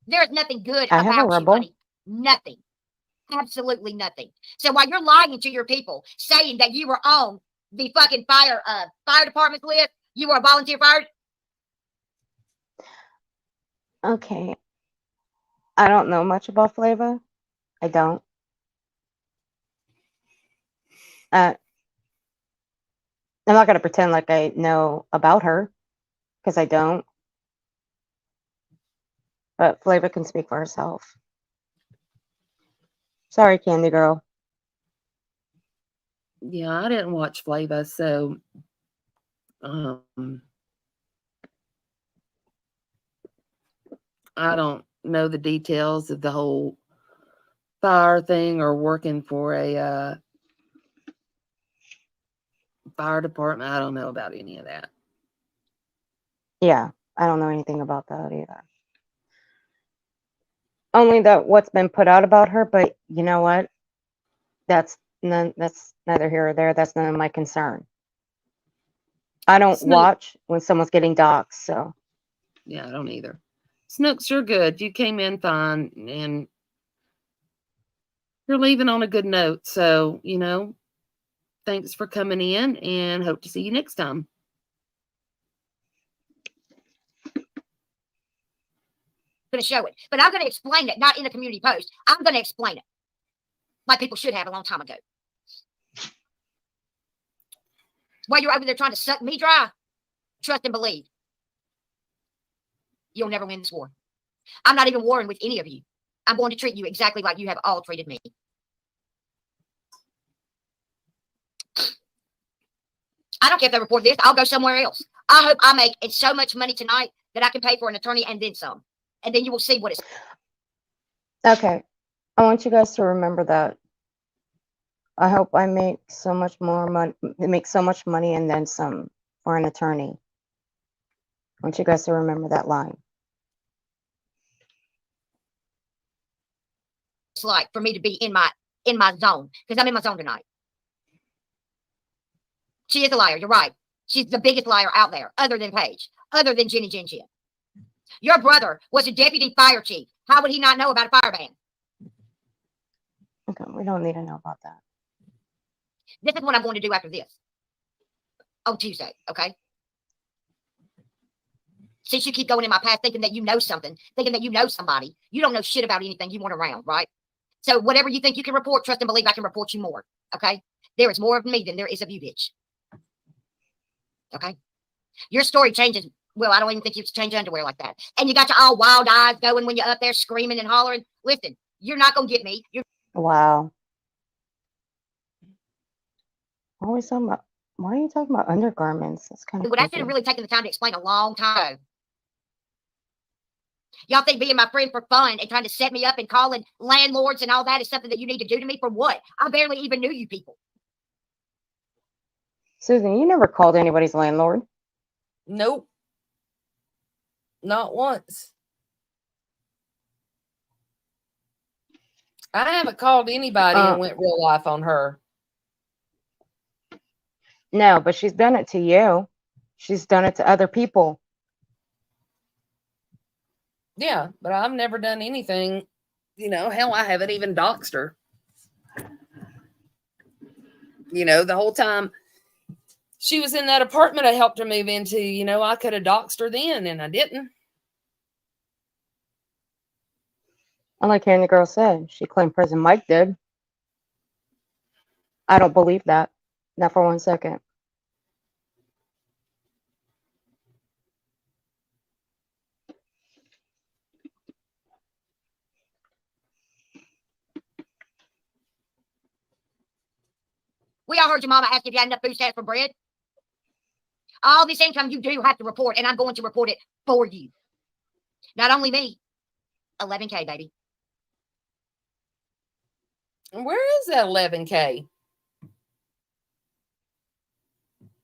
Speaker 6: There is nothing good
Speaker 2: I have a
Speaker 6: about you,
Speaker 2: Rumble.
Speaker 6: honey. Nothing. Absolutely nothing. So while you're lying to your people, saying that you were on the fucking fire department list, you were a volunteer fire.
Speaker 2: Okay. I don't know much about Flavor. I don't. I'm not going to pretend like I know about her because I don't. But Flavor can speak for herself. Sorry, Candy Girl.
Speaker 1: Yeah, I didn't watch Flavor, so I don't know the details of the whole fire thing or working for a fire department. I don't know about any of that.
Speaker 2: Yeah, I don't know anything about that either. Only that what's been put out about her, but you know what? That's neither here or there. That's none of my concern. I don't
Speaker 1: Snook,
Speaker 2: watch when someone's getting doxxed, so
Speaker 1: yeah, I don't either. Snooks, you're good. You came in fine and you're leaving on a good note. So, thanks for coming in and hope to see you next time.
Speaker 6: Going to show it, but I'm going to explain it, not in a community post. I'm going to explain it like people should have a long time ago. While you're over there trying to suck me dry, trust and believe. You'll never win this war. I'm not even warring with any of you. I'm going to treat you exactly like you have all treated me. I don't care if they report this. I'll go somewhere else. I hope I make so much money tonight that I can pay for an attorney and then some. And then you will see what it's.
Speaker 2: okay. I want you guys to remember that. I hope I make so much more money, make so much money and then some for an attorney. I want you guys to remember that line.
Speaker 6: It's like for me to be in my zone because I'm in my zone tonight. She is a liar. You're right. She's the biggest liar out there, other than Paige, other than Jenny Jen Jen. Your brother was a deputy fire chief. How would he not know about a fire ban?
Speaker 2: Okay, we don't need to know about that.
Speaker 6: This is what I'm going to do after this. On Tuesday, okay? Since you keep going in my past thinking that you know something, thinking that you know somebody, you don't know shit about anything you want around, right? So whatever you think you can report, trust and believe I can report you more, okay? There is more of me than there is of you, bitch. Okay? Your story changes. Well, I don't even think you change underwear like that. And you got your all wild eyes going when you're up there screaming and hollering. Listen, you're not going to get me.
Speaker 2: Wow. Always talking about, why are you talking about undergarments? That's kind of
Speaker 6: Well, I should have
Speaker 2: creepy.
Speaker 6: really taken the time to explain a long time ago. Y'all think being my friend for fun and trying to set me up and calling landlords and all that is something that you need to do to me for what? I barely even knew you people.
Speaker 2: Susan, you never called anybody's landlord.
Speaker 1: Nope. Not once. I haven't called anybody and went real life on her.
Speaker 2: No, but she's done it to you. She's done it to other people.
Speaker 1: Yeah, but I've never done anything. You know, hell, I haven't even doxed her. You know, the whole time she was in that apartment I helped her move into, you know, I could have doxed her then, and I didn't.
Speaker 2: And like Candy Girl said, she claimed President Mike did. I don't believe that. Not for 1 second.
Speaker 6: We all heard your mama ask if you had enough food stamps for bread. All this income you do have to report, and I'm going to report it for you. Not only me, 11K, baby.
Speaker 1: Where is that 11K?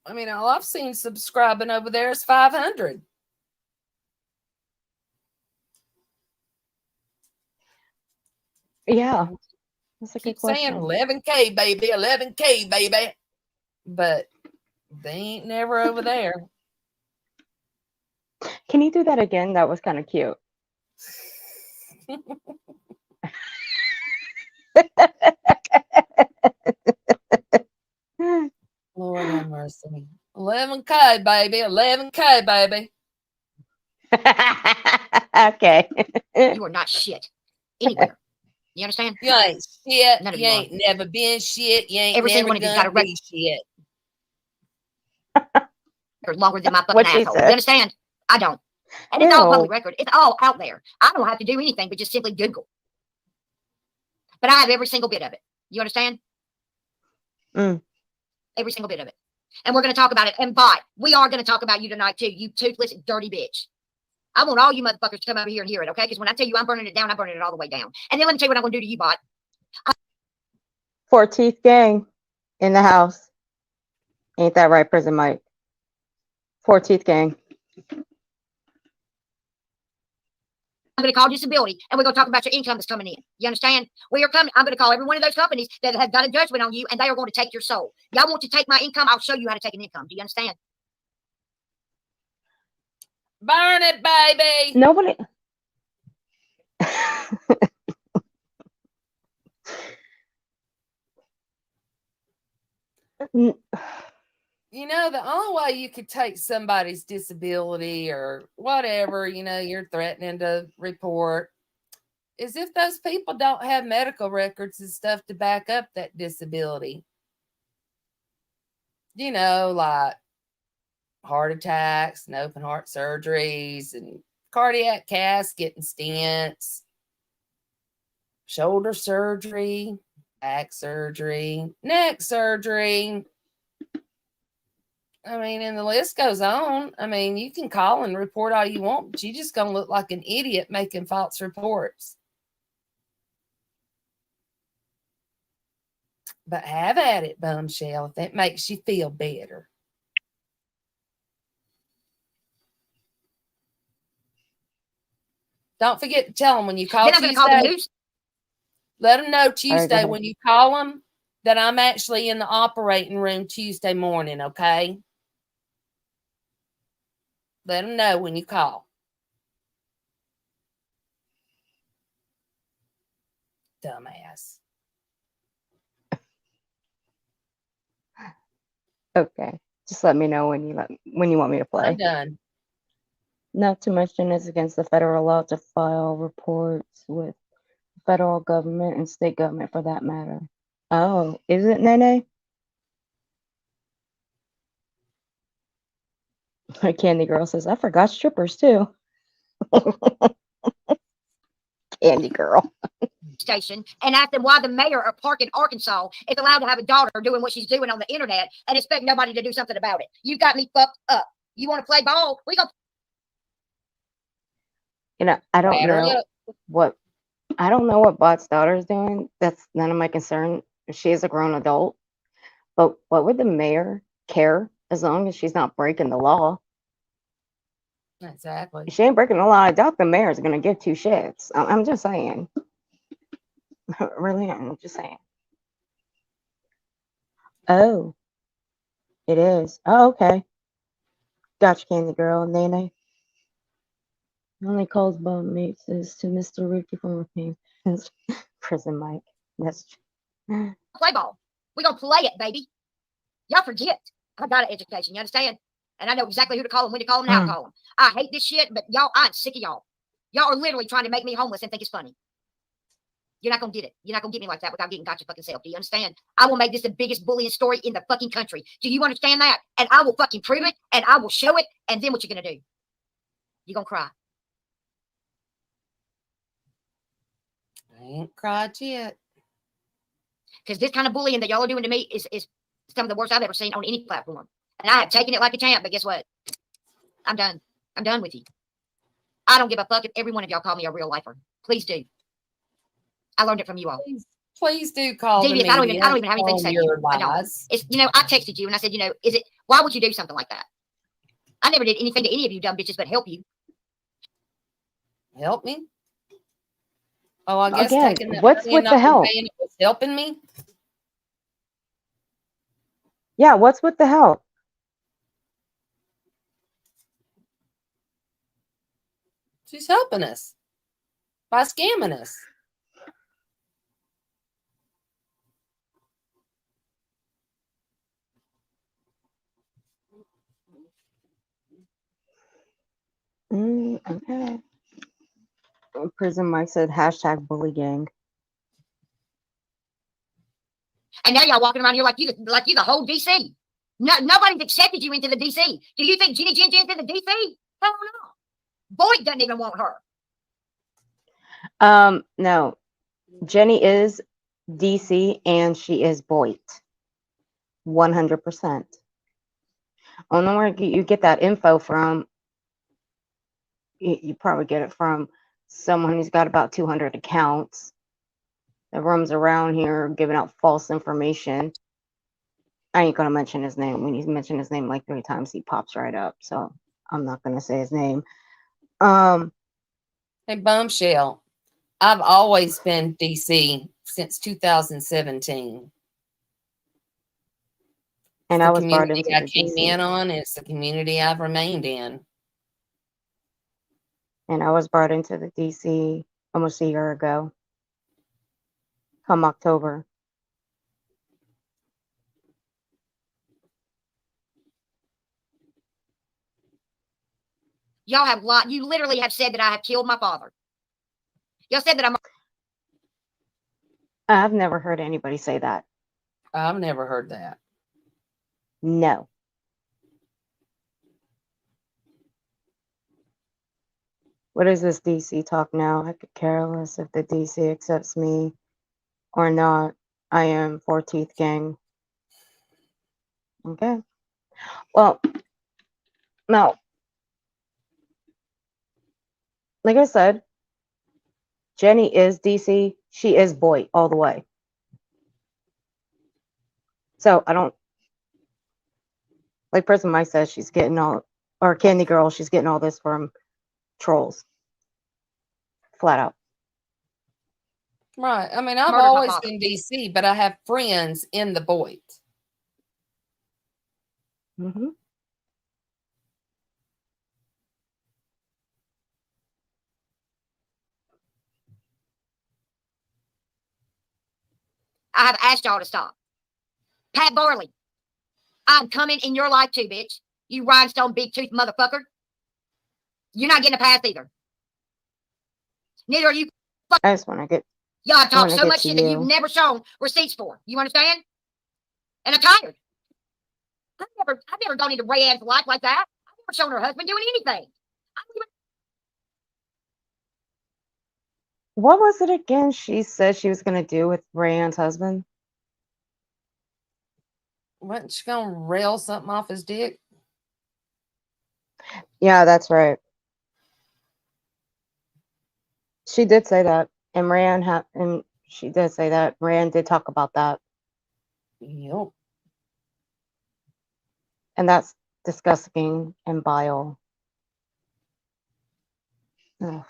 Speaker 1: I mean, all I've seen subscribing over there is 500.
Speaker 2: Yeah. That's a good
Speaker 1: Keep saying
Speaker 2: question.
Speaker 1: 11K, baby, 11K, baby. But they ain't never over there.
Speaker 2: Can you do that again? That was kind of cute.
Speaker 1: Lord have mercy. 11K, baby. 11K, baby.
Speaker 2: Okay.
Speaker 6: You are not shit anywhere. You understand?
Speaker 1: You ain't shit.
Speaker 6: None of
Speaker 1: You
Speaker 6: you
Speaker 1: ain't never been shit. You ain't
Speaker 6: Every single
Speaker 1: never
Speaker 6: one of you's got
Speaker 1: gonna
Speaker 6: a record
Speaker 1: be shit.
Speaker 6: longer than my fucking
Speaker 2: What she
Speaker 6: asshole. You
Speaker 2: said.
Speaker 6: understand? I don't. And it's all
Speaker 2: Ew.
Speaker 6: public record. It's all out there. I don't have to do anything but just simply Google. But I have every single bit of it. You understand?
Speaker 2: Mm.
Speaker 6: Every single bit of it. And we're going to talk about it. And bot, we are going to talk about you tonight too. You toothless, dirty bitch. I want all you motherfuckers to come over here and hear it, okay? Because when I tell you I'm burning it down, I'm burning it all the way down. And then let me tell you what I'm going to do to you, bot.
Speaker 2: 4 teeth gang in the house. Ain't that right, Prison Mike? 4 teeth gang.
Speaker 6: I'm going to call disability, and we're going to talk about your income that's coming in. You understand? We are coming. I'm going to call every one of those companies that have got a judgment on you, and they are going to take your soul. Y'all want to take my income? I'll show you how to take an income. Do you understand?
Speaker 1: Burn it, baby.
Speaker 2: Nobody.
Speaker 1: You know, the only way you could take somebody's disability or whatever, you know, you're threatening to report is if those people don't have medical records and stuff to back up that disability. You know, like heart attacks and open heart surgeries and cardiac casket and stents, shoulder surgery, back surgery, neck surgery. I mean, and the list goes on. I mean, you can call and report all you want, but you're just going to look like an idiot making false reports. But have at it, Bumshell, if that makes you feel better. Don't forget to tell them when you call
Speaker 6: Then I'm going to call the
Speaker 1: Tuesday.
Speaker 6: news.
Speaker 1: Let them know
Speaker 2: go
Speaker 1: Tuesday
Speaker 2: ahead.
Speaker 1: when you call them that I'm actually in the operating room Tuesday morning, okay? Let them know when you call. Dumbass.
Speaker 2: Okay. Just let me know when you want me to play.
Speaker 1: I'm done.
Speaker 2: Not to mention it's against the federal law to file reports with the federal government and state government for that matter. Oh, is it, Nene? Candy Girl says, I forgot strippers too. Candy Girl.
Speaker 6: Station and ask them why the mayor of Park in Arkansas is allowed to have a daughter doing what she's doing on the internet and expect nobody to do something about it. You got me fucked up. You want to play ball? We go.
Speaker 2: You know, I don't
Speaker 1: Batter
Speaker 2: know
Speaker 1: up.
Speaker 2: what Bot's daughter is doing. That's none of my concern. She is a grown adult. But what would the mayor care as long as she's not breaking the law?
Speaker 1: Exactly.
Speaker 2: If she ain't breaking the law, I doubt the mayor's gonna give two shits. I'm just saying. Really, I'm just saying. Oh, it is. Oh, okay. Gotcha, Candy Girl. Nene. Only calls bum mates is to Mr. Ricky from working. Prison Mike. That's
Speaker 6: Play ball. We're going to play it, baby. Y'all forget. I got an education. You understand? And I know exactly who to call them, when to call them, and how to call them. I hate this shit, but y'all, I'm sick of y'all. Y'all are literally trying to make me homeless and think it's funny. You're not going to get it. You're not going to get me like that without getting got your fucking self. Do you understand? I will make this the biggest bullying story in the fucking country. Do you understand that? And I will fucking prove it, and I will show it, and then what you're going to do? You're going to cry.
Speaker 1: I ain't cried yet.
Speaker 6: Because this kind of bullying that y'all are doing to me is some of the worst I've ever seen on any platform. And I have taken it like a champ, but guess what? I'm done. I'm done with you. I don't give a fuck if every one of y'all call me a real lifer. Please do. I learned it from you all.
Speaker 1: Please do call
Speaker 6: Devious,
Speaker 1: the
Speaker 6: I don't
Speaker 1: media
Speaker 6: even have anything to say to you. I don't. It's, you know, I texted you and I said, you know, why would you do something like that? I never did anything to any of you dumb bitches but help you.
Speaker 1: Help me? Oh, I guess
Speaker 2: again.
Speaker 1: taking that
Speaker 2: What's
Speaker 1: money
Speaker 2: with
Speaker 1: and
Speaker 2: the
Speaker 1: not
Speaker 2: help?
Speaker 1: paying it was helping me.
Speaker 2: Yeah, what's with the help?
Speaker 1: She's helping us by scamming us.
Speaker 2: Okay. Prison Mike said hashtag bully gang.
Speaker 6: And now y'all walking around here like you the whole DC. No, nobody's accepted you into the DC. Do you think Jenny Jen's in the DC? Hell no. Boyd doesn't even want her.
Speaker 2: No. Jenny is DC and she is Boyd. 100%. I don't know where you get that info from. You probably get it from someone who's got about 200 accounts that roams around here giving out false information. I ain't gonna mention his name. When you mention his name like 3 times, he pops right up. So I'm not gonna say his name.
Speaker 1: Hey, Bumshell, I've always been DC since 2017.
Speaker 2: And
Speaker 1: It's
Speaker 2: I
Speaker 1: the
Speaker 2: was brought
Speaker 1: community
Speaker 2: into
Speaker 1: I
Speaker 2: the
Speaker 1: came
Speaker 2: DC.
Speaker 1: in on. It's the community I've remained in.
Speaker 2: And I was brought into the DC almost a year ago, come October.
Speaker 6: Y'all have lied. You literally have said that I have killed my father. Y'all said that I'm.
Speaker 2: I've never heard anybody say that.
Speaker 1: I've never heard that.
Speaker 2: No. What is this DC talk now? I could care less if the DC accepts me or not. I am 14th gang. Okay. Well, no. Like I said, Jenny is DC. She is Boyd all the way. So I don't, like Prison Mike says, she's getting all, or Candy Girl, she's getting all this from trolls. Flat out.
Speaker 1: Right. I mean, I've
Speaker 6: Murdered my
Speaker 1: always
Speaker 6: father.
Speaker 1: been DC, but I have friends in the Boyd.
Speaker 2: Mm-hmm.
Speaker 6: I have asked y'all to stop. Pat Barley, I'm coming in your life too, bitch. You rhinestone big tooth motherfucker. You're not getting a pass either. Neither are you.
Speaker 2: I just want to get.
Speaker 6: Y'all talk
Speaker 2: wanna
Speaker 6: so
Speaker 2: get
Speaker 6: much
Speaker 2: to
Speaker 6: shit that
Speaker 2: you.
Speaker 6: you've never shown receipts for. You understand? And I'm tired. I've never gone into Rayanne's life like that. I've never shown her husband doing anything.
Speaker 2: What was it again she said she was going to do with Rayanne's husband?
Speaker 1: Wasn't she gonna rail something off his dick?
Speaker 2: Yeah, that's right. She did say that, and and she did say that. Rand did talk about that,
Speaker 1: Yep.
Speaker 2: and that's disgusting and vile. Ugh.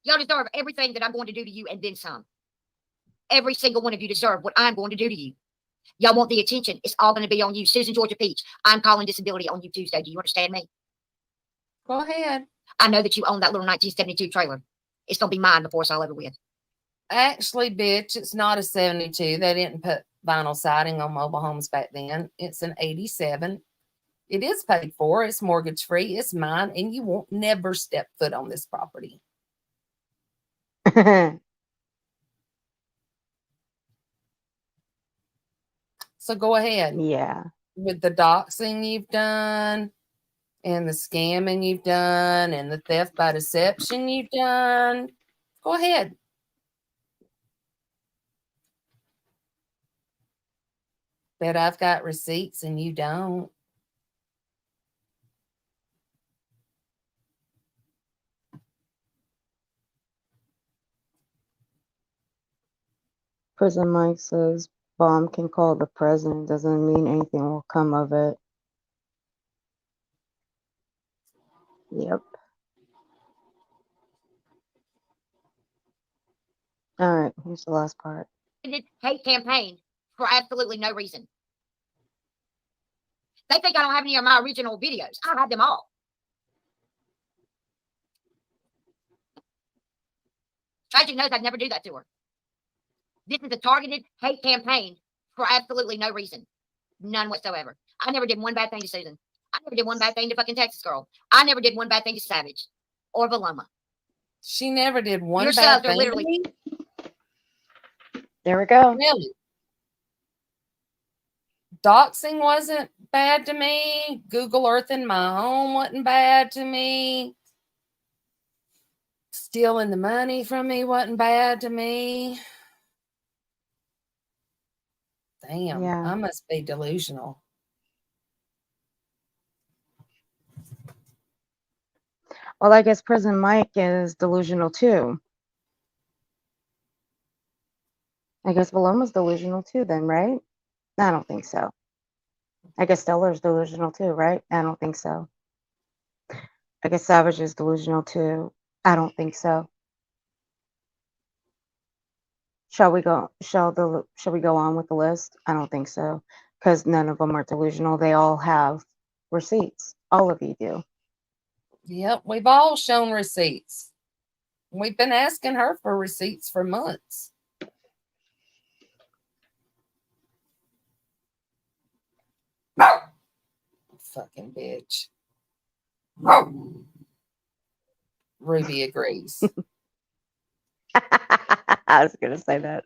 Speaker 6: Y'all deserve everything that I'm going to do to you and then some. Every single one of you deserve what I'm going to do to you. Y'all want the attention. It's all going to be on you. Susan Georgia Peach, I'm calling disability on you Tuesday. Do you understand me?
Speaker 1: Go ahead.
Speaker 6: I know that you own that little 1972 trailer. It's going to be mine before it's all over with.
Speaker 1: Actually, bitch, it's not a 72. They didn't put vinyl siding on mobile homes back then. It's an 87. It is paid for. It's mortgage free. It's mine, and you won't never step foot on this property. So go ahead.
Speaker 2: Yeah.
Speaker 1: With the doxing you've done, and the scamming you've done, and the theft by deception you've done, go ahead. Bet I've got receipts and you don't.
Speaker 2: Prison Mike says bomb can call the president. Doesn't mean anything will come of it. Yep. All right. Here's the last part.
Speaker 6: Hate campaign for absolutely no reason. They think I don't have any of my original videos. I have them all. Tragic knows I'd never do that to her. This is a targeted hate campaign for absolutely no reason. None whatsoever. I never did one bad thing to Susan. I never did one bad thing to fucking Texas Girl. I never did one bad thing to Savage or Valoma.
Speaker 1: She never did one
Speaker 6: Yourselves
Speaker 1: bad
Speaker 6: are
Speaker 1: thing.
Speaker 6: literally.
Speaker 2: There we go.
Speaker 1: Really? Doxing wasn't bad to me. Google Earthing my home wasn't bad to me. Stealing the money from me wasn't bad to me. Damn,
Speaker 2: Yeah.
Speaker 1: I must be delusional.
Speaker 2: Well, I guess Prison Mike is delusional too. I guess Valoma's delusional too then, right? I don't think so. I guess Stellar's delusional too, right? I don't think so. I guess Savage is delusional too. I don't think so. Shall we go on with the list? I don't think so. Because none of them are delusional. They all have receipts. All of you do.
Speaker 1: Yep, we've all shown receipts. We've been asking her for receipts for months. Fucking bitch. Ruby agrees.
Speaker 2: I was going to say that.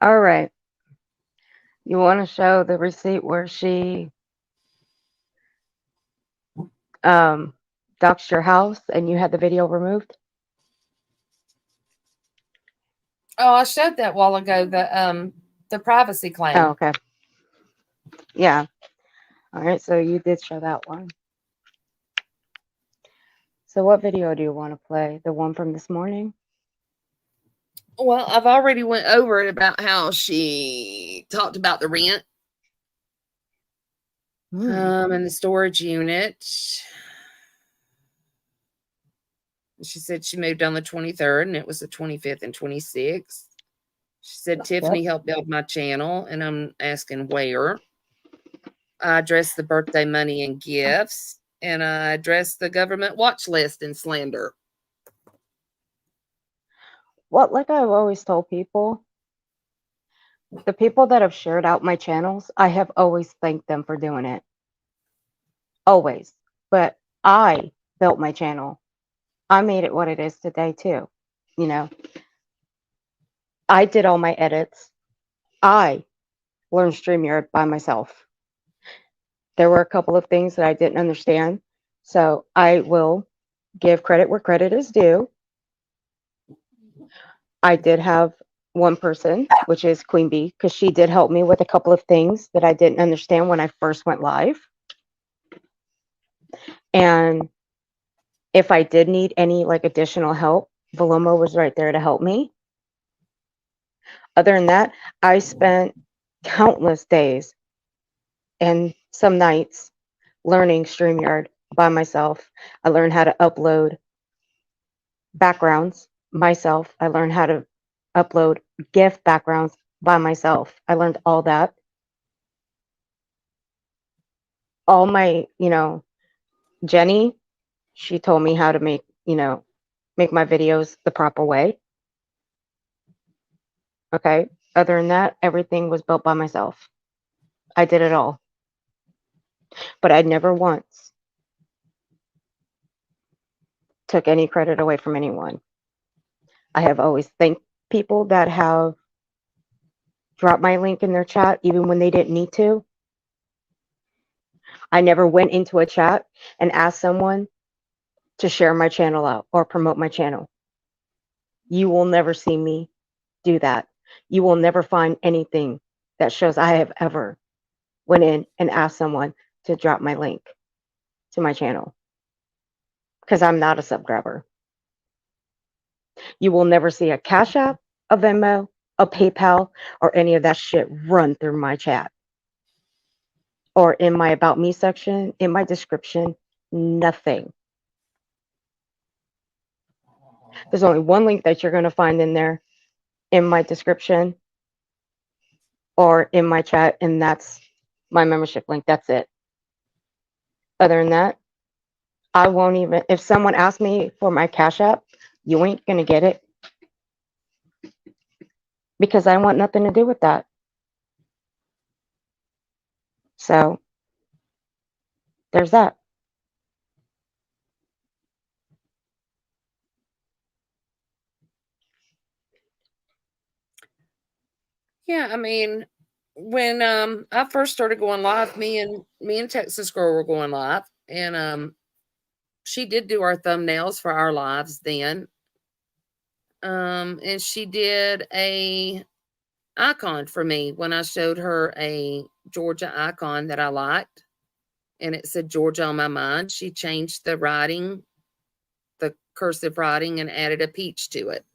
Speaker 2: All right. You want to show the receipt where she doxed your house and you had the video removed?
Speaker 1: Oh, I showed that while ago, the privacy claim.
Speaker 2: Oh, okay. Yeah. All right, so you did show that one. So what video do you want to play? The one from this morning?
Speaker 1: Well, I've already went over it about how she talked about the rent and the storage unit. She said she moved on the 23rd and it was the 25th and 26th. She said Tiffany helped build my channel, and I'm asking where. I addressed the birthday money and gifts, and I addressed the government watch list and slander.
Speaker 2: Well, like I've always told people, the people that have shared out my channels, I have always thanked them for doing it. Always. But I built my channel. I made it what it is today too. You know, I did all my edits. I learned StreamYard by myself. There were a couple of things that I didn't understand. So I will give credit where credit is due. I did have one person, which is Queen Bee, because she did help me with a couple of things that I didn't understand when I first went live. And if I did need any like additional help, Valoma was right there to help me. Other than that, I spent countless days and some nights learning StreamYard by myself. I learned how to upload backgrounds myself. I learned how to upload GIF backgrounds by myself. I learned all that. All my, Jenny, she told me how to make my videos the proper way. Okay. Other than that, everything was built by myself. I did it all. But I never once took any credit away from anyone. I have always thanked people that have dropped my link in their chat, even when they didn't need to. I never went into a chat and asked someone to share my channel out or promote my channel. You will never see me do that. You will never find anything that shows I have ever went in and asked someone to drop my link to my channel, because I'm not a sub grabber. You will never see a Cash App, a Venmo, a PayPal, or any of that shit run through my chat or in my About Me section, in my description, nothing. There's only one link that you're going to find in there in my description or in my chat, and that's my membership link. That's it. Other than that, I won't even, if someone asks me for my Cash App, you ain't going to get it, because I want nothing to do with that. So there's that.
Speaker 1: Yeah, I mean, when I first started going live, me and Texas Girl were going live, and she did do our thumbnails for our lives then. And she did a icon for me when I showed her a Georgia icon that I liked, and it said Georgia on my mind. She changed the writing, the cursive writing, and added a peach to it.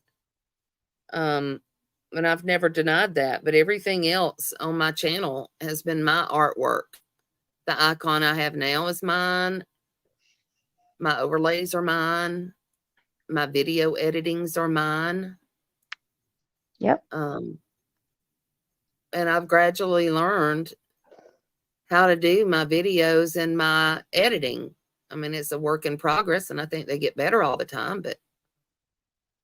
Speaker 1: And I've never denied that, but everything else on my channel has been my artwork. The icon I have now is mine. My overlays are mine. My video editings are mine.
Speaker 2: Yep.
Speaker 1: And I've gradually learned how to do my videos and my editing. I mean, it's a work in progress, and I think they get better all the time, but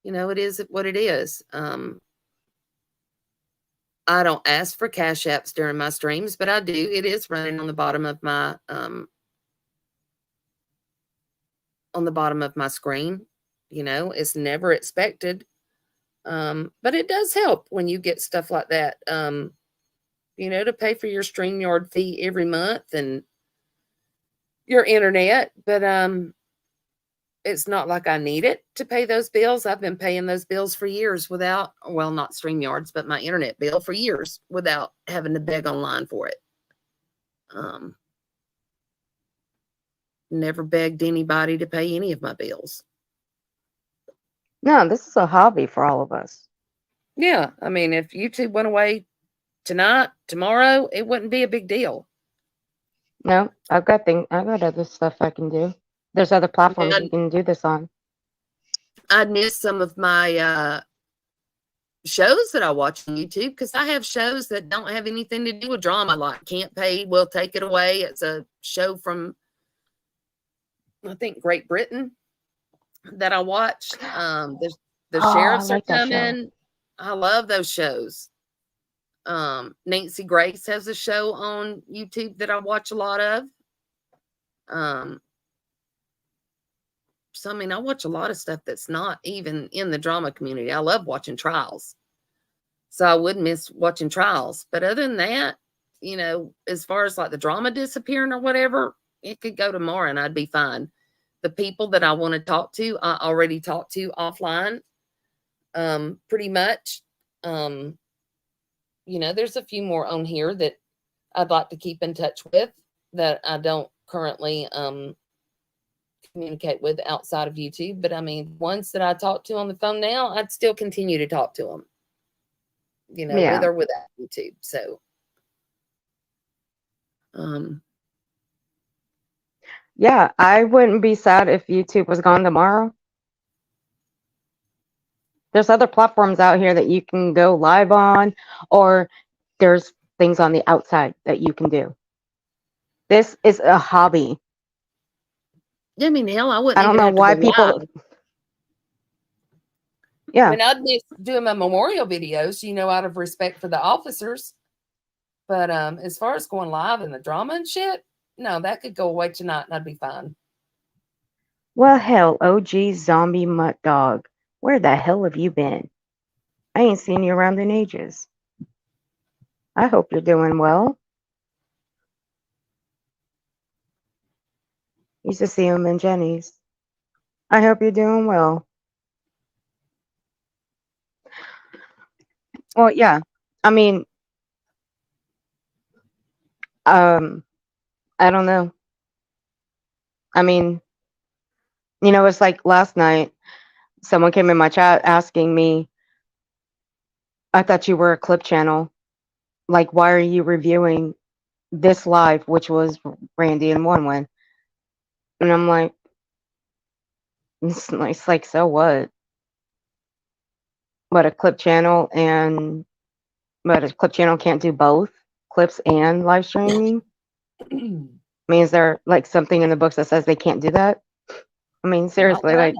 Speaker 1: it is what it is. I don't ask for cash apps during my streams, but I do. It is running on the bottom of my screen. It's never expected. But it does help when you get stuff like that. To pay for your StreamYard fee every month and your internet, but it's not like I need it to pay those bills. I've been paying those bills for years without, well, not StreamYards, but my internet bill for years without having to beg online for it. Never begged anybody to pay any of my bills.
Speaker 2: No, this is a hobby for all of us.
Speaker 1: Yeah, I mean, if YouTube went away tonight, tomorrow, it wouldn't be a big deal.
Speaker 2: No, I've got other stuff I can do. There's other platforms you can do this on.
Speaker 1: I'd miss some of my shows that I watch on YouTube, because I have shows that don't have anything to do with drama, like Can't Pay, We'll Take It Away. It's a show from, I think, Great Britain that I watched. The sheriffs are coming. I love those shows. Nancy Grace has a show on YouTube that I watch a lot of. So, I mean, I watch a lot of stuff that's not even in the drama community. I love watching trials. So I would miss watching trials. But other than that, as far as like the drama disappearing or whatever, it could go tomorrow and I'd be fine. The people that I want to talk to, I already talked to offline, pretty much. There's a few more on here that I'd like to keep in touch with that I don't currently communicate with outside of YouTube. But I mean, ones that I talk to on the phone now, I'd still continue to talk to them, with or without YouTube. So,
Speaker 2: yeah, I wouldn't be sad if YouTube was gone tomorrow. There's other platforms out here that you can go live on, or there's things on the outside that you can do. This is a hobby.
Speaker 1: I mean, hell, I wouldn't.
Speaker 2: I don't
Speaker 1: even
Speaker 2: know
Speaker 1: have to
Speaker 2: why
Speaker 1: go
Speaker 2: people.
Speaker 1: live.
Speaker 2: Yeah.
Speaker 1: I mean, I'd miss doing my memorial videos, out of respect for the officers. But as far as going live and the drama and shit, no, that could go away tonight and I'd be fine.
Speaker 2: Well, hell, OG zombie mutt dog. Where the hell have you been? I ain't seen you around in ages. I hope you're doing well. Used to see him in Jenny's. I hope you're doing well. Well, yeah. I mean, I don't know. I mean, it's like last night, someone came in my chat asking me, I thought you were a clip channel. Like, why are you reviewing this live, which was Randy and One? And I'm like, it's like, so what? But a clip channel can't do both clips and live streaming. I mean, is there like something in the books that says they can't do that? I mean, seriously, like,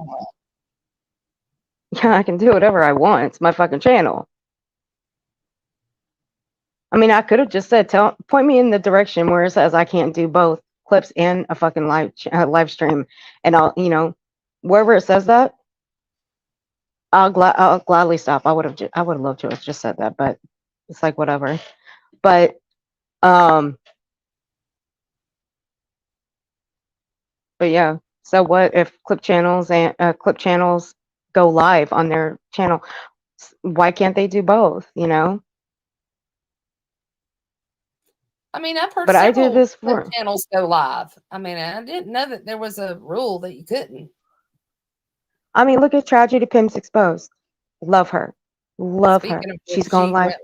Speaker 2: yeah, I can do whatever I want. It's my fucking channel. I mean, I could have just said, point me in the direction where it says I can't do both clips and a fucking live stream, and I'll, wherever it says that, I'll gladly stop. I would have loved to have just said that, but it's like whatever. But yeah. So what if clip channels go live on their channel? Why can't they do both?
Speaker 1: I mean, I've heard
Speaker 2: But I do
Speaker 1: several
Speaker 2: this
Speaker 1: clip
Speaker 2: for.
Speaker 1: channels go live. I mean, I didn't know that there was a rule that you couldn't.
Speaker 2: I mean, look at Tragedy Pimps Exposed. Love her. Love her.
Speaker 1: Speaking of which,
Speaker 2: She's going live.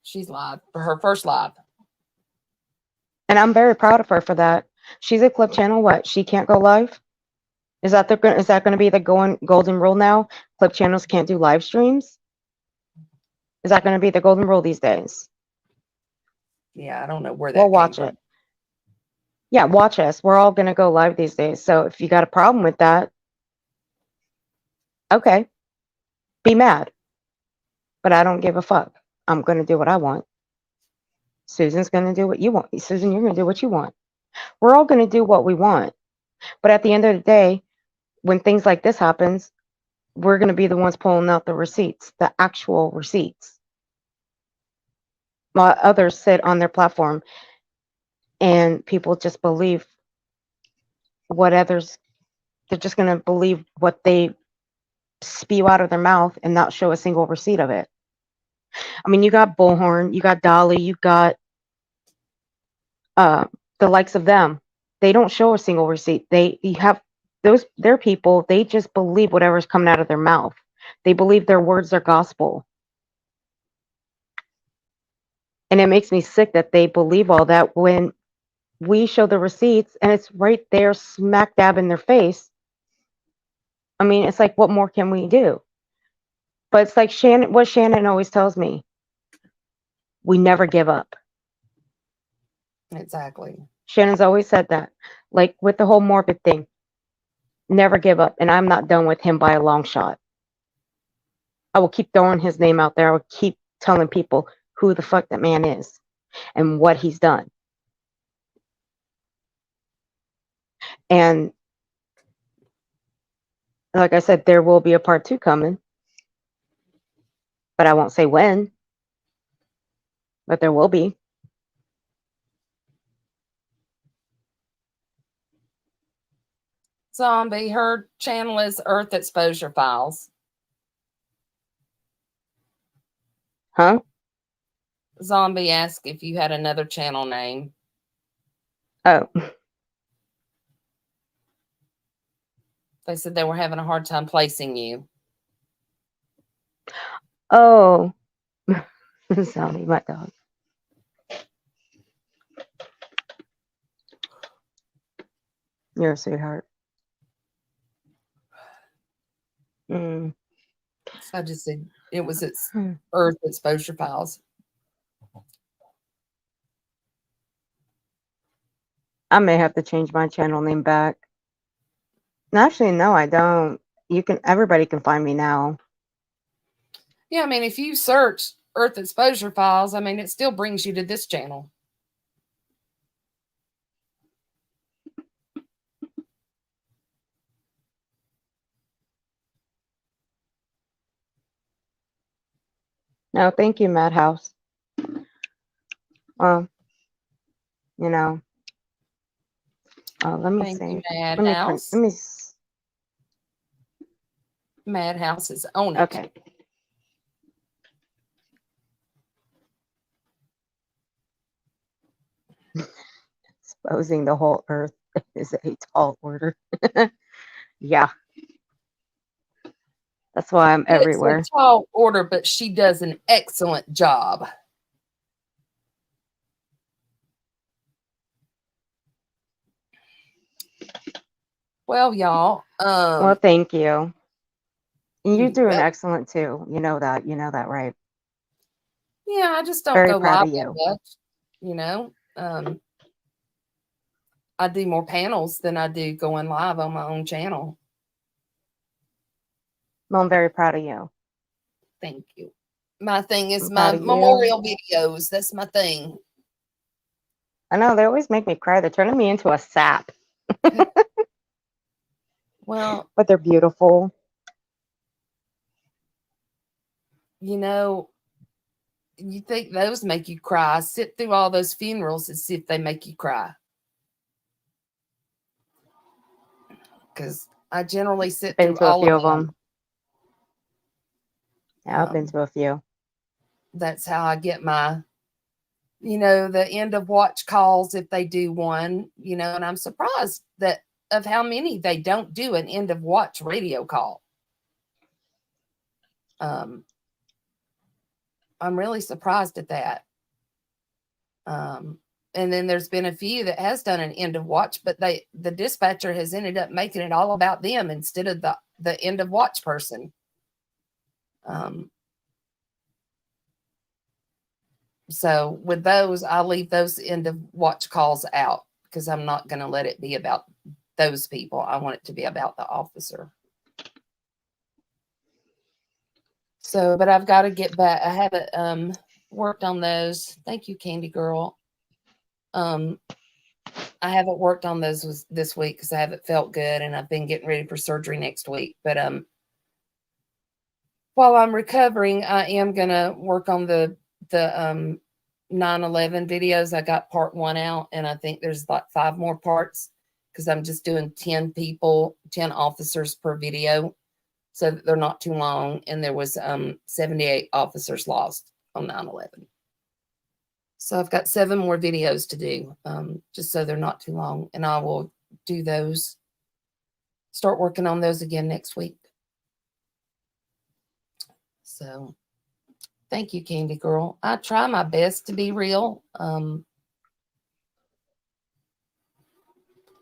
Speaker 1: She's live for her first live.
Speaker 2: And I'm very proud of her for that. She's a clip channel. What? She can't go live? Is that going to be the golden rule now? Clip channels can't do live streams? Is that going to be the golden rule these days?
Speaker 1: Yeah, I don't know where that
Speaker 2: We'll watch it. Yeah, watch us. We're all going to go live these days. So if you got a problem with that, okay, be mad. But I don't give a fuck. I'm going to do what I want. Susan's going to do what you want. Susan, you're going to do what you want. We're all going to do what we want. But at the end of the day, when things like this happens, we're going to be the ones pulling out the receipts, the actual receipts. While others sit on their platform and people just believe what others, they're just going to believe what they spew out of their mouth and not show a single receipt of it. I mean, you got Bullhorn, you got Dolly, you got the likes of them. They don't show a single receipt. They're people, they just believe whatever's coming out of their mouth. They believe their words are gospel. And it makes me sick that they believe all that when we show the receipts and it's right there smack dab in their face. I mean, it's like, what more can we do? But it's like what Shannon always tells me. We never give up.
Speaker 1: Exactly.
Speaker 2: Shannon's always said that. Like with the whole morbid thing. Never give up. And I'm not done with him by a long shot. I will keep throwing his name out there. I will keep telling people who the fuck that man is and what he's done. And like I said, there will be a part 2 coming. But I won't say when. But there will be.
Speaker 1: Zombie, her channel is Earth Exposure Files.
Speaker 2: Huh?
Speaker 1: Zombie asked if you had another channel name.
Speaker 2: Oh.
Speaker 1: They said they were having a hard time placing you.
Speaker 2: Oh. Zombie, my dog. You're a sweetheart. Mm.
Speaker 1: So I just said it was its Earth Exposure Files.
Speaker 2: I may have to change my channel name back. Actually, no, I don't. Everybody can find me now.
Speaker 1: Yeah, I mean, if you search Earth Exposure Files, I mean, it still brings you to this channel.
Speaker 2: No, thank you, Madhouse. Well, you know, let me
Speaker 1: Thank
Speaker 2: see.
Speaker 1: you,
Speaker 2: Let me print.
Speaker 1: Madhouse.
Speaker 2: Let me.
Speaker 1: Madhouse is on it.
Speaker 2: Okay. Exposing the whole earth is a tall order. Yeah. That's why I'm everywhere.
Speaker 1: It's a tall order, but she does an excellent job. Well, y'all.
Speaker 2: Well, thank you. And you're doing
Speaker 1: well,
Speaker 2: excellent too. You know that. You know that, right?
Speaker 1: yeah, I just don't
Speaker 2: Very
Speaker 1: go
Speaker 2: proud
Speaker 1: live
Speaker 2: of
Speaker 1: that
Speaker 2: you.
Speaker 1: much. You know, I do more panels than I do going live on my own channel.
Speaker 2: Well, I'm very proud of you.
Speaker 1: Thank you. My thing is
Speaker 2: I'm
Speaker 1: my
Speaker 2: proud of you.
Speaker 1: memorial videos. That's my thing.
Speaker 2: I know they always make me cry. They're turning me into a sap.
Speaker 1: Well,
Speaker 2: but they're beautiful.
Speaker 1: You know, you think those make you cry. Sit through all those funerals and see if they make you cry. Because I generally sit
Speaker 2: Been
Speaker 1: through
Speaker 2: to a
Speaker 1: all
Speaker 2: few
Speaker 1: of
Speaker 2: of them. Yeah, I've been
Speaker 1: Um,
Speaker 2: to a few.
Speaker 1: That's how I get my, the end of watch calls if they do one, and I'm surprised of how many they don't do an end of watch radio call. I'm really surprised at that. And then there's been a few that has done an end of watch, but the dispatcher has ended up making it all about them instead of the end of watch person. So with those, I leave those end of watch calls out because I'm not going to let it be about those people. I want it to be about the officer. So, but I've got to get back. I haven't worked on those. Thank you, Candy Girl. I haven't worked on those this week because I haven't felt good and I've been getting ready for surgery next week. But while I'm recovering, I am gonna work on the 9/11 videos. I got part 1 out, and I think there's like 5 more parts because I'm just doing 10 officers per video, so that they're not too long. And there was 78 officers lost on 9/11. So I've got 7 more videos to do, just so they're not too long. And I will do those, start working on those again next week. So thank you, Candy Girl. I try my best to be real. I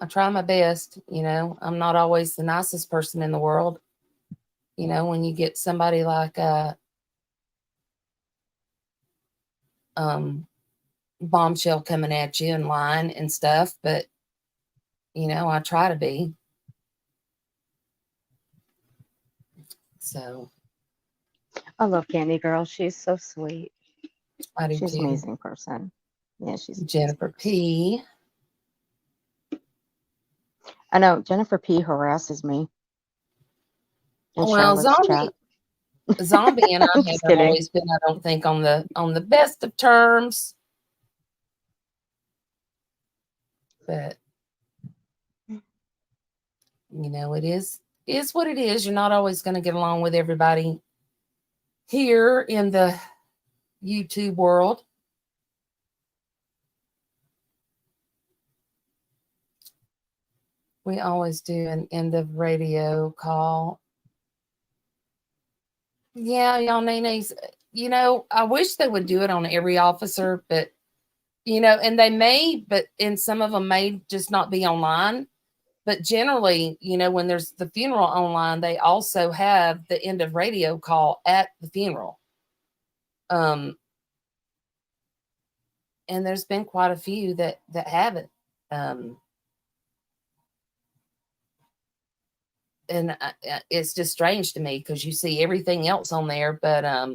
Speaker 1: try my best, I'm not always the nicest person in the world. When you get somebody like Bumshell coming at you in line and stuff, but I try to be. So
Speaker 2: I love Candy Girl. She's so sweet.
Speaker 1: I do
Speaker 2: She's
Speaker 1: too.
Speaker 2: an amazing person. Yeah, she's
Speaker 1: Jennifer P.
Speaker 2: I know Jennifer P harasses me. And
Speaker 1: Well, Zombie and I
Speaker 2: I'm just
Speaker 1: haven't
Speaker 2: kidding.
Speaker 1: always been, I don't think, on the best of terms. But you know, it is what it is. You're not always going to get along with everybody here in the YouTube world. We always do an end of radio call. Yeah, y'all nenes, you know, I wish they would do it on every officer, but, you know, and they may, but in some of them may just not be online. But generally, you know, when there's the funeral online, they also have the end of radio call at the funeral. And there's been quite a few that have it. And it's just strange to me because you see everything else on there, but I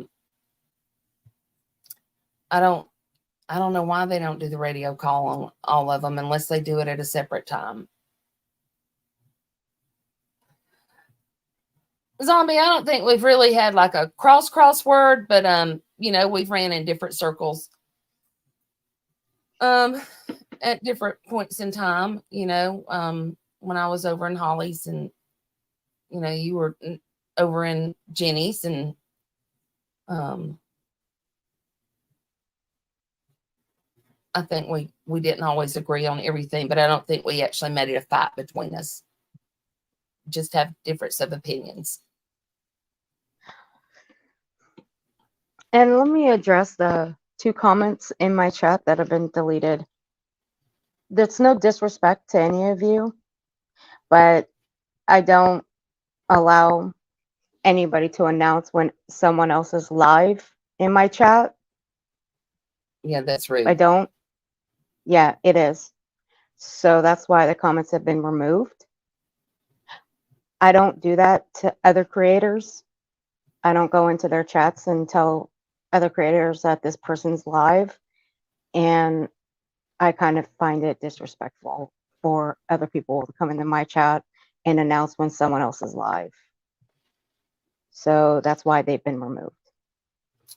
Speaker 1: don't know why they don't do the radio call on all of them unless they do it at a separate time. Zombie, I don't think we've really had like a crossword, but you know, we've ran in different circles at different points in time, you know, when I was over in Holly's and you know, you were over in Jenny's and I think we didn't always agree on everything, but I don't think we actually made it a fight between us. Just have difference of opinions.
Speaker 2: And let me address the 2 comments in my chat that have been deleted. There's no disrespect to any of you, but I don't allow anybody to announce when someone else is live in my chat.
Speaker 1: Yeah, that's rude.
Speaker 2: I don't. Yeah, it is. So that's why the comments have been removed. I don't do that to other creators. I don't go into their chats and tell other creators that this person's live. And I kind of find it disrespectful for other people to come into my chat and announce when someone else is live. So that's why they've been removed.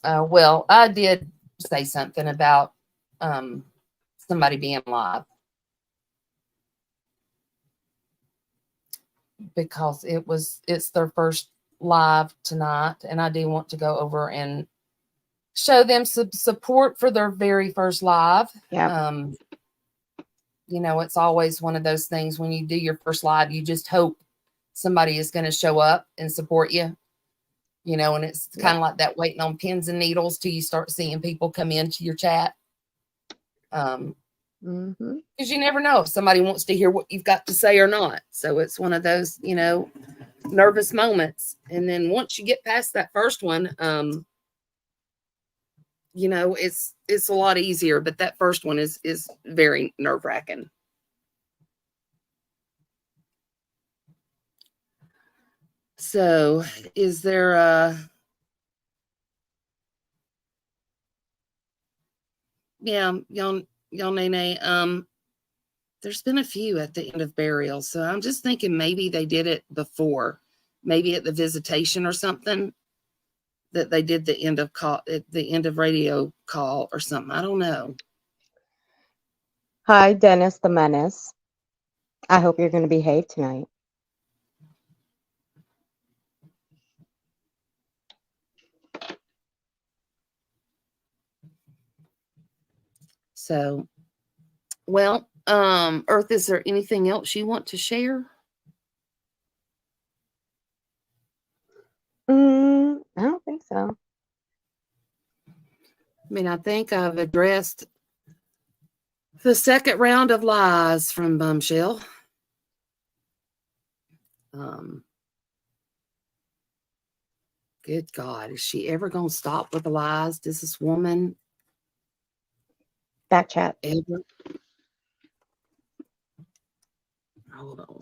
Speaker 1: Well, I did say something about somebody being live because it's their first live tonight, and I do want to go over and show them some support for their very first live.
Speaker 2: Yeah.
Speaker 1: You know, it's always one of those things when you do your first live, you just hope somebody is going to show up and support you. You know, and it's kind of like that waiting on pins and needles till you start seeing people come into your chat. Because you never know if somebody wants to hear what you've got to say or not. So it's one of those, you know, nervous moments. And then once you get past that first one, you know, it's a lot easier, but that first one is very nerve-wracking. So is there yeah, y'all Nene, there's been a few at the end of burial. So I'm just thinking maybe they did it before, maybe at the visitation or something, that they did the end of call at the end of radio call or something. I don't know.
Speaker 2: Hi, Dennis the Menace. I hope you're going to behave tonight.
Speaker 1: So, well, Earth, is there anything else you want to share?
Speaker 2: I don't think so.
Speaker 1: I mean, I think I've addressed the second round of lies from Bumshell. Good God, is she ever going to stop with the lies? Does this woman
Speaker 2: back chat
Speaker 1: ever? Hold on.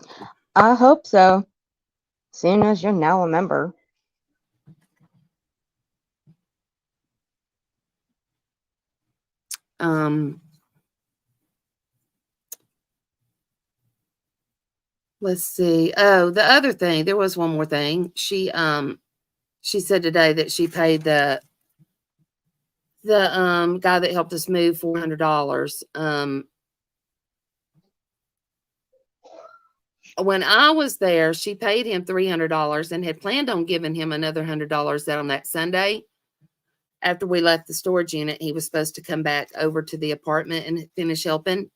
Speaker 2: I hope so. Seeing as you're now a member.
Speaker 1: Let's see. Oh, the other thing, there was one more thing. She said today that she paid the guy that helped us move $400. when I was there, she paid him $300 and had planned on giving him another $100 on that Sunday. After we left the storage unit, he was supposed to come back over to the apartment and finish helping.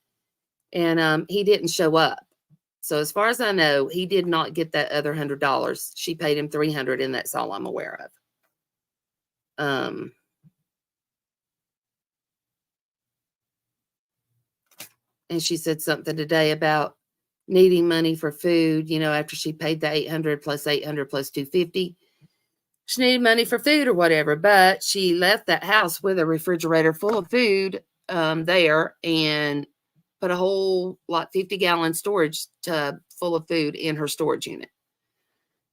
Speaker 1: And he didn't show up. So as far as I know, he did not get that other $100. She paid him $300, and that's all I'm aware of. And she said something today about needing money for food, after she paid the 800 plus 800 plus 250. She needed money for food or whatever, but she left that house with a refrigerator full of food there, and put a whole 50-gallon storage tub full of food in her storage unit.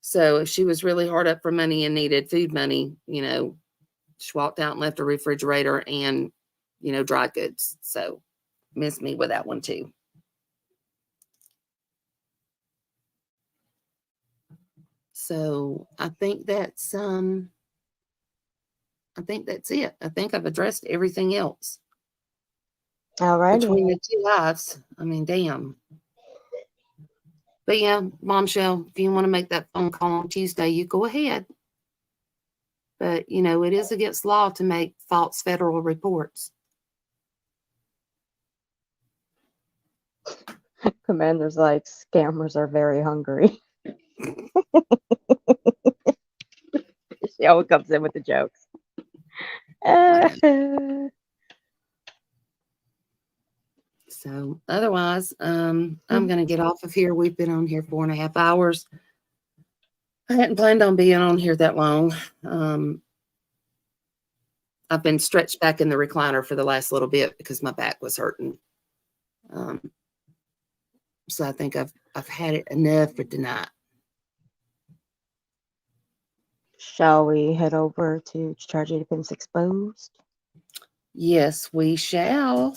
Speaker 1: So if she was really hard up for money and needed food money, she walked out and left a refrigerator and, dry goods. So miss me with that one too. So I think that's it. I think I've addressed everything else.
Speaker 2: All right.
Speaker 1: Between the two lives. I mean, damn. But yeah, Bombshell, if you want to make that phone call on Tuesday, you go ahead. But, it is against law to make false federal reports.
Speaker 2: Commander's like, scammers are very hungry. She always comes in with the jokes.
Speaker 1: So otherwise, I'm going to get off of here. We've been on here 4.5 hours. I hadn't planned on being on here that long. I've been stretched back in the recliner for the last little bit because my back was hurting. So I think I've had it enough for tonight.
Speaker 2: Shall we head over to Charge Defense Exposed?
Speaker 1: Yes, we shall.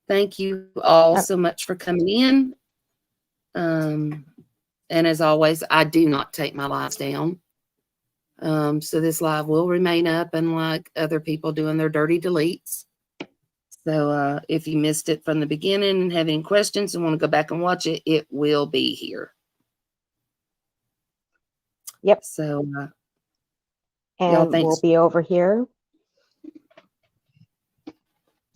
Speaker 1: Thank you all so much for coming in. And as always, I do not take my lives down. So this live will remain up, unlike other people doing their dirty deletes. So if you missed it from the beginning and have any questions and want to go back and watch it, it will be here.
Speaker 2: Yep.
Speaker 1: So
Speaker 2: and we'll be over here.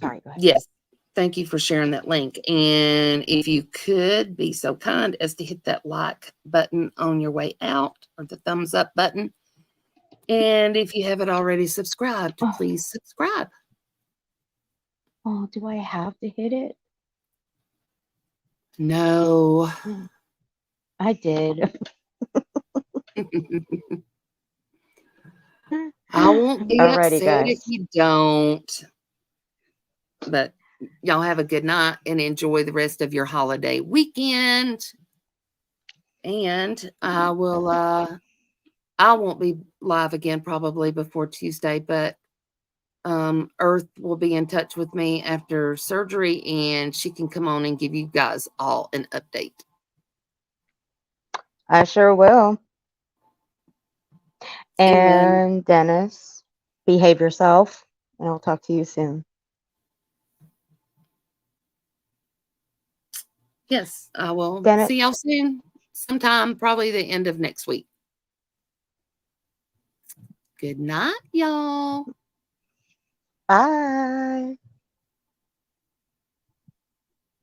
Speaker 2: Sorry, go ahead.
Speaker 1: Yes. Thank you for sharing that link. And if you could be so kind as to hit that like button on your way out, or the thumbs up button. And if you haven't already subscribed, please subscribe.
Speaker 2: Oh, do I have to hit it?
Speaker 1: No.
Speaker 2: I did.
Speaker 1: I won't be
Speaker 2: Alrighty,
Speaker 1: upset if
Speaker 2: guys.
Speaker 1: you don't. But y'all have a good night and enjoy the rest of your holiday weekend. And I won't be live again probably before Tuesday, but Earth will be in touch with me after surgery, and she can come on and give you guys all an update.
Speaker 2: I sure will.
Speaker 1: Amen.
Speaker 2: And Dennis, behave yourself, and I'll talk to you soon.
Speaker 1: Yes, I will
Speaker 2: Dennis.
Speaker 1: see y'all soon. Sometime probably the end of next week. Good night, y'all.
Speaker 2: Bye.